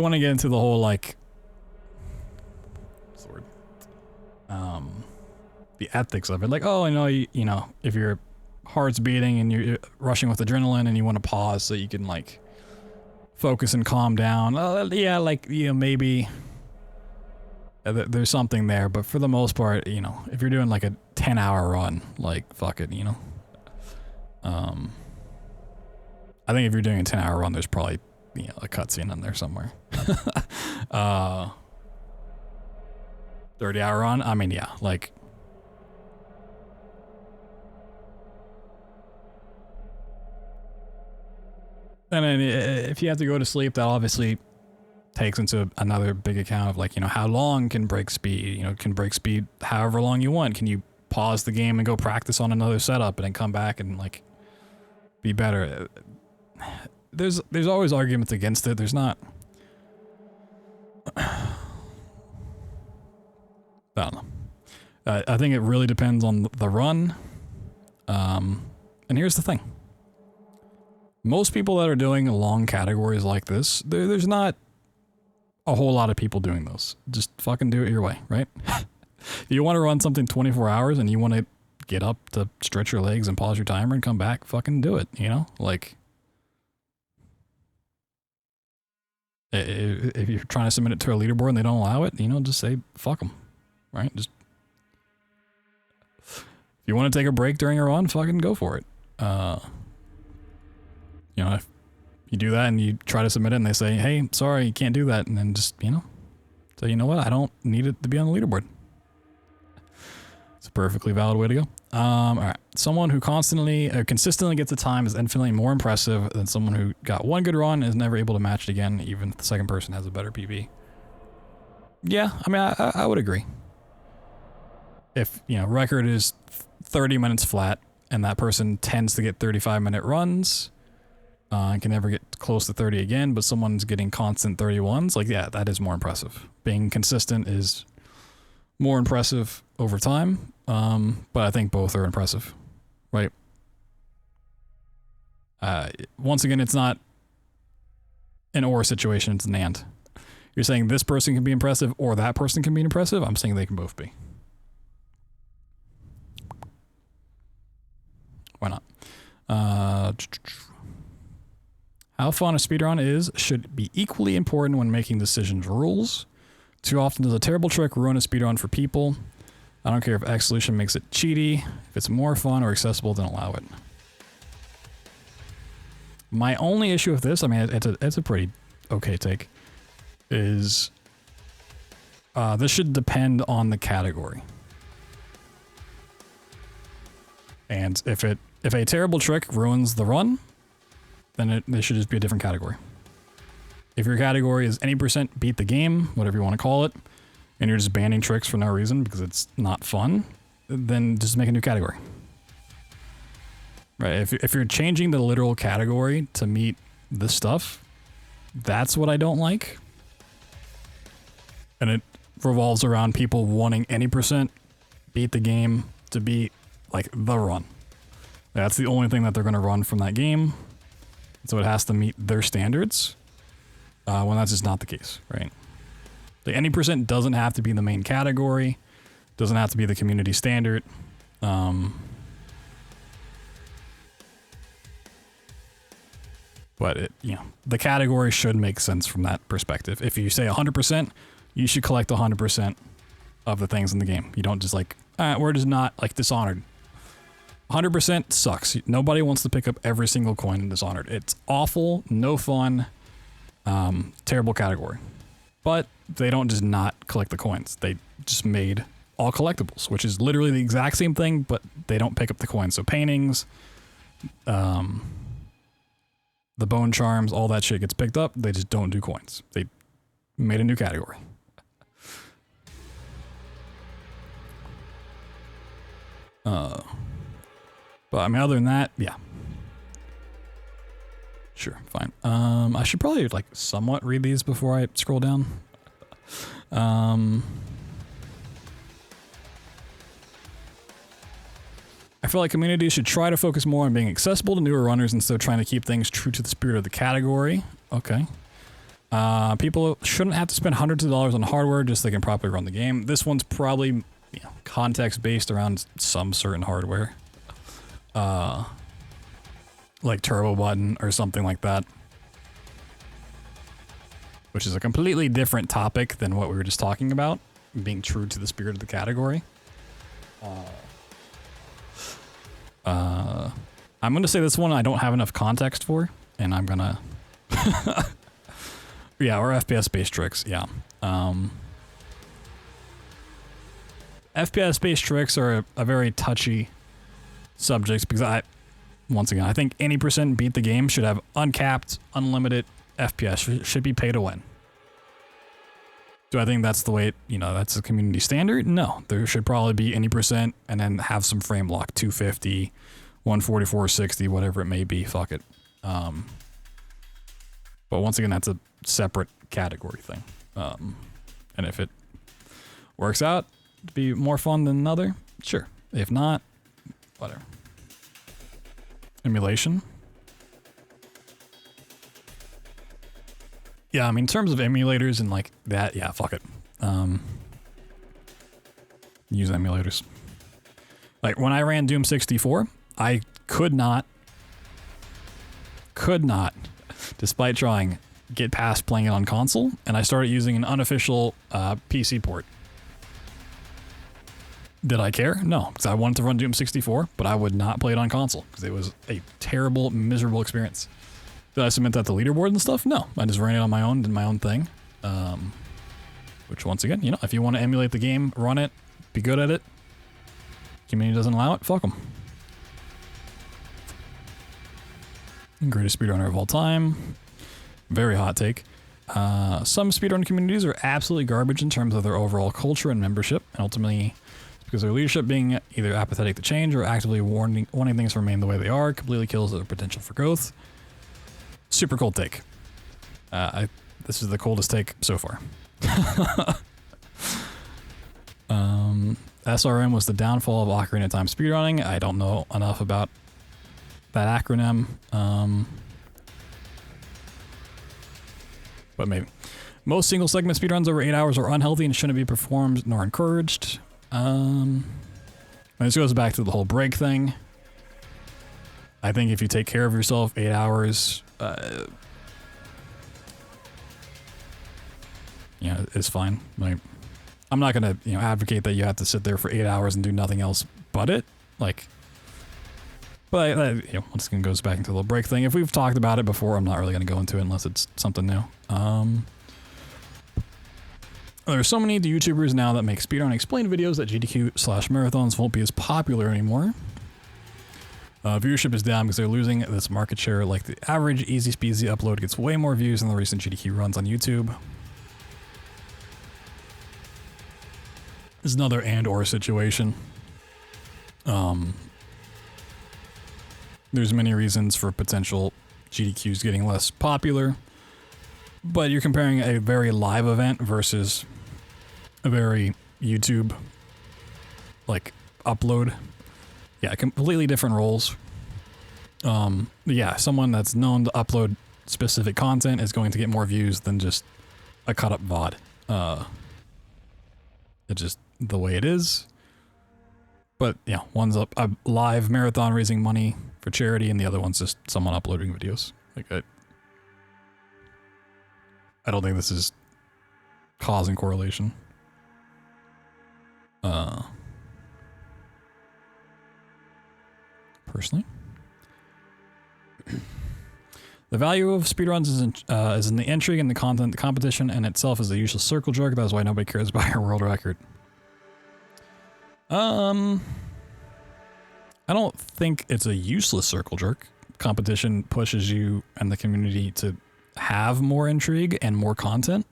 want to get into the whole, like, the ethics of it. Like, oh, I know, if your heart's beating and you're rushing with adrenaline and you want to pause so you can, like, focus and calm down. Yeah, like, maybe there's something there, but for the most part, if you're doing, like, a 10-hour run, like, fuck it, I think if you're doing a 10-hour run, there's probably, a cutscene in there somewhere. 30-hour run, I mean, yeah, like, And then if you have to go to sleep, that obviously takes into another big account of like, you know, how long can break speed? You know, can break speed however long you want. Can you pause the game and go practice on another setup and then come back and like be better? There's always arguments against it. There's not. I don't know. I think it really depends on the run. And here's the thing. Most people that are doing long categories like this, there's not a whole lot of people doing those. Just fucking do it your way, right? You want to run something 24 hours and you want to get up to stretch your legs and pause your timer and come back, fucking do it, you know? Like, if you're trying to submit it to a leaderboard and they don't allow it, you know, just say, fuck them, right? Just, if you want to take a break during a run, fucking go for it. You know, if you do that and you try to submit it and they say, hey, sorry, you can't do that. And then just, you know, say, you know what? I don't need it to be on the leaderboard. It's a perfectly valid way to go. All right. Someone who consistently gets a time is infinitely more impressive than someone who got one good run and is never able to match it again, even if the second person has a better PB. Yeah, I mean, I would agree. If, you know, record is 30 minutes flat and that person tends to get 35-minute runs, and can never get close to 30 again, but someone's getting constant 31s, like, yeah, that is more impressive. Being consistent is more impressive over time, but I think both are impressive, right? Once again, it's not an or situation, it's an and. You're saying this person can be impressive or that person can be impressive? I'm saying they can both be. Why not? How fun a speedrun is should be equally important when making decisions rules. Too often does a terrible trick ruin a speedrun for people. I don't care if X solution makes it cheaty. If it's more fun or accessible, then allow it. My only issue with this, I mean, it's a pretty okay take, is this should depend on the category. And if a terrible trick ruins the run, then it should just be a different category. If your category is any % beat the game, whatever you want to call it, and you're just banning tricks for no reason because it's not fun, then just make a new category. Right? If you're changing the literal category to meet this stuff, that's what I don't like. And it revolves around people wanting any % beat the game to be like the run. That's the only thing that they're going to run from that game. So it has to meet their standards, when that's just not the case, right? The any % doesn't have to be the main category, doesn't have to be the community standard. But it, you know, the category should make sense from that perspective. If you say 100%, you should collect 100% of the things in the game. You don't just like, we're just not like Dishonored. 100% sucks. Nobody wants to pick up every single coin in Dishonored. It's awful, no fun, terrible category. But they don't just not collect the coins. They just made all collectibles, which is literally the exact same thing, but they don't pick up the coins. So paintings, the bone charms, all that shit gets picked up. They just don't do coins. They made a new category. But I mean, other than that, yeah. Sure, fine. I should probably like somewhat read these before I scroll down. I feel like communities should try to focus more on being accessible to newer runners instead of trying to keep things true to the spirit of the category. Okay. People shouldn't have to spend hundreds of dollars on hardware just so they can properly run the game. This one's probably, you know, context based around some certain hardware. Like turbo button or something like that, which is a completely different topic than what we were just talking about, being true to the spirit of the category. I'm gonna say this one I don't have enough context for, and I'm gonna yeah, or FPS based tricks, yeah. FPS based tricks are a very touchy subject because Once again, I think any percent beat the game should have uncapped, unlimited FPS. Should be pay to win. Do I think that's the way, that's the community standard? No. There should probably be any percent and then have some frame lock, 250, 144, 60, whatever it may be. Fuck it. But once again, that's a separate category thing. And if it works out to be more fun than another, sure. If not, whatever. Emulation. Yeah, I mean, in terms of emulators and like that, yeah, fuck it. Use emulators. Like when I ran Doom 64, I could not, despite trying, get past playing it on console, and I started using an unofficial PC port. Did I care? No, because I wanted to run Doom 64, but I would not play it on console because it was a terrible, miserable experience. Did I submit that to leaderboard and stuff? No, I just ran it on my own, did my own thing. Which once again, if you want to emulate the game, run it, be good at it. Community doesn't allow it, fuck them. Greatest speedrunner of all time. Very hot take. Some speedrun communities are absolutely garbage in terms of their overall culture and membership, and ultimately because their leadership being either apathetic to change or actively wanting things to remain the way they are completely kills their potential for growth. Super cold take. This is the coldest take so far. SRM was the downfall of Ocarina of Time speedrunning. I don't know enough about that acronym. But maybe. Most single segment speedruns over 8 hours are unhealthy and shouldn't be performed nor encouraged. This goes back to the whole break thing. I think if you take care of yourself, 8 hours, it's fine. Like, I'm not gonna, advocate that you have to sit there for 8 hours and do nothing else but it. Like, but once again, goes back into the little break thing. If we've talked about it before, I'm not really gonna go into it unless it's something new. There are so many YouTubers now that make speedrun explained videos that GDQ/marathons won't be as popular anymore. Viewership is down because they're losing this market share. Like the average easy speezy upload gets way more views than the recent GDQ runs on YouTube. There's another and/or situation. There's many reasons for potential GDQs getting less popular, but you're comparing a very live event versus a very YouTube like upload. Yeah, completely different roles. Yeah, someone that's known to upload specific content is going to get more views than just a cut up VOD. It's just the way it is. But yeah, one's a live marathon raising money for charity, and the other one's just someone uploading videos. Like I don't think this is cause and correlation. Personally, the value of speedruns is in the intrigue and the content. The competition and itself is a useless circle jerk. That's why nobody cares about your world record. I don't think it's a useless circle jerk. Competition pushes you and the community to have more intrigue and more content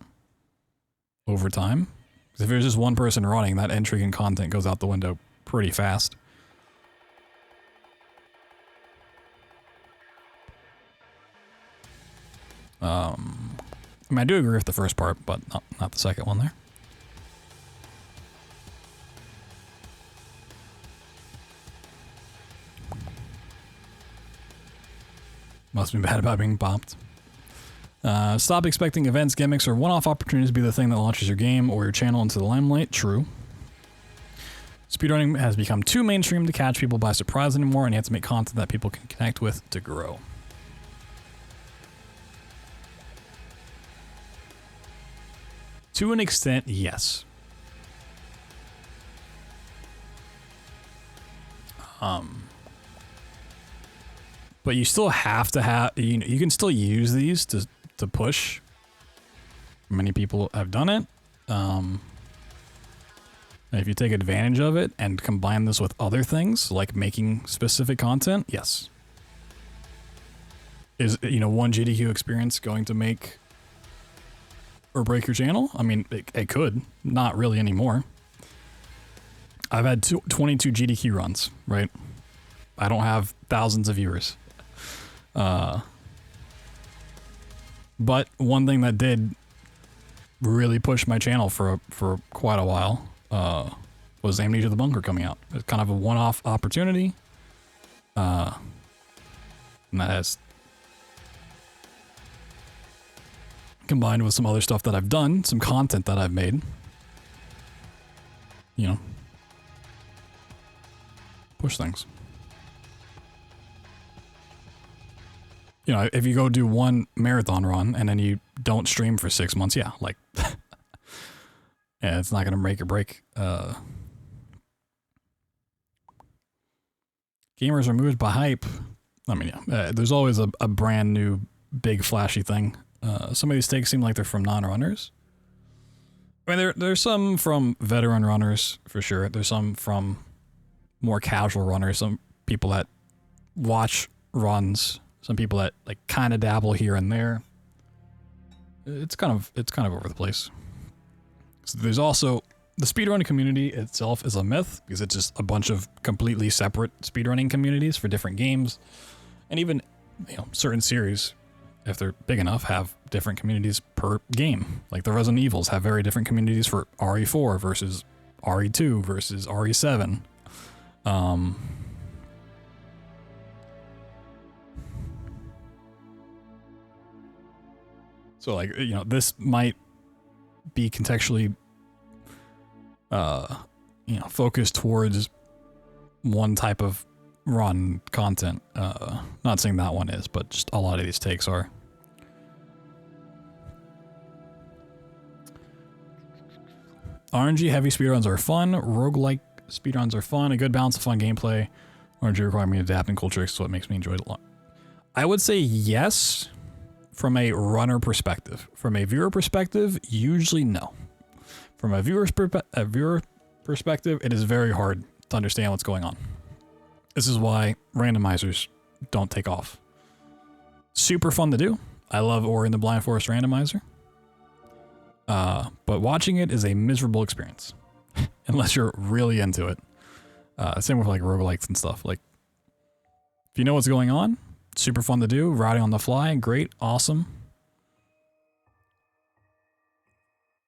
over time. Because if there's just one person running, that intrigue and content goes out the window pretty fast. I mean, I do agree with the first part, but not the second one there. Must be bad about being bopped. Stop expecting events, gimmicks, or one-off opportunities to be the thing that launches your game or your channel into the limelight. True. Speedrunning has become too mainstream to catch people by surprise anymore, and you have to make content that people can connect with to grow. To an extent, yes. But you still have to have, you can still use these to push. Many people have done it. And if you take advantage of it and combine this with other things, like making specific content, yes. is, you know, one GDQ experience going to make or break your channel? I mean, it could. Not really anymore. I've had 22 GDQ runs, right? I don't have thousands of viewers. But one thing that did really push my channel for quite a while was Amnesia the Bunker coming out. It's kind of a one-off opportunity. And that has combined with some other stuff that I've done, some content that I've made, you know, push things. You know, if you go do one marathon run and then you don't stream for 6 months, yeah, like, yeah, it's not going to make or break. Gamers are moved by hype. I mean, yeah, there's always a brand new, big, flashy thing. Some of these takes seem like they're from non-runners. I mean, there's some from veteran runners, for sure. There's some from more casual runners, some people that watch runs, some people that like kind of dabble here and there. It's kind of over the place. So there's also the speedrunning community itself is a myth because it's just a bunch of completely separate speedrunning communities for different games, and even, you know, certain series, if they're big enough, have different communities per game. Like the Resident Evils have very different communities for RE4 versus RE2 versus RE7. So like, you know, this might be contextually, you know, focused towards one type of run content. Not saying that one is, but just a lot of these takes are. RNG heavy speedruns are fun. Roguelike speedruns are fun. A good balance of fun gameplay. RNG require me to adapt and cool tricks, so it makes me enjoy it a lot. I would say yes, from a runner perspective. From a viewer perspective, usually no. From a viewer perspective, it is very hard to understand what's going on. This is why randomizers don't take off. Super fun to do. I love Ori and the Blind Forest randomizer. But watching it is a miserable experience. Unless you're really into it. Same with like roguelikes and stuff. Like, if you know what's going on, super fun to do. Routing on the fly, great, awesome.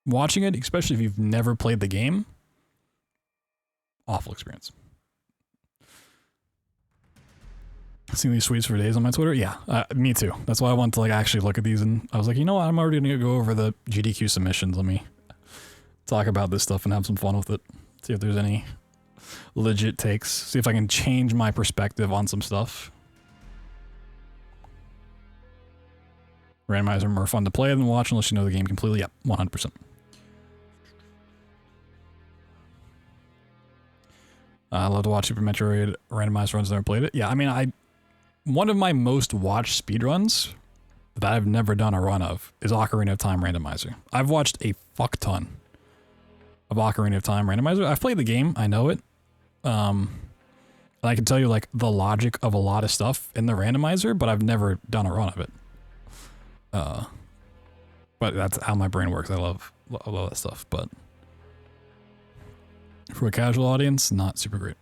Watching it, especially if you've never played the game, awful experience. Seen these tweets for days on my Twitter? Yeah, me too. That's why I wanted to like actually look at these, and I was like, you know what, I'm already gonna go over the GDQ submissions. Let me talk about this stuff and have some fun with it. See if there's any legit takes. See if I can change my perspective on some stuff. Randomizer are more fun to play than watch unless you know the game completely. Yep, 100%. I love to watch Super Metroid randomized runs. Never played it. Yeah, I mean, one of my most watched speedruns that I've never done a run of is Ocarina of Time randomizer. I've watched a fuck ton of Ocarina of Time randomizer. I've played the game. I know it. And I can tell you like the logic of a lot of stuff in the randomizer, but I've never done a run of it. But that's how my brain works. I love that stuff, but for a casual audience, not super great.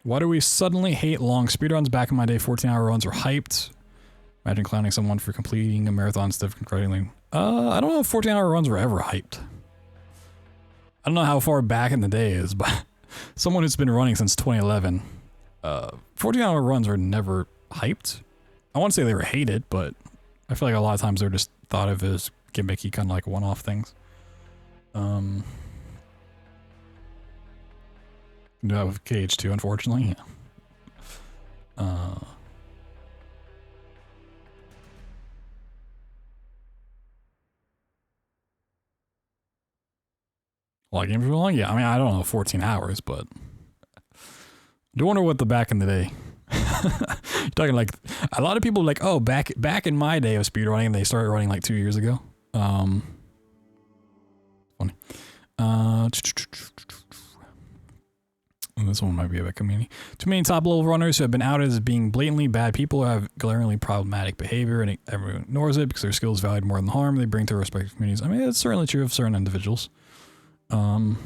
Why do we suddenly hate long speedruns? Back in my day, 14-hour runs were hyped. Imagine clowning someone for completing a marathon instead of congratulating. I don't know if 14-hour runs were ever hyped. I don't know how far back in the day is, but someone who's been running since 2011, 14-hour runs were never hyped. I want to say they were hated, but I feel like a lot of times they're just thought of as gimmicky, kind of like one-off things. Do that with KH2, unfortunately. Yeah. A lot of games were long? Yeah, I mean, I don't know, 14 hours, but I do wonder what the back in the day. You're talking like, a lot of people like, oh, back in my day of speedrunning, they started running like 2 years ago. Funny. And this one might be about community. Too many top level runners who have been outed as being blatantly bad people who have glaringly problematic behavior, and everyone ignores it because their skill is valued more than the harm they bring to respective communities. I mean, it's certainly true of certain individuals. For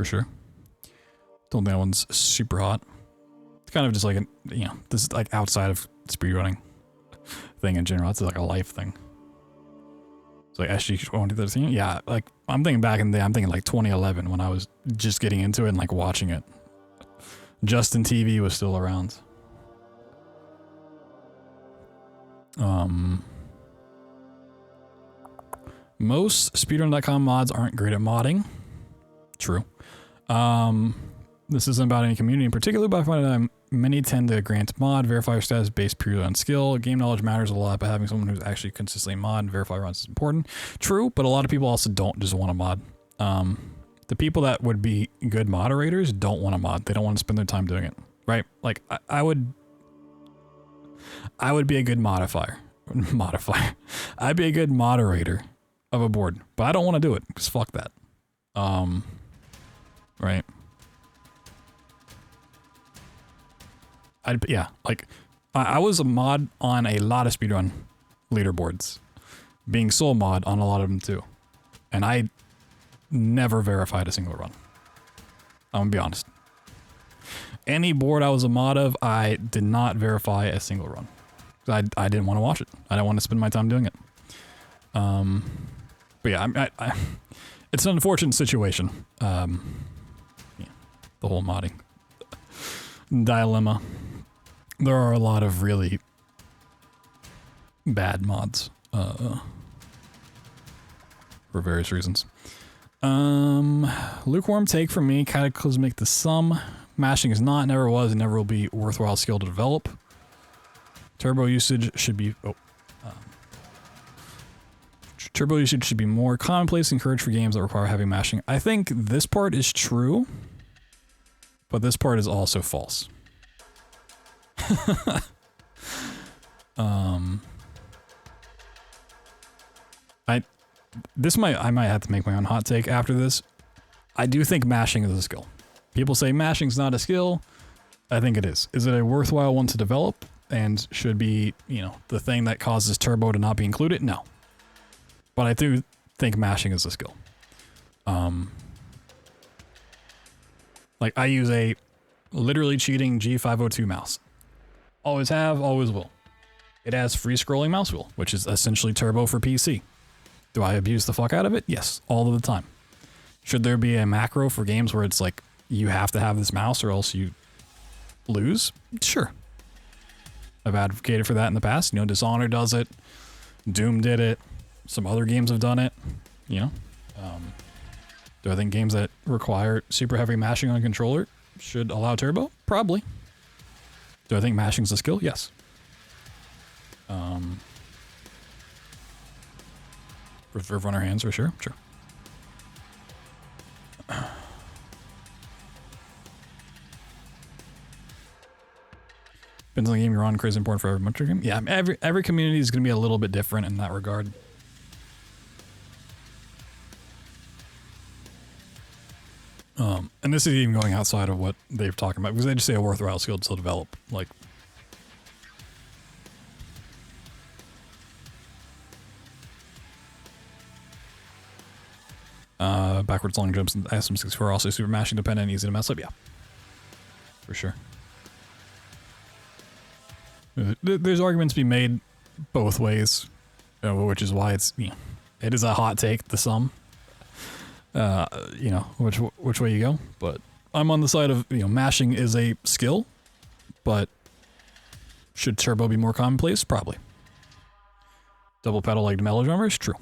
sure. Don't think that one's super hot. It's kind of just like, this is like outside of speedrunning thing in general. It's like a life thing. It's like SG 2013. Yeah, like I'm thinking back in the day, I'm thinking like 2011 when I was just getting into it and like watching it. Justin TV was still around. Most speedrun.com mods aren't great at modding. True. This isn't about any community in particular, but I find that many tend to grant mod verifier status based purely on skill. Game knowledge matters a lot, but having someone who's actually consistently mod and verify runs is important. True, but a lot of people also don't just want to mod. The people that would be good moderators don't want to mod. They don't want to spend their time doing it, right? Like I would be a good modifier. I'd be a good moderator of a board, but I don't want to do it because fuck that. Right. I was a mod on a lot of speedrun leaderboards, being sole mod on a lot of them too, and I never verified a single run. I'm gonna be honest. Any board I was a mod of, I did not verify a single run. I didn't want to watch it. I didn't want to spend my time doing it. But yeah, it's an unfortunate situation. Yeah, the whole modding dilemma. There are a lot of really bad mods for various reasons. Lukewarm take from me, cataclysmic the sum. Mashing is not, never was, and never will be worthwhile skill to develop. Turbo usage should be more commonplace, encouraged for games that require heavy mashing. I think this part is true, but this part is also false. I might have to make my own hot take after this. I do think mashing is a skill. People say mashing's not a skill. I think it is. Is it a worthwhile one to develop and should be, the thing that causes turbo to not be included? No. But I do think mashing is a skill. Like I use a literally cheating G502 mouse. Always have, always will. It has free scrolling mouse wheel, which is essentially turbo for PC. Do I abuse the fuck out of it? Yes, all of the time. Should there be a macro for games where it's like, you have to have this mouse or else you lose? Sure. I've advocated for that in the past. Dishonored does it. Doom did it. Some other games have done it. Do I think games that require super heavy mashing on a controller should allow turbo? Probably. Do I think mashing's a skill? Yes. For runner hands, for sure. Sure. Depends on the game you're on. Crazy important for every muncher game. Yeah, every community is going to be a little bit different in that regard. And this is even going outside of what they've talking about because they just say a worthwhile skill to develop. Like, backwards long jumps and SM64 are also super mashing dependent and easy to mess up. Yeah, for sure. There's arguments to be made both ways, which is why it's it is a hot take. The sum, which way you go. But I'm on the side of mashing is a skill, but should turbo be more commonplace? Probably. Double pedal like melodrummers? True.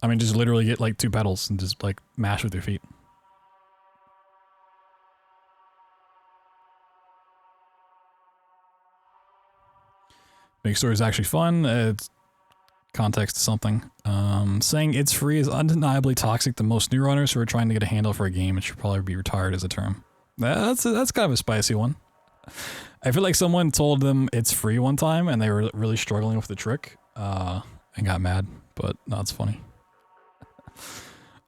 I mean, just literally get like 2 pedals and just like mash with your feet. Big story is actually fun. It's context to something. Saying it's free is undeniably toxic to most new runners who are trying to get a handle for a game. It should probably be retired as a term. That's kind of a spicy one. I feel like someone told them it's free one time and they were really struggling with the trick and got mad, but no, it's funny.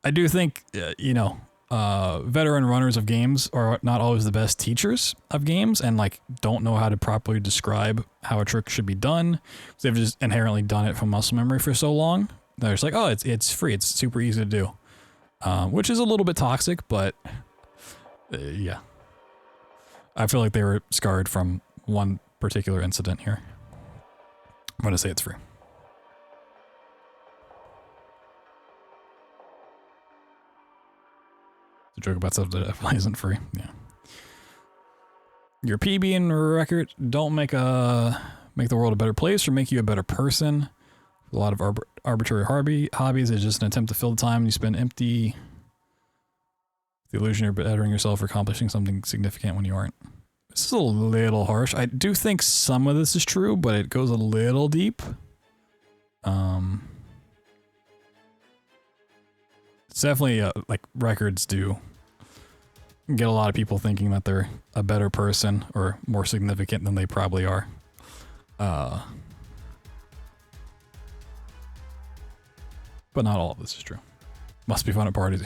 I do think, you know, veteran runners of games are not always the best teachers of games and like don't know how to properly describe how a trick should be done. They've just inherently done it from muscle memory for so long. They're just like, oh, it's free. It's super easy to do, which is a little bit toxic, but yeah. I feel like they were scarred from one particular incident here. I'm going to say it's free. A joke about stuff that definitely isn't free. Yeah. Your PB and record don't make the world a better place or make you a better person. A lot of arbitrary hobbies is just an attempt to fill the time you spend empty. The illusion you're bettering yourself or accomplishing something significant when you aren't. This is a little harsh. I do think some of this is true, but it goes a little deep. It's definitely like records do get a lot of people thinking that they're a better person or more significant than they probably are. But not all of this is true. Must be fun at parties.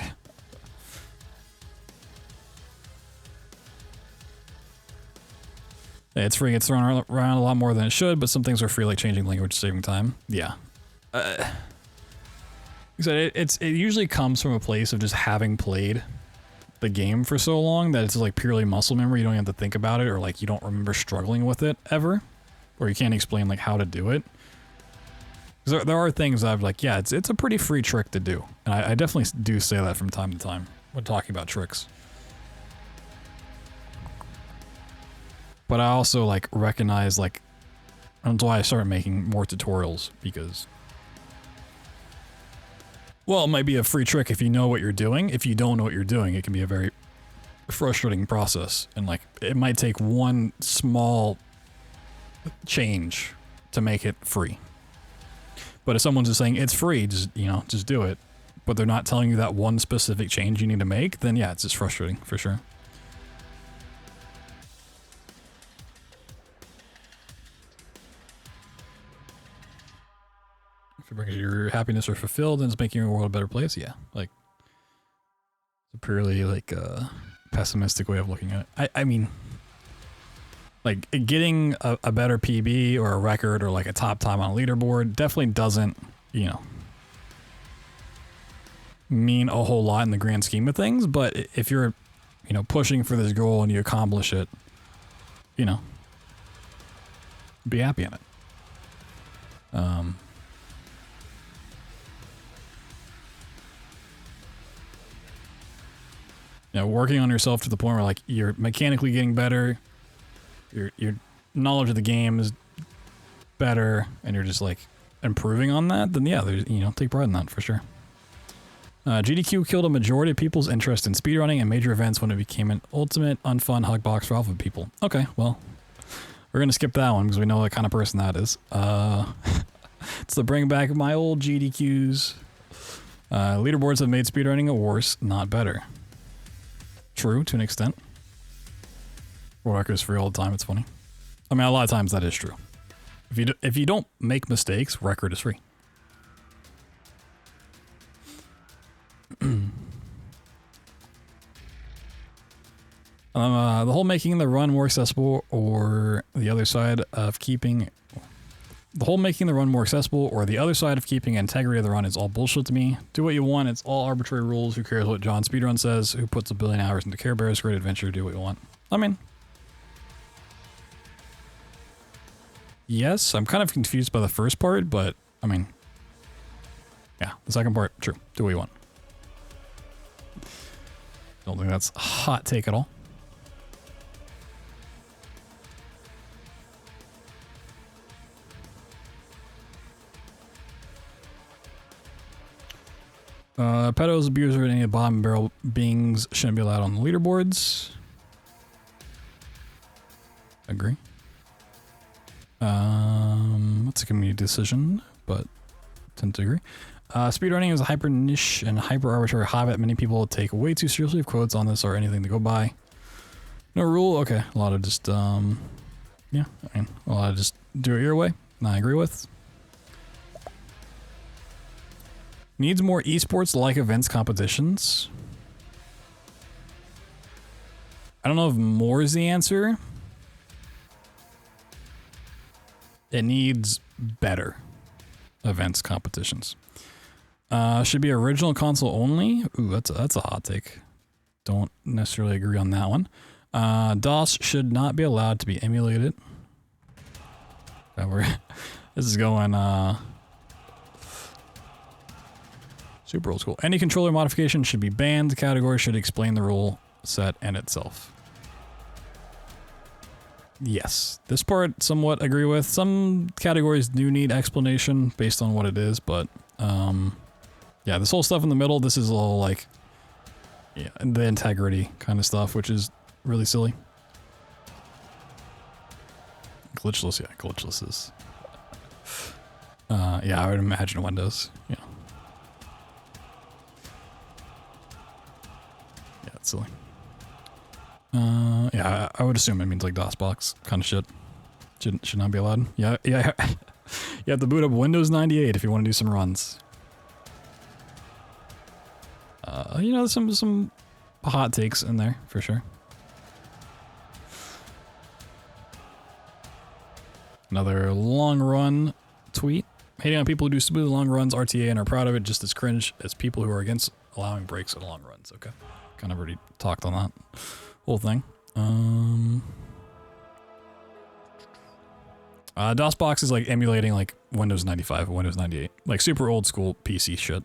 It's free. It's thrown around a lot more than it should, but some things are free, like changing language, saving time. Yeah. So it usually comes from a place of just having played the game for so long that it's like purely muscle memory. You don't have to think about it, or like you don't remember struggling with it ever, or you can't explain like how to do it. There are things I've like, yeah, it's a pretty free trick to do, and I definitely do say that from time to time when talking about tricks. But I also like recognize like that's why I started making more tutorials, because well, it might be a free trick if you know what you're doing. If you don't know what you're doing, it can be a very frustrating process, and like it might take one small change to make it free. But if someone's just saying it's free, just just do it, but they're not telling you that one specific change you need to make, then yeah, it's just frustrating for sure. If it brings your happiness or fulfilled and it's making your world a better place, yeah. Like, it's a purely like pessimistic way of looking at it. I mean, like getting a better PB or a record or like a top time on a leaderboard definitely doesn't, mean a whole lot in the grand scheme of things. But if you're, pushing for this goal and you accomplish it, be happy in it. Working on yourself to the point where like you're mechanically getting better, your knowledge of the game is better, and you're just like improving on that, then yeah, there's take pride in that for sure. GDQ killed a majority of people's interest in speedrunning and major events when it became an ultimate unfun hug box for alpha people. Okay, well, we're gonna skip that one because we know what kind of person that is. It's the bring back of my old GDQs. Leaderboards have made speedrunning worse, not better. True, to an extent. World record is free all the time. It's funny. I mean, a lot of times that is true. If you don't make mistakes, record is free. The whole making the run more accessible or the other side of keeping integrity of the run is all bullshit to me. Do what you want. It's all arbitrary rules. Who cares what John Speedrun says? Who puts 1 billion hours into Care Bears? Great adventure. Do what you want. I mean, yes, I'm kind of confused by the first part, but I mean, yeah, the second part, true. Do what you want. Don't think that's a hot take at all. Pedos, abuser, and any bottom barrel beings shouldn't be allowed on the leaderboards. Agree. That's a community decision, but tend to agree. Speedrunning is a hyper niche and hyper arbitrary hobby that many people take way too seriously. If quotes on this are anything to go by. No rule. Okay, a lot of just yeah. I mean, a lot of just do it your way. And I agree with. Needs more esports like events competitions. I don't know if more is the answer. It needs better events competitions. Should be original console only. Ooh, that's a hot take. Don't necessarily agree on that one. DOS should not be allowed to be emulated. This is going super old school. Any controller modification should be banned. The category should explain the rule set and itself. Yes, this part somewhat agree with. Some categories do need explanation based on what it is, but yeah, this whole stuff in the middle, this is a little like, yeah, the integrity kind of stuff, which is really silly. Glitchless, yeah, glitchless is. Yeah, I would imagine Windows, yeah. Yeah, it's silly. Yeah, I would assume it means like DOSBox kind of shit. Should not be allowed. Yeah. You have to boot up Windows 98 if you want to do some runs. You know, some hot takes in there for sure. Another long run tweet. Hating on people who do smooth long runs, RTA, and are proud of it, just as cringe as people who are against allowing breaks in long runs. Okay. Kind of already talked on that whole thing. DOSBox is like emulating like Windows 95 and Windows 98. Like super old school PC shit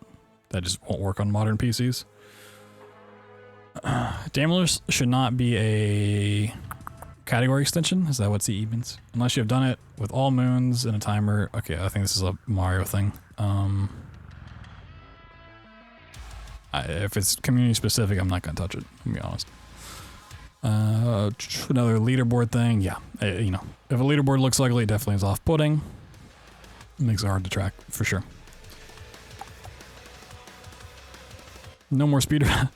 that just won't work on modern PCs. Daimlers should not be a category extension. Is that what CE means? Unless you have done it with all moons and a timer. Okay, I think this is a Mario thing. If it's community specific, I'm not gonna touch it, to be honest. Another leaderboard thing. Yeah, you know, if a leaderboard looks ugly, it definitely is off-putting. It makes it hard to track, for sure. No more speedrun.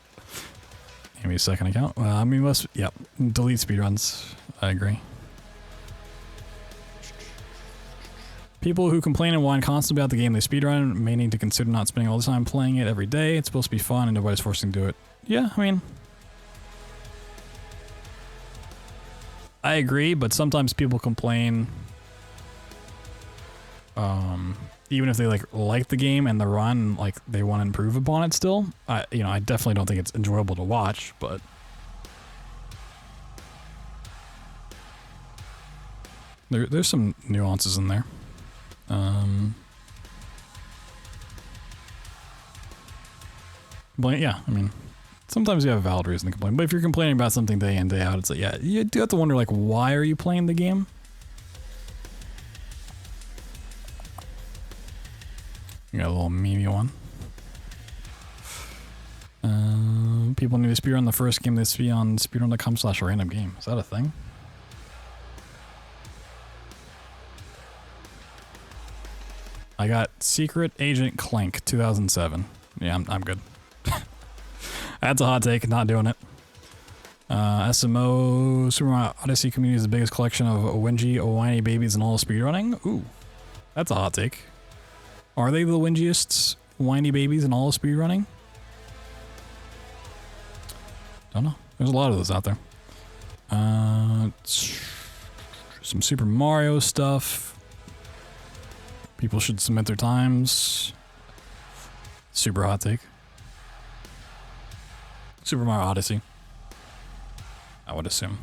Maybe a second account. I mean, yeah, delete speedruns. I agree. People who complain and whine constantly about the game they speedrun may need to consider not spending all the time playing it every day. It's supposed to be fun and nobody's forcing to do it. Yeah, I mean, I agree, but sometimes people complain, even if they like the game and the run, like they want to improve upon it still. I definitely don't think it's enjoyable to watch, but there's some nuances in there. But yeah, I mean, sometimes you have a valid reason to complain, but if you're complaining about something day in, day out, it's like, yeah, you do have to wonder, like, why are you playing the game? You got a little memey one. People need to speedrun the first game they see on speedrun.com/random game. Is that a thing? I got Secret Agent Clank 2007. Yeah, I'm good. That's a hot take, not doing it. SMO Super Mario Odyssey community is the biggest collection of whiny babies in all of speedrunning. Ooh, that's a hot take. Are they the whingiest whiny babies in all of speedrunning? Don't know. There's a lot of those out there. Some Super Mario stuff. People should submit their times. Super hot take. Super Mario Odyssey, I would assume.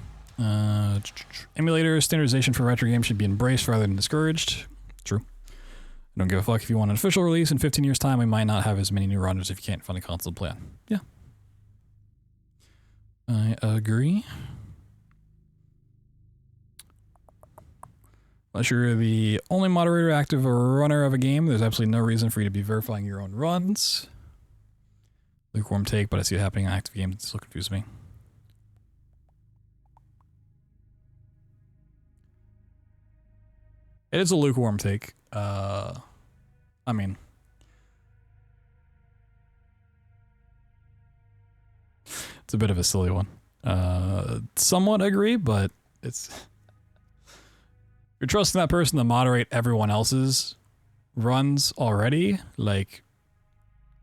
Emulator standardization for retro games should be embraced rather than discouraged. True. I don't give a fuck if you want an official release in 15 years' time. We might not have as many new runners if you can't find a console to play on. Yeah. I agree. Unless you're the only moderator active or runner of a game, there's absolutely no reason for you to be verifying your own runs. Lukewarm take, but I see it happening in active games. It still confuses me. It is a lukewarm take. I mean, it's a bit of a silly one. Somewhat agree, but it's... You're trusting that person to moderate everyone else's runs already? Like,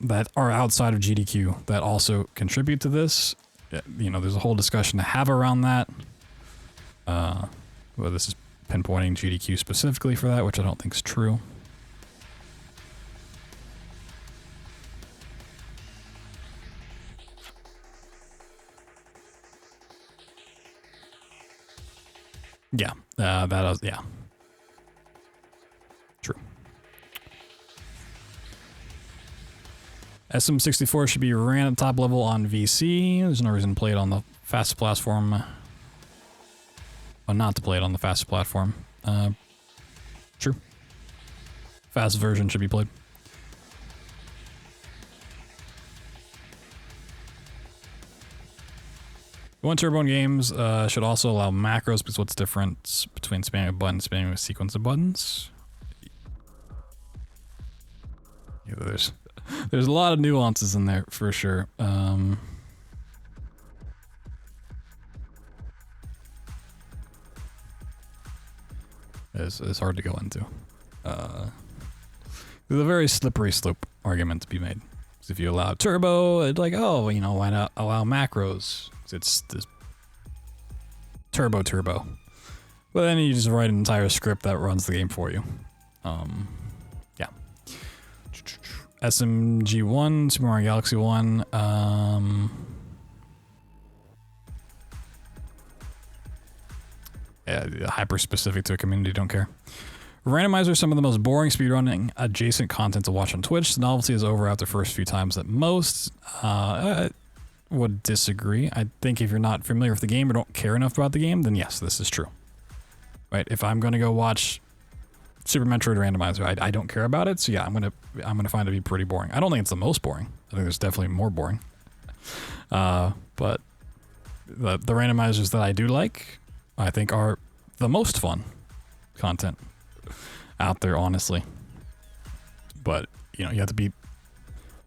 that are outside of GDQ that also contribute to this. You know, there's a whole discussion to have around that. Well, this is pinpointing GDQ specifically for that, which I don't think is true. Yeah, yeah. True. SM64 should be ran at top level on VC. There's no reason to play it on the fastest platform. Well, not to play it on the fastest platform. True. Fast version should be played. One turbo games should also allow macros, because what's the difference between spamming a button and spamming a sequence of buttons? Yeah, there's a lot of nuances in there for sure. It's hard to go into. There's a very slippery slope argument to be made. Because if you allow turbo, it's like, oh, you know, why not allow macros? It's this turbo. But then you just write an entire script that runs the game for you. Yeah. SMG1, Super Mario Galaxy 1. Yeah, hyper specific to a community, don't care. Randomizer is some of the most boring speedrunning adjacent content to watch on Twitch. The novelty is over after the first few times at most. Would disagree. I think if you're not familiar with the game or don't care enough about the game, then yes, this is true. Right? If I'm gonna go watch Super Metroid Randomizer, I don't care about it, so yeah, I'm gonna find it to be pretty boring. I don't think it's the most boring. I think there's definitely more boring. But the randomizers that I do like, I think are the most fun content out there, honestly. But you know, you have to be.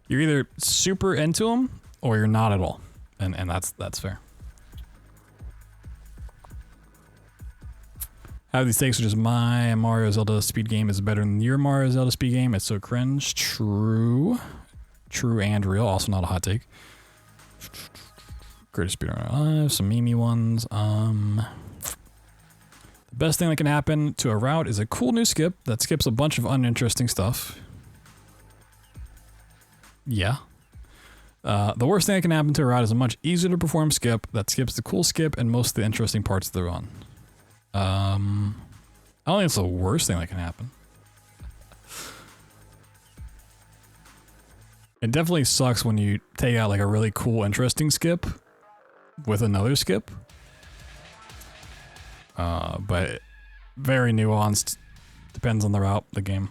You're either super into them or you're not at all, and that's fair. How these takes are just my Mario Zelda speed game is better than your Mario Zelda speed game. It's so cringe. True and real. Also not a hot take. Greatest speedrunner alive. Some meme ones. The best thing that can happen to a route is a cool new skip that skips a bunch of uninteresting stuff. Yeah. The worst thing that can happen to a route is a much easier to perform skip that skips the cool skip and most of the interesting parts of the run. I don't think it's the worst thing that can happen. It definitely sucks when you take out like a really cool, interesting skip with another skip. But very nuanced. Depends on the route, the game.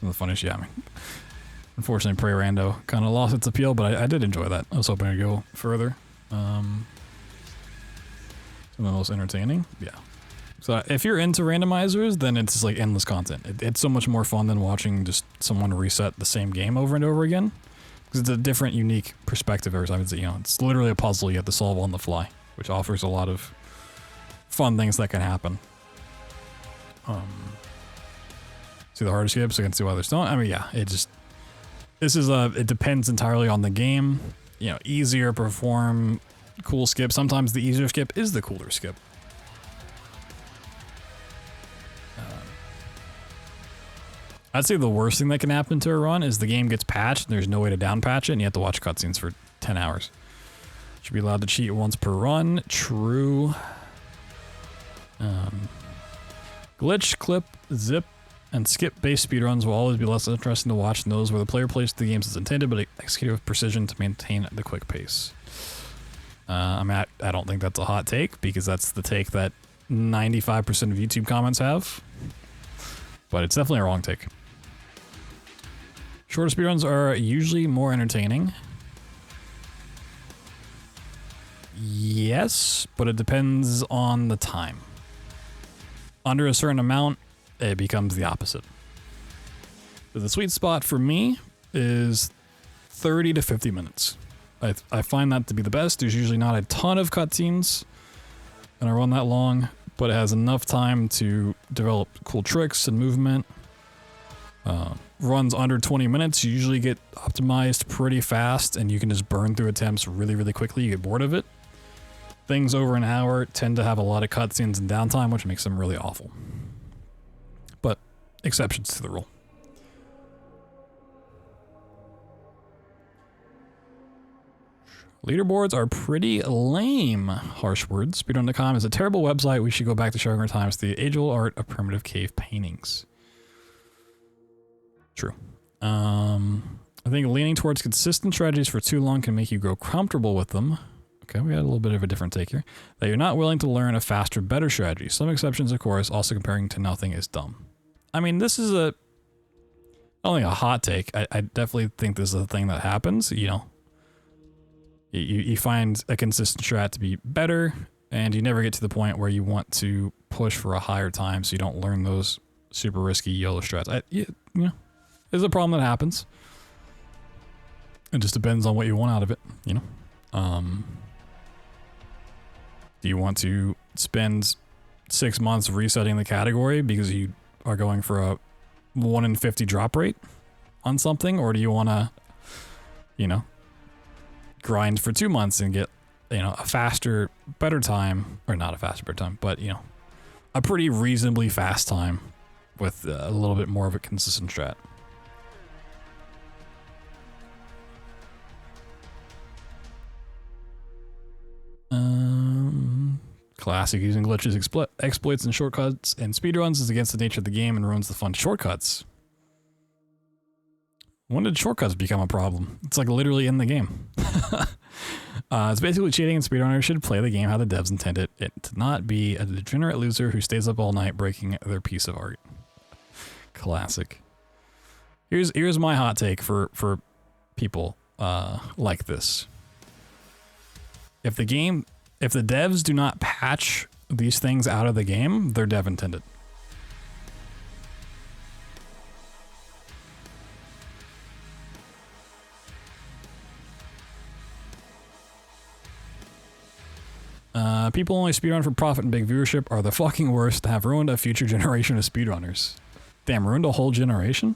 Some of the funniest, yeah, I mean, unfortunately, Prey Rando kind of lost its appeal, but I did enjoy that. I was hoping to go further. Some of the most entertaining, yeah. So if you're into randomizers, then it's just like endless content. It's so much more fun than watching just someone reset the same game over and over again, because it's a different, unique perspective every time. It's, you know, it's literally a puzzle you have to solve on the fly, which offers a lot of fun things that can happen. See the harder skips, I can see why there's not. I mean, yeah, it depends entirely on the game. You know, easier perform, cool skip. Sometimes the easier skip is the cooler skip. I'd say the worst thing that can happen to a run is the game gets patched and there's no way to down patch it and you have to watch cutscenes for 10 hours. Should be allowed to cheat once per run. True. Glitch, clip, zip, and skip-based speedruns will always be less interesting to watch than those where the player plays the games as intended, but executed with precision to maintain the quick pace. I mean, I don't think that's a hot take, because that's the take that 95% of YouTube comments have. But it's definitely a wrong take. Shorter speedruns are usually more entertaining. Yes, but it depends on the time. Under a certain amount, it becomes the opposite. But the sweet spot for me is 30 to 50 minutes. I find that to be the best. There's usually not a ton of cutscenes and I run that long, but it has enough time to develop cool tricks and movement. Runs under 20 minutes usually get optimized pretty fast, and you can just burn through attempts really, really quickly. You get bored of it. Things over an hour tend to have a lot of cutscenes and downtime, which makes them really awful. But exceptions to the rule. Leaderboards are pretty lame. Harsh words. Speedrun.com is a terrible website. We should go back to showing our times the age-old art of primitive cave paintings. True. I think leaning towards consistent strategies for too long can make you grow comfortable with them. Okay, we got a little bit of a different take here. That you're not willing to learn a faster, better strategy. Some exceptions, of course, also comparing to nothing is dumb. I mean, this is I don't think a hot take. I definitely think this is a thing that happens, you know. You find a consistent strat to be better, and you never get to the point where you want to push for a higher time, so you don't learn those super risky YOLO strats. You know, it's a problem that happens. It just depends on what you want out of it, you know. Do you want to spend 6 months resetting the category because you are going for a 1 in 50 drop rate on something, or do you want to, you know, grind for 2 months and get, you know, a faster, better time, or not a faster, better time, but, you know, a pretty reasonably fast time with a little bit more of a consistent strat. Classic using glitches, exploits, and shortcuts and speedruns is against the nature of the game and ruins the fun shortcuts. When did shortcuts become a problem? It's like literally in the game. It's basically cheating, and speedrunners should play the game how the devs intended it to not be a degenerate loser who stays up all night breaking their piece of art. Classic. Here's my hot take for people like this. If the devs do not patch these things out of the game, they're dev intended. People only speedrun for profit and big viewership are the fucking worst to have ruined a future generation of speedrunners. Damn, ruined a whole generation?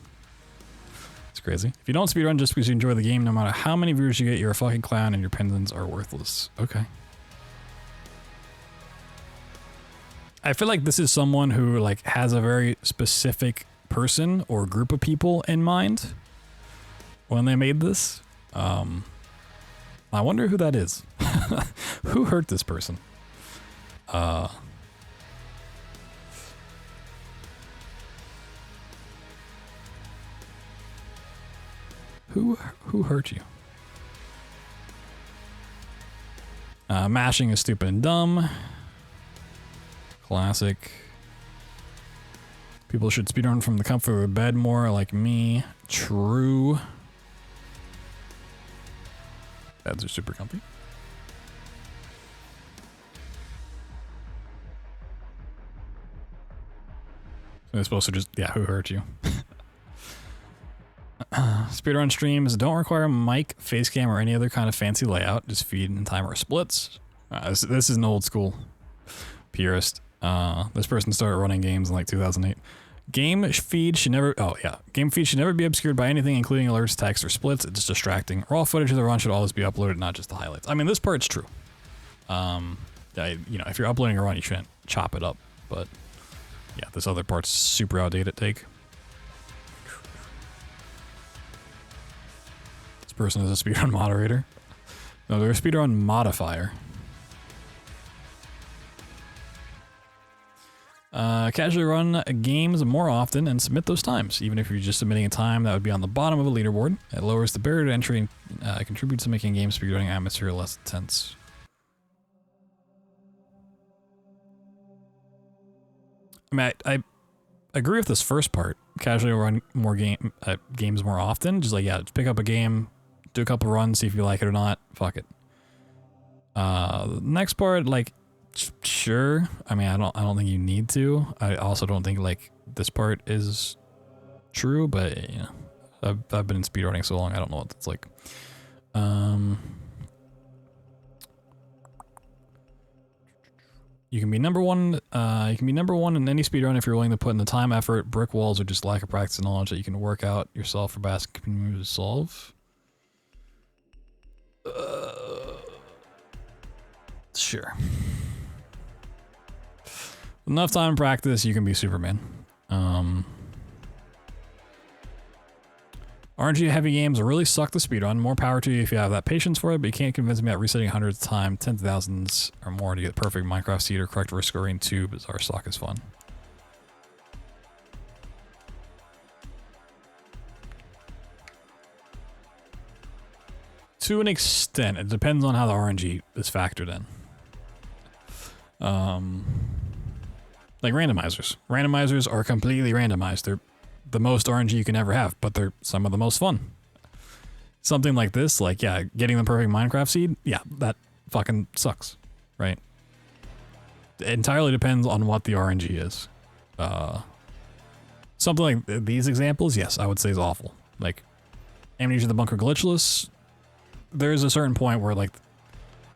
It's crazy. If you don't speedrun just because you enjoy the game, no matter how many viewers you get, you're a fucking clown and your pendants are worthless. Okay. I feel like this is someone who like has a very specific person or group of people in mind when they made this. I wonder who that is. Who hurt this person? Who hurt you? Mashing is stupid and dumb. Classic. People should speedrun from the comfort of their bed more, like me. True. Beds are super comfy. They're supposed to just, yeah, who hurt you? Speedrun streams don't require a mic, face cam, or any other kind of fancy layout. Just feed and timer splits. This is an old school purist. This person started running games in like 2008. Game feed should never be obscured by anything, including alerts, text, or splits. It's just distracting. Raw footage of the run should always be uploaded, not just the highlights. I mean, this part's true. You know, if you're uploading a run, you shouldn't chop it up. But yeah, this other part's super outdated take. This person is a speedrun moderator. No, they're a speedrun modifier. Casually run games more often and submit those times. Even if you're just submitting a time that would be on the bottom of a leaderboard, it lowers the barrier to entry and contributes to making game speedrunning atmosphere less intense. I mean, I agree with this first part. Casually run more games more often. Just like, yeah, just pick up a game, do a couple runs, see if you like it or not. Fuck it. The next part, like, sure. I mean, I don't think you need to. I also don't think like this part is true, but you know, I've been in speedrunning so long, I don't know what it's like. You can be number one. You can be number one in any speedrun if you're willing to put in the time, effort, brick walls, or just lack of practice and knowledge that you can work out yourself for basket community to solve. Sure. Enough time and practice, you can be Superman. RNG heavy games really suck the speedrun. More power to you if you have that patience for it, but you can't convince me that resetting hundreds of times, 10,000s or more to get the perfect Minecraft seed or correct risk scoring 2 bizarre stock is fun. To an extent, it depends on how the RNG is factored in. Like randomizers. Randomizers are completely randomized. They're the most RNG you can ever have, but they're some of the most fun. Something like this, like, yeah, getting the perfect Minecraft seed, yeah, that fucking sucks, right? It entirely depends on what the RNG is. Something like these examples, yes, I would say is awful. Like, Amnesia the Bunker glitchless, there's a certain point where, like,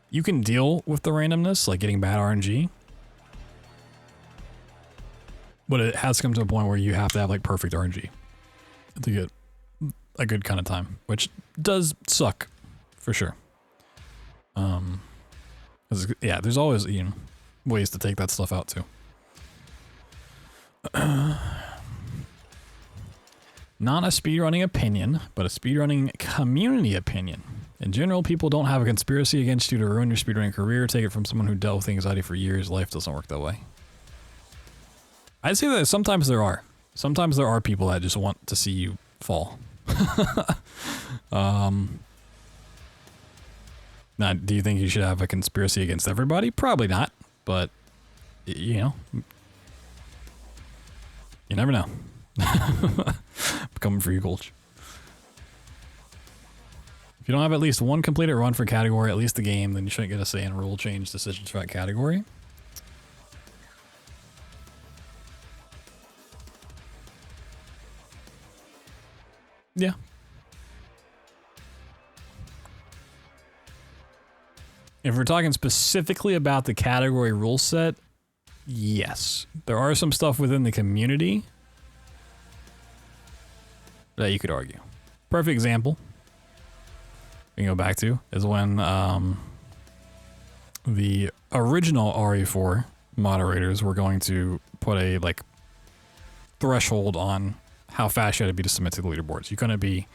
you can deal with the randomness, like getting bad RNG, but it has come to a point where you have to have like perfect RNG to get a good kind of time, which does suck for sure. Yeah, there's always, you know, ways to take that stuff out too. Not a speedrunning opinion, but a speedrunning community opinion. In general, people don't have a conspiracy against you to ruin your speedrunning career. Take it from someone who dealt with anxiety for years. Life doesn't work that way. I'd say that sometimes there are. Sometimes there are people that just want to see you fall. Now, do you think you should have a conspiracy against everybody? Probably not, but, you know, you never know. Coming for you, Colch. If you don't have at least one completed run for category, at least the game, then you shouldn't get a say in rule change decisions for that category. Yeah. If we're talking specifically about the category rule set, yes. There are some stuff within the community that you could argue. Perfect example we can go back to is when the original RE4 moderators were going to put a like threshold on how fast you had to be to submit to the leaderboards. You couldn't be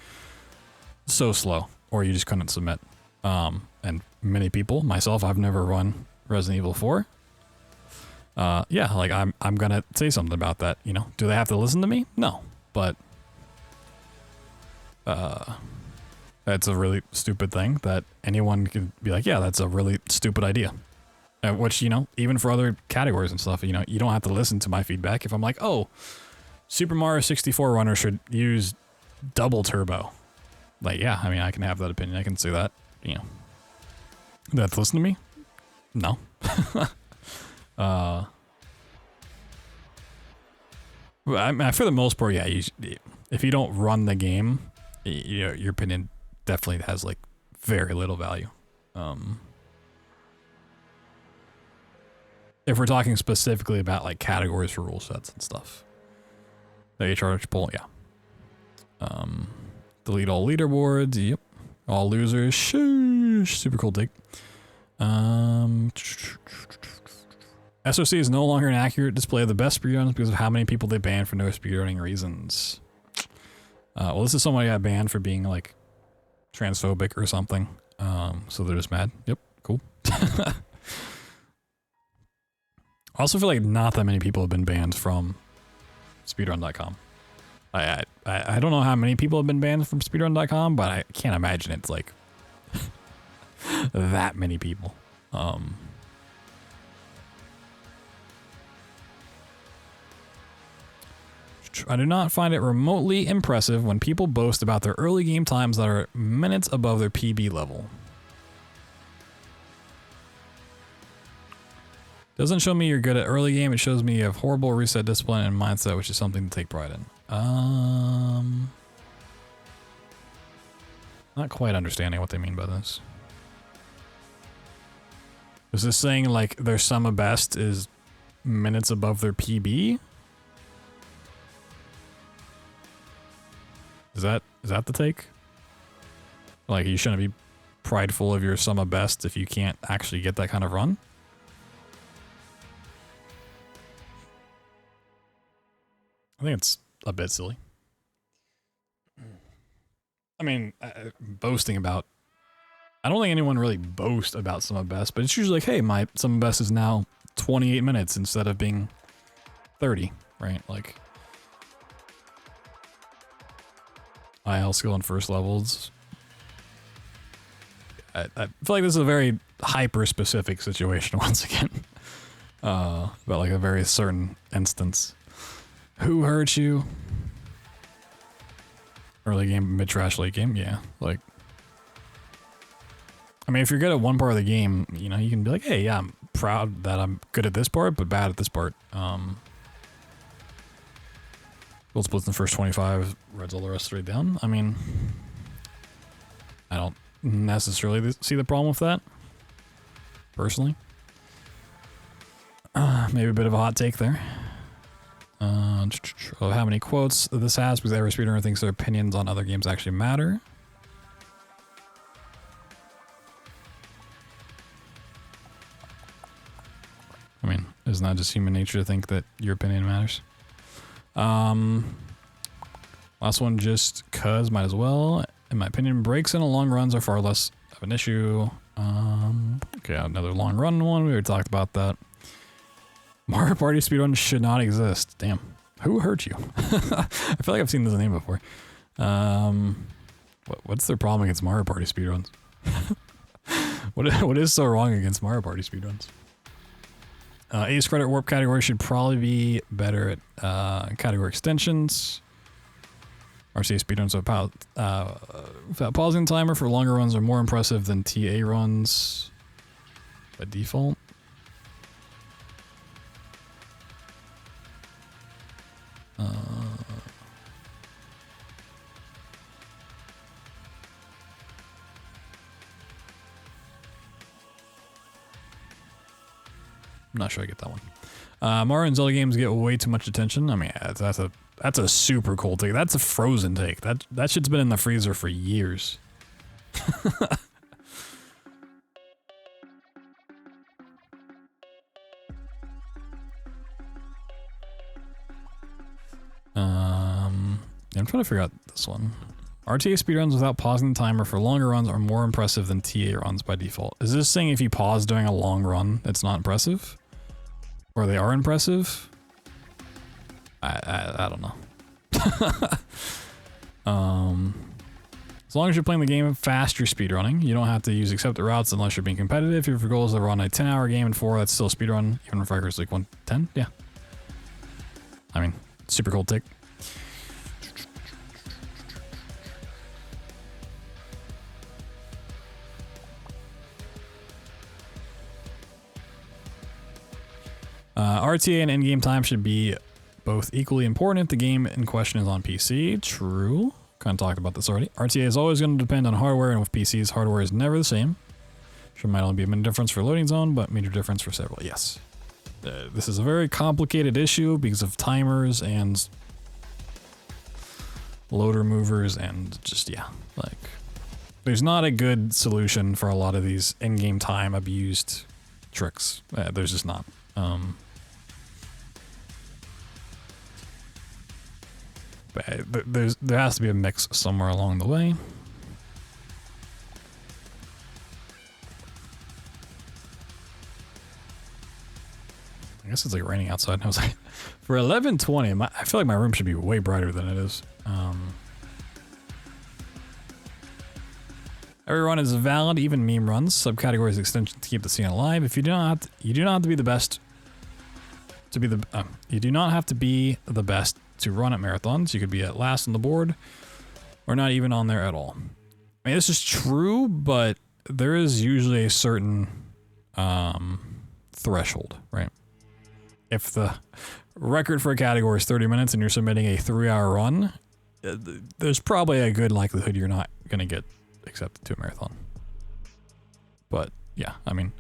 so slow, or you just couldn't submit. And many people, myself, I've never run Resident Evil 4. Yeah, like I'm gonna say something about that. You know, do they have to listen to me? No, but that's a really stupid thing that anyone could be like, yeah, that's a really stupid idea. Which, you know, even for other categories and stuff, you know, you don't have to listen to my feedback. If I'm like, oh, Super Mario 64 runners should use double turbo. Like, yeah, I mean, I can have that opinion. I can say that, you know. That's listen to me? No. I mean, for the most part, yeah, if you don't run the game, you know, your opinion definitely has, like, very little value. If we're talking specifically about, like, categories for rule sets and stuff. The HR poll, yeah. Delete all leaderboards, yep. All losers, shush. Super cool dig. SOC is no longer an accurate display of the best speedruns because of how many people they banned for no speedrunning reasons. Well, this is somebody got banned for being like transphobic or something. So they're just mad. Yep, cool. I also feel like not that many people have been banned from speedrun.com. I don't know how many people have been banned from speedrun.com, but I can't imagine it's like that many people. I do not find it remotely impressive when people boast about their early game times that are minutes above their PB level. Doesn't show me you're good at early game, it shows me you have horrible reset discipline and mindset, which is something to take pride in. Not quite understanding what they mean by this. Is this saying like their sum of best is minutes above their PB? Is that the take? Like you shouldn't be prideful of your sum of best if you can't actually get that kind of run? I think it's a bit silly. I mean, boasting about... I don't think anyone really boasts about sum of best, but it's usually like, hey, my sum of best is now 28 minutes instead of being 30, right? Like, IL skill in first levels. I feel like this is a very hyper-specific situation once again. About like a very certain instance. Who hurt you? Early game, mid-trash, late game? Yeah, like... I mean, if you're good at one part of the game, you know, you can be like, hey, yeah, I'm proud that I'm good at this part, but bad at this part. Gold splits in the first 25, reds all the rest straight down. I mean, I don't necessarily see the problem with that, personally. Maybe a bit of a hot take there. How many quotes this has, because every speedrunner thinks their opinions on other games actually matter. I mean, isn't that just human nature to think that your opinion matters? Last one, just cuz, might as well. In my opinion, breaks in long runs are far less of an issue. Okay, another long run one. We already talked about that. Mario Party speedrun should not exist. Damn. Who hurt you? I feel like I've seen this name before. What's their problem against Mario Party speedruns? What is so wrong against Mario Party speedruns? Ace credit warp category should probably be better at category extensions. RCA speedruns without pausing timer for longer runs are more impressive than TA runs by default. I'm not sure I get that one. Mario and Zelda games get way too much attention. I mean, that's a super cool take. That's a frozen take. That shit's been in the freezer for years. I'm trying to figure out this one. RTA speedruns without pausing the timer for longer runs are more impressive than TA runs by default. Is this saying if you pause doing a long run, it's not impressive? Or they are impressive? I don't know. As long as you're playing the game fast, you're speedrunning. You don't have to use accepted routes unless you're being competitive. If your goal is to run a 10-hour game in 4, that's still a speedrun, even if records like 110. Yeah. I mean, super cool tick. RTA and in-game time should be both equally important if the game in question is on PC. True. Kind of talked about this already. RTA is always going to depend on hardware, and with PCs, hardware is never the same. Sure might only be a minor difference for loading zone, but major difference for several. Yes. This is a very complicated issue because of timers and loader movers and just, yeah, like, there's not a good solution for a lot of these in-game time abused tricks. There's just not. But there has to be a mix somewhere along the way. I guess it's like raining outside, and I was like, for 11:20, I feel like my room should be way brighter than it is. Every run is valid, even meme runs, subcategories, extensions to keep the scene alive. If you do not have to be the best to be the you do not have to be the best to run at marathons. You could be at last on the board, or not even on there at all. I mean, this is true, but there is usually a certain threshold, right? If the record for a category is 30 minutes and you're submitting a 3-hour run, there's probably a good likelihood you're not going to get accepted to a marathon. But yeah, I mean,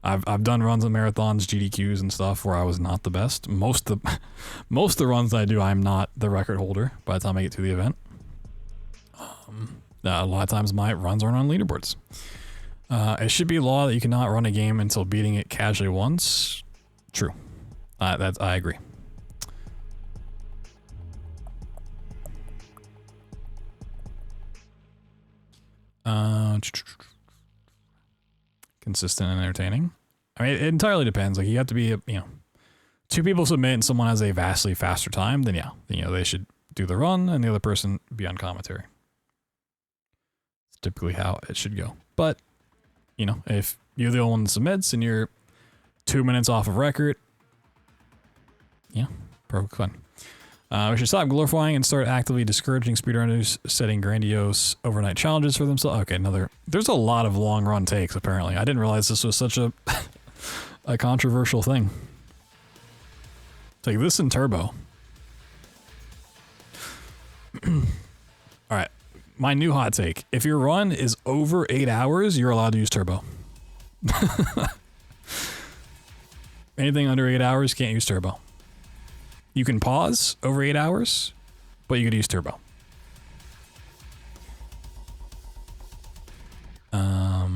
I've done runs of marathons, GDQs, and stuff where I was not the best. Most of the runs that I do, I'm not the record holder by the time I get to the event. A lot of times my runs aren't on leaderboards. It should be law that you cannot run a game until beating it casually once. True. I agree. Consistent and entertaining. I mean, it entirely depends. Like, you have to be, two people submit and someone has a vastly faster time, then yeah, they should do the run and the other person be on commentary. It's typically how it should go. But, if you're the only one that submits and you're 2 minutes off of record, yeah, perfect fun. We should stop glorifying and start actively discouraging speedrunners setting grandiose overnight challenges for themselves. Okay, there's a lot of long run takes, apparently. I didn't realize this was such a controversial thing. Take this in turbo. Alright, my new hot take. If your run is over 8 hours, you're allowed to use turbo. Anything under 8 hours, can't use turbo. You can pause over 8 hours, but you could use turbo. For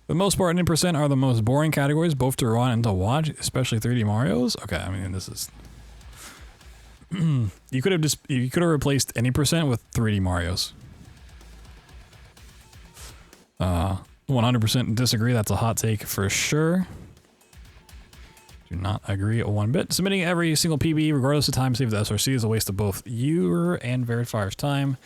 the most part, 90% are the most boring categories, both to run and to watch, especially 3D Marios. Okay, I mean, this is... you could have replaced any percent with 3D Marios. 100% disagree. That's a hot take for sure. Do not agree one bit. Submitting every single PB, regardless of time saved with SRC, is a waste of both your and verifier's time.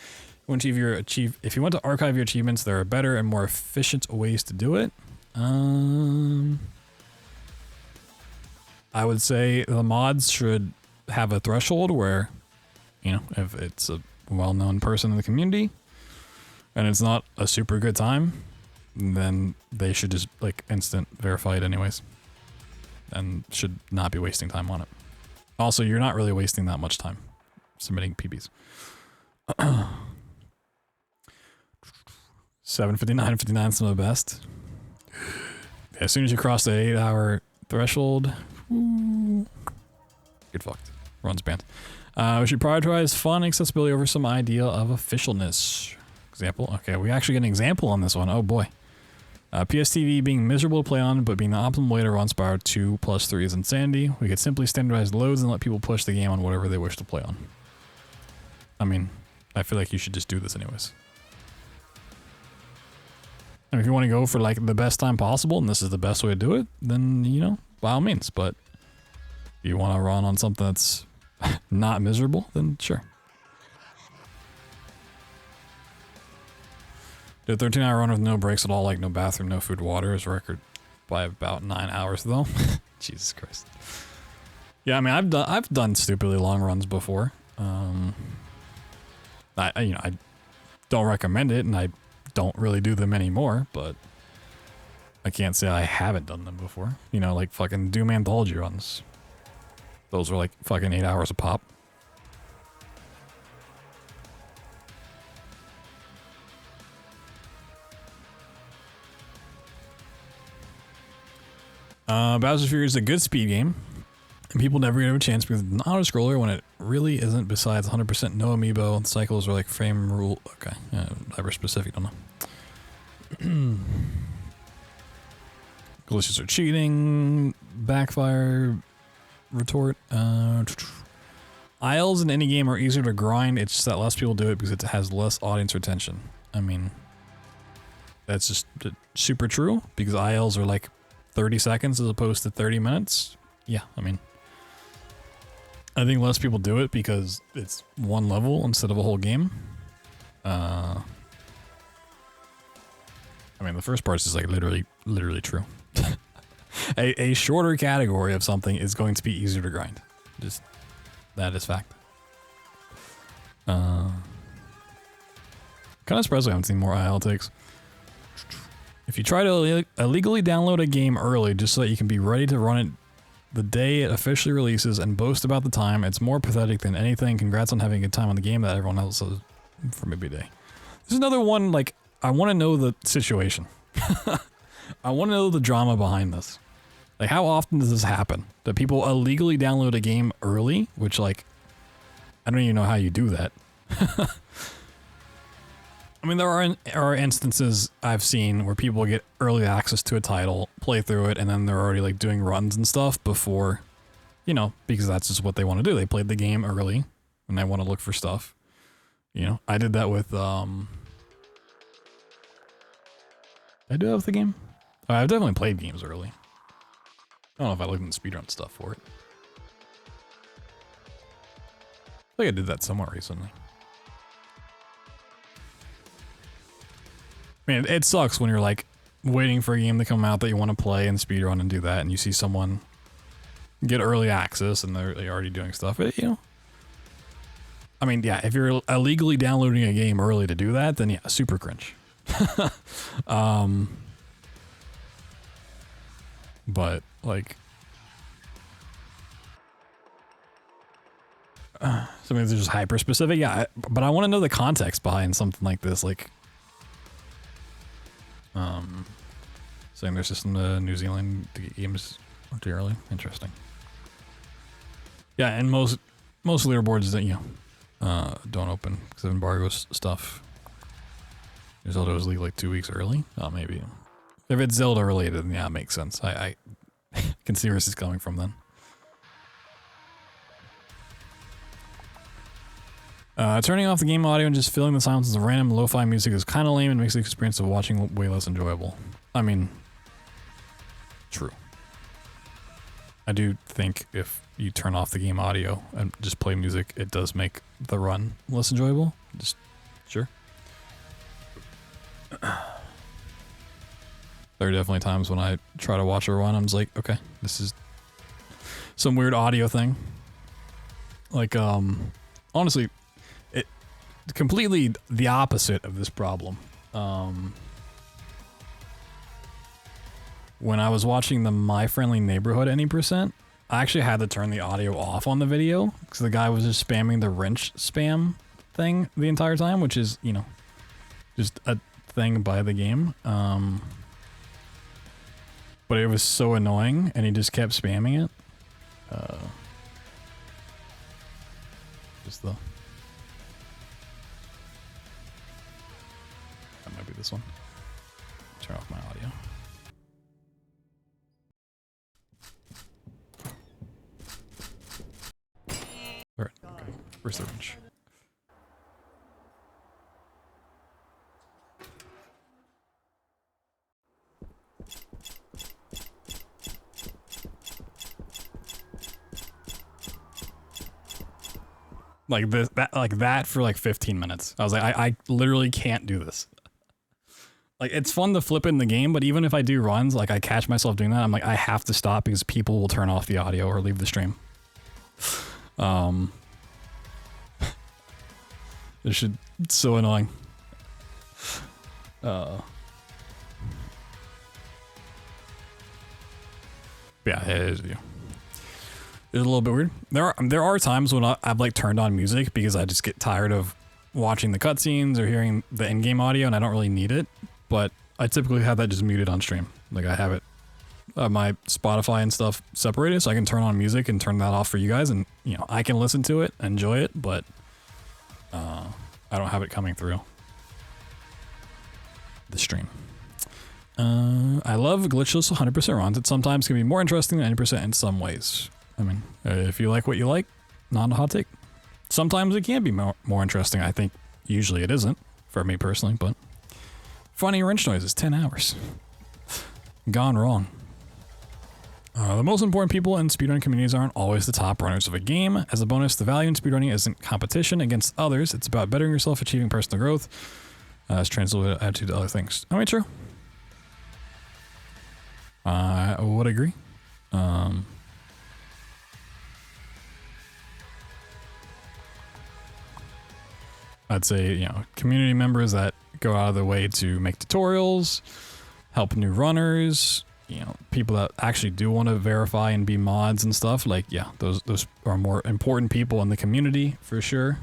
If you want to archive your achievements, there are better and more efficient ways to do it. I would say the mods should have a threshold where, if it's a well-known person in the community and it's not a super good time, then they should just instant verify it anyways. And should not be wasting time on it. Also, you're not really wasting that much time submitting PBs. 7:59:59 is some of the best. As soon as you cross the 8 hour threshold, get fucked. Runs banned. We should prioritize fun accessibility over some idea of officialness. Example. Okay, we actually get an example on this one. Oh boy. PSTV being miserable to play on, but being the optimal way to run Spyro 2+3 is insanity. We could simply standardize loads and let people push the game on whatever they wish to play on. I mean, I feel like you should just do this anyways. And if you want to go for the best time possible, and this is the best way to do it, then, by all means. But if you want to run on something that's not miserable, then sure. The 13-hour run with no breaks at all, no bathroom, no food, water, is record by about 9 hours though. Jesus Christ. Yeah, I mean, I've done stupidly long runs before. I don't recommend it, and I don't really do them anymore, but I can't say I haven't done them before. Fucking Doom Anthology runs. Those were fucking 8 hours a pop. Bowser's Fury is a good speed game, and people never get a chance because it's not a scroller when it really isn't. Besides 100% no amiibo, the cycles are frame rule. Okay, hyper specific, don't know. Glitches are cheating. Backfire. Retort. Aisles in any game are easier to grind. It's just that less people do it because it has less audience retention. I mean, that's just super true because aisles are 30 seconds as opposed to 30 minutes. Yeah, I mean, I think less people do it because it's one level instead of a whole game. I mean, the first part is just literally true. a shorter category of something is going to be easier to grind. Just, that is fact. Kind of surprised I haven't seen more IL takes. If you try to illegally download a game early just so that you can be ready to run it the day it officially releases and boast about the time, it's more pathetic than anything. Congrats on having a good time on the game that everyone else has for maybe a day. There's another one, I want to know the situation. I want to know the drama behind this. Like, how often does this happen? That people illegally download a game early, which, like, I don't even know how you do that. I mean, there are instances I've seen where people get early access to a title, play through it, and then they're already, like, doing runs and stuff before, you know, because that's just what they want to do. They played the game early, and they want to look for stuff. You know, I did that with, did I do that with the game? Oh, I've definitely played games early. I don't know if I looked in the speedrun stuff for it. I think I did that somewhat recently. I mean, it sucks when you're like waiting for a game to come out that you want to play and speedrun and do that, and you see someone get early access and they're already doing stuff. But, you know, I mean, yeah, if you're illegally downloading a game early to do that, then yeah, super cringe. But like, some things are just hyper specific. Yeah, but I want to know the context behind something like this. Like, saying their system to New Zealand to get games too early. Interesting. Yeah, and most leaderboards that, you know, don't open because of embargoes stuff. Zelda was leaked like 2 weeks early. Oh, maybe. If it's Zelda related, then yeah, it makes sense. I can see where this is coming from then. Turning off the game audio and just filling the silence with random lo-fi music is kind of lame and makes the experience of watching way less enjoyable. I mean, true. I do think if you turn off the game audio and just play music, it does make the run less enjoyable. Just, sure. There are definitely times when I try to watch a run, I'm just like, okay, this is some weird audio thing. Like, honestly, it completely the opposite of this problem. When I was watching the My Friendly Neighborhood Any %, I actually had to turn the audio off on the video because the guy was just spamming the wrench spam thing the entire time, which is, you know, just a thing by the game. But it was so annoying, and he just kept spamming it. Just the... That might be this one. Turn off my audio. Alright, okay. Where's the wrench? Like this, that for like 15 minutes. I was like, I literally can't do this. Like, it's fun to flip in the game, but even if I do runs, like I catch myself doing that, I'm like, I have to stop because people will turn off the audio or leave the stream. It's so annoying. Yeah, it is you. It's a little bit weird. There are times when I've like turned on music because I just get tired of watching the cutscenes or hearing the in-game audio and I don't really need it. But I typically have that just muted on stream. Like I have it, my Spotify and stuff separated, so I can turn on music and turn that off for you guys, and you know I can listen to it, enjoy it, but I don't have it coming through the stream. I love glitchless 100% runs. It sometimes can be more interesting than 90% in some ways. I mean, if you like what you like, not a hot take. Sometimes it can be more interesting. I think usually it isn't, for me personally, but funny wrench noises, 10 hours. Gone wrong. The most important people in speedrun communities aren't always the top runners of a game. As a bonus, the value in speedrunning isn't competition against others. It's about bettering yourself, achieving personal growth. It's translated attitude to other things. I mean, true. I would agree. I'd say, you know, community members that go out of their way to make tutorials, help new runners, you know, people that actually do want to verify and be mods and stuff. Like, yeah, those are more important people in the community for sure.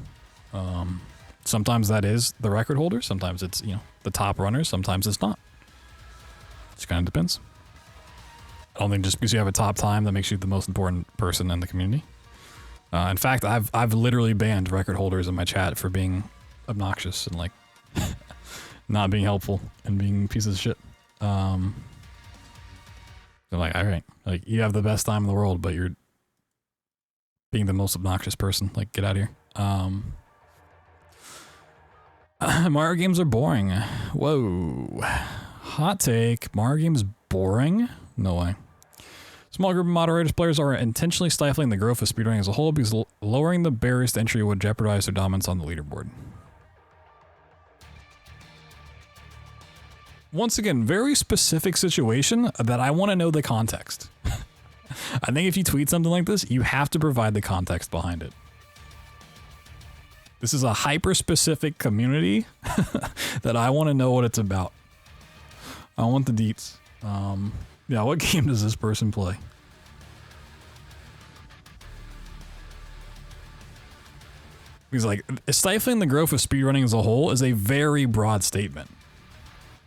Sometimes that is the record holder. Sometimes it's, you know, the top runners. Sometimes it's not. Just kind of depends. I don't think just because you have a top time that makes you the most important person in the community. In fact, I've literally banned record holders in my chat for being obnoxious and like not being helpful and being pieces of shit. They're like, all right, like you have the best time in the world, but you're being the most obnoxious person. Like, get out of here. Mario games are boring. Whoa. Hot take. Mario games boring? No way. Small group of moderators players are intentionally stifling the growth of speedrunning as a whole because lowering the barriers to entry would jeopardize their dominance on the leaderboard. Once again, very specific situation that I want to know the context. I think if you tweet something like this, you have to provide the context behind it. This is a hyper-specific community that I want to know what it's about. I want the deets. Yeah, what game does this person play? Because like, stifling the growth of speedrunning as a whole is a very broad statement.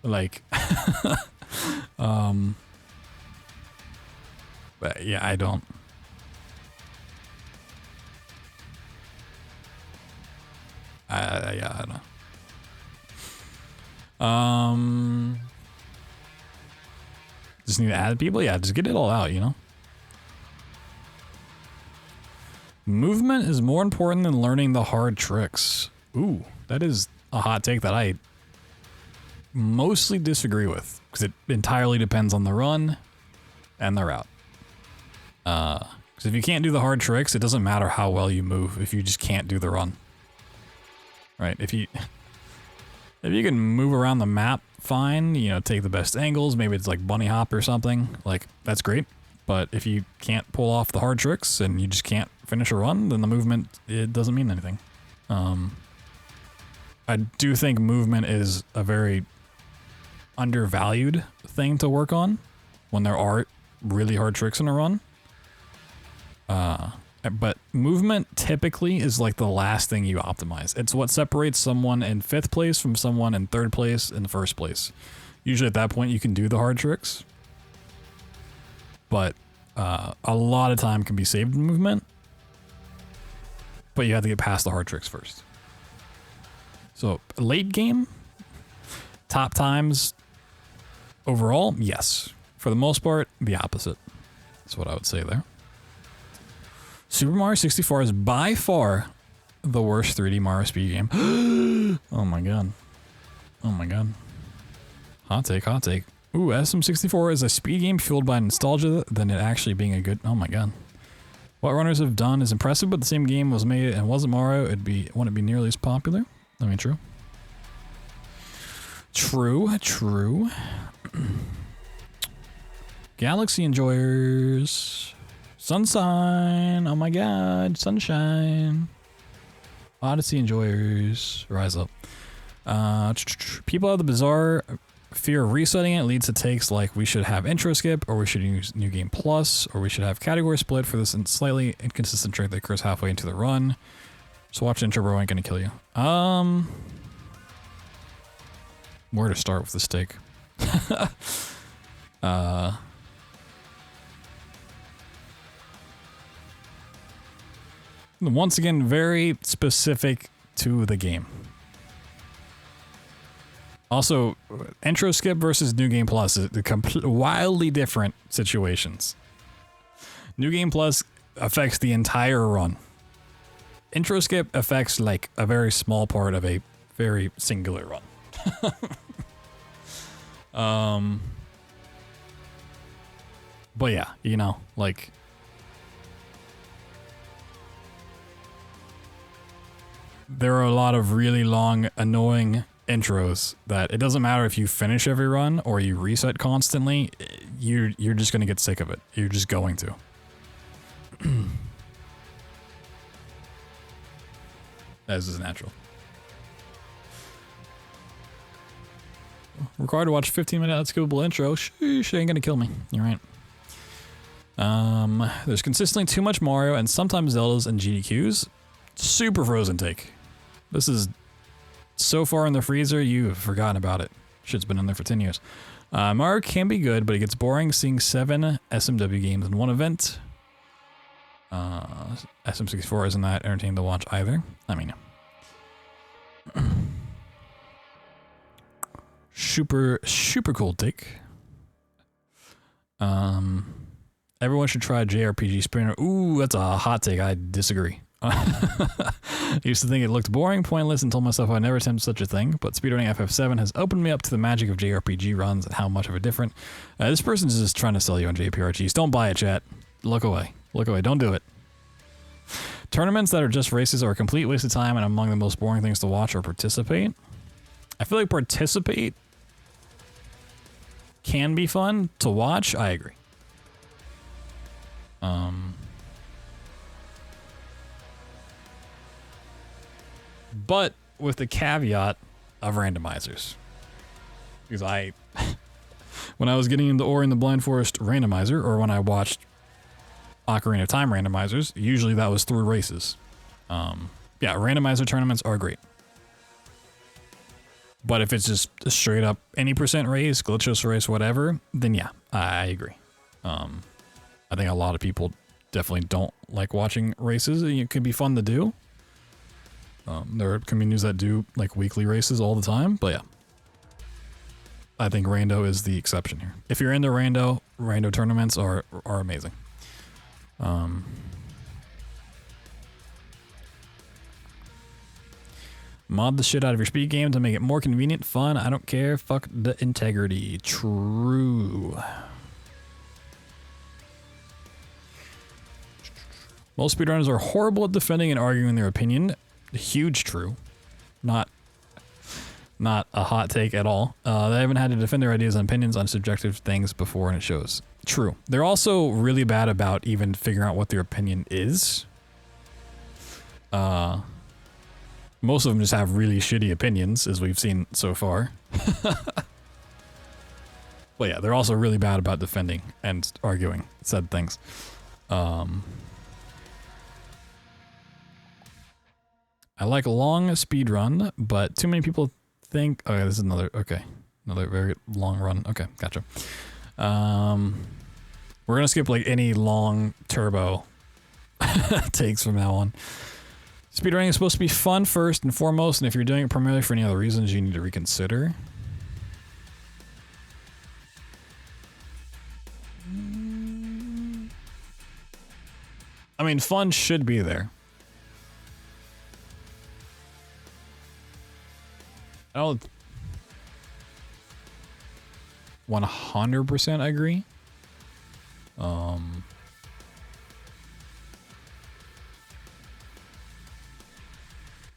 Like, but yeah, I don't. Yeah, I don't know. Just need to add people? Yeah, just get it all out, you know? Movement is more important than learning the hard tricks. Ooh, that is a hot take that I mostly disagree with, because it entirely depends on the run and the route. Because if you can't do the hard tricks, it doesn't matter how well you move if you just can't do the run. Right? If you can move around the map fine, you know, take the best angles, maybe it's like bunny hop or something, like that's great. But if you can't pull off the hard tricks and you just can't finish a run, then the movement, it doesn't mean anything. I do think movement is a very undervalued thing to work on when there are really hard tricks in a run. But movement typically is like the last thing you optimize. It's what separates someone in 5th place from someone in 3rd place in the 1st place. Usually at that point you can do the hard tricks, but a lot of time can be saved in movement, but you have to get past the hard tricks first. So late game, top times overall, yes. For the most part, the opposite. That's what I would say there. Super Mario 64 is by far the worst 3D Mario speed game. Oh my god. Oh my god. Hot take, hot take. Ooh, SM64 is a speed game fueled by nostalgia than it actually being a good... Oh my god. What runners have done is impressive, but the same game was made and wasn't Mario, wouldn't it be nearly as popular? I mean, true. True, true. Galaxy enjoyers... Sunshine, oh my god, sunshine. Odyssey enjoyers, rise up. People have the bizarre fear of resetting it leads to takes like we should have intro skip, or we should use New Game Plus, or we should have category split for this slightly inconsistent trick that occurs halfway into the run. So watch the intro, bro, ain't gonna kill you. Where to start with this take? Once again, very specific to the game. Also, intro skip versus New Game Plus is wildly different situations. New Game Plus affects the entire run. Intro skip affects like a very small part of a very singular run. But yeah, you know, like... There are a lot of really long, annoying intros that it doesn't matter if you finish every run or you reset constantly, you're just gonna get sick of it. You're just going to. As is natural. Required to watch 15-minute unskippable intro. Sheesh, ain't gonna kill me. You're right. There's consistently too much Mario and sometimes Zeldas and GDQs. Super frozen take. This is so far in the freezer, you've forgotten about it. Shit's been in there for 10 years. Mario can be good, but it gets boring seeing 7 SMW games in one event. SM64 isn't that entertaining to watch either. I mean, super cool take. Everyone should try JRPG Speedrunner. Ooh, that's a hot take. I disagree. I used to think it looked boring, pointless, and told myself I'd never attempt such a thing, but speedrunning FF7 has opened me up to the magic of JRPG runs and how much of a different. This person's just trying to sell you on JRPGs. Don't buy it, chat. Look away. Look away. Don't do it. Tournaments that are just races are a complete waste of time and among the most boring things to watch or participate. I feel like participate can be fun. To watch, I agree. But with the caveat of randomizers. Because when I was getting into Ori and the Blind Forest randomizer, or when I watched Ocarina of Time randomizers, usually that was through races. Yeah, randomizer tournaments are great. But if it's just a straight up any percent race, glitchless race, whatever, then yeah, I agree. I think a lot of people definitely don't like watching races. It could be fun to do. There are communities that do like weekly races all the time, but yeah. I think rando is the exception here. If you're into rando tournaments are amazing. Mod the shit out of your speed game to make it more convenient, fun. I don't care. Fuck the integrity. True. Most speedrunners are horrible at defending and arguing their opinion. Huge true. Not a hot take at all. They haven't had to defend their ideas and opinions on subjective things before, and it shows. True. They're also really bad about even figuring out what their opinion is. Most of them just have really shitty opinions, as we've seen so far. But yeah, they're also really bad about defending and arguing said things. I like a long speed run, but too many people think... Okay, this is another very long run. Okay, gotcha. We're gonna skip like any long turbo takes from now on. Speedrunning is supposed to be fun first and foremost, and if you're doing it primarily for any other reasons, you need to reconsider. I mean, fun should be there. I don't 100% agree.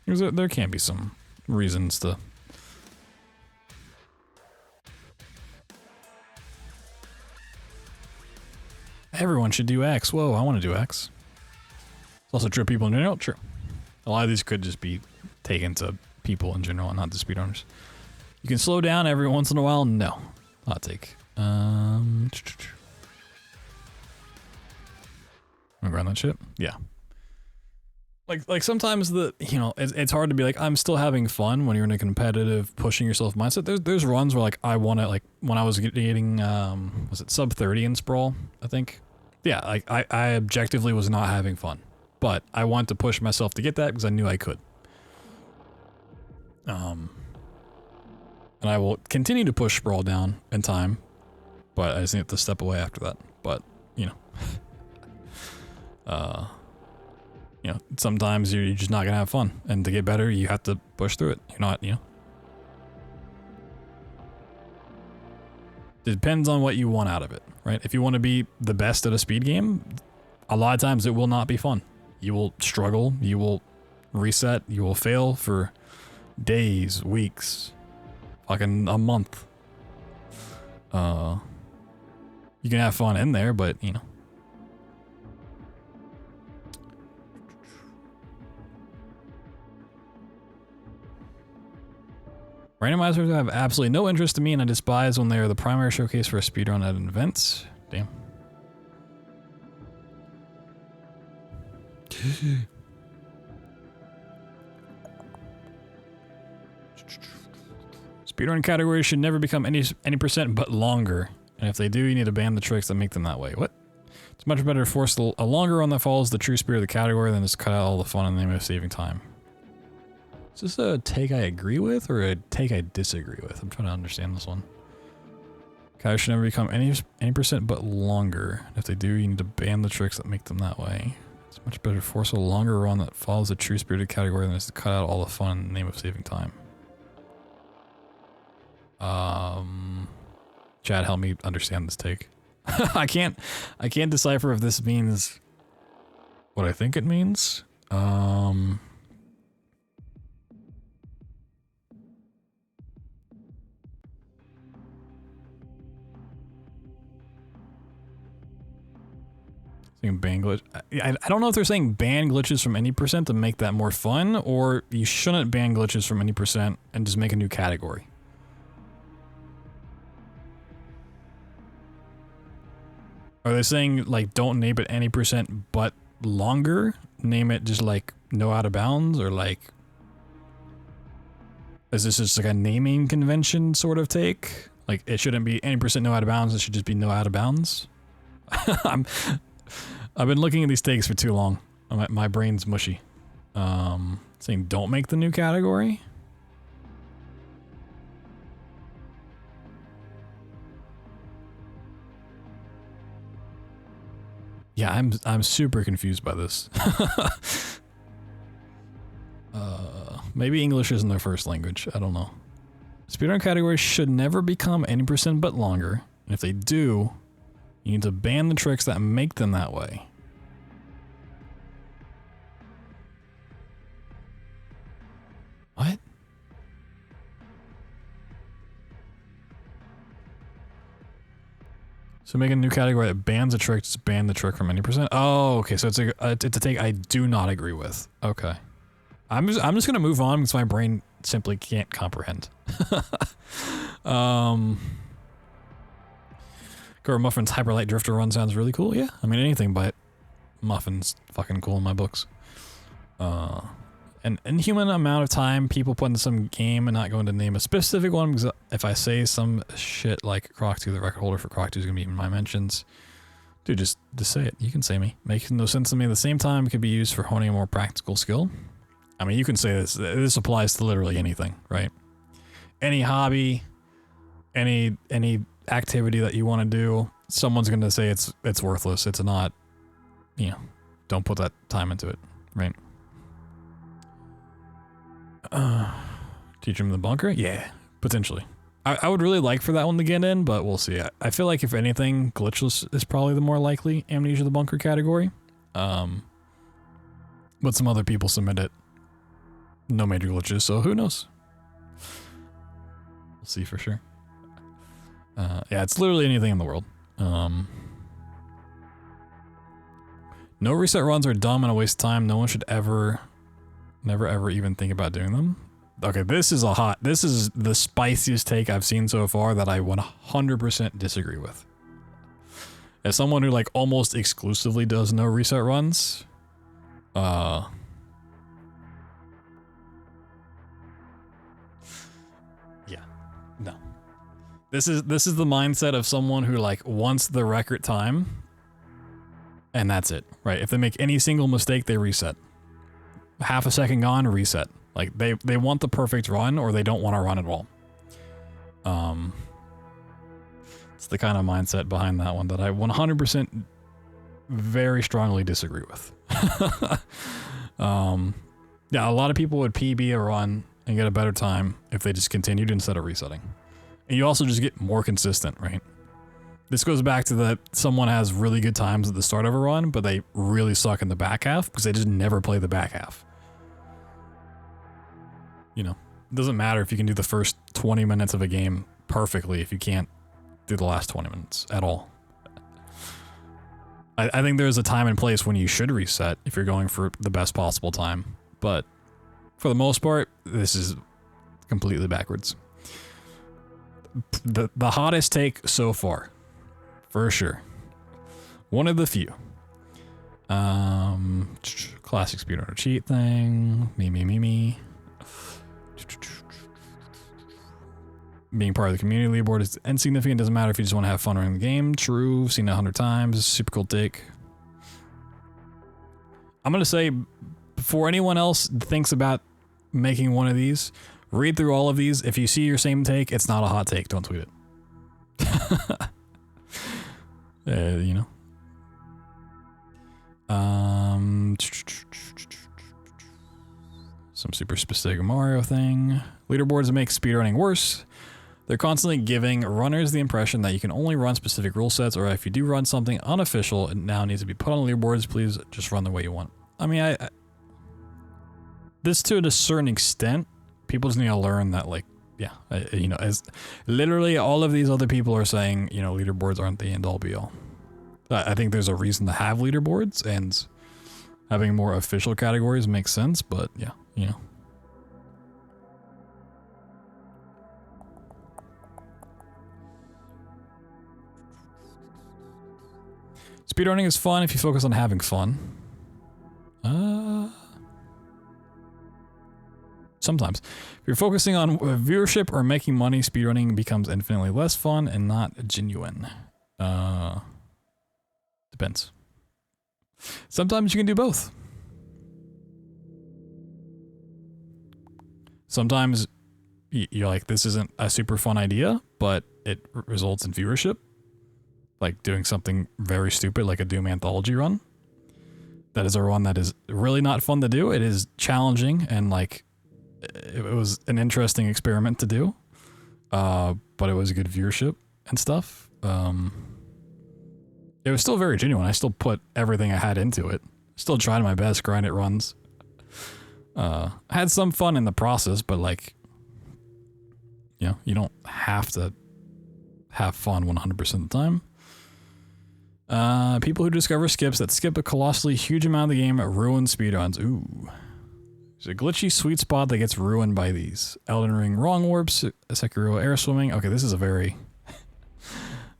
There can be some reasons to. Everyone should do X. Whoa, I want to do X. It's also true people in general. True. A lot of these could just be taken to people in general and not the speedrunners. You can slow down every once in a while. No. Hot take. I'm gonna grind that shit. Yeah. Like sometimes it's hard to be like, I'm still having fun when you're in a competitive pushing yourself mindset. There's runs where like I want to, like when I was getting was it sub 30 in Sprawl, I think. Yeah, like I objectively was not having fun, but I wanted to push myself to get that because I knew I could. And I will continue to push Sprawl down in time, but I just need to step away after that. But sometimes you're just not gonna have fun, and to get better, you have to push through it. You're not, It depends on what you want out of it, right? If you want to be the best at a speed game, a lot of times it will not be fun. You will struggle, you will reset, you will fail for days, weeks, fucking a month. You can have fun in there, but randomizers have absolutely no interest in me, and I despise when they are the primary showcase for a speedrun at an event. Damn. Speedrun categories should never become any percent but longer. And if they do, you need to ban the tricks that make them that way. What? It's much better to force a longer run that follows the true spirit of the category than just cut out all the fun in the name of saving time. Is this a take I agree with or a take I disagree with? I'm trying to understand this one. Categories should never become any percent but longer. If they do, you need to ban the tricks that make them that way. It's much better to force a longer run that follows the true spirit of the category than just to cut out all the fun in the name of saving time. Chad, help me understand this take. I can't decipher if this means what I think it means. Ban glitch. I don't know if they're saying ban glitches from any percent to make that more fun, or you shouldn't ban glitches from any percent and just make a new category. Are they saying like don't name it any percent but longer? Name it just like no out of bounds, or like is this just like a naming convention sort of take? Like it shouldn't be any percent no out of bounds, it should just be no out of bounds? I've been looking at these takes for too long. My brain's mushy. Saying don't make the new category? Yeah, I'm super confused by this. Maybe English isn't their first language. I don't know. Speedrun categories should never become any percent but longer. And if they do, you need to ban the tricks that make them that way. What? So make a new category that bans a trick, just ban the trick from any percent. Oh, okay. So it's a take I do not agree with. Okay. I'm just gonna move on because my brain simply can't comprehend. Girl Muffin's Hyperlight Drifter run sounds really cool. Yeah, I mean anything but Muffin's fucking cool in my books. An inhuman amount of time people put into some game, and not going to name a specific one because if I say some shit like Croc 2, the record holder for Croc 2 is gonna be in my mentions. Dude, just say it. You can say me. Makes no sense to me. At the same time, it could be used for honing a more practical skill. I mean, you can say this. This applies to literally anything, right? Any hobby, any activity that you want to do, someone's gonna say it's worthless. It's not, you know, don't put that time into it, right? Teach him the bunker? Yeah, potentially. I would really like for that one to get in, but we'll see. I feel like if anything, glitchless is probably the more likely Amnesia the Bunker category. But some other people submit it. No major glitches, so who knows? We'll see for sure. Yeah, it's literally anything in the world. No reset runs are dumb and a waste of time. No one should never ever even think about doing them. Okay, this is the spiciest take I've seen so far that I 100% disagree with. As someone who like almost exclusively does no reset runs, yeah, no. This is the mindset of someone who like wants the record time, and that's it, right? If they make any single mistake, they reset. Half a second gone, reset. Like they want the perfect run, or they don't want to run at all. It's the kind of mindset behind that one that I 100% very strongly disagree with. Yeah, a lot of people would PB a run and get a better time if they just continued instead of resetting. And you also just get more consistent, right? This goes back to that someone has really good times at the start of a run, but they really suck in the back half because they just never play the back half. You know, it doesn't matter if you can do the first 20 minutes of a game perfectly if you can't do the last 20 minutes at all. I think there's a time and place when you should reset if you're going for the best possible time, but for the most part, this is completely backwards. The hottest take so far, for sure. One of the few. Classic speedrunner cheat thing. Me. being part of the community leaderboard is insignificant. Doesn't matter if you just want to have fun running the game. True. Seen it 100 times. Super cool take. I'm going to say, before anyone else thinks about making one of these, read through all of these. If you see your same take, it's not a hot take. Don't tweet it. You know. Some super specific Mario thing. Leaderboards make speedrunning worse. They're constantly giving runners the impression that you can only run specific rule sets, or if you do run something unofficial, it now needs to be put on leaderboards. Please just run the way you want. I mean, I this to a certain extent, people just need to learn that, like, yeah, you know, as literally all of these other people are saying, you know, leaderboards aren't the end all be all. I think there's a reason to have leaderboards, and having more official categories makes sense, but yeah, you know. Speedrunning is fun if you focus on having fun. Sometimes. If you're focusing on viewership or making money, speedrunning becomes infinitely less fun and not genuine. Depends. Sometimes you can do both. Sometimes you're like, this isn't a super fun idea, but it results in viewership. Like doing something very stupid like a Doom anthology run. That is a run that is really not fun to do. It is challenging and like it was an interesting experiment to do. But it was good viewership and stuff. It was still very genuine. I still put everything I had into it. Still tried my best, grind it runs. Had some fun in the process, but like, you know, you don't have to have fun 100% of the time. People who discover skips that skip a colossally huge amount of the game ruin speedruns. Ooh. There's a glitchy sweet spot that gets ruined by these. Elden Ring wrong warps, Sekiro air swimming. Okay, this is a very...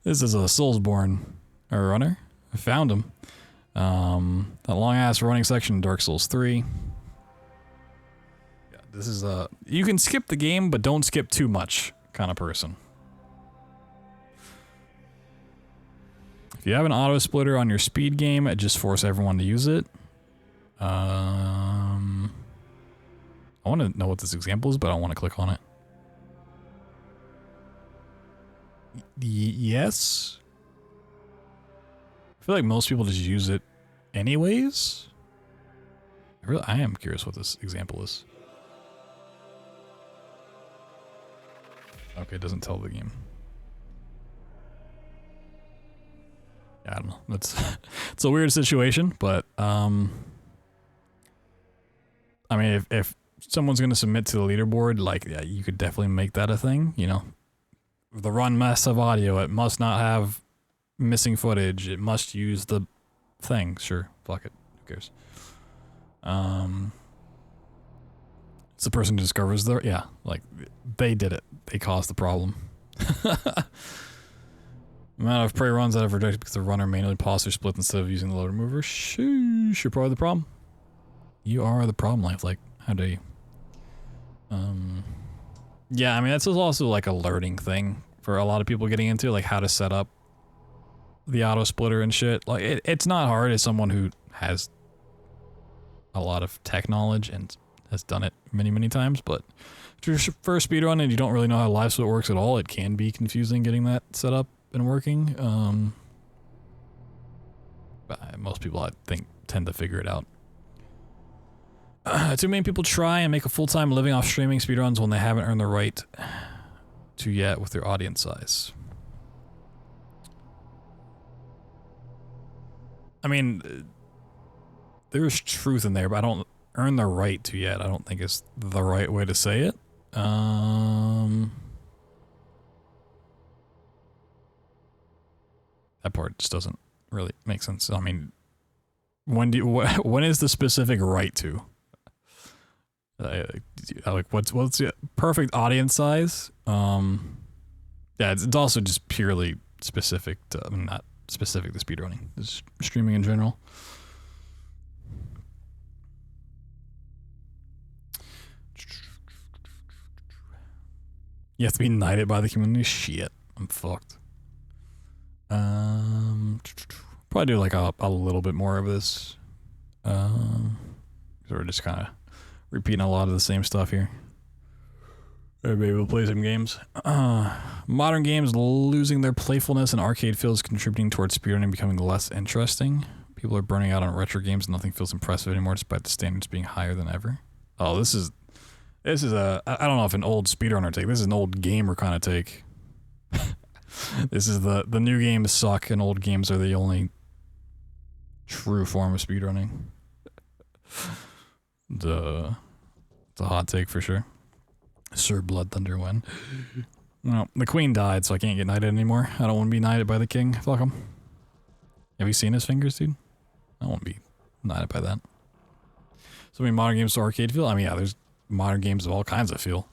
this is a Soulsborne runner. I found him. That long-ass running section in Dark Souls 3. Yeah, this is a... You can skip the game, but don't skip too much kind of person. If you have an auto splitter on your speed game, it just force everyone to use it. I want to know what this example is, but I don't want to click on it. Yes. I feel like most people just use it anyways. I am curious what this example is. Okay, it doesn't tell the game. I don't know. It's a weird situation, but I mean, if someone's gonna submit to the leaderboard, like, yeah, you could definitely make that a thing. You know, the run must have audio. It must not have missing footage. It must use the thing. Sure, fuck it. Who cares? It's the person who discovers the like they did it. They caused the problem. Amount of prey runs that have rejected because the runner manually paused or split instead of using the loader mover. Sheesh, you're probably the problem. You are the problem, life. Like, how dare you? Yeah, I mean, that's also like a learning thing for a lot of people getting into, like how to set up the auto splitter and shit. Like, it's not hard as someone who has a lot of tech knowledge and has done it many, many times, but if you're first speedrun and you don't really know how live split works at all, it can be confusing getting that set up and working. But most people, I think, tend to figure it out. Too many people try and make a full-time living off streaming speedruns when they haven't earned the right to yet with their audience size. I mean, there's truth in there, but I don't earn the right to yet. I don't think it's the right way to say it. That part just doesn't really make sense. I mean, when is the specific right to? Like what's the perfect audience size? Yeah, it's also just purely specific to, I mean, not specific to speedrunning, just streaming in general. You have to be knighted by the community? Shit, I'm fucked. Probably do like a little bit more of this. So we're just kind of repeating a lot of the same stuff here. Maybe we'll play some games. Modern games losing their playfulness and arcade feels contributing towards speedrunning becoming less interesting. People are burning out on retro games and nothing feels impressive anymore despite the standards being higher than ever. Oh, this is a, I don't know if an old speedrunner take. This is an old gamer kind of take. This is the new games suck and old games are the only true form of speedrunning. It's a hot take for sure. Sir BloodThunder win. No, the queen died, so I can't get knighted anymore. I don't want to be knighted by the king. Fuck him. Have you seen his fingers, dude? I won't be knighted by that. So many modern games to arcade feel? I mean, yeah, there's modern games of all kinds of feel.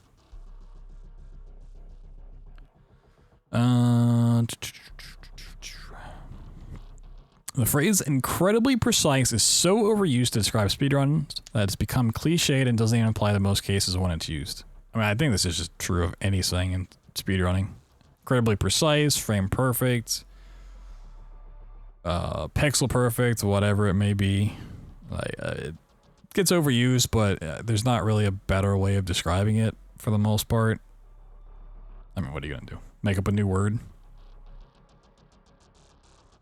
The phrase incredibly precise is so overused to describe speedruns that it's become cliched and doesn't even apply to most cases when it's used. I mean, I think this is just true of anything in speedrunning. Incredibly precise, frame perfect, pixel perfect, whatever it may be. Like, it gets overused, but there's not really a better way of describing it for the most part. I mean, what are you gonna do? Make up a new word?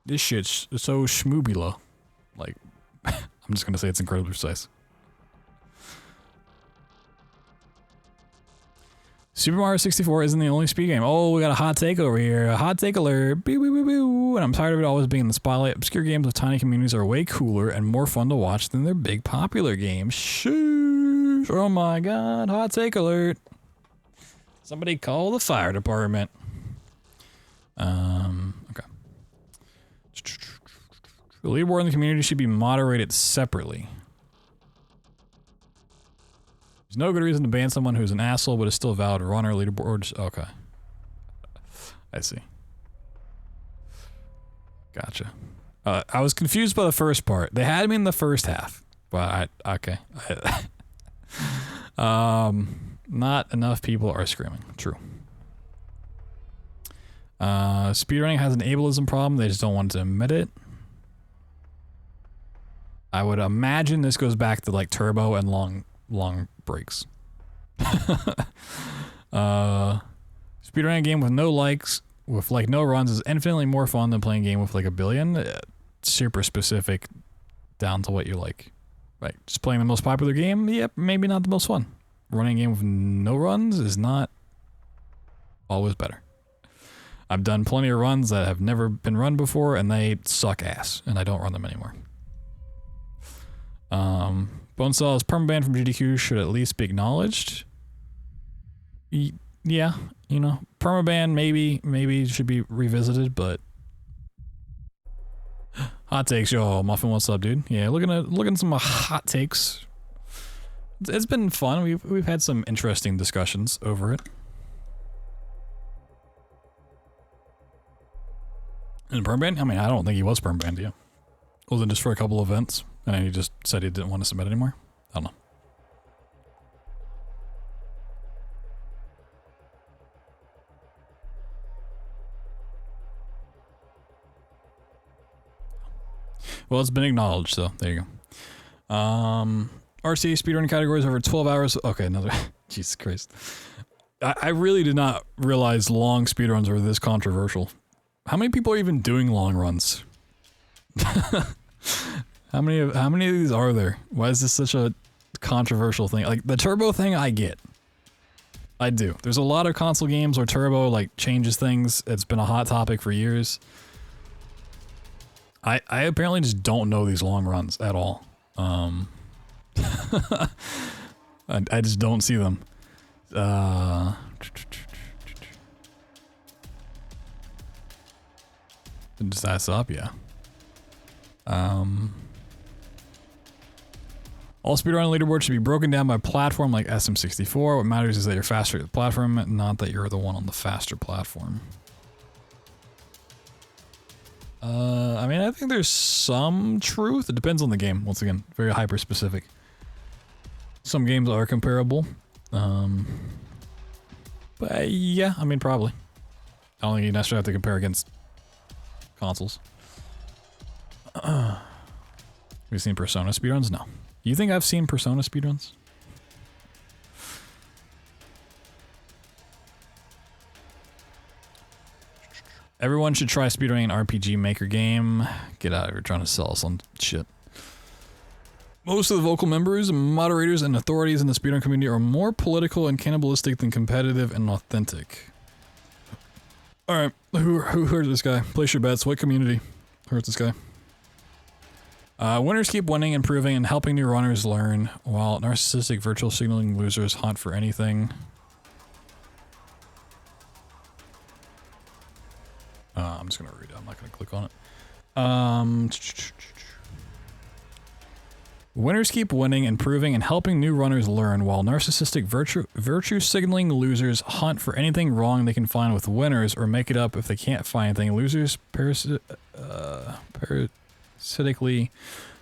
This shit's so schmoobula. Like, I'm just gonna say it's incredibly precise. Super Mario 64 isn't the only speed game. Oh, we got a hot take over here. A hot take alert. Boo, boo, boo, boo. And I'm tired of it always being in the spotlight. Obscure games with tiny communities are way cooler and more fun to watch than their big popular games. Sheesh. Oh my god. Hot take alert. Somebody call the fire department. Okay. The leaderboard in the community should be moderated separately. There's no good reason to ban someone who's an asshole but is still a valid runner. Leaderboards. Okay. I see. Gotcha. I was confused by the first part. They had me in the first half, but okay. Not enough people are screaming. True. Speedrunning has an ableism problem. They just don't want to admit it. I would imagine this goes back to like turbo and long breaks. Speedrunning a game with no likes, with like no runs, is infinitely more fun than playing a game with like a billion. Super specific, down to what you like. Right, just playing the most popular game, yep, maybe not the most fun. Running a game with no runs is not always better. I've done plenty of runs that have never been run before, and they suck ass, and I don't run them anymore. Bonecell's permaban from AGDQ should at least be acknowledged. Yeah, you know, permaban maybe should be revisited, but hot takes, yo, Muffin, what's up, dude? Yeah, looking at some hot takes. It's been fun. We've had some interesting discussions over it. And permaban? I mean, I don't think he was permabanned, yeah. Was it just for a couple events? And then he just said he didn't want to submit anymore? I don't know. Well, it's been acknowledged, so there you go. RCA speedrun categories over 12 hours. Okay, another. Jesus Christ. I really did not realize long speedruns were this controversial. How many people are even doing long runs? How many of these are there? Why is this such a controversial thing? Like the turbo thing, I get. I do. There's a lot of console games where turbo like changes things. It's been a hot topic for years. I apparently just don't know these long runs at all. I just don't see them. Just ass up, yeah. All speedrun leaderboards should be broken down by platform like SM64. What matters is that you're faster at the platform, not that you're the one on the faster platform. I mean, I think there's some truth. It depends on the game. Once again, very hyper specific. Some games are comparable. But yeah, I mean, probably. I don't think you necessarily have to compare against consoles. We've seen Persona speedruns? No. You think I've seen Persona speedruns? Everyone should try speedrunning an RPG Maker game. Get out of here trying to sell us on shit. Most of the vocal members, moderators, and authorities in the speedrun community are more political and cannibalistic than competitive and authentic. Alright, who hurt this guy? Place your bets. What community hurt this guy? Winners keep winning, improving, and helping new runners learn, while narcissistic virtual signaling losers hunt for anything. I'm just gonna read it. I'm not gonna click on it. Winners keep winning, improving, and helping new runners learn, while narcissistic virtue signaling losers hunt for anything wrong they can find with winners or make it up if they can't find anything. Losers parasitically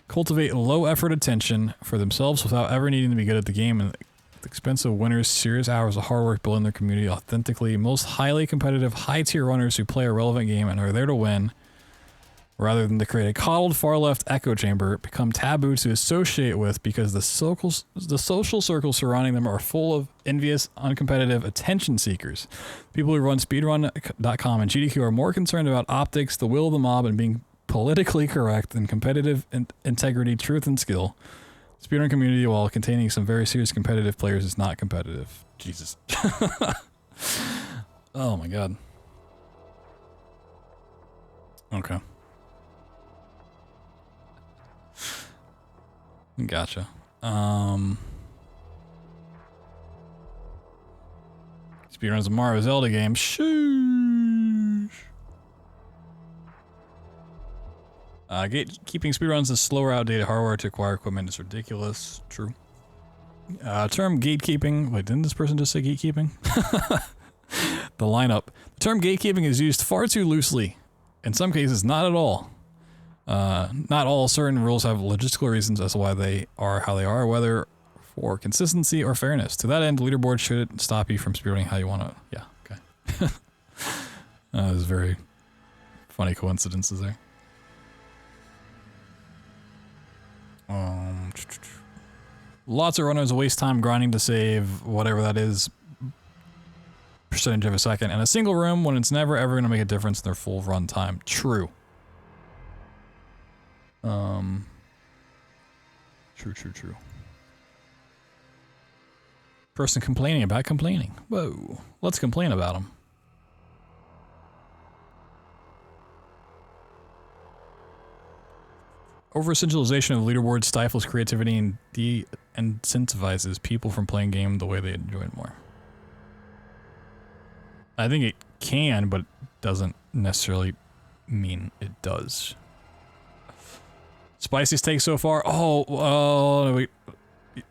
cultivate low-effort attention for themselves without ever needing to be good at the game, and at the expense of winners' serious hours of hard work building their community authentically. Most highly competitive, high-tier runners who play a relevant game and are there to win, rather than to create a coddled far-left echo chamber, become taboo to associate with because the social circles surrounding them are full of envious, uncompetitive attention seekers. People who run Speedrun.com and GDQ are more concerned about optics, the will of the mob, and being politically correct than competitive integrity, truth, and skill. Speedrun community, while containing some very serious competitive players, is not competitive. Jesus. Oh my god. Okay. Gotcha. Speedruns a Mario Zelda game. Sheesh. Gatekeeping speedruns is slower, outdated hardware to acquire equipment is ridiculous. True. Term gatekeeping. Wait, didn't this person just say gatekeeping? The lineup. The term gatekeeping is used far too loosely. In some cases, not at all. Not all certain rules have logistical reasons as to why they are how they are, whether for consistency or fairness. To that end, leaderboard should stop you from speedrunning how you want to. Yeah, okay. There's very funny coincidences there. Lots of runners waste time grinding to save whatever that is percentage of a second in a single room when it's never ever going to make a difference in their full run time. True. True. Person complaining about complaining. Whoa. Let's complain about them. Over-essentialization of leaderboards stifles creativity and de-incentivizes people from playing game the way they enjoy it more. I think it can, but doesn't necessarily mean it does. Spiciest take so far? Wait,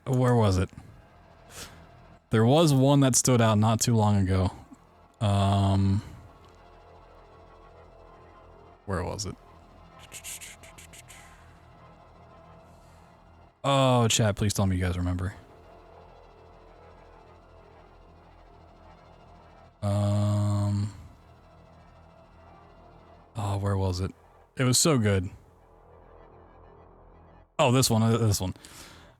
where was it? There was one that stood out not too long ago. Where was it? Oh, chat, please tell me you guys remember. Oh, where was it? It was so good. Oh, this one.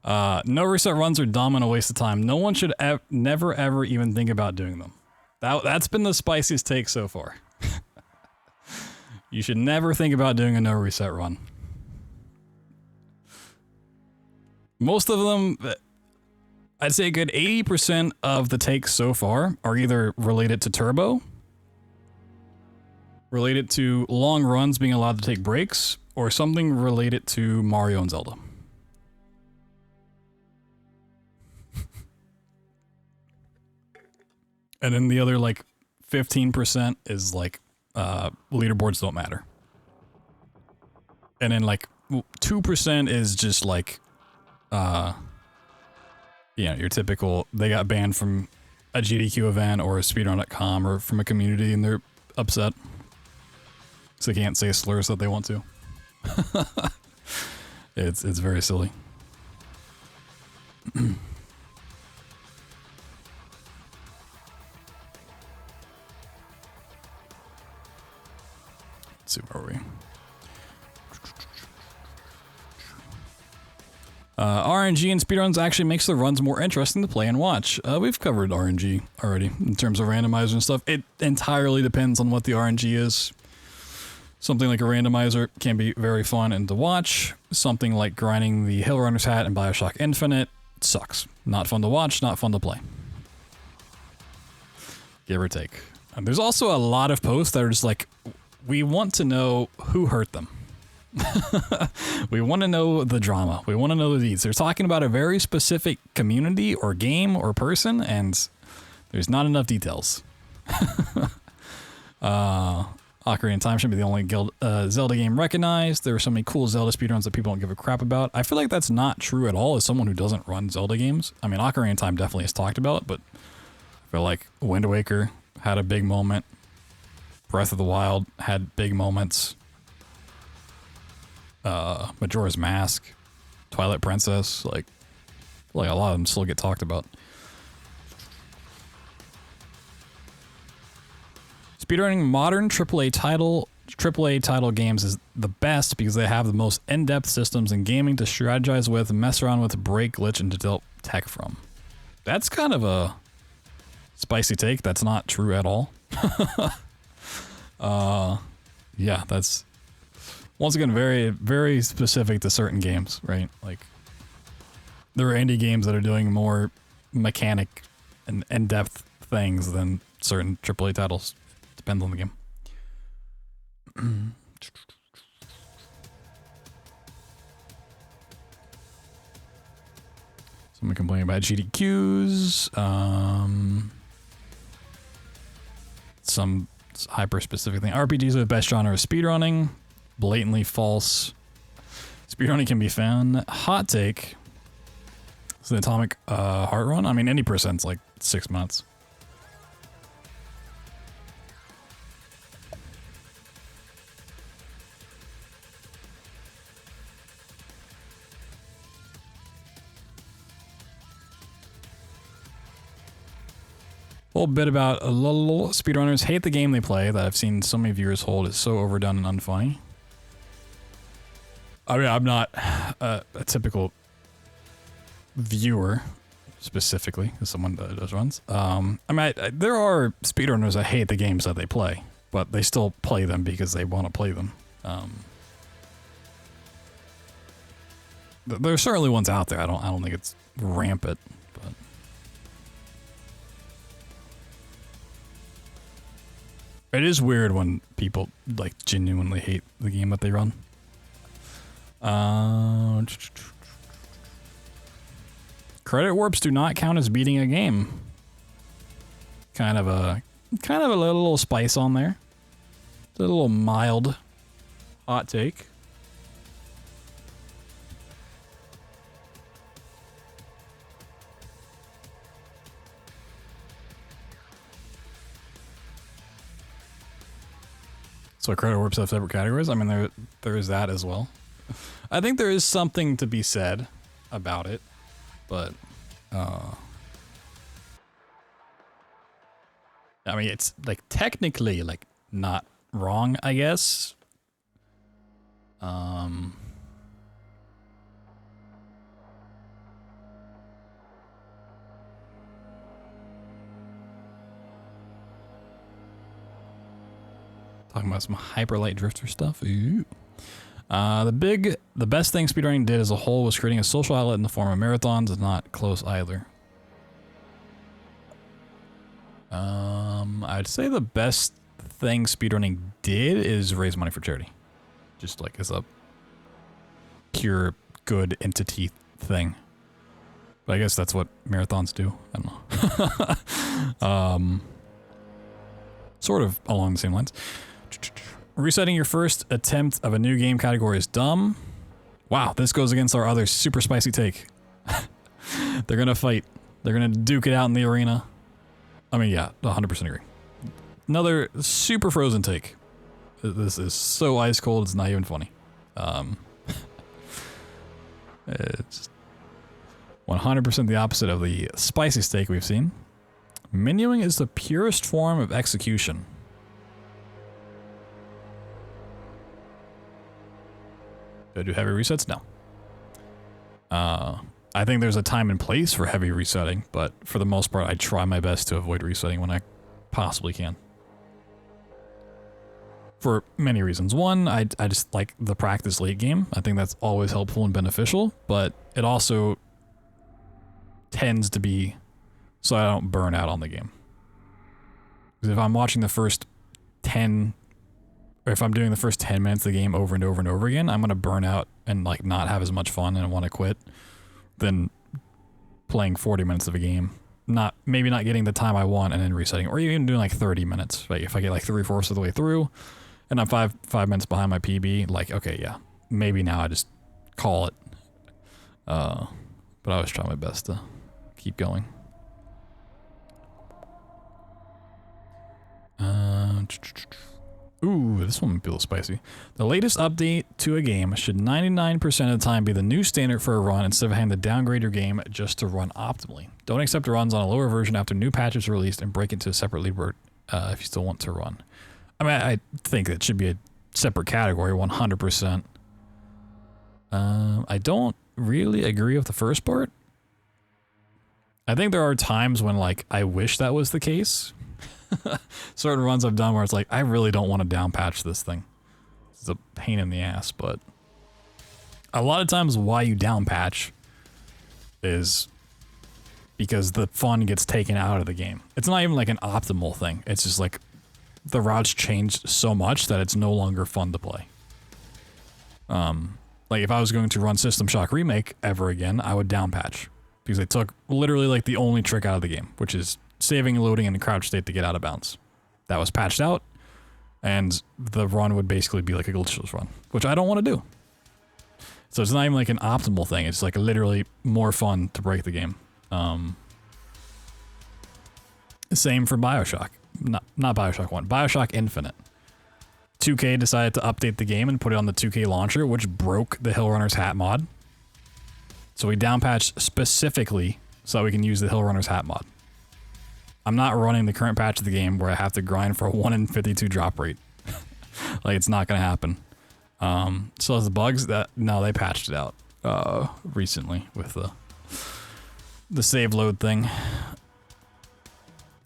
No reset runs are dumb and a waste of time. No one should never ever even think about doing them. That's been the spiciest take so far. You should never think about doing a no reset run. Most of them, I'd say a good 80% of the takes so far are either related to turbo, related to long runs being allowed to take breaks, or something related to Mario and Zelda. And then the other like 15% is like leaderboards don't matter. And then like 2% is just like your typical, they got banned from a GDQ event or a Speedrun.com or from a community and they're upset. So they can't say slurs that they want to. It's very silly. see where are we. RNG and speedruns actually makes the runs more interesting to play and watch. We've covered RNG already in terms of randomizer and stuff. It entirely depends on what the RNG is. Something like a randomizer can be very fun and to watch. Something like grinding the Hill Runner's hat in Bioshock Infinite sucks. Not fun to watch, not fun to play. Give or take. And there's also a lot of posts that are just like, we want to know who hurt them. We want to know the drama. We want to know the deeds. They're talking about a very specific community or game or person, and there's not enough details. Ocarina of Time should be the only Zelda game recognized. There are so many cool Zelda speedruns that people don't give a crap about. I feel like that's not true at all as someone who doesn't run Zelda games. I mean, Ocarina of Time definitely is talked about, but I feel like Wind Waker had a big moment. Breath of the Wild had big moments. Majora's Mask, Twilight Princess, like a lot of them still get talked about. Speedrunning modern AAA title games is the best because they have the most in-depth systems in gaming to strategize with, mess around with, break, glitch, and develop tech from. That's kind of a spicy take. That's not true at all. Yeah, that's once again very, very specific to certain games, right? Like there are indie games that are doing more mechanic and in-depth things than certain AAA titles. Depends on the game. Someone complaining about AGDQs. Some hyper specific thing. RPGs are the best genre of speedrunning. Blatantly false. Speedrunning can be fun. Hot take. It's an Atomic Heart run. I mean, any percent's like 6 months. A little bit about speedrunners hate the game they play that I've seen so many viewers hold is so overdone and unfunny. I mean, I'm not a typical viewer specifically as someone that does runs. I mean, there are speedrunners that hate the games that they play, but they still play them because they want to play them. There are certainly ones out there. I don't think it's rampant. It is weird when people like genuinely hate the game that they run. Credit warps do not count as beating a game. Kind of a little spice on there. A little mild hot take. So credit warps have separate categories. I mean, there is that as well. I think there is something to be said about it, but I mean, it's like technically like not wrong, I guess. Talking about some hyper light drifter stuff. Ooh. The best thing speedrunning did as a whole was creating a social outlet in the form of marathons. It's not close either. I'd say the best thing speedrunning did is raise money for charity. Just like as a pure good entity thing. But I guess that's what marathons do. I don't know. Sort of along the same lines. Resetting your first attempt of a new game category is dumb. Wow, this goes against our other super spicy take. They're gonna fight. They're gonna duke it out in the arena. I mean, yeah, 100% agree. Another super frozen take. This is so ice cold, it's not even funny. It's 100% the opposite of the spicy steak we've seen. Menuing is the purest form of execution. Do I do heavy resets? No. I think there's a time and place for heavy resetting, but for the most part, I try my best to avoid resetting when I possibly can. For many reasons. One, I just like the practice late game. I think that's always helpful and beneficial, but it also tends to be so I don't burn out on the game. Because if I'm watching the first 10, or if I'm doing the first 10 minutes of the game over and over and over again, I'm going to burn out and like not have as much fun and want to quit than playing 40 minutes of a game. Maybe not getting the time I want and then resetting, or even doing like 30 minutes. Right? If I get like 3/4 of the way through and I'm five minutes behind my PB, like, okay, yeah, maybe now I just call it. But I always try my best to keep going. Ooh, this one might be a little spicy. The latest update to a game should 99% of the time be the new standard for a run instead of having to downgrade your game just to run optimally. Don't accept runs on a lower version after new patches are released and break into a separate leaderboard if you still want to run. I mean, I think it should be a separate category, 100%. I don't really agree with the first part. I think there are times when, like, I wish that was the case. Certain runs I've done where it's like, I really don't want to down patch this thing. It's a pain in the ass, but a lot of times why you down patch is because the fun gets taken out of the game. It's not even like an optimal thing. It's just like the routes changed so much that it's no longer fun to play. Like if I was going to run System Shock Remake ever again, I would down patch because they took literally like the only trick out of the game, which is saving, loading, and crouch state to get out of bounds. That was patched out, and the run would basically be like a glitchless run, which I don't want to do. So it's not even like an optimal thing. It's like literally more fun to break the game. Same for BioShock. Not BioShock 1. BioShock Infinite. 2K decided to update the game and put it on the 2K launcher, which broke the Hill Runner's Hat mod. So we downpatched specifically so that we can use the Hill Runner's Hat mod. I'm not running the current patch of the game where I have to grind for a 1 in 52 drop rate. Like, it's not going to happen. So as the bugs, no, they patched it out recently with the save load thing.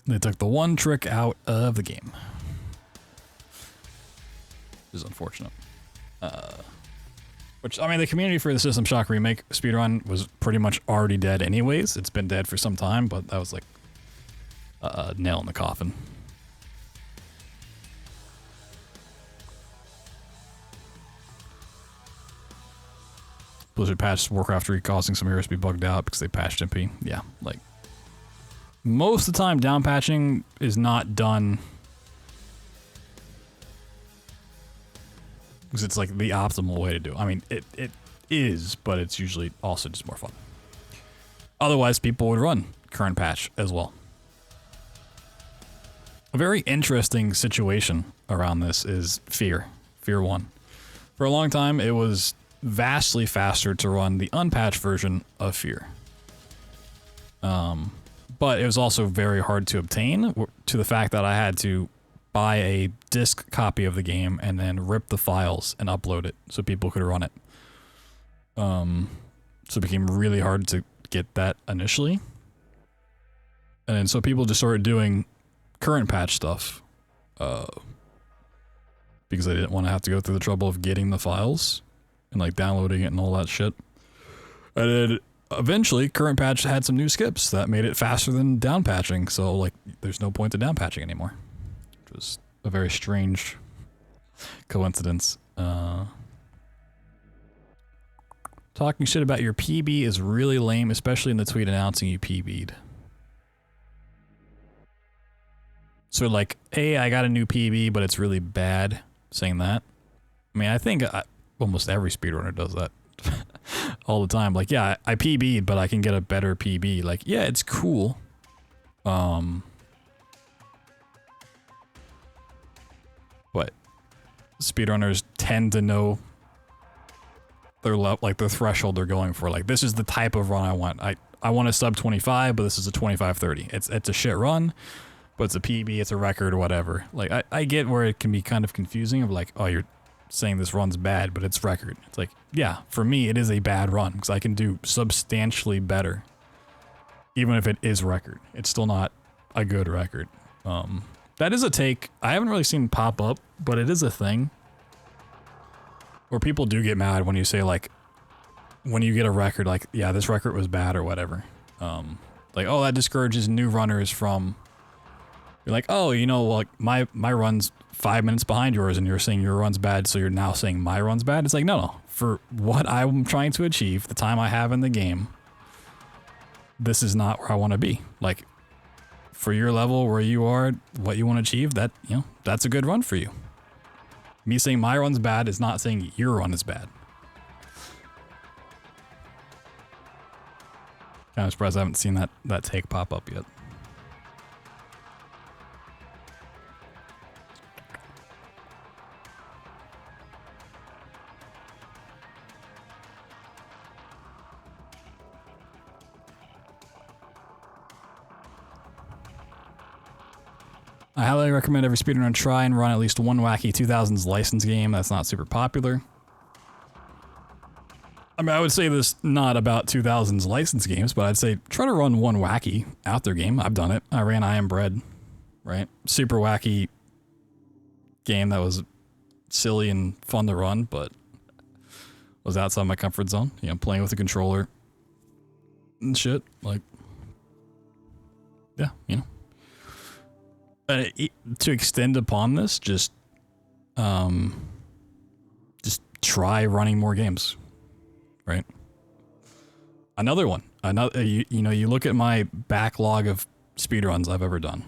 They took the one trick out of the game. Which is unfortunate. Which, I mean, the community for the System Shock Remake speedrun was pretty much already dead anyways. It's been dead for some time, but that was like a nail in the coffin. Blizzard patched Warcraft 3, causing some heroes to be bugged out because they patched MP. Yeah, like, most of the time down patching is not done because it's like the optimal way to do it. I mean, it is, but it's usually also just more fun. Otherwise, people would run current patch as well. A very interesting situation around this is Fear 1. For a long time, it was vastly faster to run the unpatched version of Fear. But it was also very hard to obtain, to the fact that I had to buy a disc copy of the game and then rip the files and upload it so people could run it. So it became really hard to get that initially. And then so people just started doing current patch stuff because they didn't want to have to go through the trouble of getting the files and like downloading it and all that shit. And then eventually current patch had some new skips that made it faster than down patching, so like there's no point to down patching anymore, which was a very strange coincidence. Talking shit about your PB is really lame, especially in the tweet announcing you PB'd. So like, hey, I got a new PB, but it's really bad, saying that. I mean, I think almost every speedrunner does that all the time. Like, yeah, I PB'd, but I can get a better PB. Like, yeah, it's cool. But speedrunners tend to know their their threshold they're going for. Like, this is the type of run I want. I want a sub 25, but this is a 25-30. It's a shit run, but it's a PB, it's a record or whatever. Like, I get where it can be kind of confusing of like, oh, you're saying this run's bad, but it's record. It's like, yeah, for me, it is a bad run because I can do substantially better. Even if it is record, it's still not a good record. That is a take I haven't really seen pop up, but it is a thing where people do get mad when you say like, when you get a record, like, yeah, this record was bad or whatever. Like, oh, that discourages new runners from, you're like, oh, you know, like my run's 5 minutes behind yours and you're saying your run's bad, so you're now saying my run's bad. It's like, no, for what I'm trying to achieve, the time I have in the game, this is not where I want to be. Like, for your level, where you are, what you want to achieve, that, you know, that's a good run for you. Me saying my run's bad is not saying your run is bad. Kind of surprised I haven't seen that take pop up yet. I highly recommend every speedrunner try and run at least one wacky 2000s license game that's not super popular. I mean, I would say this not about 2000s license games, but I'd say try to run one wacky out there game. I've done it. I ran I Am Bread, right? Super wacky game that was silly and fun to run, but was outside my comfort zone. You know, playing with the controller and shit. Like, yeah, you know. To extend upon this, just try running more games, right? Another one, you know, you look at my backlog of speedruns I've ever done,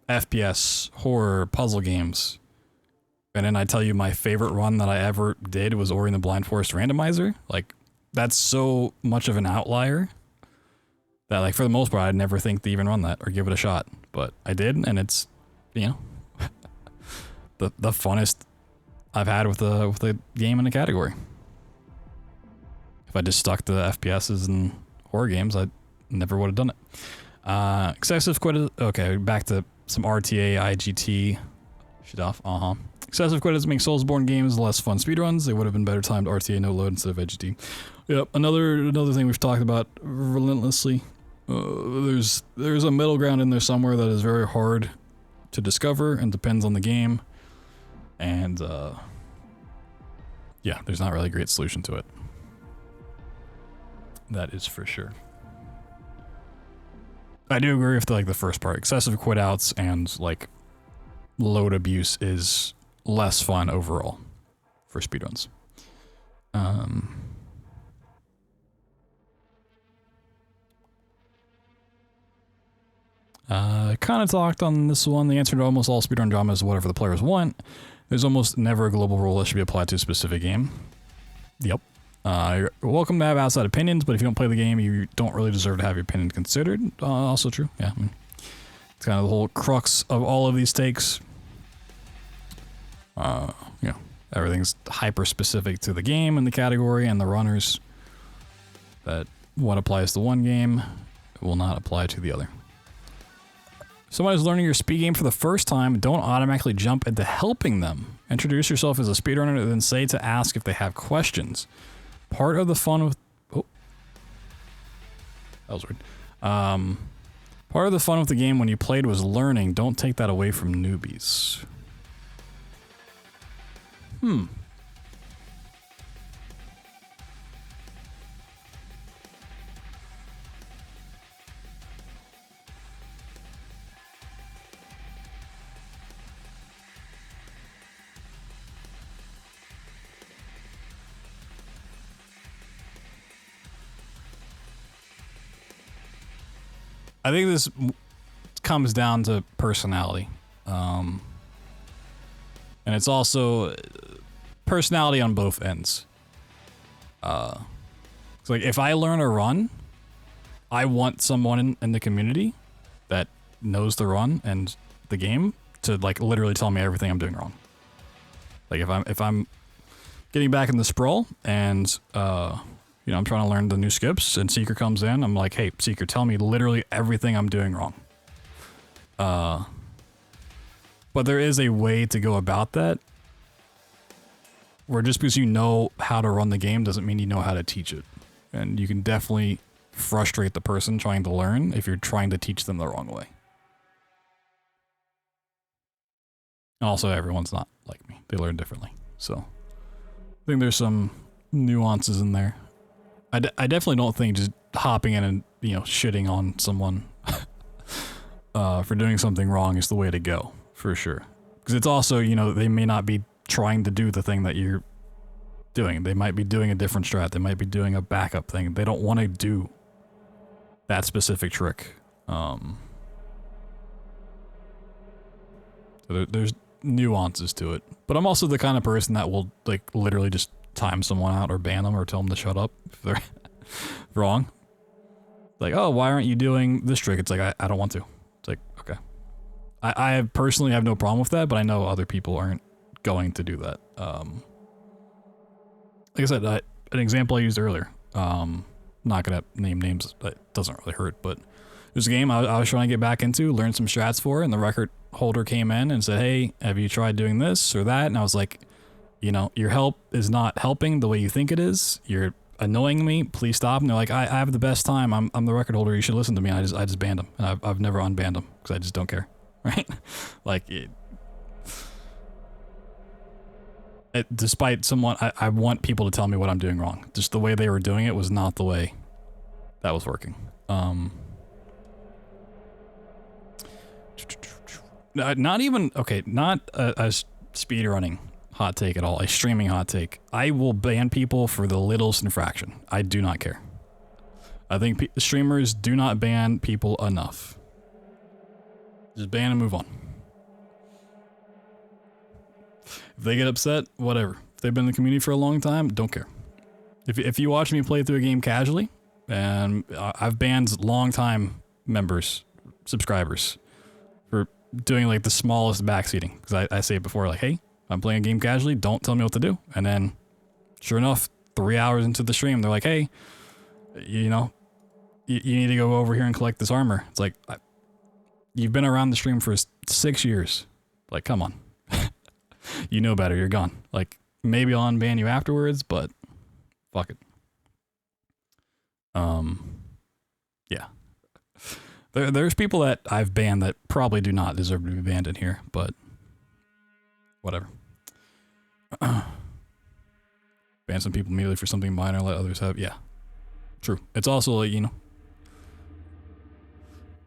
FPS, horror, puzzle games, and then I tell you my favorite run that I ever did was Ori and the Blind Forest Randomizer. Like, that's so much of an outlier that, like, for the most part, I'd never think to even run that or give it a shot, but I did, and it's, you know, the funnest I've had with a game in the category. If I just stuck to FPSs and horror games, I never would have done it. Excessive quit. Okay, back to some RTA, IGT. Shit off. Excessive quit make Soulsborne games less fun speedruns. They would have been better timed RTA no load instead of IGT. Yep. Another thing we've talked about relentlessly. There's a middle ground in there somewhere that is very hard to discover and depends on the game, and yeah, there's not really a great solution to it. That is for sure. I do agree with the first part. Excessive quit outs and like load abuse is less fun overall for speedruns. Kind of talked on this one. The answer to almost all speedrun drama is whatever the players want. There's almost never a global rule that should be applied to a specific game. Yep. You're welcome to have outside opinions, but if you don't play the game, you don't really deserve to have your opinion considered. Also true. Yeah. I mean, it's kind of the whole crux of all of these takes. You know, everything's hyper specific to the game and the category and the runners. That what applies to one game will not apply to the other. Someone is learning your speed game for the first time, don't automatically jump into helping them. Introduce yourself as a speedrunner and then say to ask if they have questions. Part of the fun with... Oh. That was weird. Part of the fun with the game when you played was learning. Don't take that away from newbies. I think this comes down to personality. And it's also personality on both ends. So like if I learn a run, I want someone in the community that knows the run and the game to like literally tell me everything I'm doing wrong. Like if I'm getting back in the sprawl and you know, I'm trying to learn the new skips and Seeker comes in, I'm like, hey, Seeker, tell me literally everything I'm doing wrong. But there is a way to go about that Where just because you know how to run the game doesn't mean you know how to teach it. And you can definitely frustrate the person trying to learn if you're trying to teach them the wrong way. Also, everyone's not like me. They learn differently. So I think there's some nuances in there. I definitely don't think just hopping in and, you know, shitting on someone for doing something wrong is the way to go, for sure. Because it's also, you know, they may not be trying to do the thing that you're doing. They might be doing a different strat. They might be doing a backup thing. They don't want to do that specific trick. So there's nuances to it. But I'm also the kind of person that will, like, literally just time someone out or ban them or tell them to shut up if they're wrong. Like, oh, why aren't you doing this trick? It's like, I don't want to. It's like, okay. I personally have no problem with that, but I know other people aren't going to do that. Like I said, an example I used earlier, not gonna name names, that doesn't really hurt, but there's a game I was trying to get back into, learn some strats for, and the record holder came in and said, hey, have you tried doing this or that? And I was like, you know, your help is not helping the way you think it is. You're annoying me. Please stop. And they're like, I have the best time. I'm the record holder. You should listen to me. I just banned them. And I've never unbanned them because I just don't care. Right? Like, despite someone, I want people to tell me what I'm doing wrong. Just the way they were doing it was not the way that was working. Not even, okay, not a speedrunning hot take at all, a streaming hot take. I will ban people for the littlest infraction. I do not care. I think streamers do not ban people enough. Just ban and move on. If they get upset, whatever. If they've been in the community for a long time, don't care. If you watch me play through a game casually, and I've banned long-time members, subscribers, for doing like the smallest backseating. Because I say it before, like, hey, I'm playing a game casually, don't tell me what to do. And then, sure enough, 3 hours into the stream, they're like, hey, you know, you need to go over here and collect this armor. It's like, you've been around the stream for 6 years. Like, come on. You know better, you're gone. Like, maybe I'll unban you afterwards, but fuck it. Yeah. There's people that I've banned that probably do not deserve to be banned in here, but whatever. Ban some people immediately for something minor, let others have, yeah. True. It's also like, you know,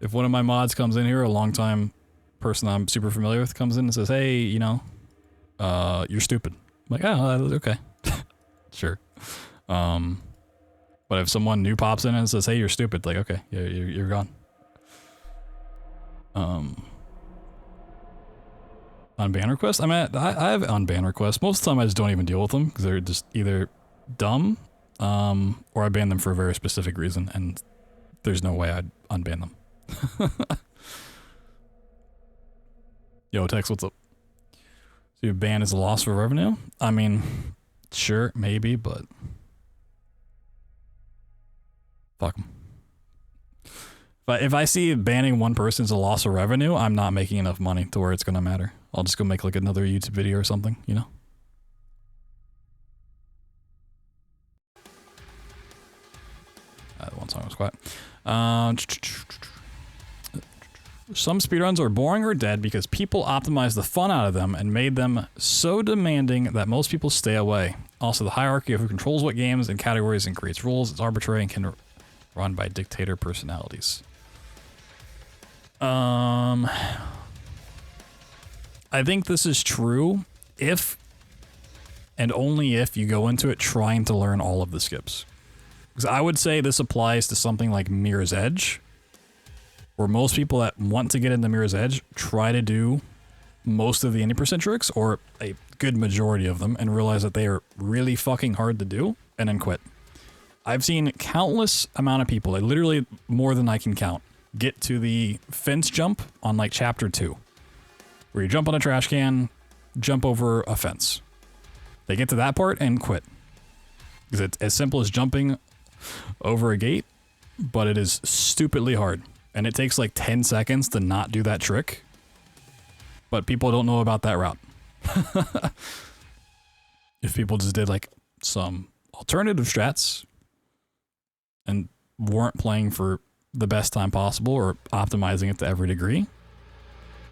if one of my mods comes in here, a long-time person I'm super familiar with comes in and says, hey, you know, you're stupid. I'm like, oh, okay. Sure. But if someone new pops in and says, hey, you're stupid, like, okay, yeah, you're gone. Unban requests? I mean, I have unban requests. Most of the time I just don't even deal with them because they're just either dumb, or I ban them for a very specific reason, and there's no way I'd unban them. Yo, Tex, what's up? So your ban is a loss for revenue? I mean, sure, maybe, but fuck them. If I see banning one person is a loss of revenue, I'm not making enough money to where it's gonna matter. I'll just go make like another YouTube video or something, you know? That one song was quiet. Some speedruns are boring or dead because people optimized the fun out of them and made them so demanding that most people stay away. Also, the hierarchy of who controls what games and categories and creates rules is arbitrary and can run by dictator personalities. I think this is true if and only if you go into it trying to learn all of the skips. Because I would say this applies to something like Mirror's Edge, where most people that want to get into Mirror's Edge try to do most of the 80% tricks, or a good majority of them, and realize that they are really fucking hard to do, and then quit. I've seen countless amount of people, like literally more than I can count, get to the fence jump on like chapter 2, where you jump on a trash can, jump over a fence. They get to that part and quit. Because it's as simple as jumping over a gate, but it is stupidly hard. And it takes like 10 seconds to not do that trick. But people don't know about that route. if people just did like some alternative strats and weren't playing for the best time possible or optimizing it to every degree,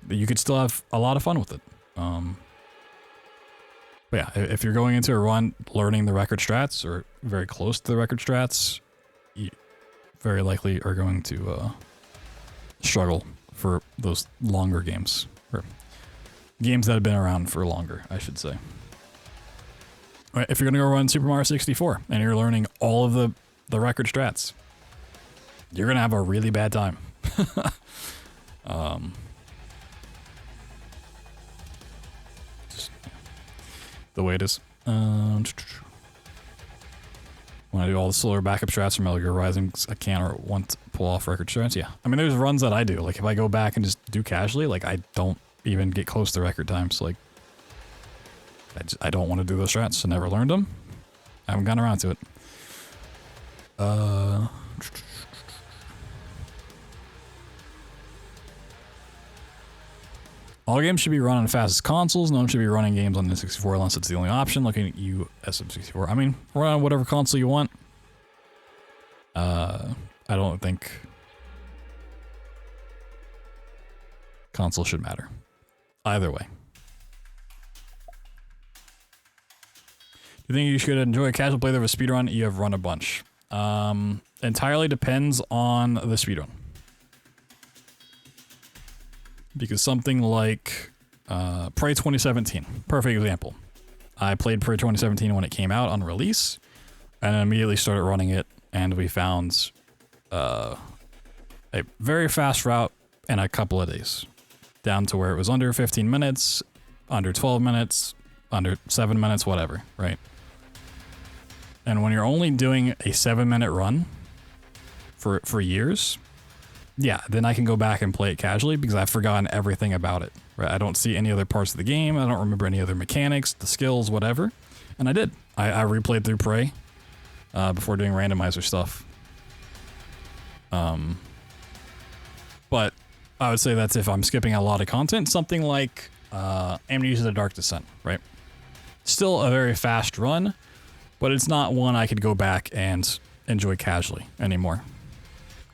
you could still have a lot of fun with it. But yeah, if you're going into a run learning the record strats or very close to the record strats, you very likely are going to struggle for those longer games, or games that have been around for longer, I should say. If you're going to go run Super Mario 64 and you're learning all of the record strats, you're going to have a really bad time. Just the way it is. When I do all the slower backup strats from Metal Gear Rising, I can't or want to pull off record strats. Yeah, I mean, there's runs that I do. Like if I go back and just do casually, like I don't even get close to record times. Like I don't want to do those strats. I never learned them. I haven't gotten around to it. All games should be run on fastest consoles. No one should be running games on the 64 unless it's the only option. Looking at you, SM64. I mean, run on whatever console you want. I don't think console should matter. Either way. Do you think you should enjoy a casual playthrough of a speedrun? You have run a bunch. Entirely depends on the speedrun. Because something like Prey 2017, perfect example. I played Prey 2017 when it came out on release, and then immediately started running it, and we found a very fast route in a couple of days. Down to where it was under 15 minutes, under 12 minutes, under 7 minutes, whatever, right? And when you're only doing a 7-minute run for years, yeah, then I can go back and play it casually because I've forgotten everything about it. Right? I don't see any other parts of the game. I don't remember any other mechanics, the skills, whatever. And I did. I replayed through Prey before doing randomizer stuff. But I would say that's if I'm skipping a lot of content. Something like Amnesia: The Dark Descent, right? Still a very fast run, but it's not one I could go back and enjoy casually anymore.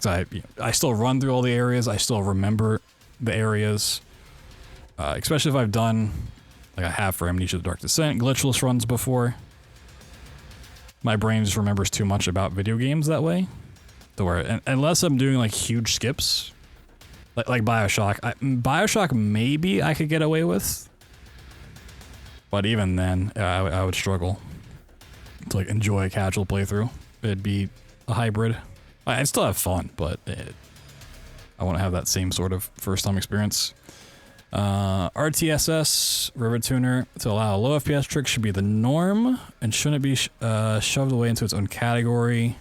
I still run through all the areas. I still remember the areas, especially if I've done, like I have for Amnesia: The Dark Descent, glitchless runs before. My brain just remembers too much about video games that way. To where, unless I'm doing like huge skips, like Bioshock. Bioshock maybe I could get away with, but even then, I would struggle to like enjoy a casual playthrough. It'd be a hybrid. I'd still have fun, but I won't have that same sort of first-time experience. RTSS, River Tuner, to allow low FPS tricks should be the norm, and shouldn't be shoved away into its own category.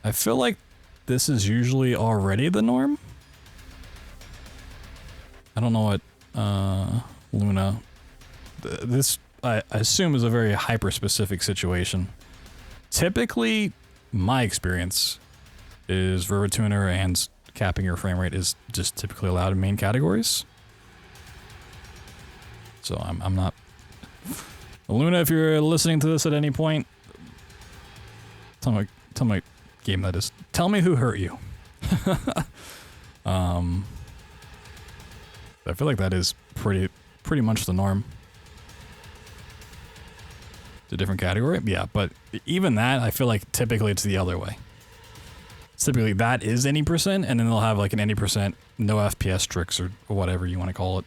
I feel like this is usually already the norm. I don't know what Luna... This, I assume, is a very hyper-specific situation. Typically, my experience is River Tuner and capping your frame rate is just typically allowed in main categories. So I'm not... Luna, if you're listening to this at any point, tell me what game that is. Tell me who hurt you. I feel like that is pretty much the norm. It's a different category? Yeah, but even that, I feel like typically it's the other way. Typically that is any percent, and then they'll have like an any percent no FPS tricks or whatever you want to call it.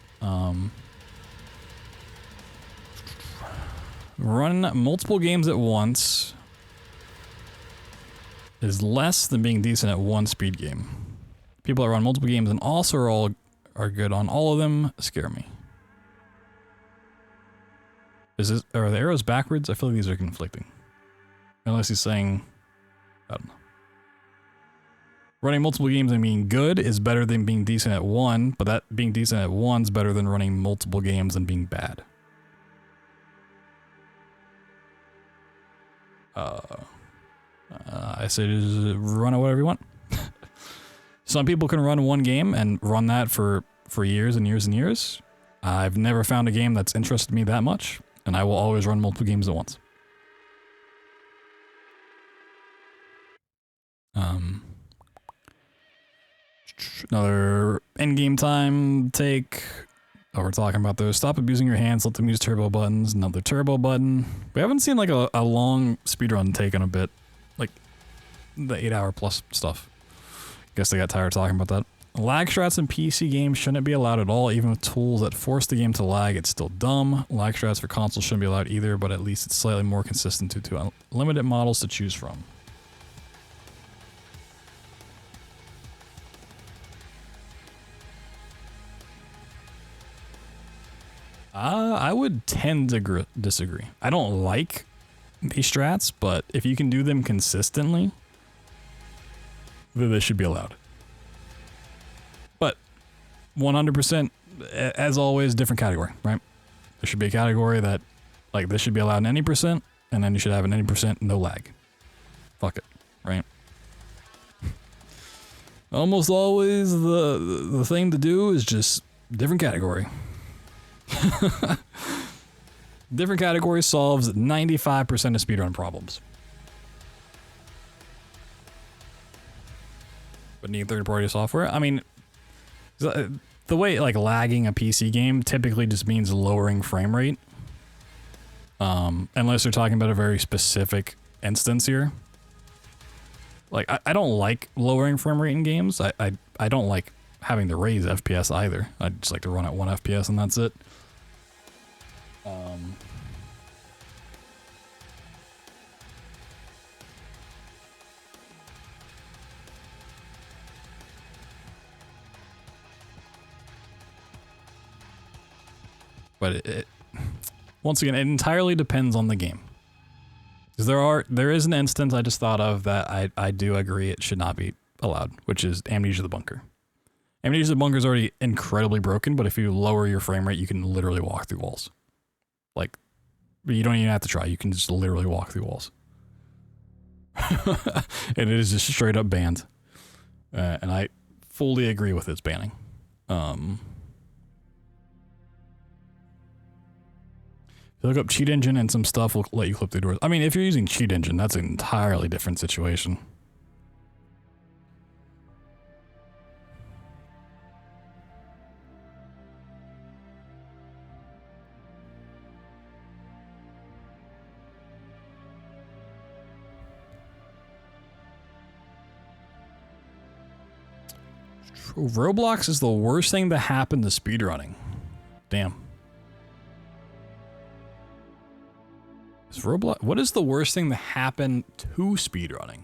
Run multiple games at once is less than being decent at one speed game. People that run multiple games and also are good on all of them scare me. Are the arrows backwards? I feel like these are conflicting. Unless he's saying, I don't know. Running multiple games and being good is better than being decent at one, but that being decent at one's better than running multiple games and being bad. I say just run it whatever you want. Some people can run one game and run that for years and years and years. I've never found a game that's interested me that much. And I will always run multiple games at once. Another in-game time take. Oh, we're talking about those. Stop abusing your hands, let them use turbo buttons. Another turbo button. We haven't seen like a long speedrun take in a bit. Like the 8-hour plus stuff. Guess they got tired of talking about that. Lag strats in PC games shouldn't be allowed at all, even with tools that force the game to lag, it's still dumb. Lag strats for consoles shouldn't be allowed either, but at least it's slightly more consistent due to limited models to choose from. I would tend to disagree. I don't like these strats, but if you can do them consistently, then they should be allowed. But 100%, as always, different category, right? There should be a category that, like, this should be allowed in any percent, and then you should have an any percent no lag. Fuck it, right? Almost always the thing to do is just different category. Different category solves 95% of speedrun problems. But need third-party software? I mean, the way, like, lagging a PC game typically just means lowering frame rate. Unless they're talking about a very specific instance here. Like, I don't like lowering frame rate in games. I don't like having to raise FPS either. I just like to run at 1 FPS and that's it. But it once again, it entirely depends on the game. Because there is an instance I just thought of that I do agree it should not be allowed, which is Amnesia the Bunker. Amnesia the Bunker is already incredibly broken, but if you lower your frame rate, you can literally walk through walls. Like, you don't even have to try. You can just literally walk through walls. And it is just straight up banned. And I fully agree with its banning. If you look up cheat engine and some stuff will let you clip through doors. I mean, if you're using cheat engine, that's an entirely different situation. Roblox is the worst thing to happen to speedrunning. Damn. Is Roblox, what is the worst thing to happen to speedrunning?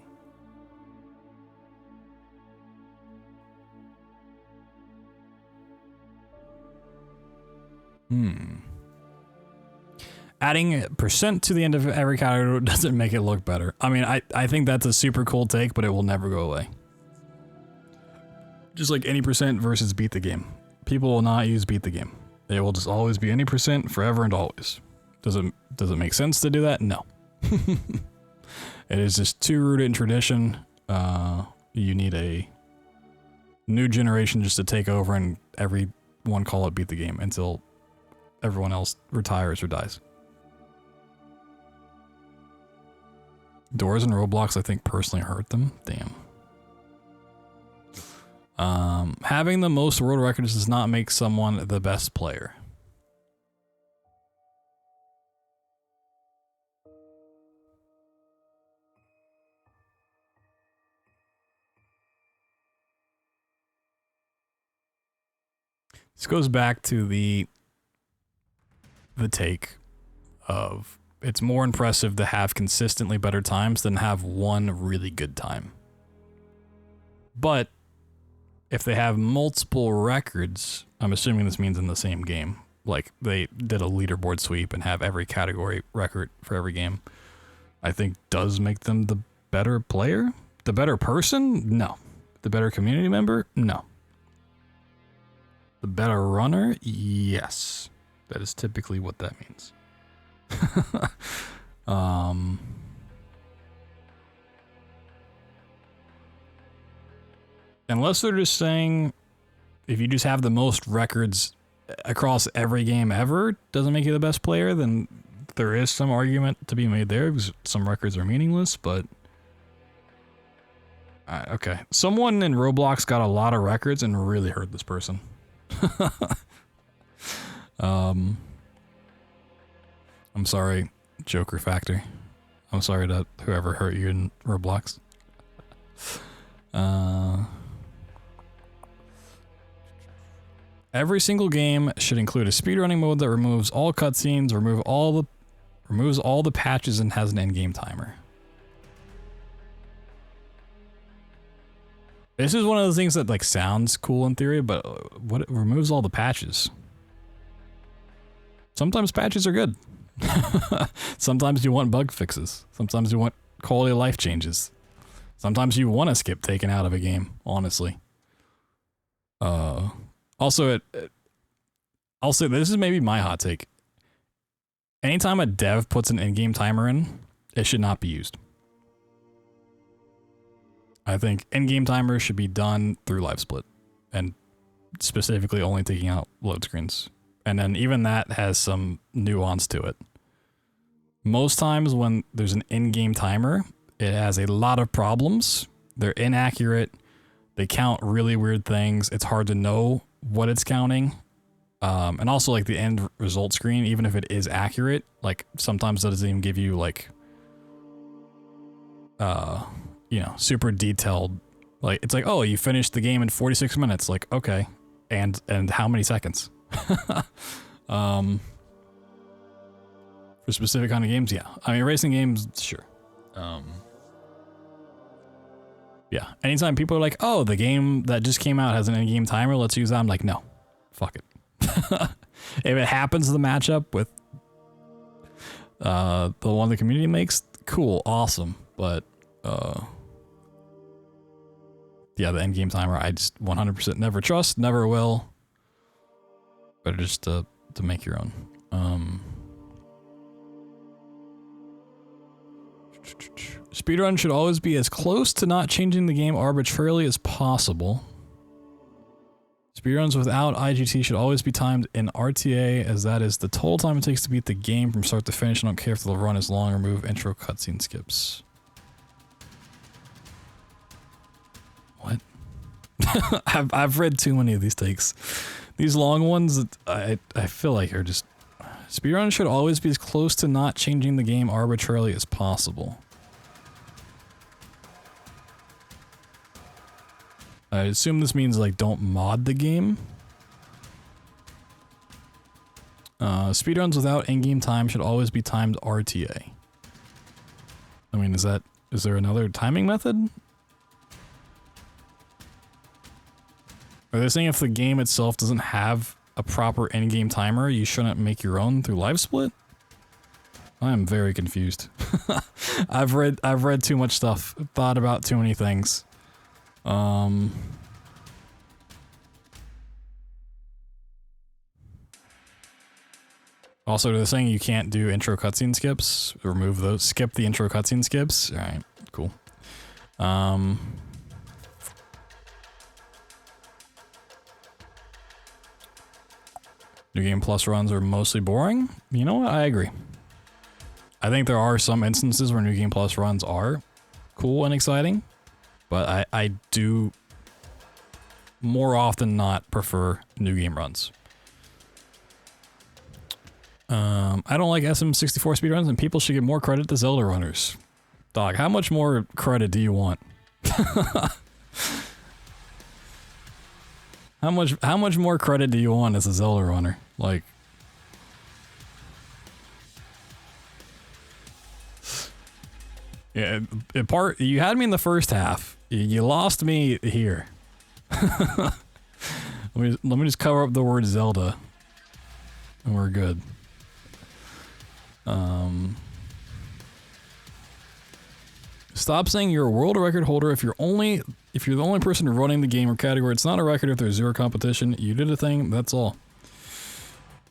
Adding percent to the end of every category doesn't make it look better. I mean, I think that's a super cool take, but it will never go away. Just like any percent versus beat the game. People will not use beat the game. They will just always be any percent forever and always. Does it make sense to do that? No. It is just too rooted in tradition. You need a new generation just to take over and everyone call it beat the game until everyone else retires or dies. Doors and Roblox, I think, personally hurt them. Damn. Having the most world records does not make someone the best player. This goes back to the take of it's more impressive to have consistently better times than have one really good time. But if they have multiple records, I'm assuming this means in the same game, like they did a leaderboard sweep and have every category record for every game, I think does make them the better player? The better person? No. The better community member? No. The better runner? Yes. That is typically what that means. Unless they're just saying if you just have the most records across every game ever doesn't make you the best player, then there is some argument to be made there because some records are meaningless, but okay. Someone in Roblox got a lot of records and really hurt this person. I'm sorry, Joker Factor. I'm sorry to whoever hurt you in Roblox. Every single game should include a speedrunning mode that removes all cutscenes, removes all the patches, and has an in-game timer. This is one of those things that like sounds cool in theory, but what it removes all the patches. Sometimes patches are good. Sometimes you want bug fixes. Sometimes you want quality of life changes. Sometimes you want a skip taken out of a game, honestly. Also, I'll say this is maybe my hot take. Anytime a dev puts an in-game timer in, it should not be used. I think in-game timers should be done through LiveSplit, and specifically only taking out load screens. And then even that has some nuance to it. Most times when there's an in-game timer, it has a lot of problems. They're inaccurate. They count really weird things. It's hard to know what it's counting. And also like the end result screen, even if it is accurate, like sometimes it doesn't even give you like, you know, super detailed, like it's like, oh, you finished the game in 46 minutes. Like, okay. And how many seconds? For specific kind of games, yeah. I mean, racing games, sure. Yeah. Anytime people are like, oh, the game that just came out has an in-game timer, let's use that. I'm like, no, fuck it. If it happens to the matchup with the one the community makes, cool, awesome. But yeah, the in-game timer, I just 100% never trust, never will. Better just to make your own. Speedrun should always be as close to not changing the game arbitrarily as possible. Speedruns without IGT should always be timed in RTA, as that is the total time it takes to beat the game from start to finish. I don't care if the run is long or remove intro cutscene skips. What? I've read too many of these takes. These long ones, I feel like are just... Speedrun should always be as close to not changing the game arbitrarily as possible. I assume this means like don't mod the game. Speedruns without in-game time should always be timed RTA. I mean, is there another timing method? Are they saying if the game itself doesn't have a proper in-game timer, you shouldn't make your own through LiveSplit? I am very confused. I've read too much stuff, thought about too many things. Also, they're saying you can't do intro cutscene skips. Remove those. Skip the intro cutscene skips. All right, cool. New Game Plus runs are mostly boring. You know what? I agree. I think there are some instances where New Game Plus runs are cool and exciting, but I do more often not prefer new game runs. I don't like SM64 speedruns, and people should get more credit to Zelda runners. Dog, how much more credit do you want? How much more credit do you want as a Zelda runner? Like, yeah, you had me in the first half. You lost me here. let me just cover up the word Zelda, and we're good. Stop saying you're a world record holder if you're the only person running the game or category. It's not a record if there's zero competition. You did a thing, that's all.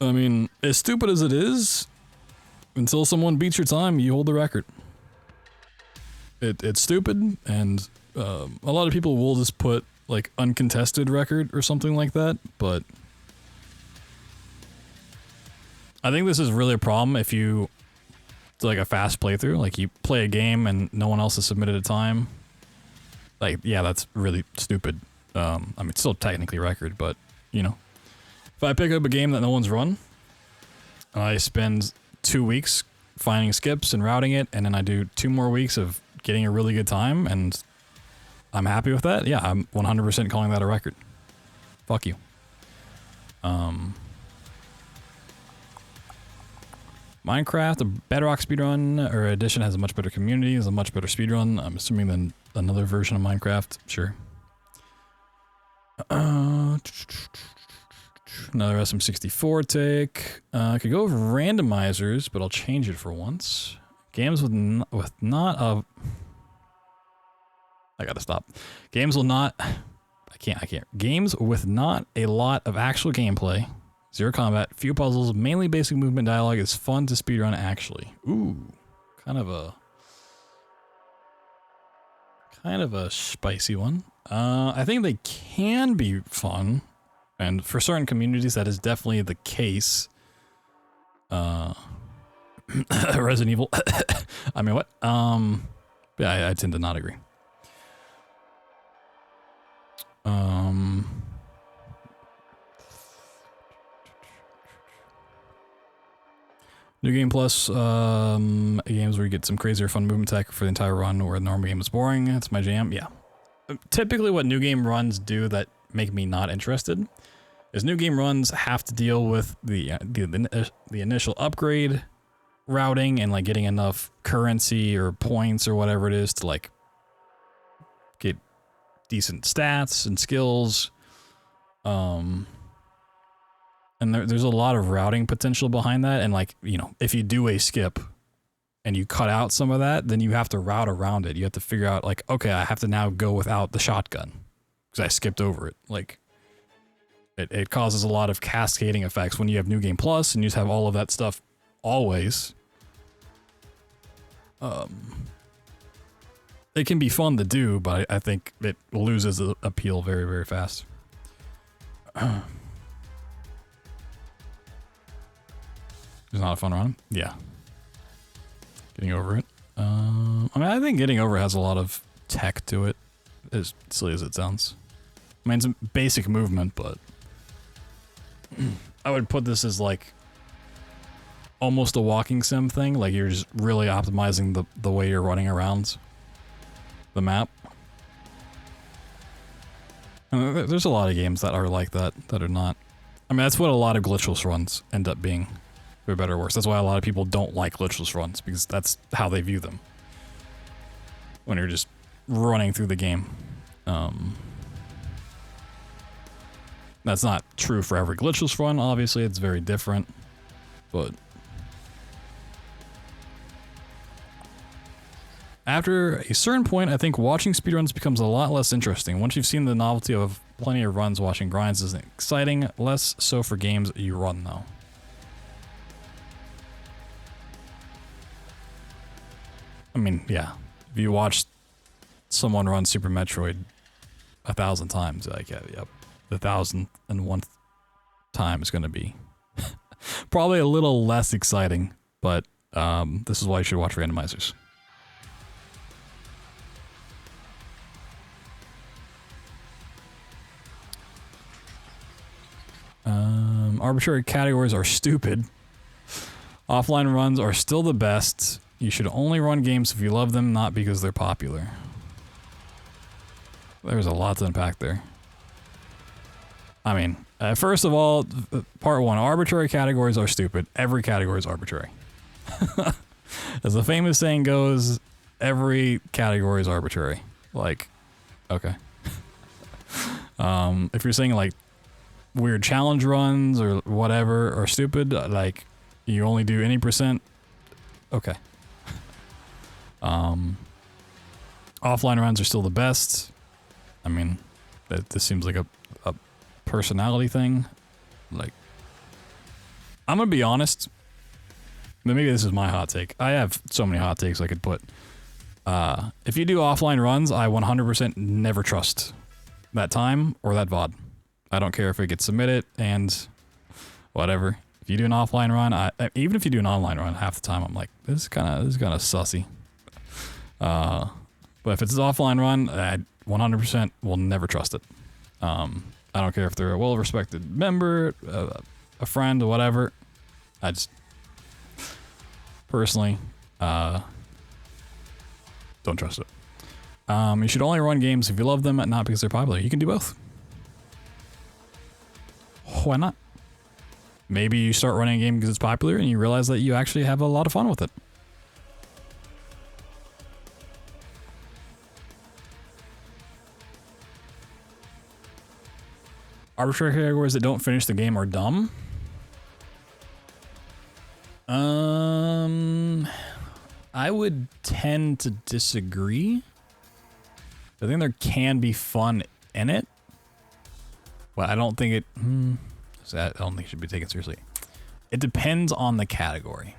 I mean, as stupid as it is, until someone beats your time, you hold the record. It's stupid, and a lot of people will just put like uncontested record or something like that, but I think this is really a problem if you to like a fast playthrough. Like you play a game and no one else has submitted a time. Like, yeah, that's really stupid. I mean, it's still technically record, but you know, if I pick up a game that no one's run, and I spend 2 weeks finding skips and routing it, and then I do 2 more weeks of getting a really good time, and I'm happy with that. Yeah, I'm 100% calling that a record. Fuck you. Minecraft, a Bedrock speedrun or edition has a much better community, is a much better speedrun, I'm assuming, than another version of Minecraft. Sure. Another SM64 take. I could go with randomizers, but I'll change it for once. Games with not a... I gotta stop. Games will not... I can't. Games with not a lot of actual gameplay. 0 combat, few puzzles, mainly basic movement dialogue is fun to speedrun actually. Ooh, kind of a spicy one. I think they can be fun, and for certain communities that is definitely the case. Resident Evil. I mean, what? Yeah, I tend to not agree. New Game Plus, games where you get some crazier fun movement tech for the entire run where the normal game is boring. That's my jam, yeah. Typically what new game runs do that make me not interested is new game runs have to deal with the initial upgrade routing and like getting enough currency or points or whatever it is to like get decent stats and skills. And there's a lot of routing potential behind that. And like, you know, if you do a skip and you cut out some of that, then you have to route around it. You have to figure out like, okay, I have to now go without the shotgun because I skipped over it. Like it causes a lot of cascading effects when you have New Game Plus and you just have all of that stuff always. It can be fun to do, but I think it loses the appeal very, very fast. It's not a fun run? Yeah. Getting over it. I mean, I think getting over it has a lot of tech to it, as silly as it sounds. I mean, it's basic movement, but I would put this as like almost a walking sim thing. Like you're just really optimizing the way you're running around the map. And there's a lot of games that are like that are not. I mean, that's what a lot of glitchless runs end up being. For better or worse. That's why a lot of people don't like glitchless runs, because that's how they view them. When you're just running through the game. That's not true for every glitchless run, obviously, it's very different. But after a certain point, I think watching speedruns becomes a lot less interesting. Once you've seen the novelty of plenty of runs, watching grinds isn't exciting. Less so for games you run, though. I mean, yeah. If you watch someone run Super Metroid 1,000 times, like, yeah, yep, the 1,001th time is going to be probably a little less exciting, but this is why you should watch randomizers. Arbitrary categories are stupid. Offline runs are still the best. You should only run games if you love them, not because they're popular. There's a lot to unpack there. I mean, first of all, part 1, arbitrary categories are stupid. Every category is arbitrary. As the famous saying goes, every category is arbitrary. Like, okay. If you're saying like weird challenge runs or whatever are stupid, like you only do any %, okay. Offline runs are still the best. I mean, this seems like a personality thing. Like, I'm gonna be honest. Maybe this is my hot take. I have so many hot takes I could put. If you do offline runs, I 100% never trust that time or that VOD. I don't care if it gets submitted and whatever. If you do an offline run, even if you do an online run, half the time I'm like, this is kind of sussy. But if it's an offline run, I 100% will never trust it. I don't care if they're a well-respected member, a friend, or whatever. I just personally don't trust it. You should only run games if you love them, not because they're popular. You can do both. Why not? Maybe you start running a game because it's popular and you realize that you actually have a lot of fun with it. Arbitrary categories that don't finish the game are dumb. I would tend to disagree. I think there can be fun in it. Well, I don't think it... I don't think it should be taken seriously. It depends on the category.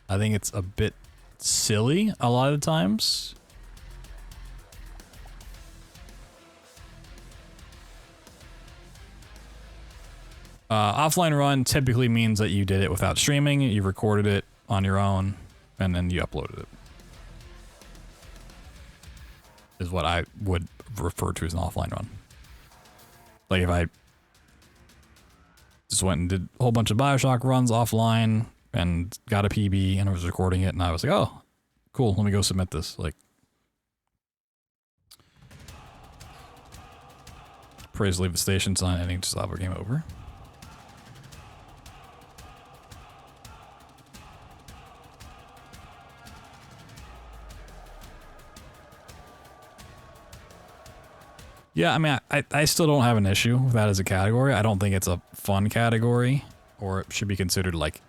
I think it's a bit silly a lot of the times. Offline run typically means that you did it without streaming, you recorded it on your own, and then you uploaded it. Is what I would refer to as an offline run. Like if I just went and did a whole bunch of Bioshock runs offline and got a PB and I was recording it and I was like, oh, cool, let me go submit this. Like, praise leave the station sign ending to stop our game over. Yeah, I mean, I still don't have an issue with that as a category. I don't think it's a fun category, or it should be considered like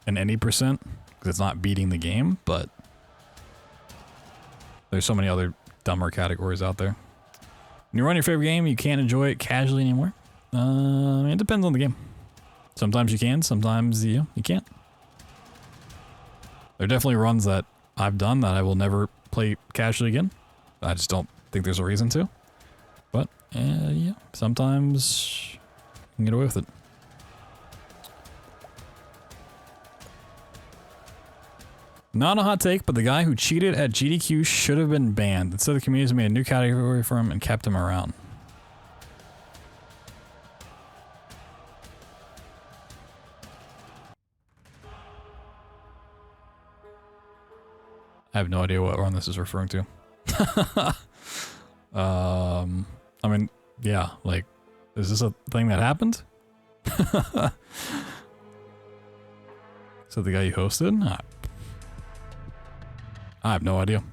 an any %, because it's not beating the game, but there's so many other dumber categories out there. When you run your favorite game, you can't enjoy it casually anymore. It depends on the game. Sometimes you can, sometimes you can't. There are definitely runs that I've done that I will never play casually again. I just don't think there's a reason to, but yeah, sometimes you can get away with it. Not a hot take, but the guy who cheated at GDQ should have been banned. Instead, the community made a new category for him and kept him around. I have no idea what run this is referring to. I mean, yeah, like, is this a thing that happened? Is that the guy you hosted? I have no idea.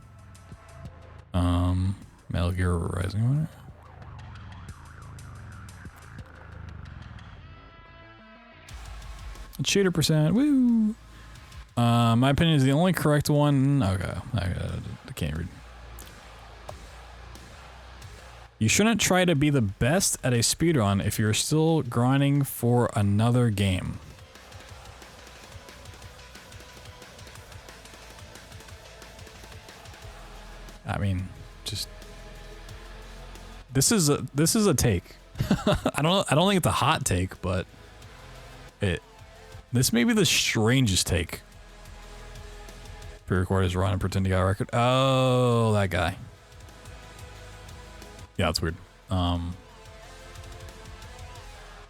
Metal Gear Rising Order. Cheater percent, woo! My opinion is the only correct one. Okay, I can't read. You shouldn't try to be the best at a speedrun if you're still grinding for another game. I mean, just this is a take. I don't think it's a hot take, but this may be the strangest take. Pre-record his run and pretend to get a record. Oh, that guy. Yeah, it's weird.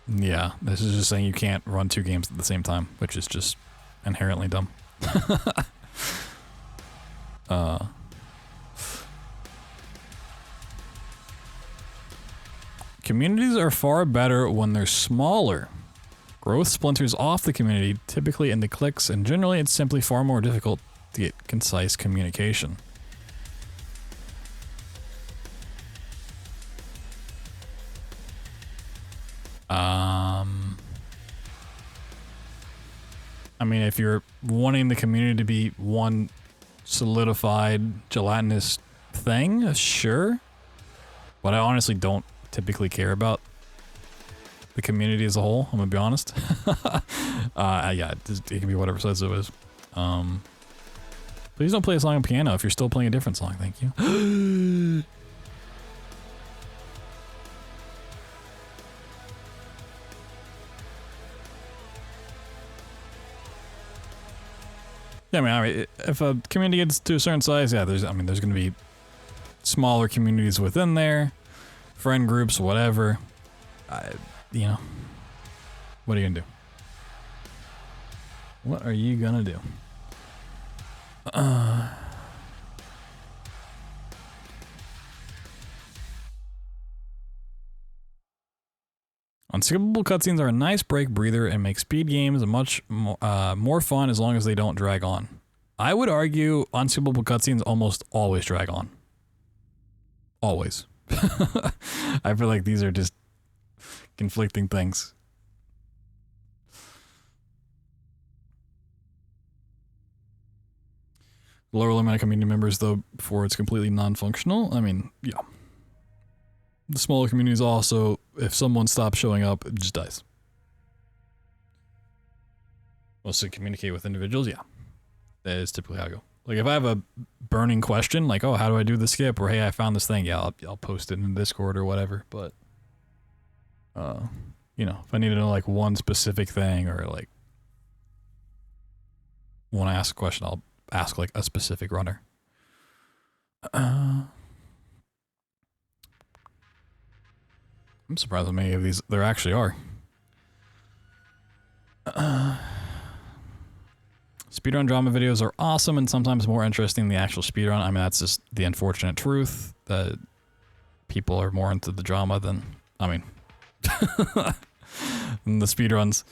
Yeah, this is just saying you can't run 2 games at the same time, which is just inherently dumb. Communities are far better when they're smaller. Growth splinters off the community, typically into cliques, and generally it's simply far more difficult to get concise communication. I mean, if you're wanting the community to be one solidified gelatinous thing, sure. But I honestly don't typically care about the community as a whole, I'm gonna be honest. Yeah, it can be whatever size it is. Please don't play a song on piano if you're still playing a different song, thank you. Yeah, I mean, if a community gets to a certain size, yeah, there's going to be smaller communities within there, friend groups, whatever. You know, what are you gonna do? What are you gonna do? Unskippable cutscenes are a nice break breather and make speed games much more fun as long as they don't drag on. I would argue unskippable cutscenes almost always drag on. Always. I feel like these are just conflicting things. Lower limit of community members, though, before it's completely non-functional. I mean, yeah. The smaller communities also, if someone stops showing up, it just dies. Mostly communicate with individuals, yeah. That is typically how I go. Like, if I have a burning question, like, oh, how do I do the skip? Or, hey, I found this thing, yeah, I'll post it in Discord or whatever. But, you know, if I need to know, like, one specific thing or, like, when I ask a question, I'll ask, like, a specific runner. I'm surprised how many of these there actually are. Speedrun drama videos are awesome and sometimes more interesting than the actual speedrun. I mean, that's just the unfortunate truth that people are more into the drama than, I mean, than the speedruns.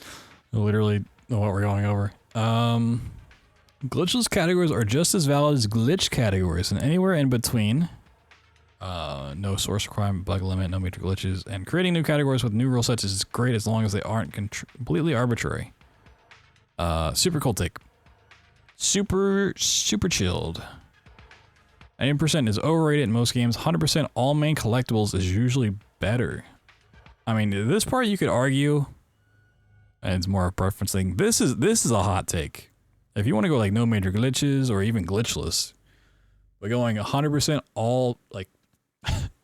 Literally what we're going over. Glitchless categories are just as valid as glitch categories, and anywhere in between. No source requirement, bug limit, no major glitches, and creating new categories with new rule sets is great as long as they aren't completely arbitrary. Super cool take. Super chilled. 90% is overrated in most games. 100% all main collectibles is usually better. I mean, this part you could argue, and it's more a preference thing. This is a hot take. If you want to go like no major glitches or even glitchless, but going 100% all, like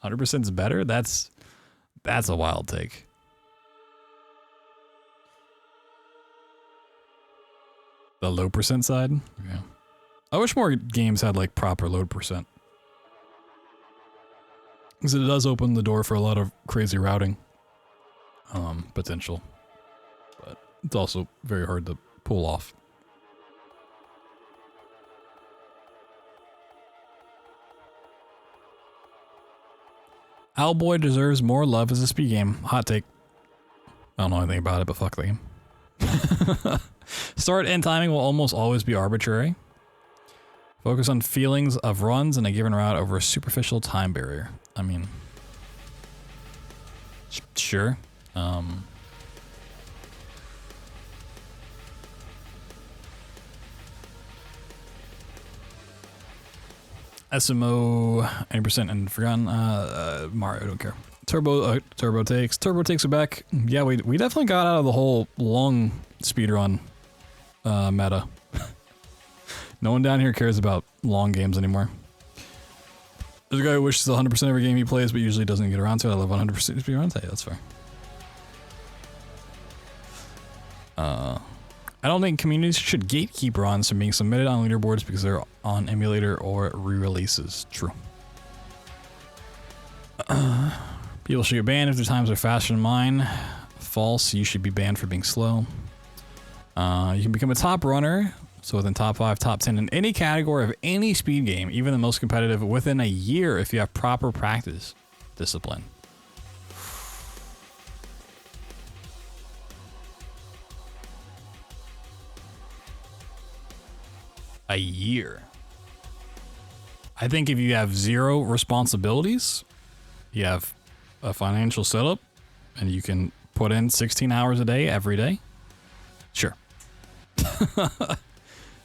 100% is better, that's a wild take. The low percent side? Yeah. I wish more games had like proper load percent. Because it does open the door for a lot of crazy routing potential. But it's also very hard to pull off. Owlboy deserves more love as a speed game. Hot take. I don't know anything about it, but fuck the game. Start and timing will almost always be arbitrary. Focus on feelings of runs in a given route over a superficial time barrier. I mean, sure. SMO 90% and forgotten. Mario, don't care. Turbo takes are back. Yeah, we definitely got out of the whole long speedrun meta. No one down here cares about long games anymore. There's a guy who wishes 100% every game he plays, but usually doesn't get around to it. I love 100% speedruns. Hey, that's fair. I don't think communities should gatekeep runs from being submitted on leaderboards because they're on emulator or re-releases. True. People should get banned if their times are faster than mine. False. You should be banned for being slow. You can become a top runner, so within top 5, top 10 in any category of any speed game, even the most competitive, within a year if you have proper practice discipline. A year. I think if you have 0 responsibilities, you have a financial setup, and you can put in 16 hours a day every day, sure.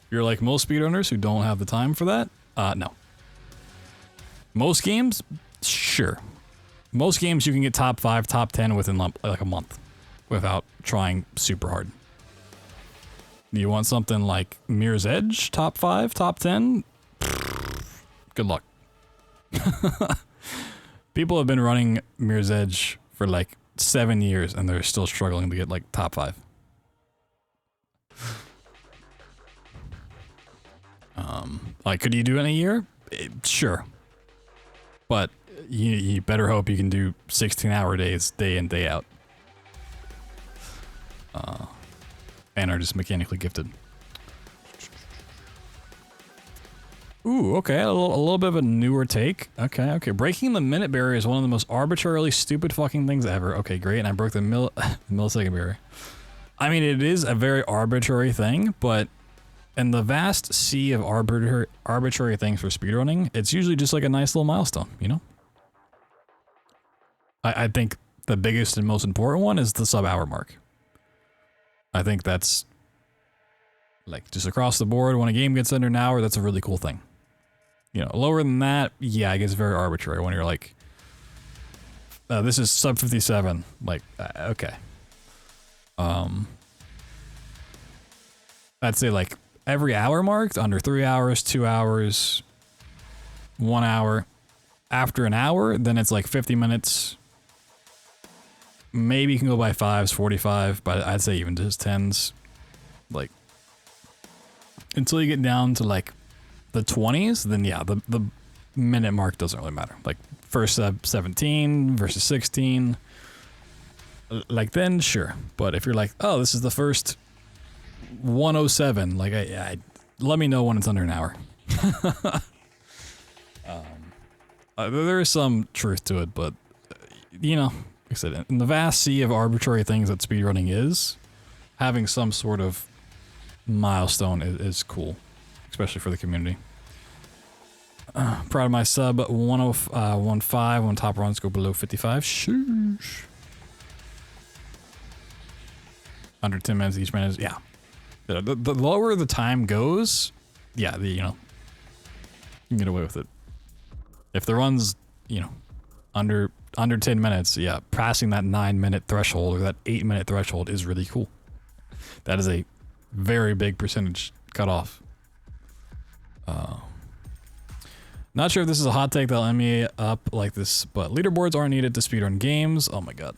You're like most speedrunners who don't have the time for that? No. Most games? Sure. Most games you can get top 5, top 10 within like a month without trying super hard. You want something like Mirror's Edge, top 5, top 10? Good luck. People have been running Mirror's Edge for like 7 years and they're still struggling to get like top 5. Like, could you do it in a year? Sure. But you better hope you can do 16-hour days, day in, day out. And are just mechanically gifted. Ooh, okay, a little bit of a newer take. Okay. Breaking the minute barrier is one of the most arbitrarily stupid fucking things ever. Okay, great, and I broke the millisecond barrier. I mean, it is a very arbitrary thing, but in the vast sea of arbitrary things for speedrunning, it's usually just like a nice little milestone, you know? I think the biggest and most important one is the sub-hour mark. I think that's, like, just across the board, when a game gets under an hour, that's a really cool thing. You know, lower than that, yeah, it gets very arbitrary when you're like, this is sub 57, like, okay. I'd say like every hour marked, under 3 hours, 2 hours, 1 hour. After an hour, then it's like 50 minutes. Maybe you can go by 5s, 45, but I'd say even just 10s. Like, until you get down to like the 20s, then yeah, the minute mark doesn't really matter. Like first sub 17 versus 16, like then sure. But if you're like, oh, this is the first 107, like I let me know when it's under an hour. There is some truth to it, but you know, like I said, in the vast sea of arbitrary things that speedrunning is, having some sort of milestone is cool, especially for the community. Proud of my sub 105 when top runs go below 55. Shoosh. Under 10 minutes each minute, yeah. The lower the time goes, yeah, you know, you can get away with it. If the run's, you know, under 10 minutes, yeah, passing that 9-minute threshold or that 8-minute threshold is really cool. That is a very big percentage cut off. Not sure if this is a hot take that'll end me up like this, but leaderboards aren't needed to speedrun games. Oh my god.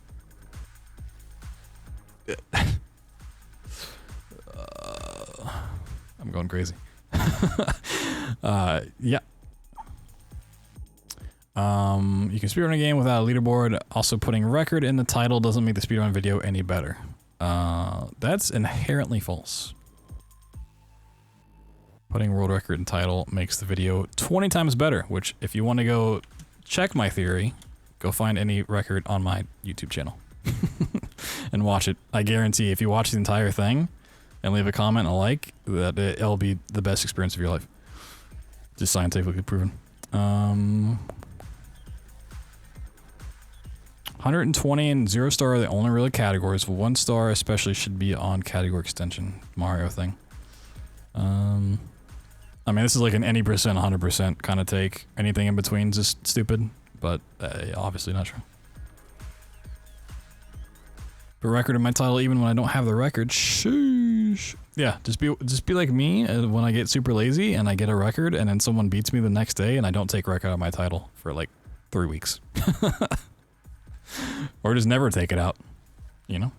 I'm going crazy. Yeah. You can speedrun a game without a leaderboard. Also, putting record in the title doesn't make the speedrun video any better. That's inherently false. Putting world record in title makes the video 20 times better, which if you want to go check my theory, go find any record on my YouTube channel and watch it. I guarantee if you watch the entire thing and leave a comment and a like, that it'll be the best experience of your life. Just scientifically proven. 120 and 0 star are the only real categories. 1 star especially should be on category extension. Mario thing. I mean, this is like an any percent, 100% kind of take. Anything in between is just stupid, but obviously not true. The record in my title, even when I don't have the record, sheesh. Yeah, just be like me when I get super lazy and I get a record and then someone beats me the next day and I don't take record out of my title for like 3 weeks. Or just never take it out, you know?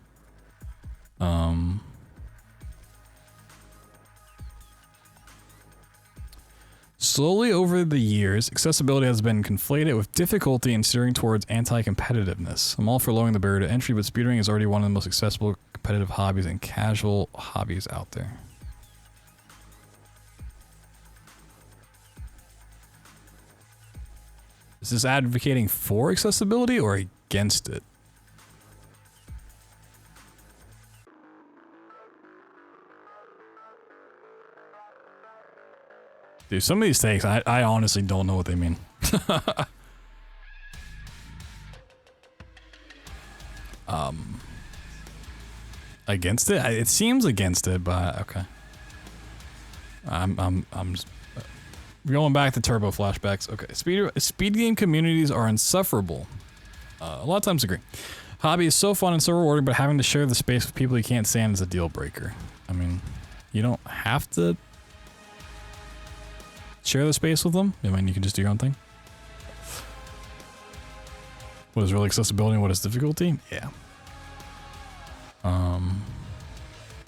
Slowly over the years, accessibility has been conflated with difficulty and steering towards anti-competitiveness. I'm all for lowering the barrier to entry, but speedrunning is already one of the most accessible competitive hobbies and casual hobbies out there. Is this advocating for accessibility or against it? Dude, some of these takes, I honestly don't know what they mean. Against it? It seems against it, but okay. I'm just going back to turbo flashbacks. Okay, speed game communities are insufferable. A lot of times agree. Hobby is so fun and so rewarding, but having to share the space with people you can't stand is a deal breaker. I mean, you don't have to share the space with them. I mean, you can just do your own thing. What is real accessibility and what is difficulty? Yeah.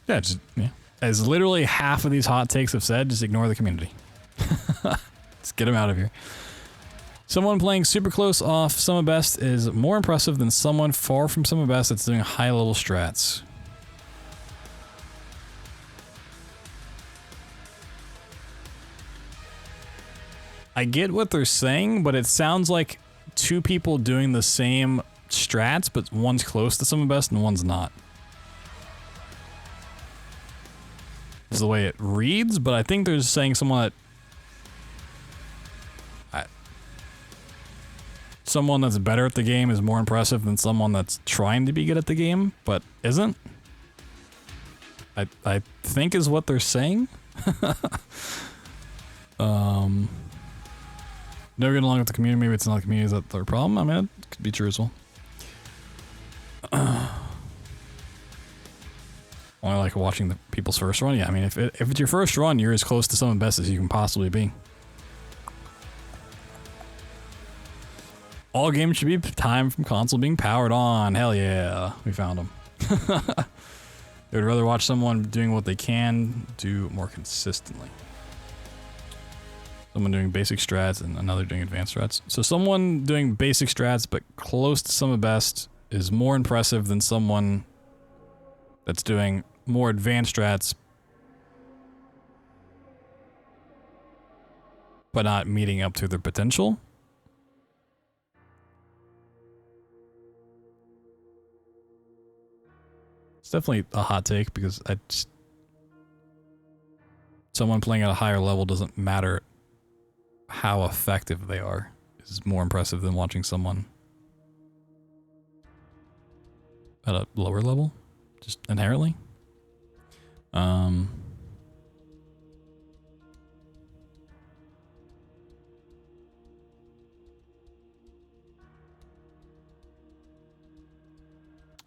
Yeah, just, yeah. As literally half of these hot takes have said, just ignore the community. Let's get him out of here. Someone playing super close off some of best is more impressive than someone far from some of best that's doing high level strats. I get what they're saying, but it sounds like two people doing the same strats, but one's close to some of best and one's not. This is the way it reads, but I think they're saying someone that someone that's better at the game is more impressive than someone that's trying to be good at the game, but isn't. I think is what they're saying. Never get along with the community. Maybe it's not the community that's their problem. I mean, it could be true as well. Only like watching the people's first run. Yeah, I mean, if it's your first run, you're as close to some of the best as you can possibly be. All games should be timed from console being powered on. Hell yeah, we found them. They would rather watch someone doing what they can do more consistently. Someone doing basic strats and another doing advanced strats. So someone doing basic strats but close to some of the best is more impressive than someone that's doing more advanced strats but not meeting up to their potential. It's definitely a hot take because someone playing at a higher level doesn't matter how effective they are. Is more impressive than watching someone at a lower level, just inherently.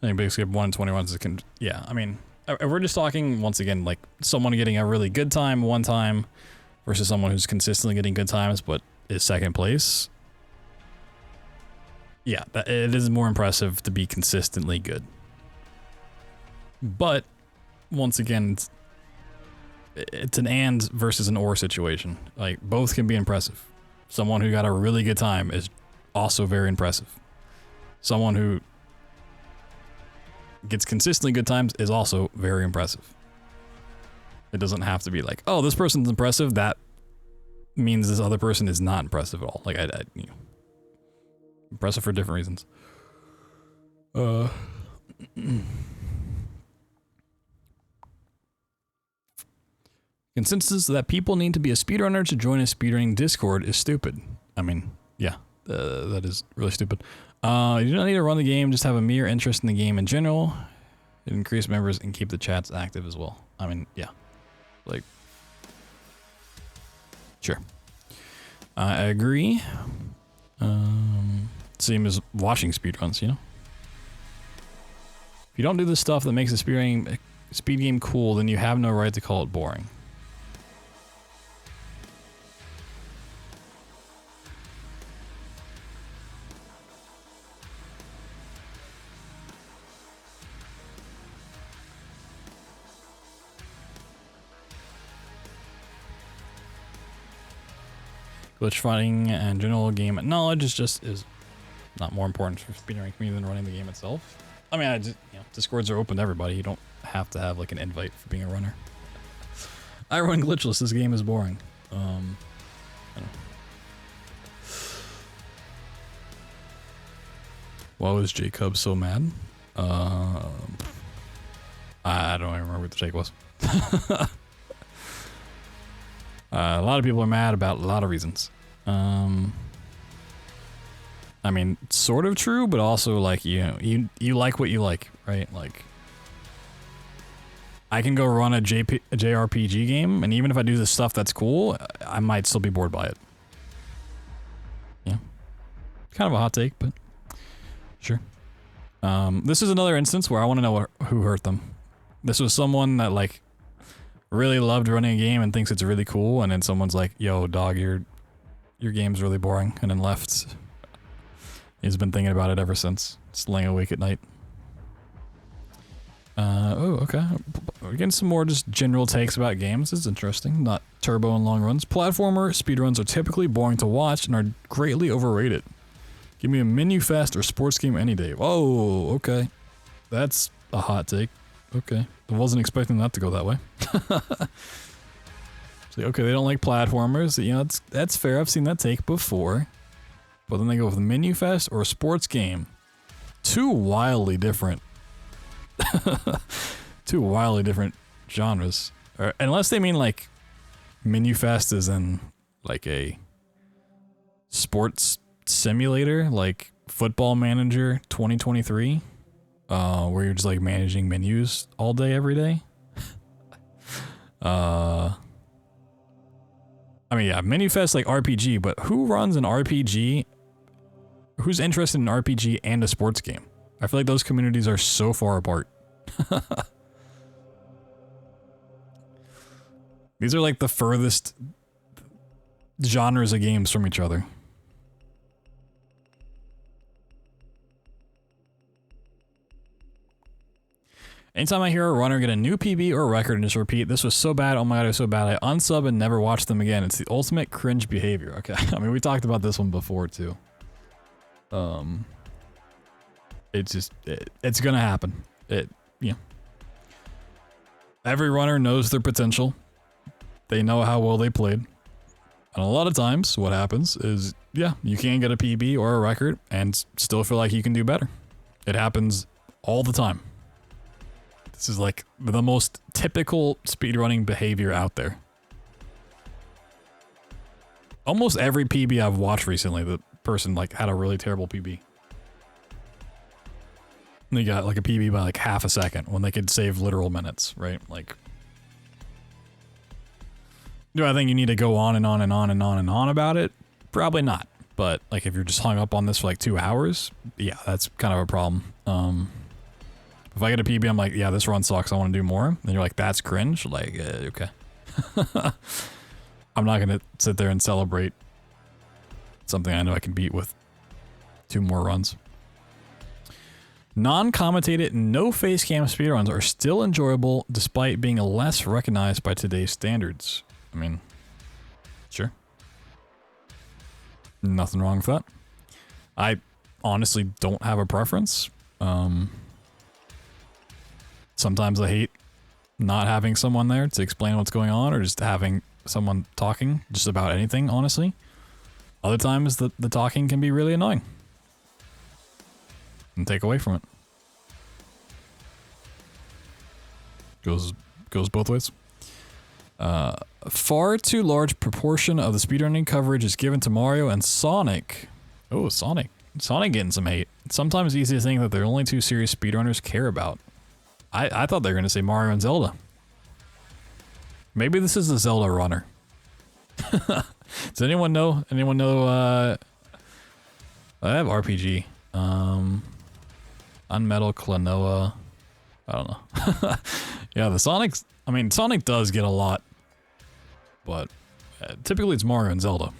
I think basically 1 in 20 runs can, yeah, I mean, we're just talking, once again, like someone getting a really good time one time versus someone who's consistently getting good times but is second place. Yeah, it is more impressive to be consistently good. But, once again, it's an and versus an or situation. Like, both can be impressive. Someone who got a really good time is also very impressive. Someone who gets consistently good times is also very impressive. It doesn't have to be like, oh, this person's impressive, that means this other person is not impressive at all. Like, you know, impressive for different reasons. Consensus that people need to be a speedrunner to join a speedrunning Discord is stupid. I mean, yeah, that is really stupid. You don't need to run the game, just have a mere interest in the game in general. It increase members and keep the chats active as well. I mean, yeah. Like, sure. I agree. Same as watching speedruns, you know? If you don't do the stuff that makes a speed game cool, then you have no right to call it boring. Glitch finding and general game knowledge is not more important for speedrunning community than running the game itself. I mean, you know, Discords are open to everybody. You don't have to have like an invite for being a runner. I run glitchless. This game is boring. I don't know. Why was Jacob so mad? I don't even remember what the take was. A lot of people are mad about a lot of reasons. I mean, sort of true, but also like, you know, you like what you like, right? Like, I can go run a JRPG game, and even if I do the stuff that's cool, I might still be bored by it. Yeah. Kind of a hot take, but sure. This is another instance where I want to know who hurt them. This was someone that like really loved running a game and thinks it's really cool, and then someone's like, yo, dog, your game's really boring, and then left. He's been thinking about it ever since. Just laying awake at night. Oh, okay. we're getting some more just general takes about games. It's interesting, not turbo and long runs. Platformer speedruns are typically boring to watch and are greatly overrated. Give me a menu fest or sports game any day. Whoa, okay. That's a hot take. Okay. I wasn't expecting that to go that way. So, okay, they don't like platformers. You know, that's fair. I've seen that take before. But then they go with a menu fest or a sports game. Two wildly different genres. Or, unless they mean like menu fest is in like a sports simulator, like Football Manager 2023, where you're just like managing menus all day, every day. I mean, yeah, menu fest like RPG, but who runs an RPG? Who's interested in an RPG and a sports game? I feel like those communities are so far apart. These are like the furthest genres of games from each other. Anytime I hear a runner get a new PB or a record and just repeat, this was so bad, oh my god, it was so bad, I unsub and never watch them again. It's the ultimate cringe behavior. Okay, I mean, we talked about this one before too. It's just, it's gonna happen. Yeah. Every runner knows their potential. They know how well they played. And a lot of times, what happens is, yeah, you can get a PB or a record and still feel like you can do better. It happens all the time. This is like the most typical speedrunning behavior out there. Almost every PB I've watched recently, the person like had a really terrible PB. And they got like a PB by like half a second when they could save literal minutes, right? Like, do I think you need to go on and on and on and on and on about it? Probably not. But like if you're just hung up on this for like 2 hours, yeah, that's kind of a problem. If I get a PB, I'm like, yeah, this run sucks, I want to do more. And you're like, that's cringe? Like, okay. I'm not going to sit there and celebrate something I know I can beat with 2 more runs. Non-commentated, no-face cam speedruns are still enjoyable despite being less recognized by today's standards. I mean, sure. Nothing wrong with that. I honestly don't have a preference. Sometimes I hate not having someone there to explain what's going on or just having someone talking just about anything, honestly. Other times the talking can be really annoying and take away from it. Goes both ways. Far too large proportion of the speedrunning coverage is given to Mario and Sonic. Oh, Sonic. Sonic getting some hate. It's sometimes easy to think that they're only 2 serious speedrunners care about. I thought they were going to say Mario and Zelda. Maybe this is the Zelda runner. Does anyone know? Anyone know, I have RPG. Unmetal Klonoa. I don't know. Yeah, the Sonics, I mean, Sonic does get a lot. But typically it's Mario and Zelda.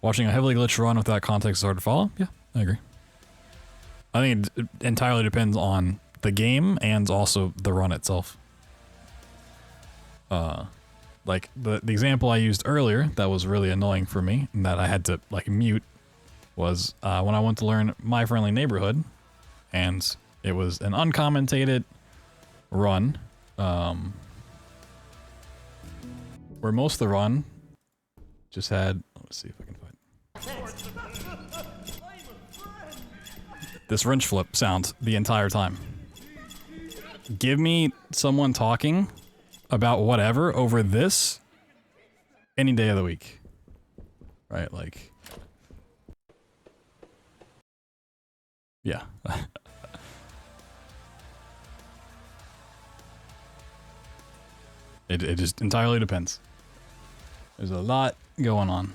Watching a heavily glitched run without context is hard to follow. Yeah, I agree. I think it entirely depends on the game and also the run itself. Like the example I used earlier that was really annoying for me and that I had to like mute was when I went to learn My Friendly Neighborhood, and it was an uncommentated run where most of the run just had, let's see if I can find this wrench flip sound the entire time. Give me someone talking about whatever over this any day of the week. Right, like, yeah. It just entirely depends. There's a lot going on.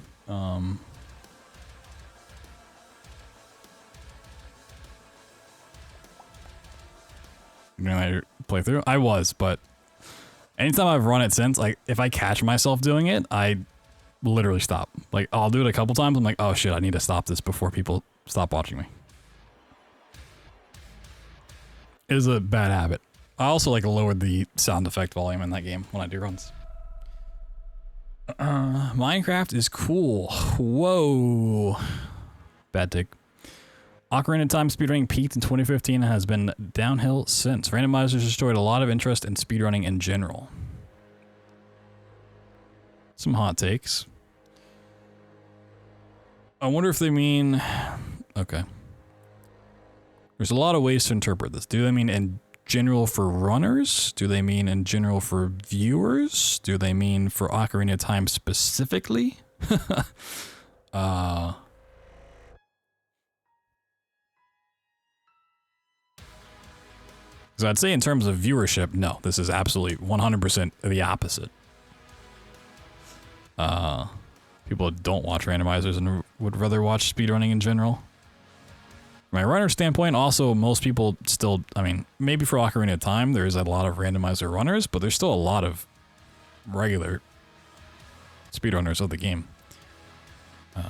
You're gonna play through? I was, but anytime I've run it since, like, if I catch myself doing it, I literally stop. Like, I'll do it a couple times, I'm like, oh shit, I need to stop this before people stop watching me. is a bad habit. I also like lowered the sound effect volume in that game when I do runs. Minecraft is cool. Whoa. Bad take. Ocarina of Time speedrunning peaked in 2015 and has been downhill since. Randomizers destroyed a lot of interest in speedrunning in general. Some hot takes. I wonder if they mean... Okay. There's a lot of ways to interpret this. Do they mean in general for runners? Do they mean in general for viewers? Do they mean for Ocarina of Time specifically? So I'd say in terms of viewership, no, this is absolutely 100% the opposite. People don't watch randomizers and would rather watch speedrunning in general. From a runner standpoint, also most people still, I mean, maybe for Ocarina of Time, there's a lot of randomizer runners, but there's still a lot of regular speedrunners of the game. I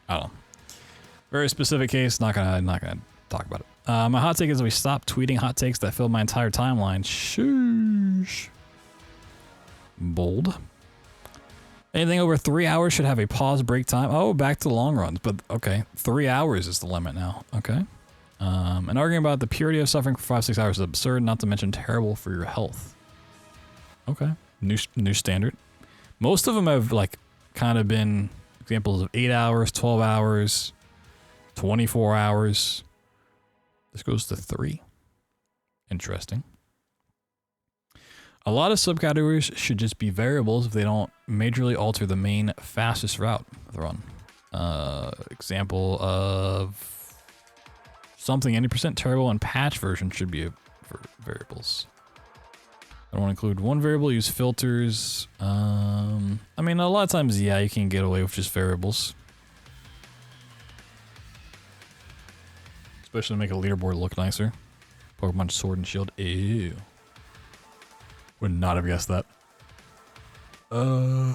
don't know. Very specific case, not gonna talk about it. My hot take is we stop tweeting hot takes that fill my entire timeline. Shoosh. Bold. Anything over 3 hours should have a pause break time. Oh, back to long runs, but okay. 3 hours is the limit now. Okay. And arguing about the purity of suffering for 5-6 hours is absurd, not to mention terrible for your health. Okay. New standard. Most of them have like kind of been examples of 8 hours, 12 hours, 24 hours. This goes to 3. Interesting. A lot of subcategories should just be variables if they don't majorly alter the main fastest route of the run. Example of something any percent terrible and patch version should be variables. I don't want to include one variable, use filters. I mean, a lot of times, yeah, you can get away with just variables. Especially to make a leaderboard look nicer. Pokemon Sword and Shield. Ew. Would not have guessed that. The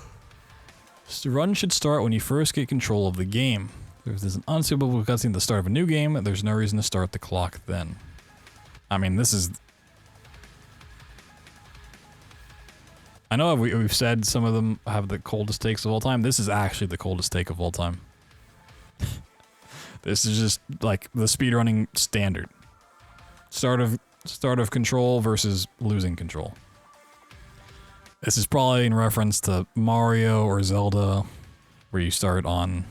run should start when you first get control of the game. If there's an unsuitable cutscene at the start of a new game, there's no reason to start the clock then. I mean, this is... I know we've said some of them have the coldest takes of all time. This is actually the coldest take of all time. This is just like the speedrunning standard. Start of control versus losing control. This is probably in reference to Mario or Zelda, where you start on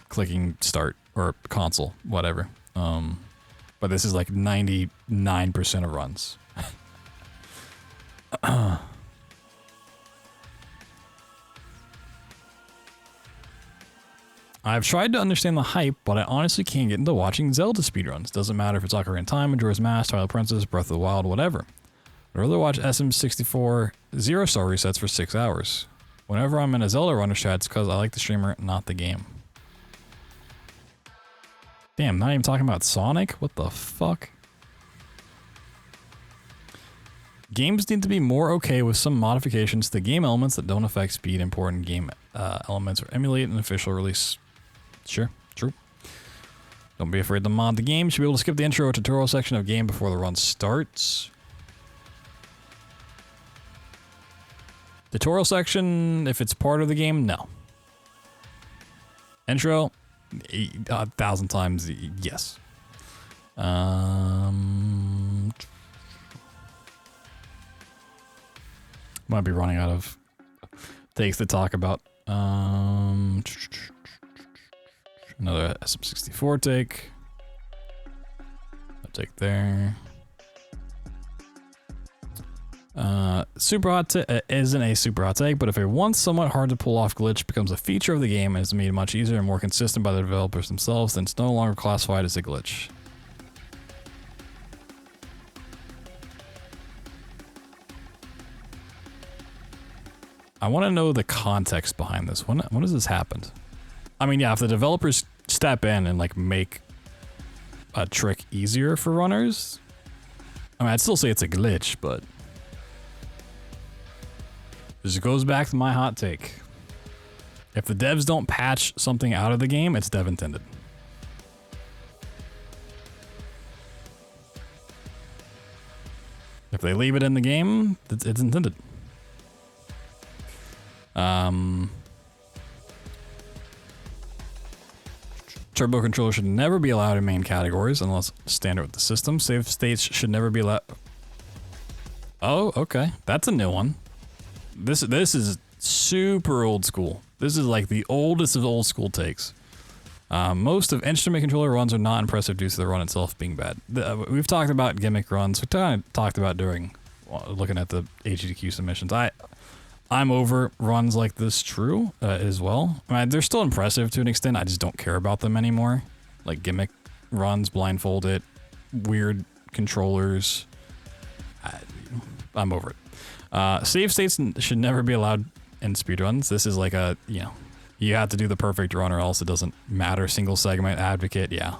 clicking start or console, whatever. But this is like 99% of runs. I've tried to understand the hype, but I honestly can't get into watching Zelda speedruns. Doesn't matter if it's Ocarina of Time, Majora's Mask, Twilight Princess, Breath of the Wild, whatever. I'd rather watch SM64 0-star resets for 6 hours. Whenever I'm in a Zelda runner chat, it's because I like the streamer, not the game. Damn, not even talking about Sonic? What the fuck? Games need to be more okay with some modifications to game elements that don't affect speed. Important game elements or emulate an official release. Sure, true. Don't be afraid to mod the game. You should be able to skip the intro or tutorial section of game before the run starts. Tutorial section, if it's part of the game, no. Intro, 1,000 times yes. Might be running out of takes to talk about. Another SM64 take. A take there. Super hot isn't a super hot take, but if a once somewhat hard to pull off glitch becomes a feature of the game and is made much easier and more consistent by the developers themselves, then it's no longer classified as a glitch. I want to know the context behind this. When has this happened? I mean, yeah, if the developers step in and like make a trick easier for runners, I mean, I'd still say it's a glitch, but this goes back to my hot take. If the devs don't patch something out of the game, it's dev intended. they leave it in the game, it's intended. Turbo controller should never be allowed in main categories unless standard with the system. Save states should never be allowed. Oh, okay. That's a new one. This is super old school. This is like the oldest of old school takes. Most of instrument controller runs are not impressive due to the run itself being bad. We've talked about gimmick runs. We kind of talked about during looking at the AGDQ submissions. I'm over runs like this, true, as well. I mean, they're still impressive to an extent. I just don't care about them anymore. Like gimmick runs, blindfolded, weird controllers. I'm over it. Save states should never be allowed in speedruns. This is like a, you have to do the perfect run or else it doesn't matter. Single segment, advocate, yeah.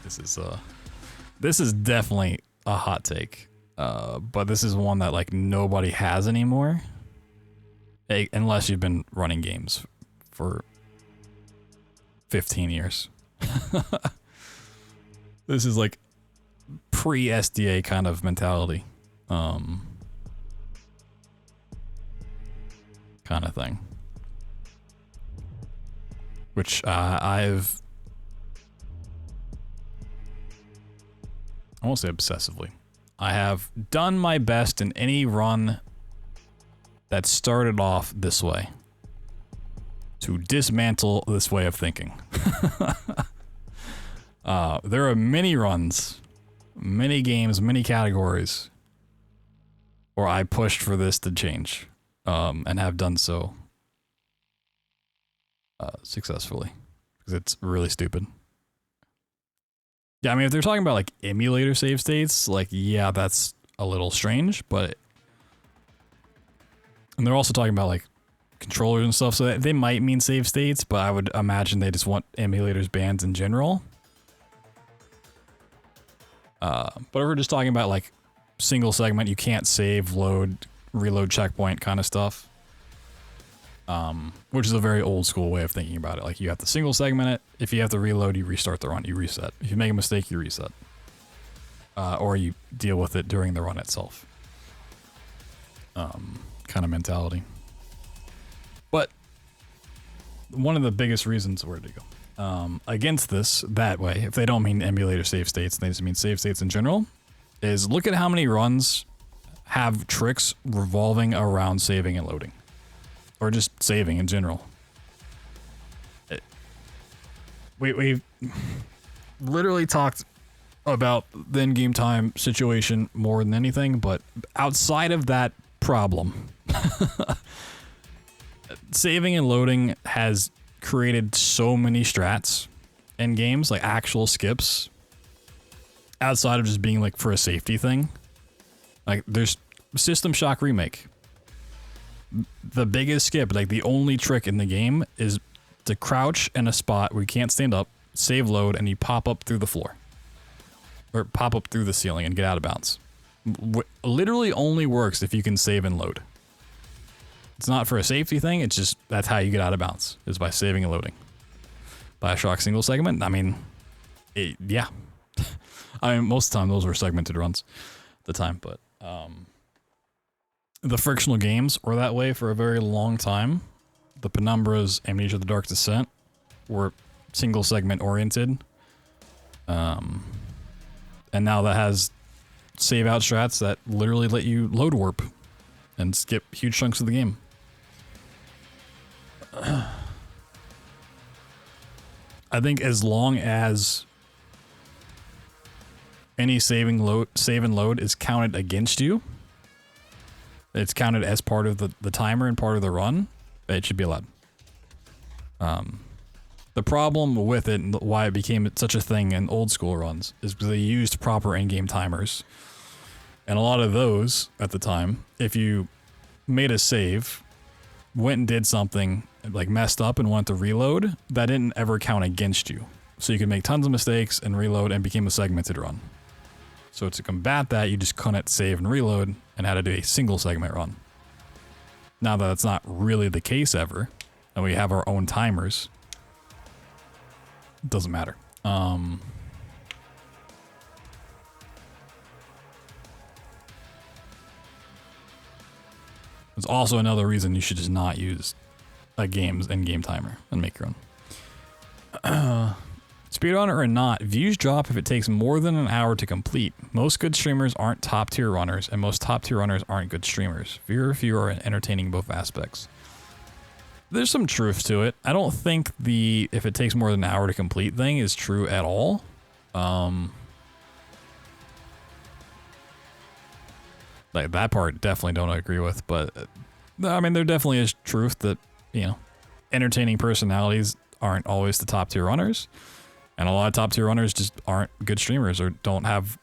This is definitely a hot take. But this is one that like nobody has anymore. Unless you've been running games for 15 years. This is like pre-SDA kind of mentality. Kind of thing. Which I won't say obsessively. I have done my best in any run that started off this way to dismantle this way of thinking. There are many runs, many games, many categories where I pushed for this to change, and have done so successfully because it's really stupid. Yeah, I mean, if they're talking about like emulator save states, like, yeah, that's a little strange, but... And they're also talking about like controllers and stuff, so they might mean save states, but I would imagine they just want emulators banned in general. But if we're just talking about like single segment, you can't save, load, reload checkpoint kind of stuff. Which is a very old school way of thinking about it. Like you have to single segment it. If you have to reload, you restart the run, you reset. If you make a mistake, you reset. Or you deal with it during the run itself. Kind of mentality. But one of the biggest reasons, where to go, against this that way, if they don't mean emulator save states, they just mean save states in general, is look at how many runs have tricks revolving around saving and loading. Or just saving in general. We've literally talked about the in-game time situation more than anything, but outside of that problem, saving and loading has created so many strats in games, like actual skips, outside of just being like for a safety thing. Like there's System Shock Remake. The biggest skip, like the only trick in the game, is to crouch in a spot where you can't stand up, save load, and you pop up through the floor. Or pop up through the ceiling and get out of bounds. Literally only works if you can save and load. It's not for a safety thing, it's just that's how you get out of bounds, is by saving and loading. Bioshock single segment, I mean, yeah. I mean, most of the time those were segmented runs at the time, but the frictional games were that way for a very long time. The Penumbras, Amnesia: The Dark Descent were single segment oriented. And now that has save out strats that literally let you load warp and skip huge chunks of the game. I think as long as any save and load is counted against you, it's counted as part of the timer and part of the run, it should be allowed. The problem with it and why it became such a thing in old school runs is because they used proper in-game timers. And a lot of those, at the time, if you made a save, went and did something, like messed up and wanted to reload, that didn't ever count against you. So you could make tons of mistakes and reload and became a segmented run. So to combat that, you just couldn't save and reload and had to do a single segment run. Now that it's not really the case ever, and we have our own timers, it doesn't matter. There's also another reason you should just not use a game's in-game timer and make your own. Speedrunner or not, views drop if it takes more than an hour to complete. Most good streamers aren't top tier runners, and most top tier runners aren't good streamers. Very few are entertaining in both aspects. There's some truth to it. I don't think the if it takes more than an hour to complete thing is true at all. Like that part definitely don't agree with, but I mean there definitely is truth that, you know, entertaining personalities aren't always the top tier runners. And a lot of top tier runners just aren't good streamers or don't have,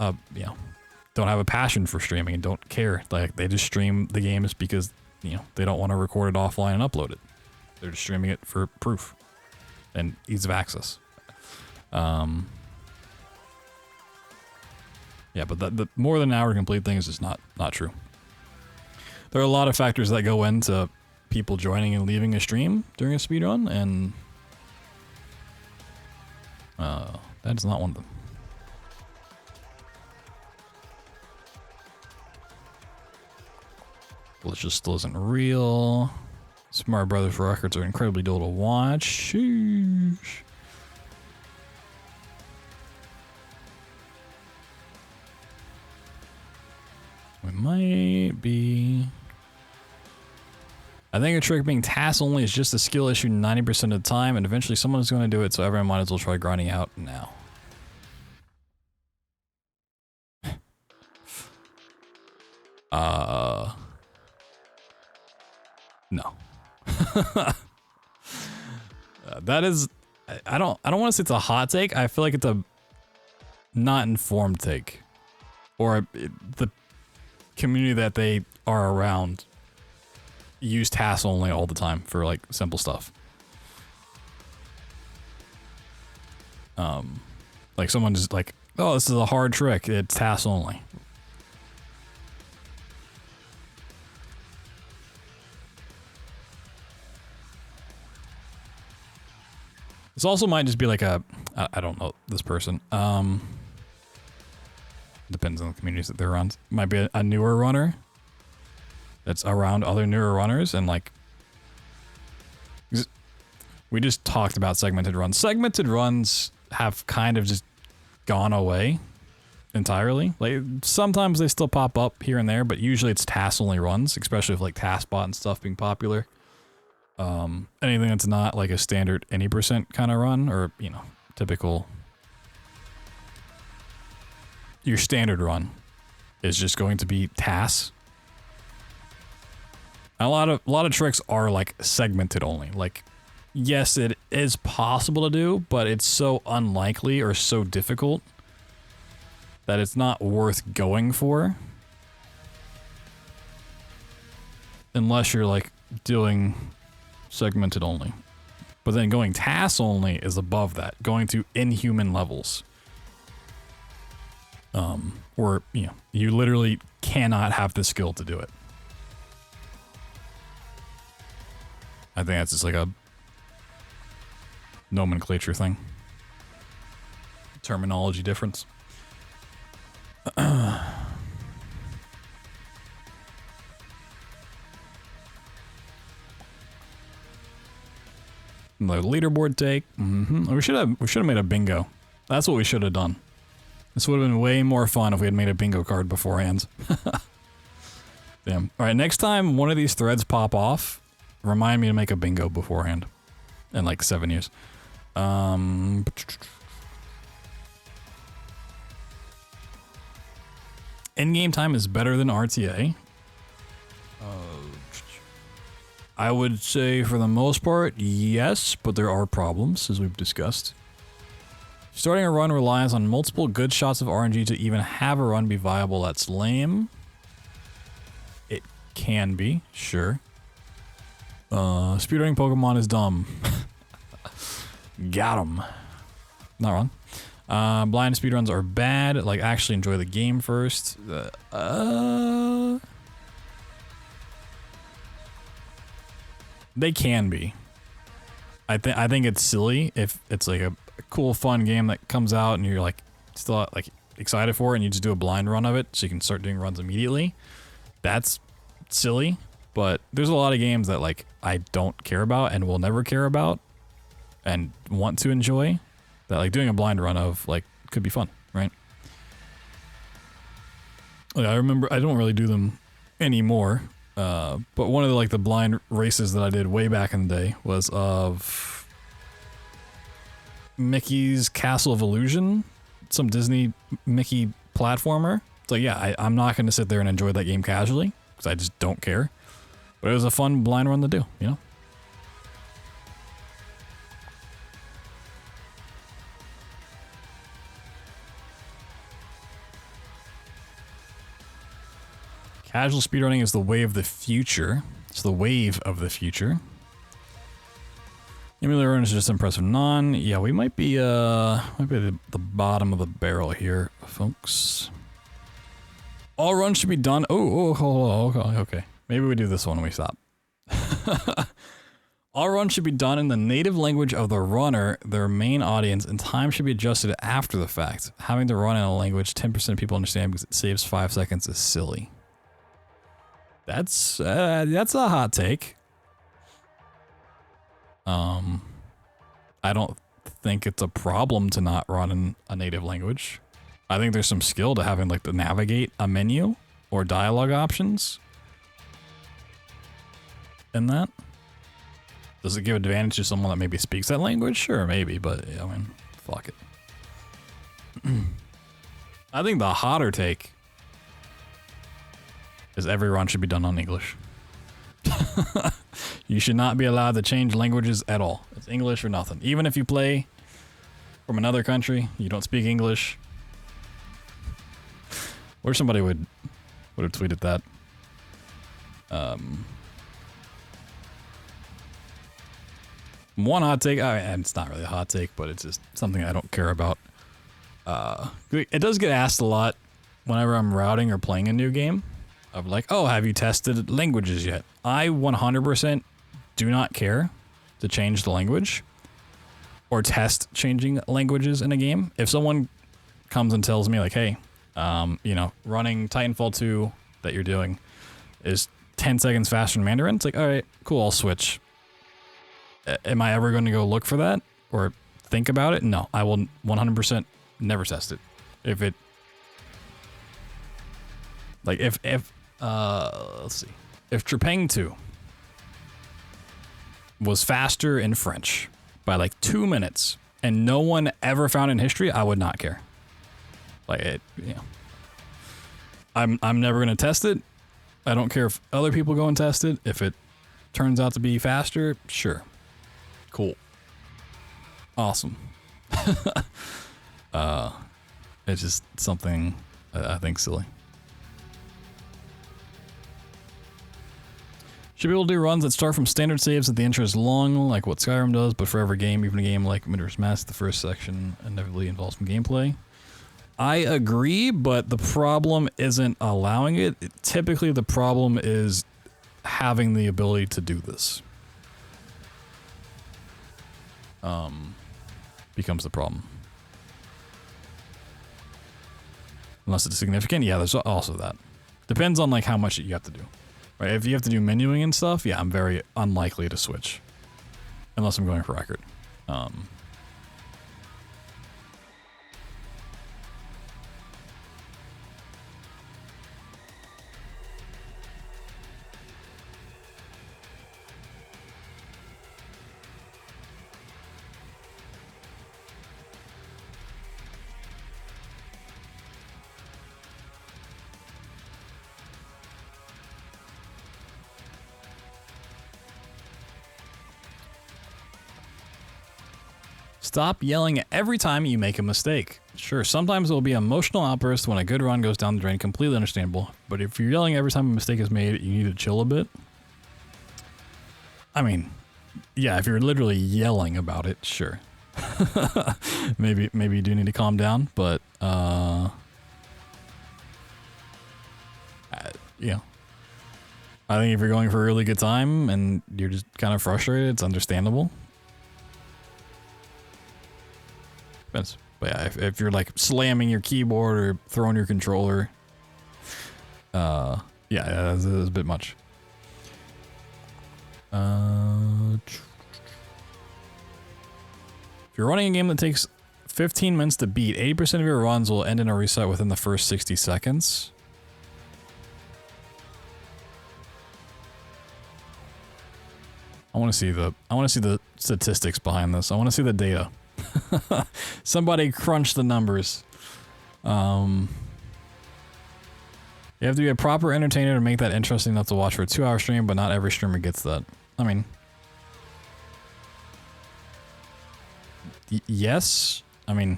you know, don't have a passion for streaming and don't care. Like they just stream the games because, you know, they don't want to record it offline and upload it. They're just streaming it for proof and ease of access. Yeah, but the more than an hour complete thing is just not true. There are a lot of factors that go into people joining and leaving a stream during a speedrun, and that is not one of them. Glitch just still isn't real. Smart Brothers records are incredibly dull to watch. Sheesh. We might be... I think a trick being task only is just a skill issue 90% of the time, and eventually someone is going to do it, so everyone might as well try grinding out now. No. That is, I don't want to say it's a hot take. I feel like it's a not informed take, or the community that they are around use tasks only all the time for like simple stuff. Like someone just like, oh, this is a hard trick. It's tasks only. This also might just be like a, I don't know this person. Depends on the communities that they're around. Might be a newer runner that's around other newer runners, and like, we just talked about segmented runs. Segmented runs have kind of just gone away entirely. Like sometimes they still pop up here and there, but usually it's task only runs, especially with like taskbot and stuff being popular. Anything that's not like a standard any percent kind of run, or, you know, typical, your standard run is just going to be tasks. And a lot of tricks are like segmented only. Like, yes, it is possible to do, but it's so unlikely or so difficult that it's not worth going for. Unless you're like doing segmented only. But then going tasks only is above that, going to inhuman levels. Where, you know, you literally cannot have the skill to do it. I think that's just like a nomenclature thing. Terminology difference. The leaderboard take. We should have made a bingo. That's what we should have done. This would have been way more fun if we had made a bingo card beforehand. Damn. All right, next time one of these threads pop off, remind me to make a bingo beforehand. In like 7 years. In-game time is better than RTA. I would say for the most part, yes, but there are problems, as we've discussed. Starting a run relies on multiple good shots of RNG to even have a run be viable. That's lame. It can be, sure. Speedrunning Pokemon is dumb. Got him. Not wrong. Blind speedruns are bad. Like, actually enjoy the game first. They can be. I think it's silly if it's like a cool, fun game that comes out and you're like still like excited for it, and you just do a blind run of it so you can start doing runs immediately. That's silly, but there's a lot of games that like I don't care about and will never care about and want to enjoy that like doing a blind run of like could be fun, right? Like, I remember I don't really do them anymore, but one of the blind races that I did way back in the day was of Mickey's Castle of Illusion, some Disney Mickey platformer. It's like, yeah, I'm not going to sit there and enjoy that game casually because I just don't care. But it was a fun blind run to do, you know? Casual speedrunning is the way of the future. It's the wave of the future. Emulator runners are just impressive. Yeah, we might be at the bottom of the barrel here, folks. All runs should be done. Okay. Maybe we do this one when we stop. All runs should be done in the native language of the runner, their main audience, and time should be adjusted after the fact. Having to run in a language 10% of people understand because it saves 5 seconds is silly. That's a hot take. I don't think it's a problem to not run in a native language. I think there's some skill to having like to navigate a menu or dialogue options. In that, does it give advantage to someone that maybe speaks that language? Sure, maybe, but yeah, I mean, fuck it. I think the hotter take is every run should be done on English. You should not be allowed to change languages at all. It's English or nothing. Even if you play from another country, you don't speak English. Or somebody would have tweeted that. One hot take, and it's not really a hot take, but it's just something I don't care about. It does get asked a lot whenever I'm routing or playing a new game. Of like, oh, have you tested languages yet? I 100% do not care to change the language or test changing languages in a game. If someone comes and tells me like, hey, you know, running Titanfall 2 that you're doing is 10 seconds faster in Mandarin, it's like, all right, cool, I'll switch. Am I ever going to go look for that or think about it? No, I will 100% never test it. If it, like, let's see. If Trepang 2 was faster in French by like 2 minutes and no one ever found in history, I would not care. Like it, you know. I'm never gonna test it. I don't care if other people go and test it. If it turns out to be faster, sure. Cool. Awesome. It's just something I think silly. Should be able to do runs that start from standard saves at the intro is long, like what Skyrim does, but for every game, even a game like Midwest Mask, the first section inevitably involves some gameplay. I agree, but the problem isn't allowing it. Typically, the problem is having the ability to do this. Becomes the problem. Unless it's significant, yeah, there's also that. Depends on like how much you have to do. Right, if you have to do menuing and stuff, yeah, I'm very unlikely to switch. Unless I'm going for record. Stop yelling every time you make a mistake. Sure, sometimes it will be an emotional outburst when a good run goes down the drain, completely understandable. But if you're yelling every time a mistake is made, you need to chill a bit. I mean, yeah, if you're literally yelling about it, sure. maybe you do need to calm down, but you know, I think if you're going for a really good time and you're just kind of frustrated, it's understandable. Depends. But yeah, if you're like slamming your keyboard or throwing your controller, Yeah, that's a bit much. If you're running a game that takes 15 minutes to beat, 80% of your runs will end in a reset within the first 60 seconds. I want to see the statistics behind this. I want to see the data. Somebody crunch the numbers. You have to be a proper entertainer to make that interesting enough to watch for a 2-hour stream, but not every streamer gets that. I mean, yes. I mean,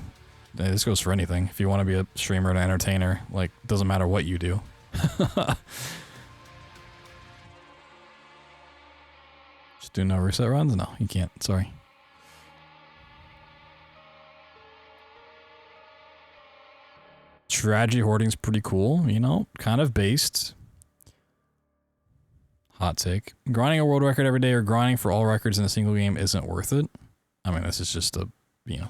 this goes for anything. If you want to be a streamer and an entertainer, like, doesn't matter what you do. Just do no reset runs? No, you can't. Sorry. Strategy hoarding's pretty cool, you know, kind of based. Hot take. Grinding a world record every day or grinding for all records in a single game isn't worth it. I mean, this is just a, you know,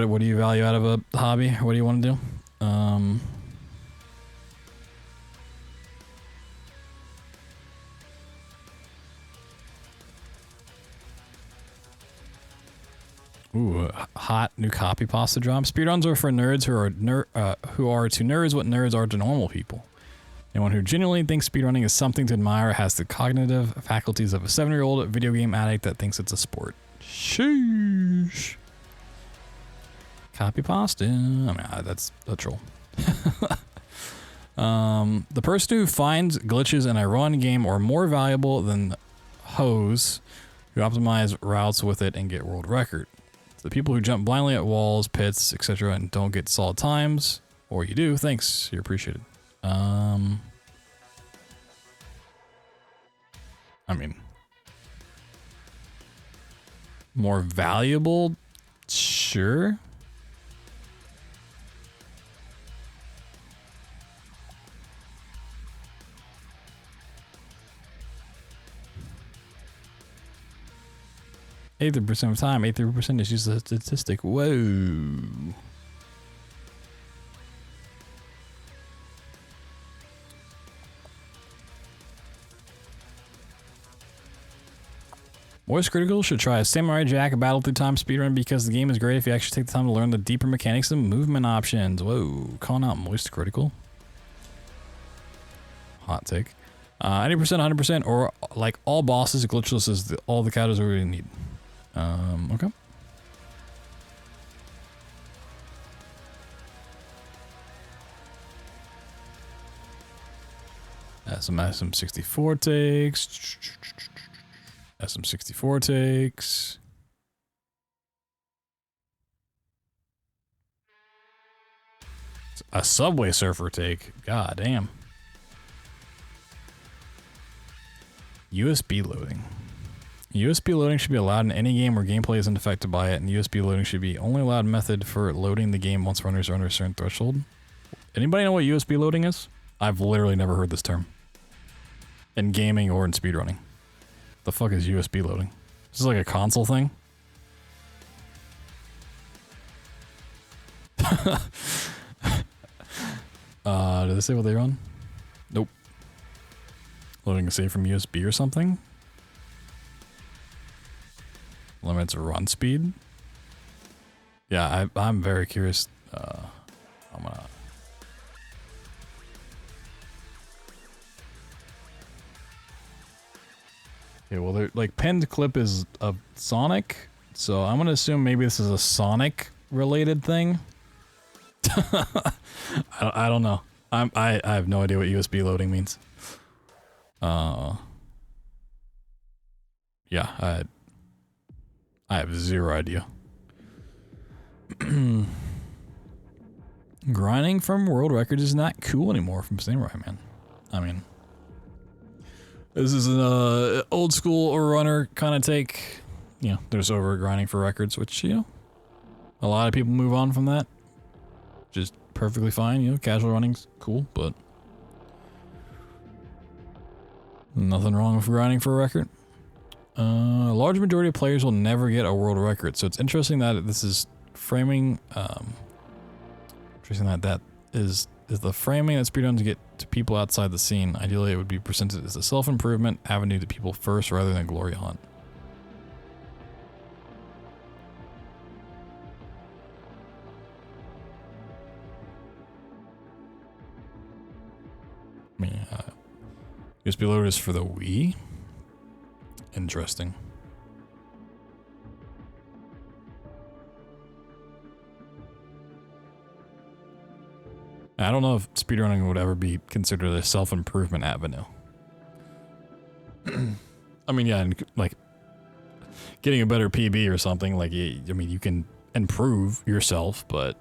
what do you value out of a hobby? What do you want to do? Ooh, hot new copy pasta drop. Speedruns are for nerds who are to nerds what nerds are to normal people. Anyone who genuinely thinks speedrunning is something to admire has the cognitive faculties of a 7-year-old video game addict that thinks it's a sport. Sheesh. Copy pasta. I mean, that's a troll. The person who finds glitches in a run game are more valuable than hoes who optimize routes with it and get world record. The people who jump blindly at walls, pits, etc. and don't get solid times, or you do, thanks, you're appreciated. I mean, more valuable? Sure. %, of time, 83% is just a statistic. Whoa. Voice Critical should try a Samurai Jack Battle Through Time speedrun because the game is great if you actually take the time to learn the deeper mechanics and movement options. Whoa, calling out Moist Critical. Hot take. 80%, 100%, or like all bosses, glitchless is all the counters we really need. Okay. SM64 takes. SM64 takes. A Subway Surfer take. God damn. USB loading. USB loading should be allowed in any game where gameplay isn't affected by it, and USB loading should be only allowed method for loading the game once runners are under a certain threshold. Anybody know what USB loading is? I've literally never heard this term. In gaming or in speedrunning. The fuck is USB loading? This is like a console thing? Did they say what they run? Nope. Loading a save from USB or something? Limits run speed? Yeah, I'm very curious. I'm gonna... Okay, well, they're, like, pinned clip is a Sonic, so I'm gonna assume maybe this is a Sonic-related thing. I don't know. I have no idea what USB loading means. Yeah, I have zero idea. Grinding from world records is not cool anymore from Samurai, man. I mean, this is an old school runner kind of take. You know, there's over grinding for records, which, you know, a lot of people move on from that. Just perfectly fine, you know, casual running's cool, but nothing wrong with grinding for a record. A large majority of players will never get a world record, so it's interesting that this is framing, interesting that is the framing that speedruns get to people outside the scene. Ideally, it would be presented as a self-improvement avenue to people first rather than a glory hunt. I mean, USB loader is for the Wii? Interesting. I don't know if speedrunning would ever be considered a self-improvement avenue. I mean, yeah, like getting a better PB or something, like, I mean, you can improve yourself, but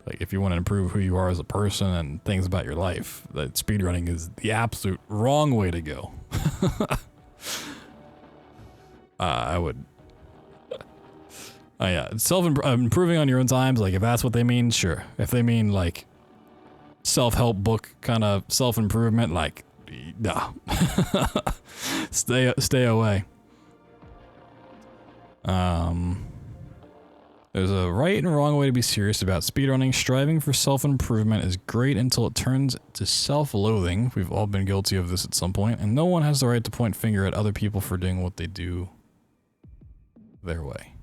like if you want to improve who you are as a person and things about your life, that speedrunning is the absolute wrong way to go. I would... yeah, self-improving on your own times, like if that's what they mean, sure. If they mean like self-help book kind of self-improvement, like, no. Stay away. There's a right and wrong way to be serious about speedrunning. Striving for self-improvement is great until it turns to self-loathing. We've all been guilty of this at some point, and no one has the right to point finger at other people for doing what they do their way.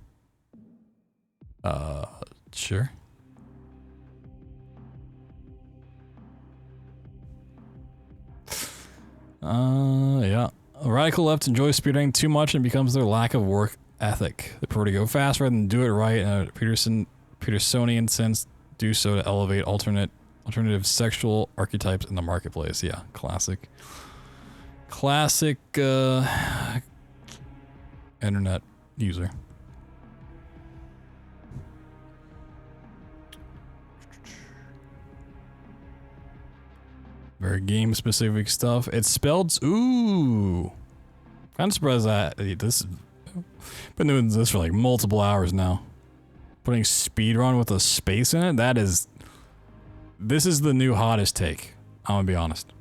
Sure. Yeah. A radical left enjoys speedrunning too much and becomes their lack of work ethic. They prefer to go fast rather than do it right, and Petersonian sense do so to elevate alternative sexual archetypes in the marketplace. Yeah, classic. Classic, internet user. Very game specific stuff. It's spelled, ooh. Kind of surprised that this, been doing this for like multiple hours now. Putting speedrun with a space in it, this is the new hottest take. I'm gonna be honest.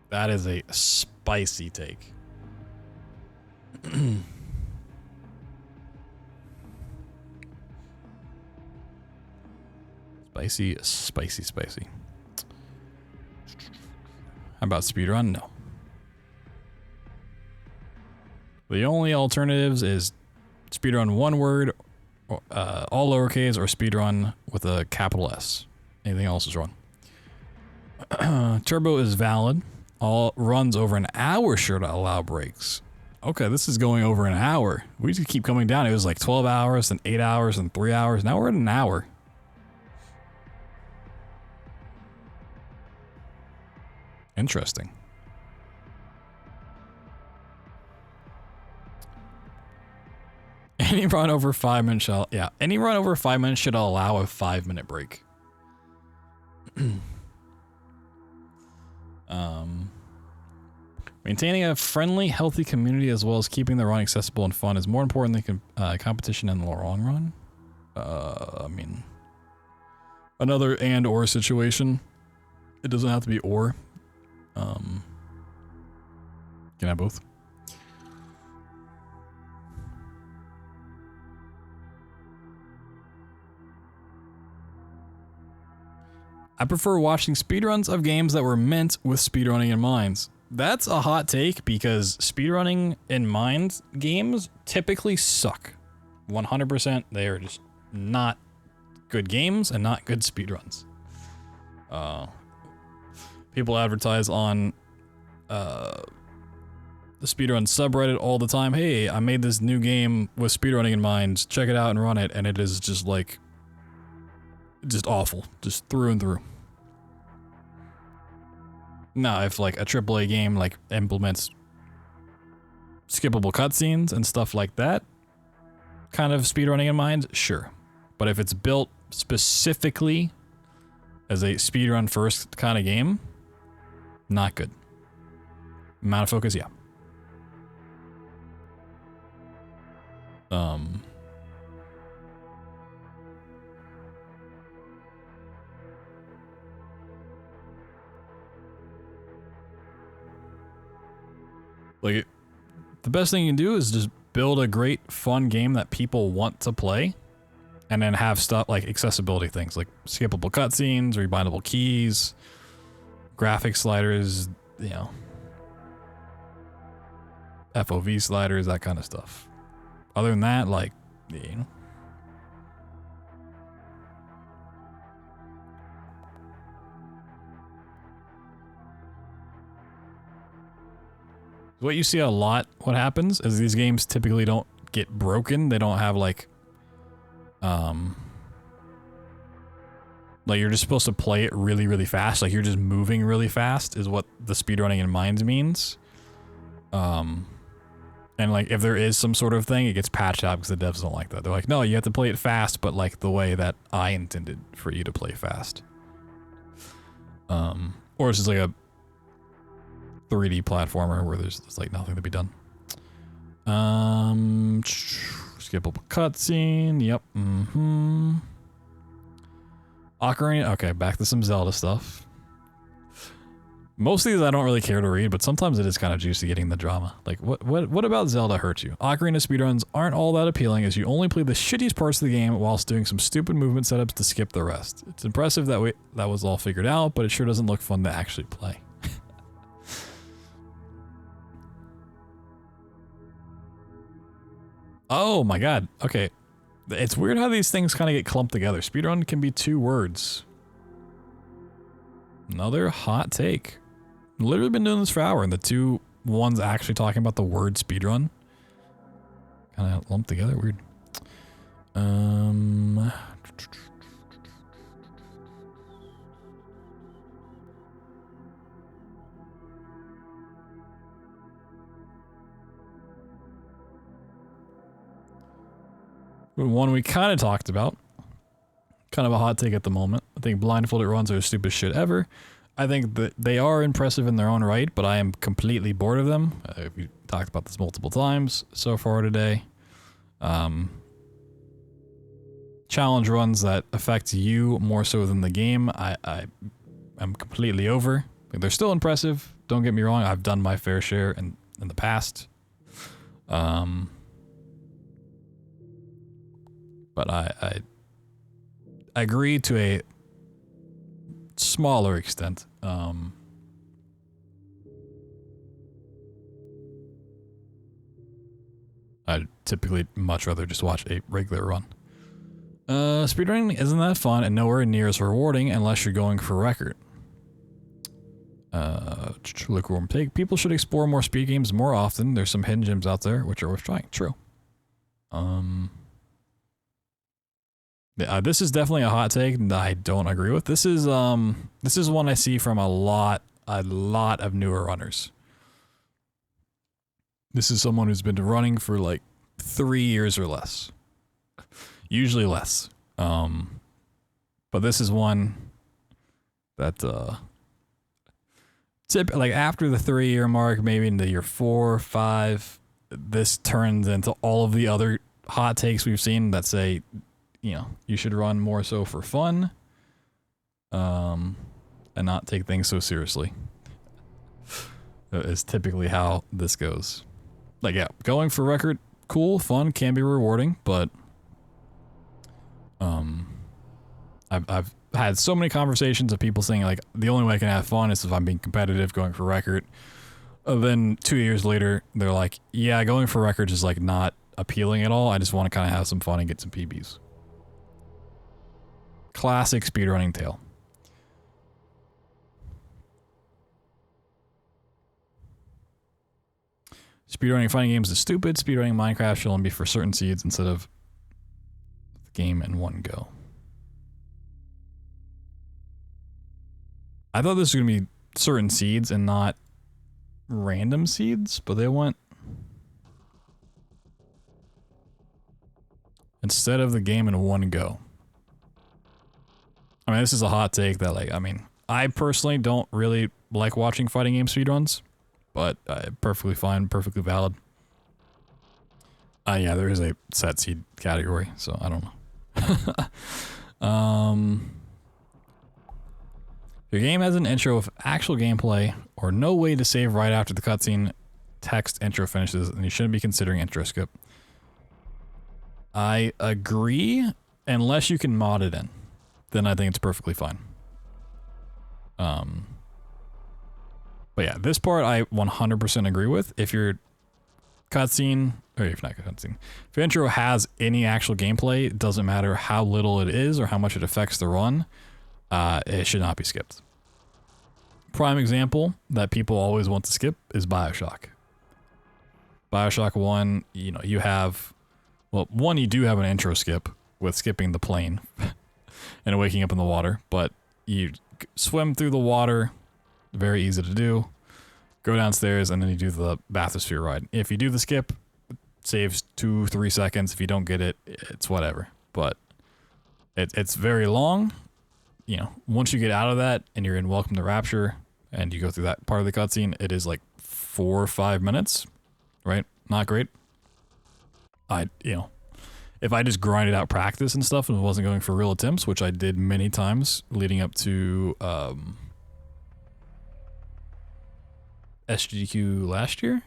That is a spicy take. Spicy. How about speedrun? No. The only alternatives is speedrun one word, all lowercase, or speedrun with a capital S. Anything else is wrong. Turbo is valid. All runs over an hour sure to allow breaks. Okay, this is going over an hour. We just keep coming down. It was like 12 hours, then 8 hours, and 3 hours. Now we're at an hour. Interesting. Any run over 5 minutes shall, yeah, any run over 5 minutes should allow a 5-minute break. Maintaining a friendly, healthy community as well as keeping the run accessible and fun is more important than competition in the long run. I mean, another and or situation. It doesn't have to be or. Can I have both? I prefer watching speedruns of games that were meant with speedrunning in mind. That's a hot take because speedrunning in mind games typically suck. 100%, they are just not good games and not good speedruns. People advertise on the speedrun subreddit all the time. Hey, I made this new game with speedrunning in mind. Check it out and run it. And it is just like, just awful. Just through and through. Now, if like a AAA game like implements skippable cutscenes and stuff like that, kind of speedrunning in mind, sure. But if it's built specifically as a speedrun first kind of game, not good. Amount of focus, yeah. Like, the best thing you can do is just build a great, fun game that people want to play, And then have stuff like accessibility things like skippable cutscenes, rebindable keys, graphic sliders, you know, FOV sliders, that kind of stuff. Other than that, like, you know. What you see a lot, what happens is these games typically don't get broken. They don't have like you're just supposed to play it really, really fast. Like you're just moving really fast is what the speedrunning in Minds means. And like if there is some sort of thing, it gets patched out because the devs don't like that. They're like, no, you have to play it fast, but like the way that I intended for you to play fast. Or it's just like a 3D platformer where there's like nothing to be done. Skippable cutscene. Yep. Ocarina. Okay, back to some Zelda stuff. Most of these I don't really care to read, but sometimes it is kind of juicy getting the drama. Like, what about Zelda hurt you? Ocarina speedruns aren't all that appealing as you only play the shittiest parts of the game whilst doing some stupid movement setups to skip the rest. It's impressive that that was all figured out, but it sure doesn't look fun to actually play. Oh my god. Okay. It's weird how these things kind of get clumped together. Speedrun can be 2 words. Another hot take. Literally been doing this for an hour, and the 2 ones actually talking about the word speedrun kind of lumped together. Weird. One we kind of talked about. Kind of a hot take at the moment. I think blindfolded runs are the stupidest shit ever. I think that they are impressive in their own right, but I am completely bored of them. We talked about this multiple times so far today. Challenge runs that affect you more so than the game, I'm completely over. Like, they're still impressive. Don't get me wrong. I've done my fair share in the past. But I agree to a smaller extent. I'd typically much rather just watch a regular run. Speedrunning isn't that fun and nowhere near as rewarding unless you're going for record. Lukewarm take. People should explore more speed games more often. There's some hidden gems out there which are worth trying. True. This is definitely a hot take that I don't agree with. This is one I see from a lot of newer runners. This is someone who's been running for like 3 years or less. Usually less. But this is one that like after the 3-year mark, maybe into year 4 or 5, this turns into all of the other hot takes we've seen that say, you know, you should run more so for fun, and not take things so seriously. That is typically how this goes. Like, yeah, going for record, cool, fun, can be rewarding, but I've had so many conversations of people saying like the only way I can have fun is if I'm being competitive, going for record. Then 2 years later, they're like, yeah, going for records is like not appealing at all. I just want to kind of have some fun and get some PBs. Classic speedrunning tale. Speedrunning fighting games is stupid. Speedrunning Minecraft should only be for certain seeds instead of the game in one go. I thought this was going to be certain seeds and not random seeds, but they went instead of the game in one go. I mean, this is a hot take that, like, I mean, I personally don't really like watching fighting game speedruns, but perfectly fine, perfectly valid. Yeah, there is a set seed category, so I don't know. Your game has an intro with actual gameplay or no way to save right after the cutscene text intro finishes, and you shouldn't be considering intro skip. I agree, unless you can mod it in, then I think it's perfectly fine. But yeah, this part I 100% agree with. If your cutscene, or if not cutscene, if your intro has any actual gameplay, it doesn't matter how little it is or how much it affects the run, it should not be skipped. Prime example that people always want to skip is BioShock. BioShock 1, you know, you have, well, one, you do have an intro skip with skipping the plane and waking up in the water, but you swim through the water, very easy to do, go downstairs, and then you do the bathysphere ride. If you do the skip, it saves 2-3 seconds. If you don't get it, it's whatever. But it's very long. You know, once you get out of that and you're in Welcome to Rapture and you go through that part of the cutscene, it is like 4 or 5 minutes, right? Not great. You know, if I just grinded out practice and stuff and wasn't going for real attempts, which I did many times leading up to SGDQ last year,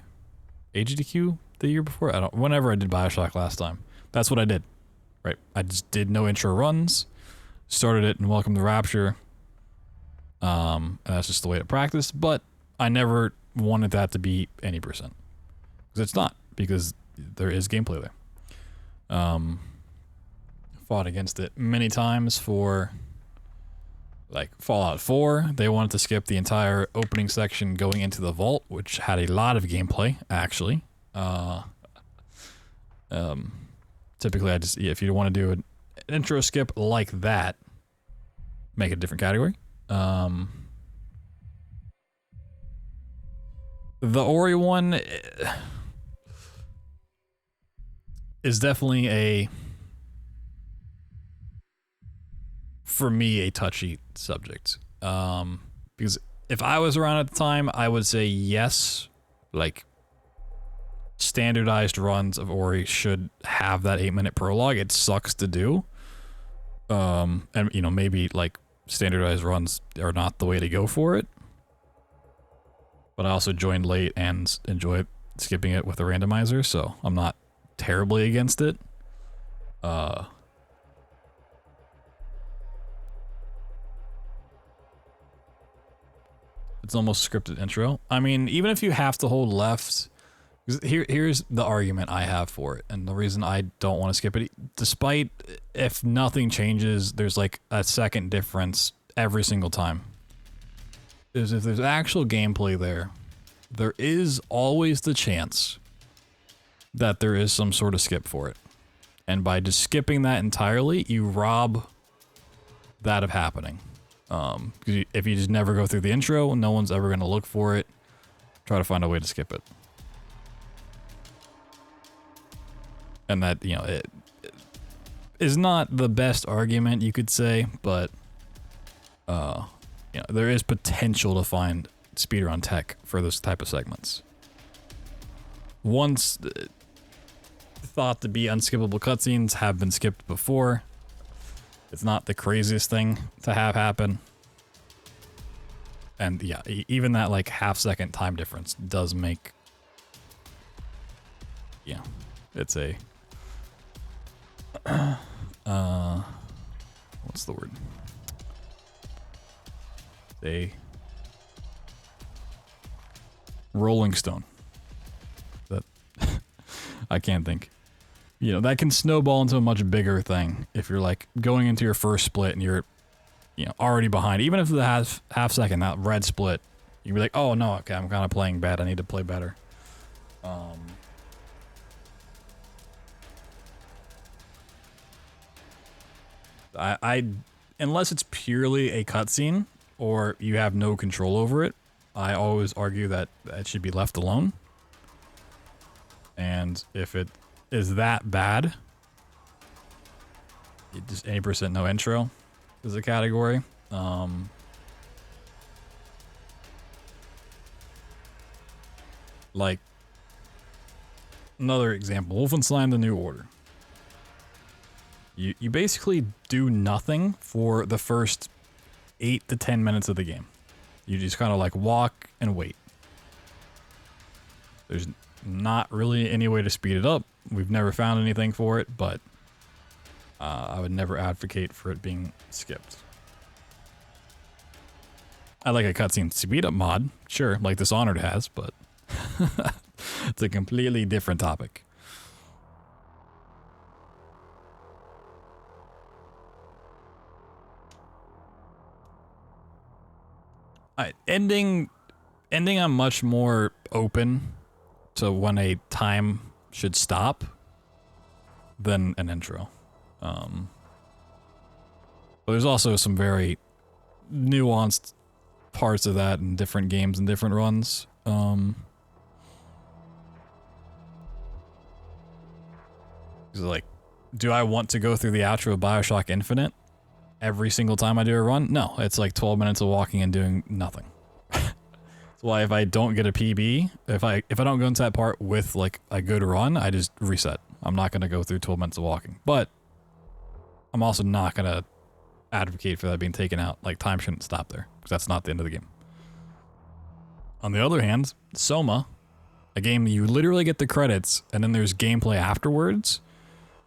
AGDQ the year before, whenever I did BioShock last time, that's what I did, right? I just did no intro runs, started it in Welcome to Rapture, and that's just the way to practice, but I never wanted that to be any percent, because it's not, because there is gameplay there. Fought against it many times for like Fallout 4. They wanted to skip the entire opening section going into the vault, which had a lot of gameplay actually. Typically I just, if you want to do an intro skip like that, make it a different category. The Ori one is definitely for me, a touchy subject. Because if I was around at the time, I would say yes, like standardized runs of Ori should have that 8-minute prologue. It sucks to do. And you know, maybe like standardized runs are not the way to go for it. But I also joined late and enjoy skipping it with a randomizer, so I'm not terribly against it. It's almost scripted intro. I mean, even if you have to hold left, here's the argument I have for it, and the reason I don't want to skip it, despite if nothing changes, there's like a second difference every single time, is if there's actual gameplay there is always the chance that there is some sort of skip for it. And by just skipping that entirely, you rob that of happening. Because if you just never go through the intro, no one's ever going to look for it, try to find a way to skip it. And that, you know, it is not the best argument, you could say, but you know, there is potential to find speedrun tech for those type of segments. Once thought to be unskippable cutscenes have been skipped before. It's not the craziest thing to have happen. And yeah, even that like half-second time difference does make, yeah, it's a what's the word? A rolling stone. That I can't think. You know, that can snowball into a much bigger thing if you're like going into your first split and you're, you know, already behind. Even if the half second, that red split, you'd be like, oh no, okay, I'm kind of playing bad. I need to play better. I unless it's purely a cutscene or you have no control over it, I always argue that it should be left alone. And if it is that bad, just 80% no intro is a category. Like another example, Wolfenstein: The New Order. You basically do nothing for the first 8 to 10 minutes of the game. You just kind of like walk and wait. There's not really any way to speed it up. We've never found anything for it, but I would never advocate for it being skipped. I like a cutscene speed up mod, sure, like Dishonored has, but it's a completely different topic. Ending, I'm much more open to when a time should stop than an intro. But there's also some very nuanced parts of that in different games and different runs. Like, do I want to go through the outro of BioShock Infinite every single time I do a run? No, it's like 12 minutes of walking and doing nothing. That's why if I don't get a PB, if I don't go into that part with like a good run, I just reset. I'm not gonna go through 12 minutes of walking. But I'm also not gonna advocate for that being taken out. Like, time shouldn't stop there, because that's not the end of the game. On the other hand, Soma, a game you literally get the credits and then there's gameplay afterwards,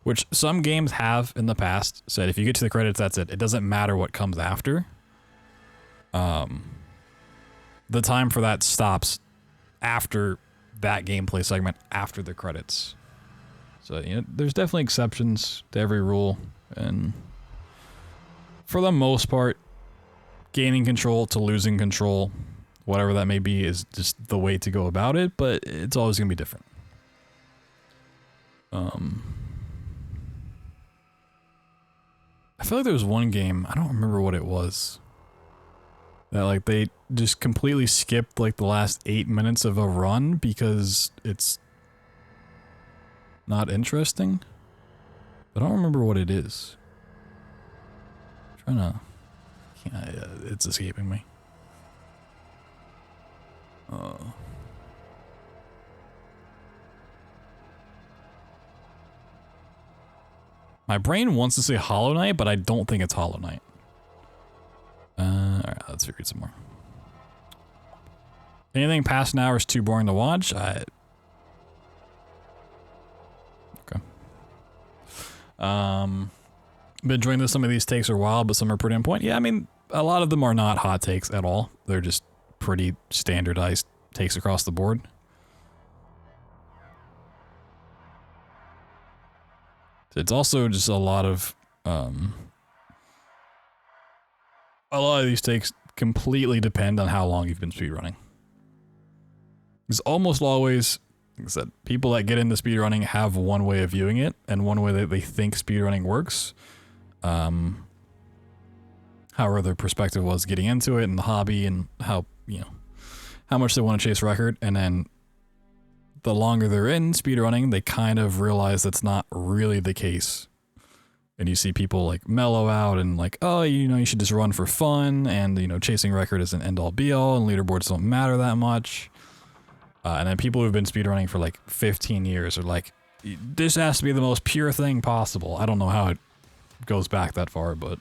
which some games have in the past said if you get to the credits, that's it. It doesn't matter what comes after. The time for that stops after that gameplay segment, after the credits. So, you know, there's definitely exceptions to every rule, and for the most part, gaining control to losing control, whatever that may be, is just the way to go about it, but it's always going to be different. I feel like there was one game, I don't remember what it was, that like they just completely skipped like the last 8 minutes of a run because it's not interesting. But I don't remember what it is. It's escaping me. My brain wants to say Hollow Knight, but I don't think it's Hollow Knight. Alright, let's figure it some more. Anything past an hour is too boring to watch. Okay. Been enjoying this. Some of these takes are wild, but some are pretty on point. Yeah, I mean, a lot of them are not hot takes at all. They're just pretty standardized takes across the board. It's also just a lot of these takes completely depend on how long you've been speedrunning. It's almost always, like I said, people that get into speedrunning have one way of viewing it and one way that they think speedrunning works. However their perspective was getting into it and the hobby and how, you know, how much they want to chase record, and then the longer they're in speedrunning, they kind of realize that's not really the case. And you see people like mellow out and like, oh, you know, you should just run for fun, and, you know, chasing record isn't end all be all, and leaderboards don't matter that much. And then people who've been speedrunning for like 15 years are like, this has to be the most pure thing possible. I don't know how it goes back that far, but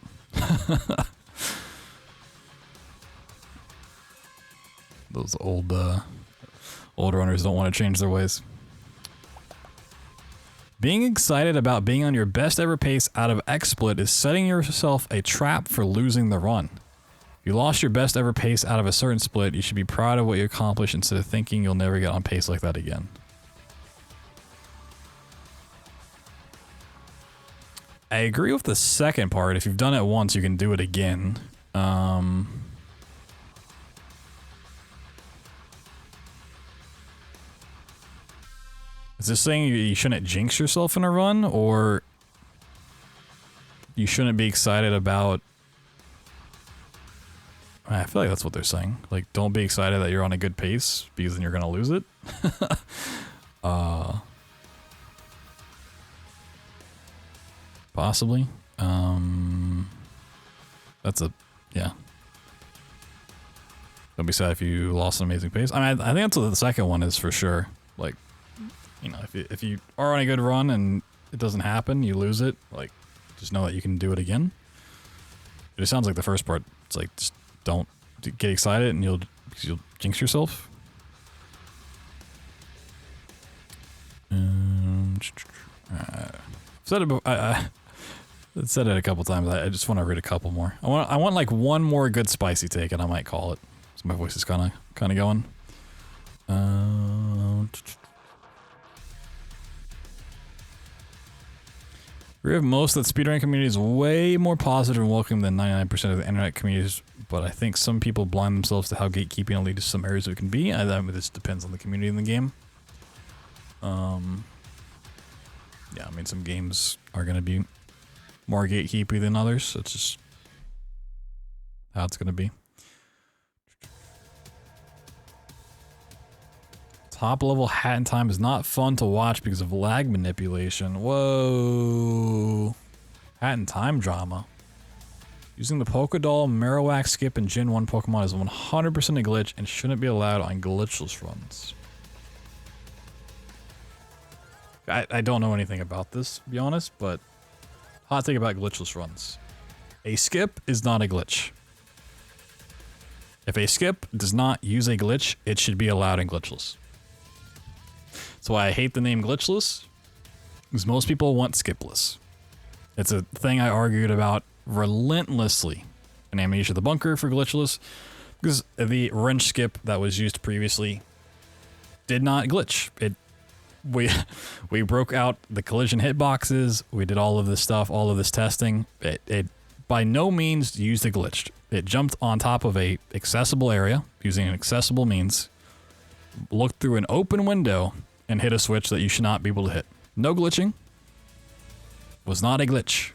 those old runners don't want to change their ways. Being excited about being on your best ever pace out of XSplit is setting yourself a trap for losing the run. If you lost your best ever pace out of a certain split, you should be proud of what you accomplished instead of thinking you'll never get on pace like that again. I agree with the second part. If you've done it once, you can do it again. Is this saying you shouldn't jinx yourself in a run, or you shouldn't be excited about... I feel like that's what they're saying. Like, don't be excited that you're on a good pace, because then you're gonna lose it. Possibly. That's a... yeah. Don't be sad if you lost an amazing pace. I mean, I think that's what the second one is for sure. Like, you know, if you are on a good run and it doesn't happen, you lose it, like, just know that you can do it again. It just sounds like the first part. It's like, just don't get excited and you'll jinx yourself. I've said it before. I said it a couple times. I just want to read a couple more. I want like one more good spicy take, and I might call it. So my voice is kind of going. We have most of the speedrunning community is way more positive and welcoming than 99% of the internet communities, but I think some people blind themselves to how gatekeeping will lead to some areas it can be. I mean, this depends on the community in the game. Yeah, I mean, some games are going to be more gatekeepy than others. So it's just how it's going to be. Top level hat in time is not fun to watch because of lag manipulation. Whoa. Hat in time drama. Using the Polka Doll, Marowak skip, and Gen 1 Pokemon is 100% a glitch and shouldn't be allowed on glitchless runs. I don't know anything about this, to be honest, but hot take about glitchless runs. A skip is not a glitch. If a skip does not use a glitch, it should be allowed in glitchless. That's why I hate the name glitchless, because most people want skipless. It's a thing I argued about relentlessly in Amnesia the Bunker for glitchless, because the wrench skip that was used previously did not glitch. We broke out the collision hitboxes, we did all of this stuff, all of this testing. It by no means used a glitch. It jumped on top of a accessible area using an accessible means, looked through an open window, and hit a switch that you should not be able to hit. No glitching. Was not a glitch.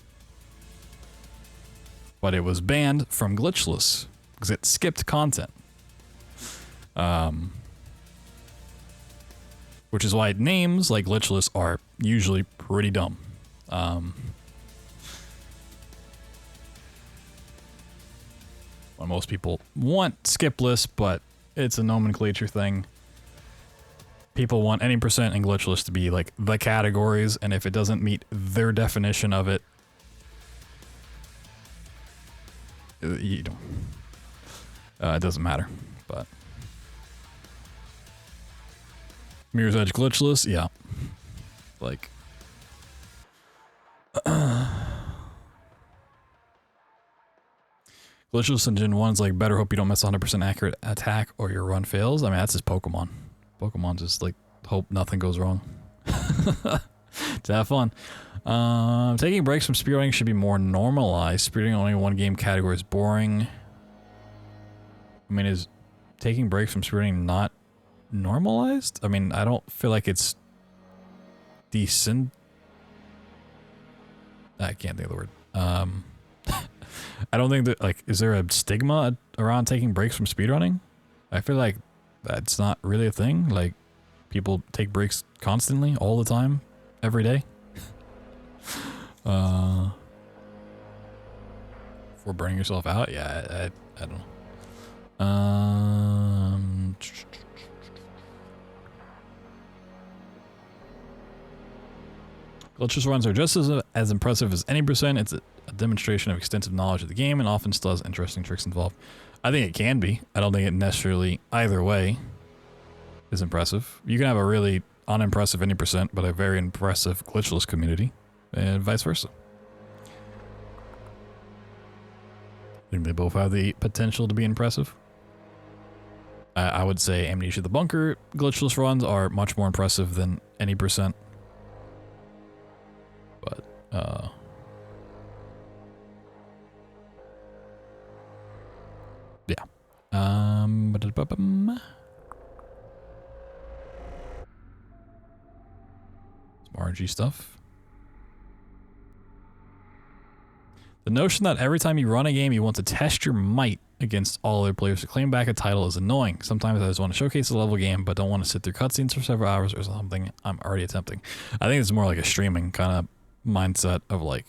But it was banned from glitchless because it skipped content. Which is why names like glitchless are usually pretty dumb. When most people want skipless, but it's a nomenclature thing. People want any percent and glitchless to be like the categories, and if it doesn't meet their definition of it, you don't. It doesn't matter. But Mirror's Edge glitchless, yeah. Like glitchless in Gen 1's like better hope you don't miss 100% accurate attack or your run fails. I mean, that's just Pokemon. Pokemon just like hope nothing goes wrong. To have fun. Taking breaks from speedrunning should be more normalized. Speedrunning only one game category is boring. I mean, is taking breaks from speedrunning not normalized? I mean, I don't feel like it's decent. I can't think of the word. I don't think that, like, is there a stigma around taking breaks from speedrunning? I feel like that's not really a thing. Like, people take breaks constantly, all the time, every day. For burning yourself out? Yeah, I don't know. Glitchless runs are just as impressive as any percent. It's a demonstration of extensive knowledge of the game and often still has interesting tricks involved. I think it can be. I don't think it necessarily either way is impressive. You can have a really unimpressive any percent, but a very impressive glitchless community, and vice versa. I think they both have the potential to be impressive. I would say Amnesia the Bunker glitchless runs are much more impressive than any percent. But, yeah. Some RNG stuff. The notion that every time you run a game, you want to test your might against all other players to claim back a title is annoying. Sometimes I just want to showcase a level game, but don't want to sit through cutscenes for several hours or something I'm already attempting. I think it's more like a streaming kind of mindset of like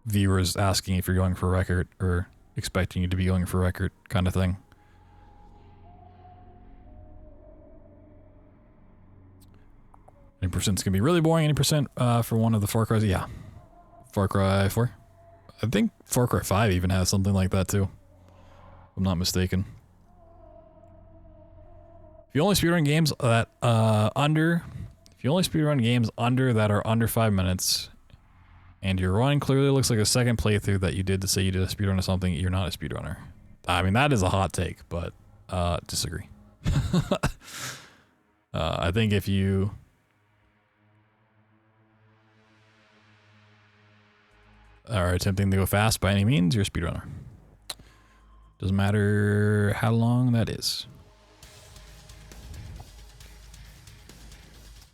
viewers asking if you're going for record or expecting you to be going for record kind of thing. Any percent's gonna be really boring. Any percent for one of the Far Cry's? Yeah, Far Cry 4. I think Far Cry 5 even has something like that too, if I'm not mistaken. If you only speedrun games that if you only speedrun games that are under 5 minutes, And your run clearly looks like a second playthrough that you did to say you did a speedrun of something. You're not a speedrunner. I mean, that is a hot take, but disagree. I think if you are attempting to go fast by any means, you're a speedrunner. Doesn't matter how long that is.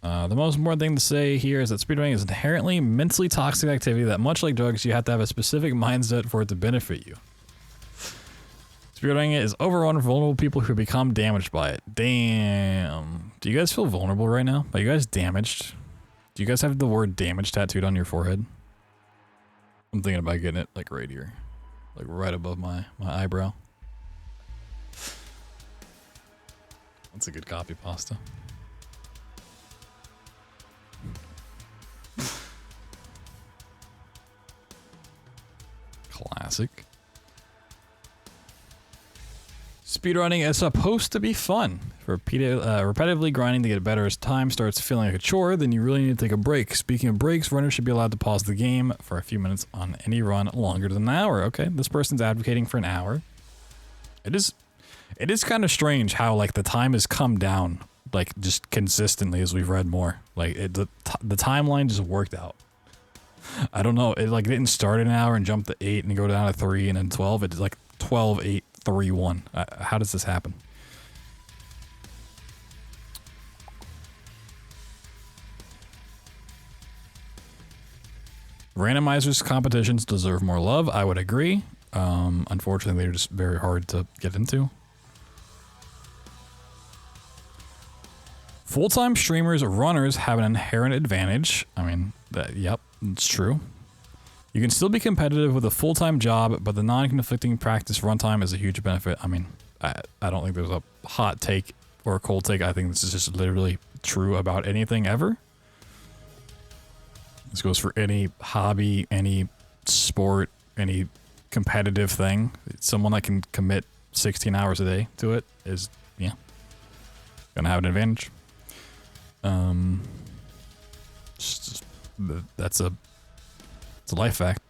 The most important thing to say here is that speedrunning is inherently mentally toxic activity that, much like drugs, you have to have a specific mindset for it to benefit you. Speedrunning is overrun with vulnerable people who become damaged by it. Damn. Do you guys feel vulnerable right now? Are you guys damaged? Do you guys have the word damage tattooed on your forehead? I'm thinking about getting it like right here. Like right above my eyebrow. That's a good copy pasta. Classic. Speedrunning is supposed to be fun. For repetitively grinding to get better as time starts feeling like a chore, then you really need to take a break. Speaking of breaks, runners should be allowed to pause the game for a few minutes on any run longer than an hour. Okay, this person's advocating for an hour. It is kind of strange how like the time has come down like just consistently as we've read more. Like the timeline just worked out. I don't know. It like didn't start at an hour and jump to 8 and go down to 3 and then 12. It's like 12, 8, 3, 1. How does this happen? Randomizers competitions deserve more love. I would agree. Unfortunately, they're just very hard to get into. Full-time streamers or runners have an inherent advantage. I mean, yep, it's true. You can still be competitive with a full-time job, but the non-conflicting practice runtime is a huge benefit. I mean, I don't think there's a hot take or a cold take. I think this is just literally true about anything ever. This goes for any hobby, any sport, any competitive thing. Someone that can commit 16 hours a day to it is, yeah, gonna have an advantage. That's a life fact.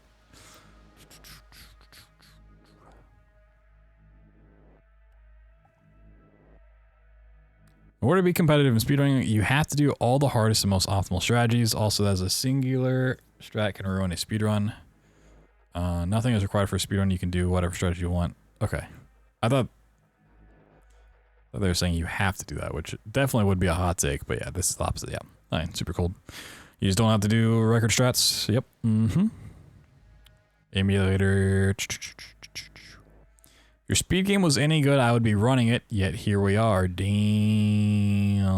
In order to be competitive in speedrunning, you have to do all the hardest and most optimal strategies. Also, as a singular strat can ruin a speedrun. Nothing is required for a speedrun. You can do whatever strategy you want. Okay. I thought they were saying you have to do that, which definitely would be a hot take, but yeah, this is the opposite. Yeah. Fine, super cold. You just don't have to do record strats. Yep. Mm-hmm. Emulator. Your speed game was any good, I would be running it, yet here we are. Damn.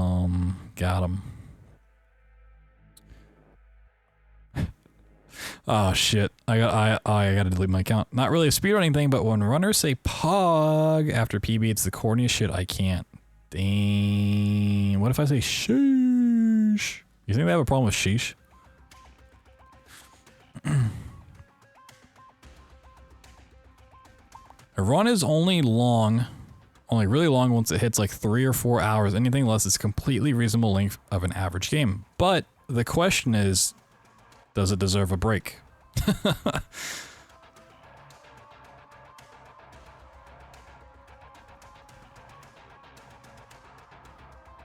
Got him. Oh shit. I gotta delete my account. Not really a speedrunning thing, but when runners say pog after PB, it's the corniest shit I can't. Damn. What if I say sheesh? You think they have a problem with sheesh? A run is only really long once it hits like 3 or 4 hours. Anything less is completely reasonable length of an average game. But the question is, does it deserve a break?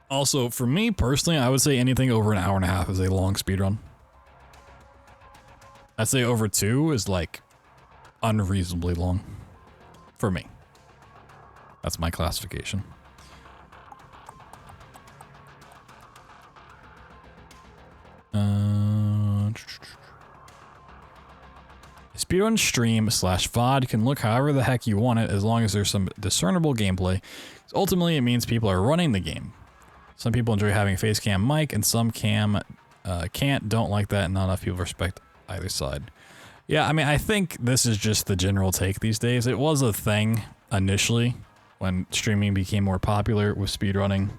Also, for me personally, I would say anything over an hour and a half is a long speedrun. I'd say over 2 is like unreasonably long. For me. That's my classification. Speedrun stream / VOD can look however the heck you want it as long as there's some discernible gameplay. Ultimately, it means people are running the game. Some people enjoy having a face cam mic and some can't, don't like that, and not enough people respect either side. Yeah, I mean, I think this is just the general take these days. It was a thing initially when streaming became more popular with speedrunning.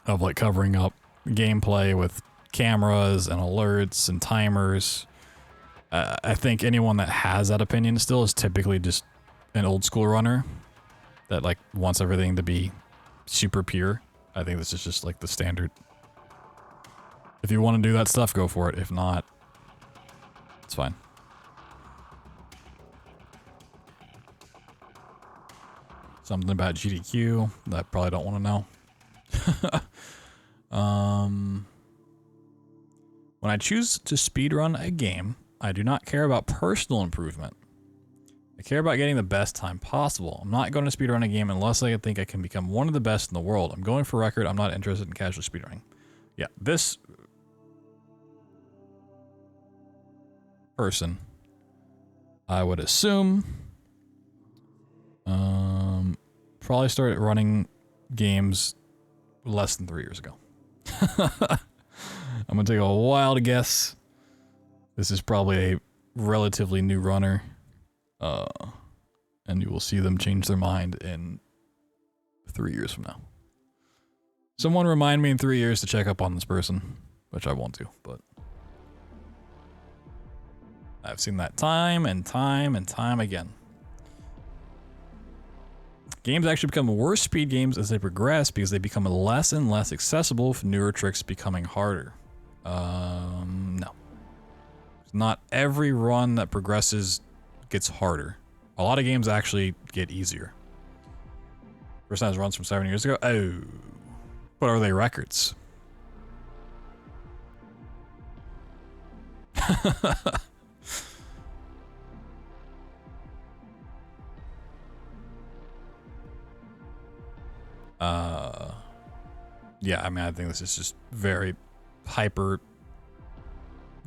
Of like covering up gameplay with cameras and alerts and timers. I think anyone that has that opinion still is typically just an old school runner that like wants everything to be super pure. I think this is just like the standard If you want to do that stuff, go for it. If not, it's fine. Something about GDQ that I probably don't want to know. When I choose to speedrun a game, I do not care about personal improvement. I care about getting the best time possible. I'm not going to speedrun a game unless I think I can become one of the best in the world. I'm going for record. I'm not interested in casually speedrunning. Yeah, this person, I would assume, probably started running games less than 3 years ago. I'm gonna take a wild guess. This is probably a relatively new runner. And you will see them change their mind in 3 years from now. Someone remind me in 3 years to check up on this person, which I won't do, but I've seen that time and time and time again. Games actually become worse speed games as they progress because they become less and less accessible with newer tricks becoming harder. No. Not every run that progresses gets harder. A lot of games actually get easier. First time runs from 7 years ago. Oh. What are they records? Yeah, I mean, I think this is just very hyper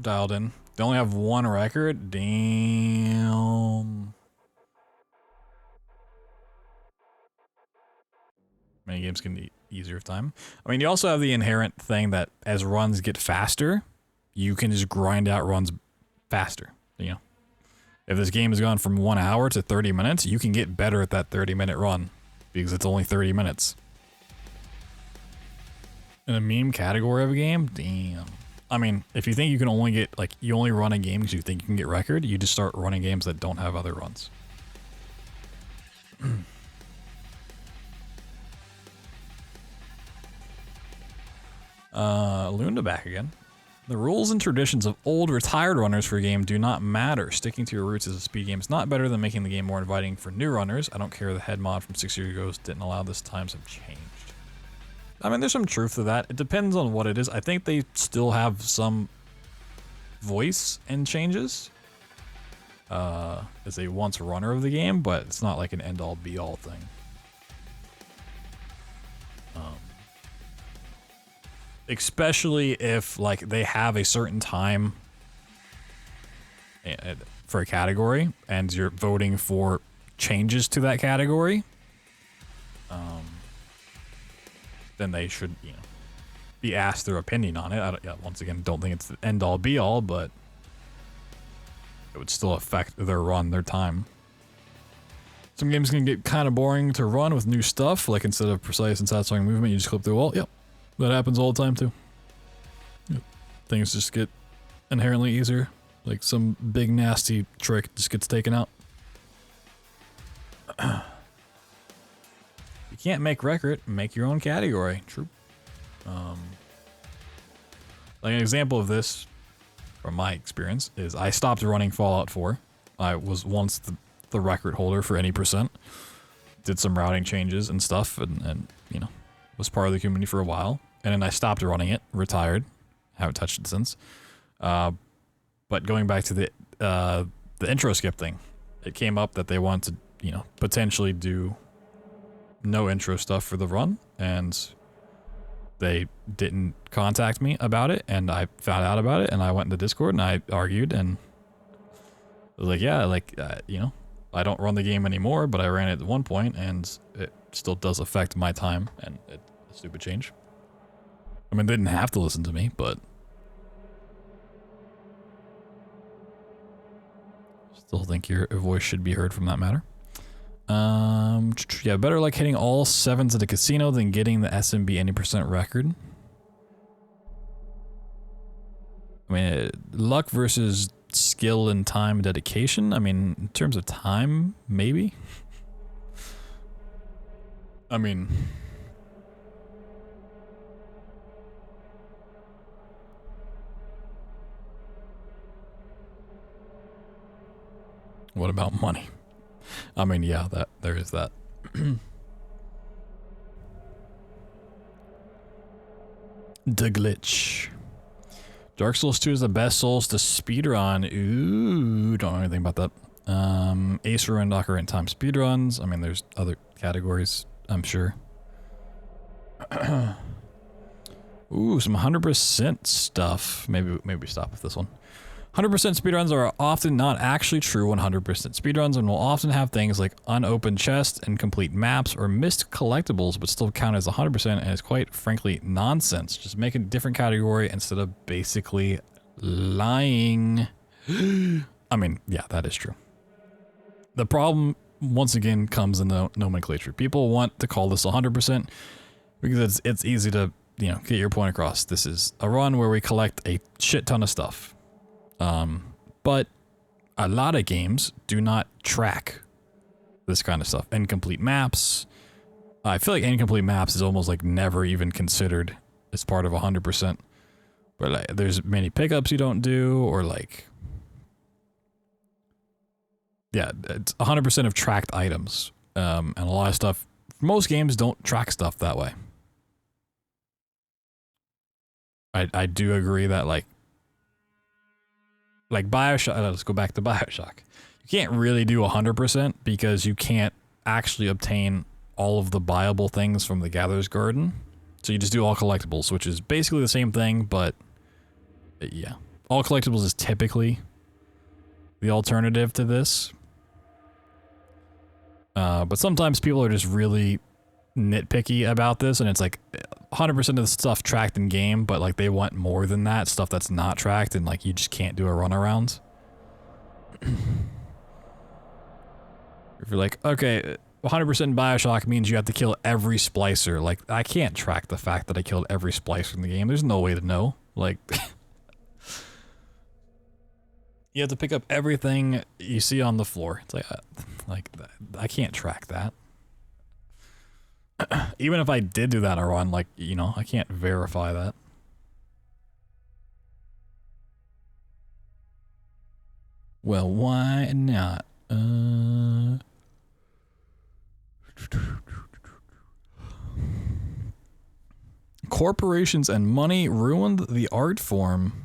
dialed in. They only have one record? Damn. Many games can be easier with time. I mean, you also have the inherent thing that as runs get faster, you can just grind out runs faster, you know? If this game has gone from 1 hour to 30 minutes, you can get better at that 30-minute run because it's only 30 minutes. In a meme category of a game? Damn. I mean, if you think you can only get, like, you only run a game because you think you can get record, you just start running games that don't have other runs. Lunda back again. The rules and traditions of old retired runners for a game do not matter. Sticking to your roots as a speed game is not better than making the game more inviting for new runners. I don't care the head mod from 6 years ago didn't allow this. Times have changed. I mean, there's some truth to that. It depends on what it is. I think they still have some voice in changes as a once runner of the game, but it's not like an end-all be-all thing. Especially if, like, they have a certain time for a category and you're voting for changes to that category, then they should, you know, be asked their opinion on it. Once again, don't think it's the end-all be-all, but it would still affect their run, their time. Some games can get kind of boring to run with new stuff, like instead of precise and satisfying movement, you just clip through a wall. Yep. That happens all the time too. Yep. Things just get inherently easier. Like some big nasty trick just gets taken out. You can't make record, make your own category. True. Like an example of this, from my experience, is I stopped running Fallout 4. I was once the record holder for any %. Did some routing changes and stuff, and you know, was part of the community for a while, and then I stopped running it, retired, haven't touched it since. But going back to the intro skip thing, it came up that they wanted to, you know, potentially do no intro stuff for the run, and they didn't contact me about it, and I found out about it, and I went into Discord and I argued, and I was like, yeah, like, you know, I don't run the game anymore, but I ran it at one point, and it still does affect my time, and it's a stupid change. I mean, they didn't have to listen to me, but still think your voice should be heard from that matter. Yeah, better like hitting all 7s at a casino than getting the SMB any % record. I mean, luck versus skill and time dedication. I mean, in terms of time, maybe. I mean, What about money? I mean, yeah, there is that. The glitch. Dark Souls 2 is the best Souls to speedrun. Ooh, don't know anything about that. Ace Ruin, Ocarina Time speedruns. I mean, there's other categories, I'm sure. Ooh, some 100% stuff. Maybe we stop with this one. 100% speedruns are often not actually true 100% speedruns and will often have things like unopened chests, incomplete maps, or missed collectibles, but still count as 100% and is quite frankly nonsense. Just make a different category instead of basically lying. I mean, yeah, that is true. The problem, once again, comes in the nomenclature. People want to call this 100% because it's easy to, you know, get your point across. This is a run where we collect a shit ton of stuff. But a lot of games do not track this kind of stuff. Incomplete maps. I feel like incomplete maps is almost like never even considered as part of 100%. But like, there's many pickups you don't do, or like, yeah, it's 100% of tracked items. And a lot of stuff, most games don't track stuff that way. I do agree that like BioShock, let's go back to BioShock. You can't really do 100% because you can't actually obtain all of the buyable things from the Gatherer's Garden. So you just do all collectibles, which is basically the same thing, but yeah. All collectibles is typically the alternative to this. But sometimes people are just really nitpicky about this, and it's like 100% of the stuff tracked in game, but like they want more than that, stuff that's not tracked, and like you just can't do a runaround. If you're like, okay, 100% BioShock means you have to kill every splicer. Like, I can't track the fact that I killed every splicer in the game. There's no way to know. Like, you have to pick up everything you see on the floor. It's like I can't track that. Even if I did do that in a run, like, you know, I can't verify that. Well, why not? Corporations and money ruined the art form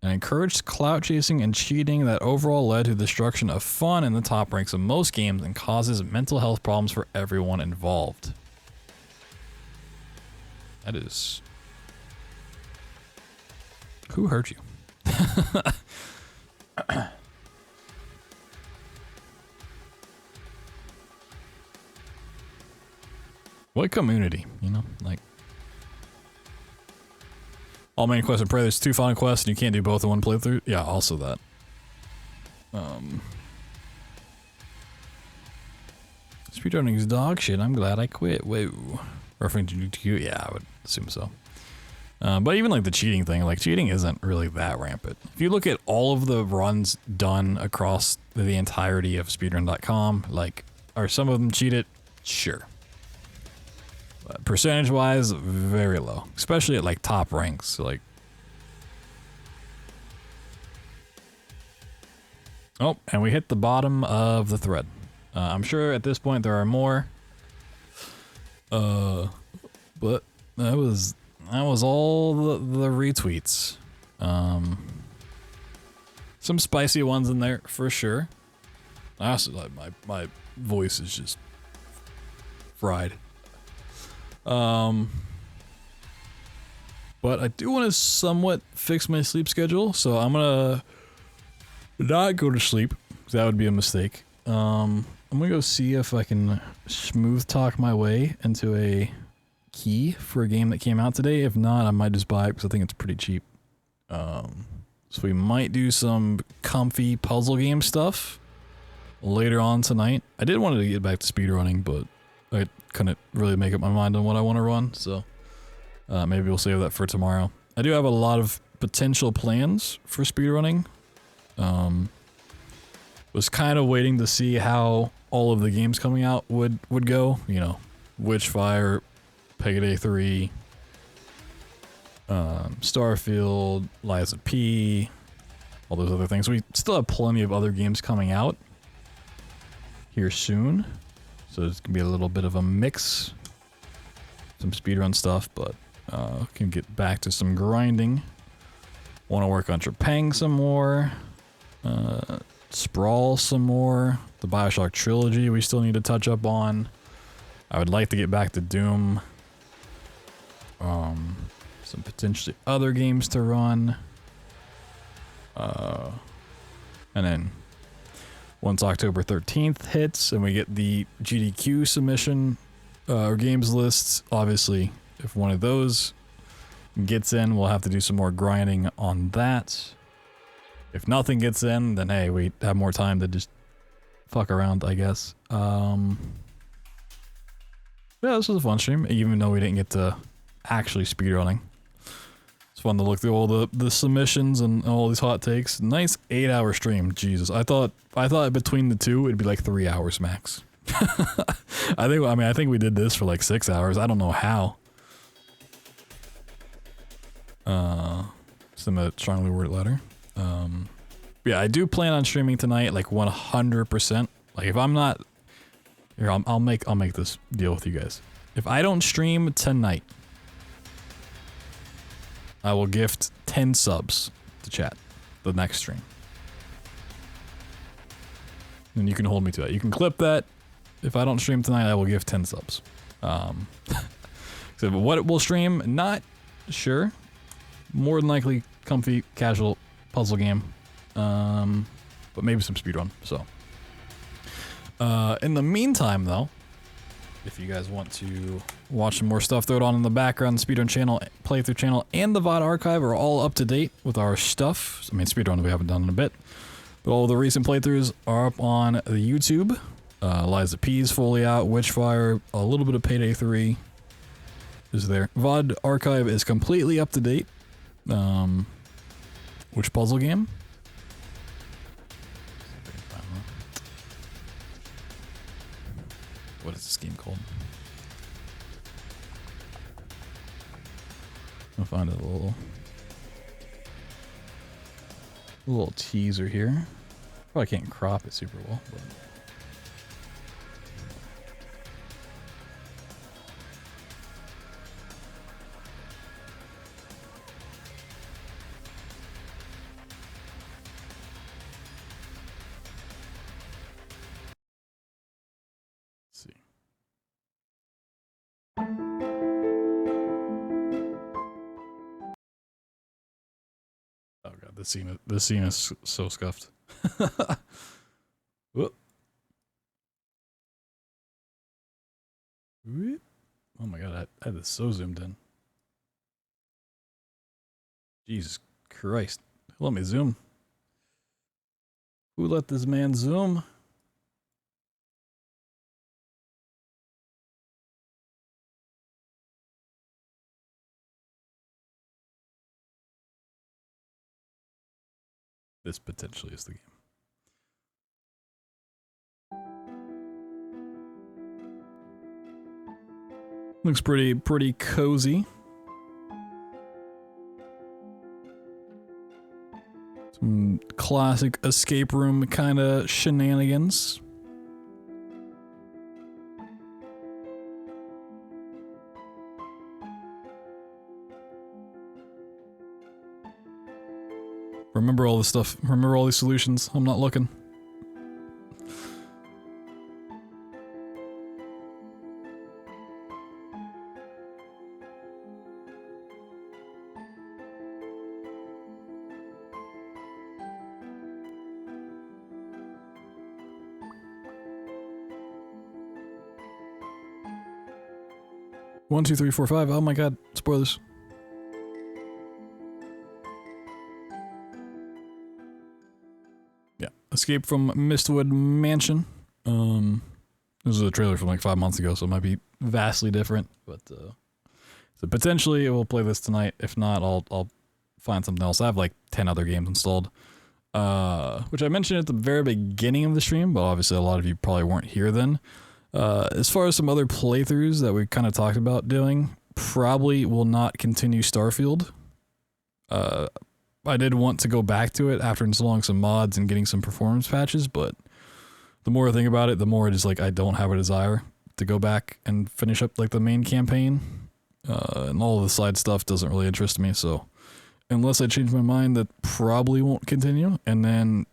and encouraged clout chasing and cheating that overall led to the destruction of fun in the top ranks of most games and causes mental health problems for everyone involved. That is... Who hurt you? What community, you know, like... All main quests and pray there's 2 final quests and you can't do both in one playthrough? Yeah, also that. Speedrunning is dog shit, I'm glad I quit. Whoa. Referring to AGDQ? Yeah, I would assume so. But even like the cheating thing, like cheating isn't really that rampant. If you look at all of the runs done across the entirety of speedrun.com, like, are some of them cheated? Sure. Percentage wise, very low, especially at like top ranks. So like, oh, and we hit the bottom of the thread. I'm sure at this point there are more. But that was all the retweets. Some spicy ones in there for sure. I also like my voice is just fried. But I do want to somewhat fix my sleep schedule, so I'm gonna not go to sleep, because that would be a mistake. I'm gonna go see if I can smooth talk my way into a key for a game that came out today. If not, I might just buy it because I think it's pretty cheap. So we might do some comfy puzzle game stuff later on tonight. I did want to get back to speedrunning, but I couldn't really make up my mind on what I want to run, so maybe we'll save that for tomorrow. I do have a lot of potential plans for speedrunning. Was kind of waiting to see how all of the games coming out would go. You know, Witchfire, Payday 3, Starfield, Lies of P, all those other things. We still have plenty of other games coming out here soon, so it's gonna be a little bit of a mix. Some speedrun stuff, but can get back to some grinding. Want to work on Trepang some more. Sprawl some more. The Bioshock trilogy we still need to touch up on. I would like to get back to Doom. Some potentially other games to run. And then once October 13th hits and we get the GDQ submission or games lists, obviously if one of those gets in, we'll have to do some more grinding on that. If nothing gets in, then hey, we have more time to just fuck around, I guess. Yeah, this was a fun stream, even though we didn't get to actually speedrunning. It's fun to look through all the submissions and all these hot takes. Nice 8-hour stream, Jesus. I thought between the two it'd be like 3 hours max. I think we did this for like 6 hours. I don't know how. Some strongly worded letter. Yeah, I do plan on streaming tonight, like 100%. Like if I'm not here, I'll make this deal with you guys. If I don't stream tonight, I will gift 10 subs to chat the next stream. And you can hold me to that. You can clip that. If I don't stream tonight, I will give 10 subs. So what we'll stream, not sure. More than likely, comfy, casual puzzle game. But maybe some speedrun, so. In the meantime, though, if you guys want to watch some more stuff, throw it on in the background. The speedrun channel, playthrough channel, and the VOD archive are all up to date with our stuff. I mean, speedrun we haven't done in a bit. But all the recent playthroughs are up on the YouTube. Liza P's fully out, Witchfire, a little bit of Payday 3 is there. VOD archive is completely up to date. Which puzzle game? What is this game called? I'll find a little teaser here. Probably can't crop it super well, but. Oh god, this scene is so scuffed. Whoop. Whoop. Oh my god, I had this so zoomed in. Jesus Christ. Who let me zoom? Who let this man zoom? This potentially is the game. Looks pretty cozy. Some classic escape room kind of shenanigans. Remember all this stuff. Remember all these solutions. I'm not looking. One, two, three, four, five. Oh my god. Spoilers. Escape from Mistwood Mansion. This was a trailer from like 5 months ago, so it might be vastly different. But so potentially we'll play this tonight. If not, I'll find something else. I have like 10 other games installed, which I mentioned at the very beginning of the stream, but obviously a lot of you probably weren't here then. As far as some other playthroughs that we kind of talked about doing, probably will not continue Starfield. I did want to go back to it after installing some mods and getting some performance patches, but the more I think about it, the more it is like I don't have a desire to go back and finish up like the main campaign. And all of the side stuff doesn't really interest me, so unless I change my mind, that probably won't continue. And then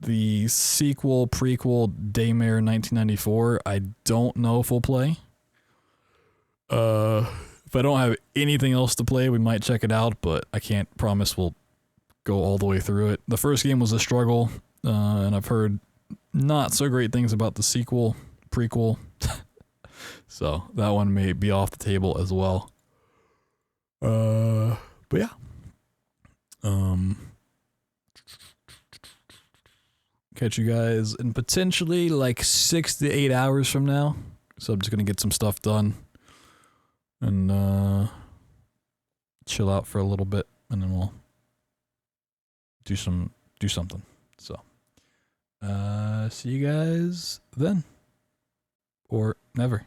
the sequel, prequel, Daymare 1994, I don't know if we'll play. If I don't have anything else to play, we might check it out, but I can't promise we'll go all the way through it. The first game was a struggle, and I've heard not so great things about the sequel, prequel. So that one may be off the table as well. But yeah. Catch you guys in potentially like 6 to 8 hours from now. So I'm just gonna get some stuff done and chill out for a little bit, and then we'll do something. So see you guys then, or never.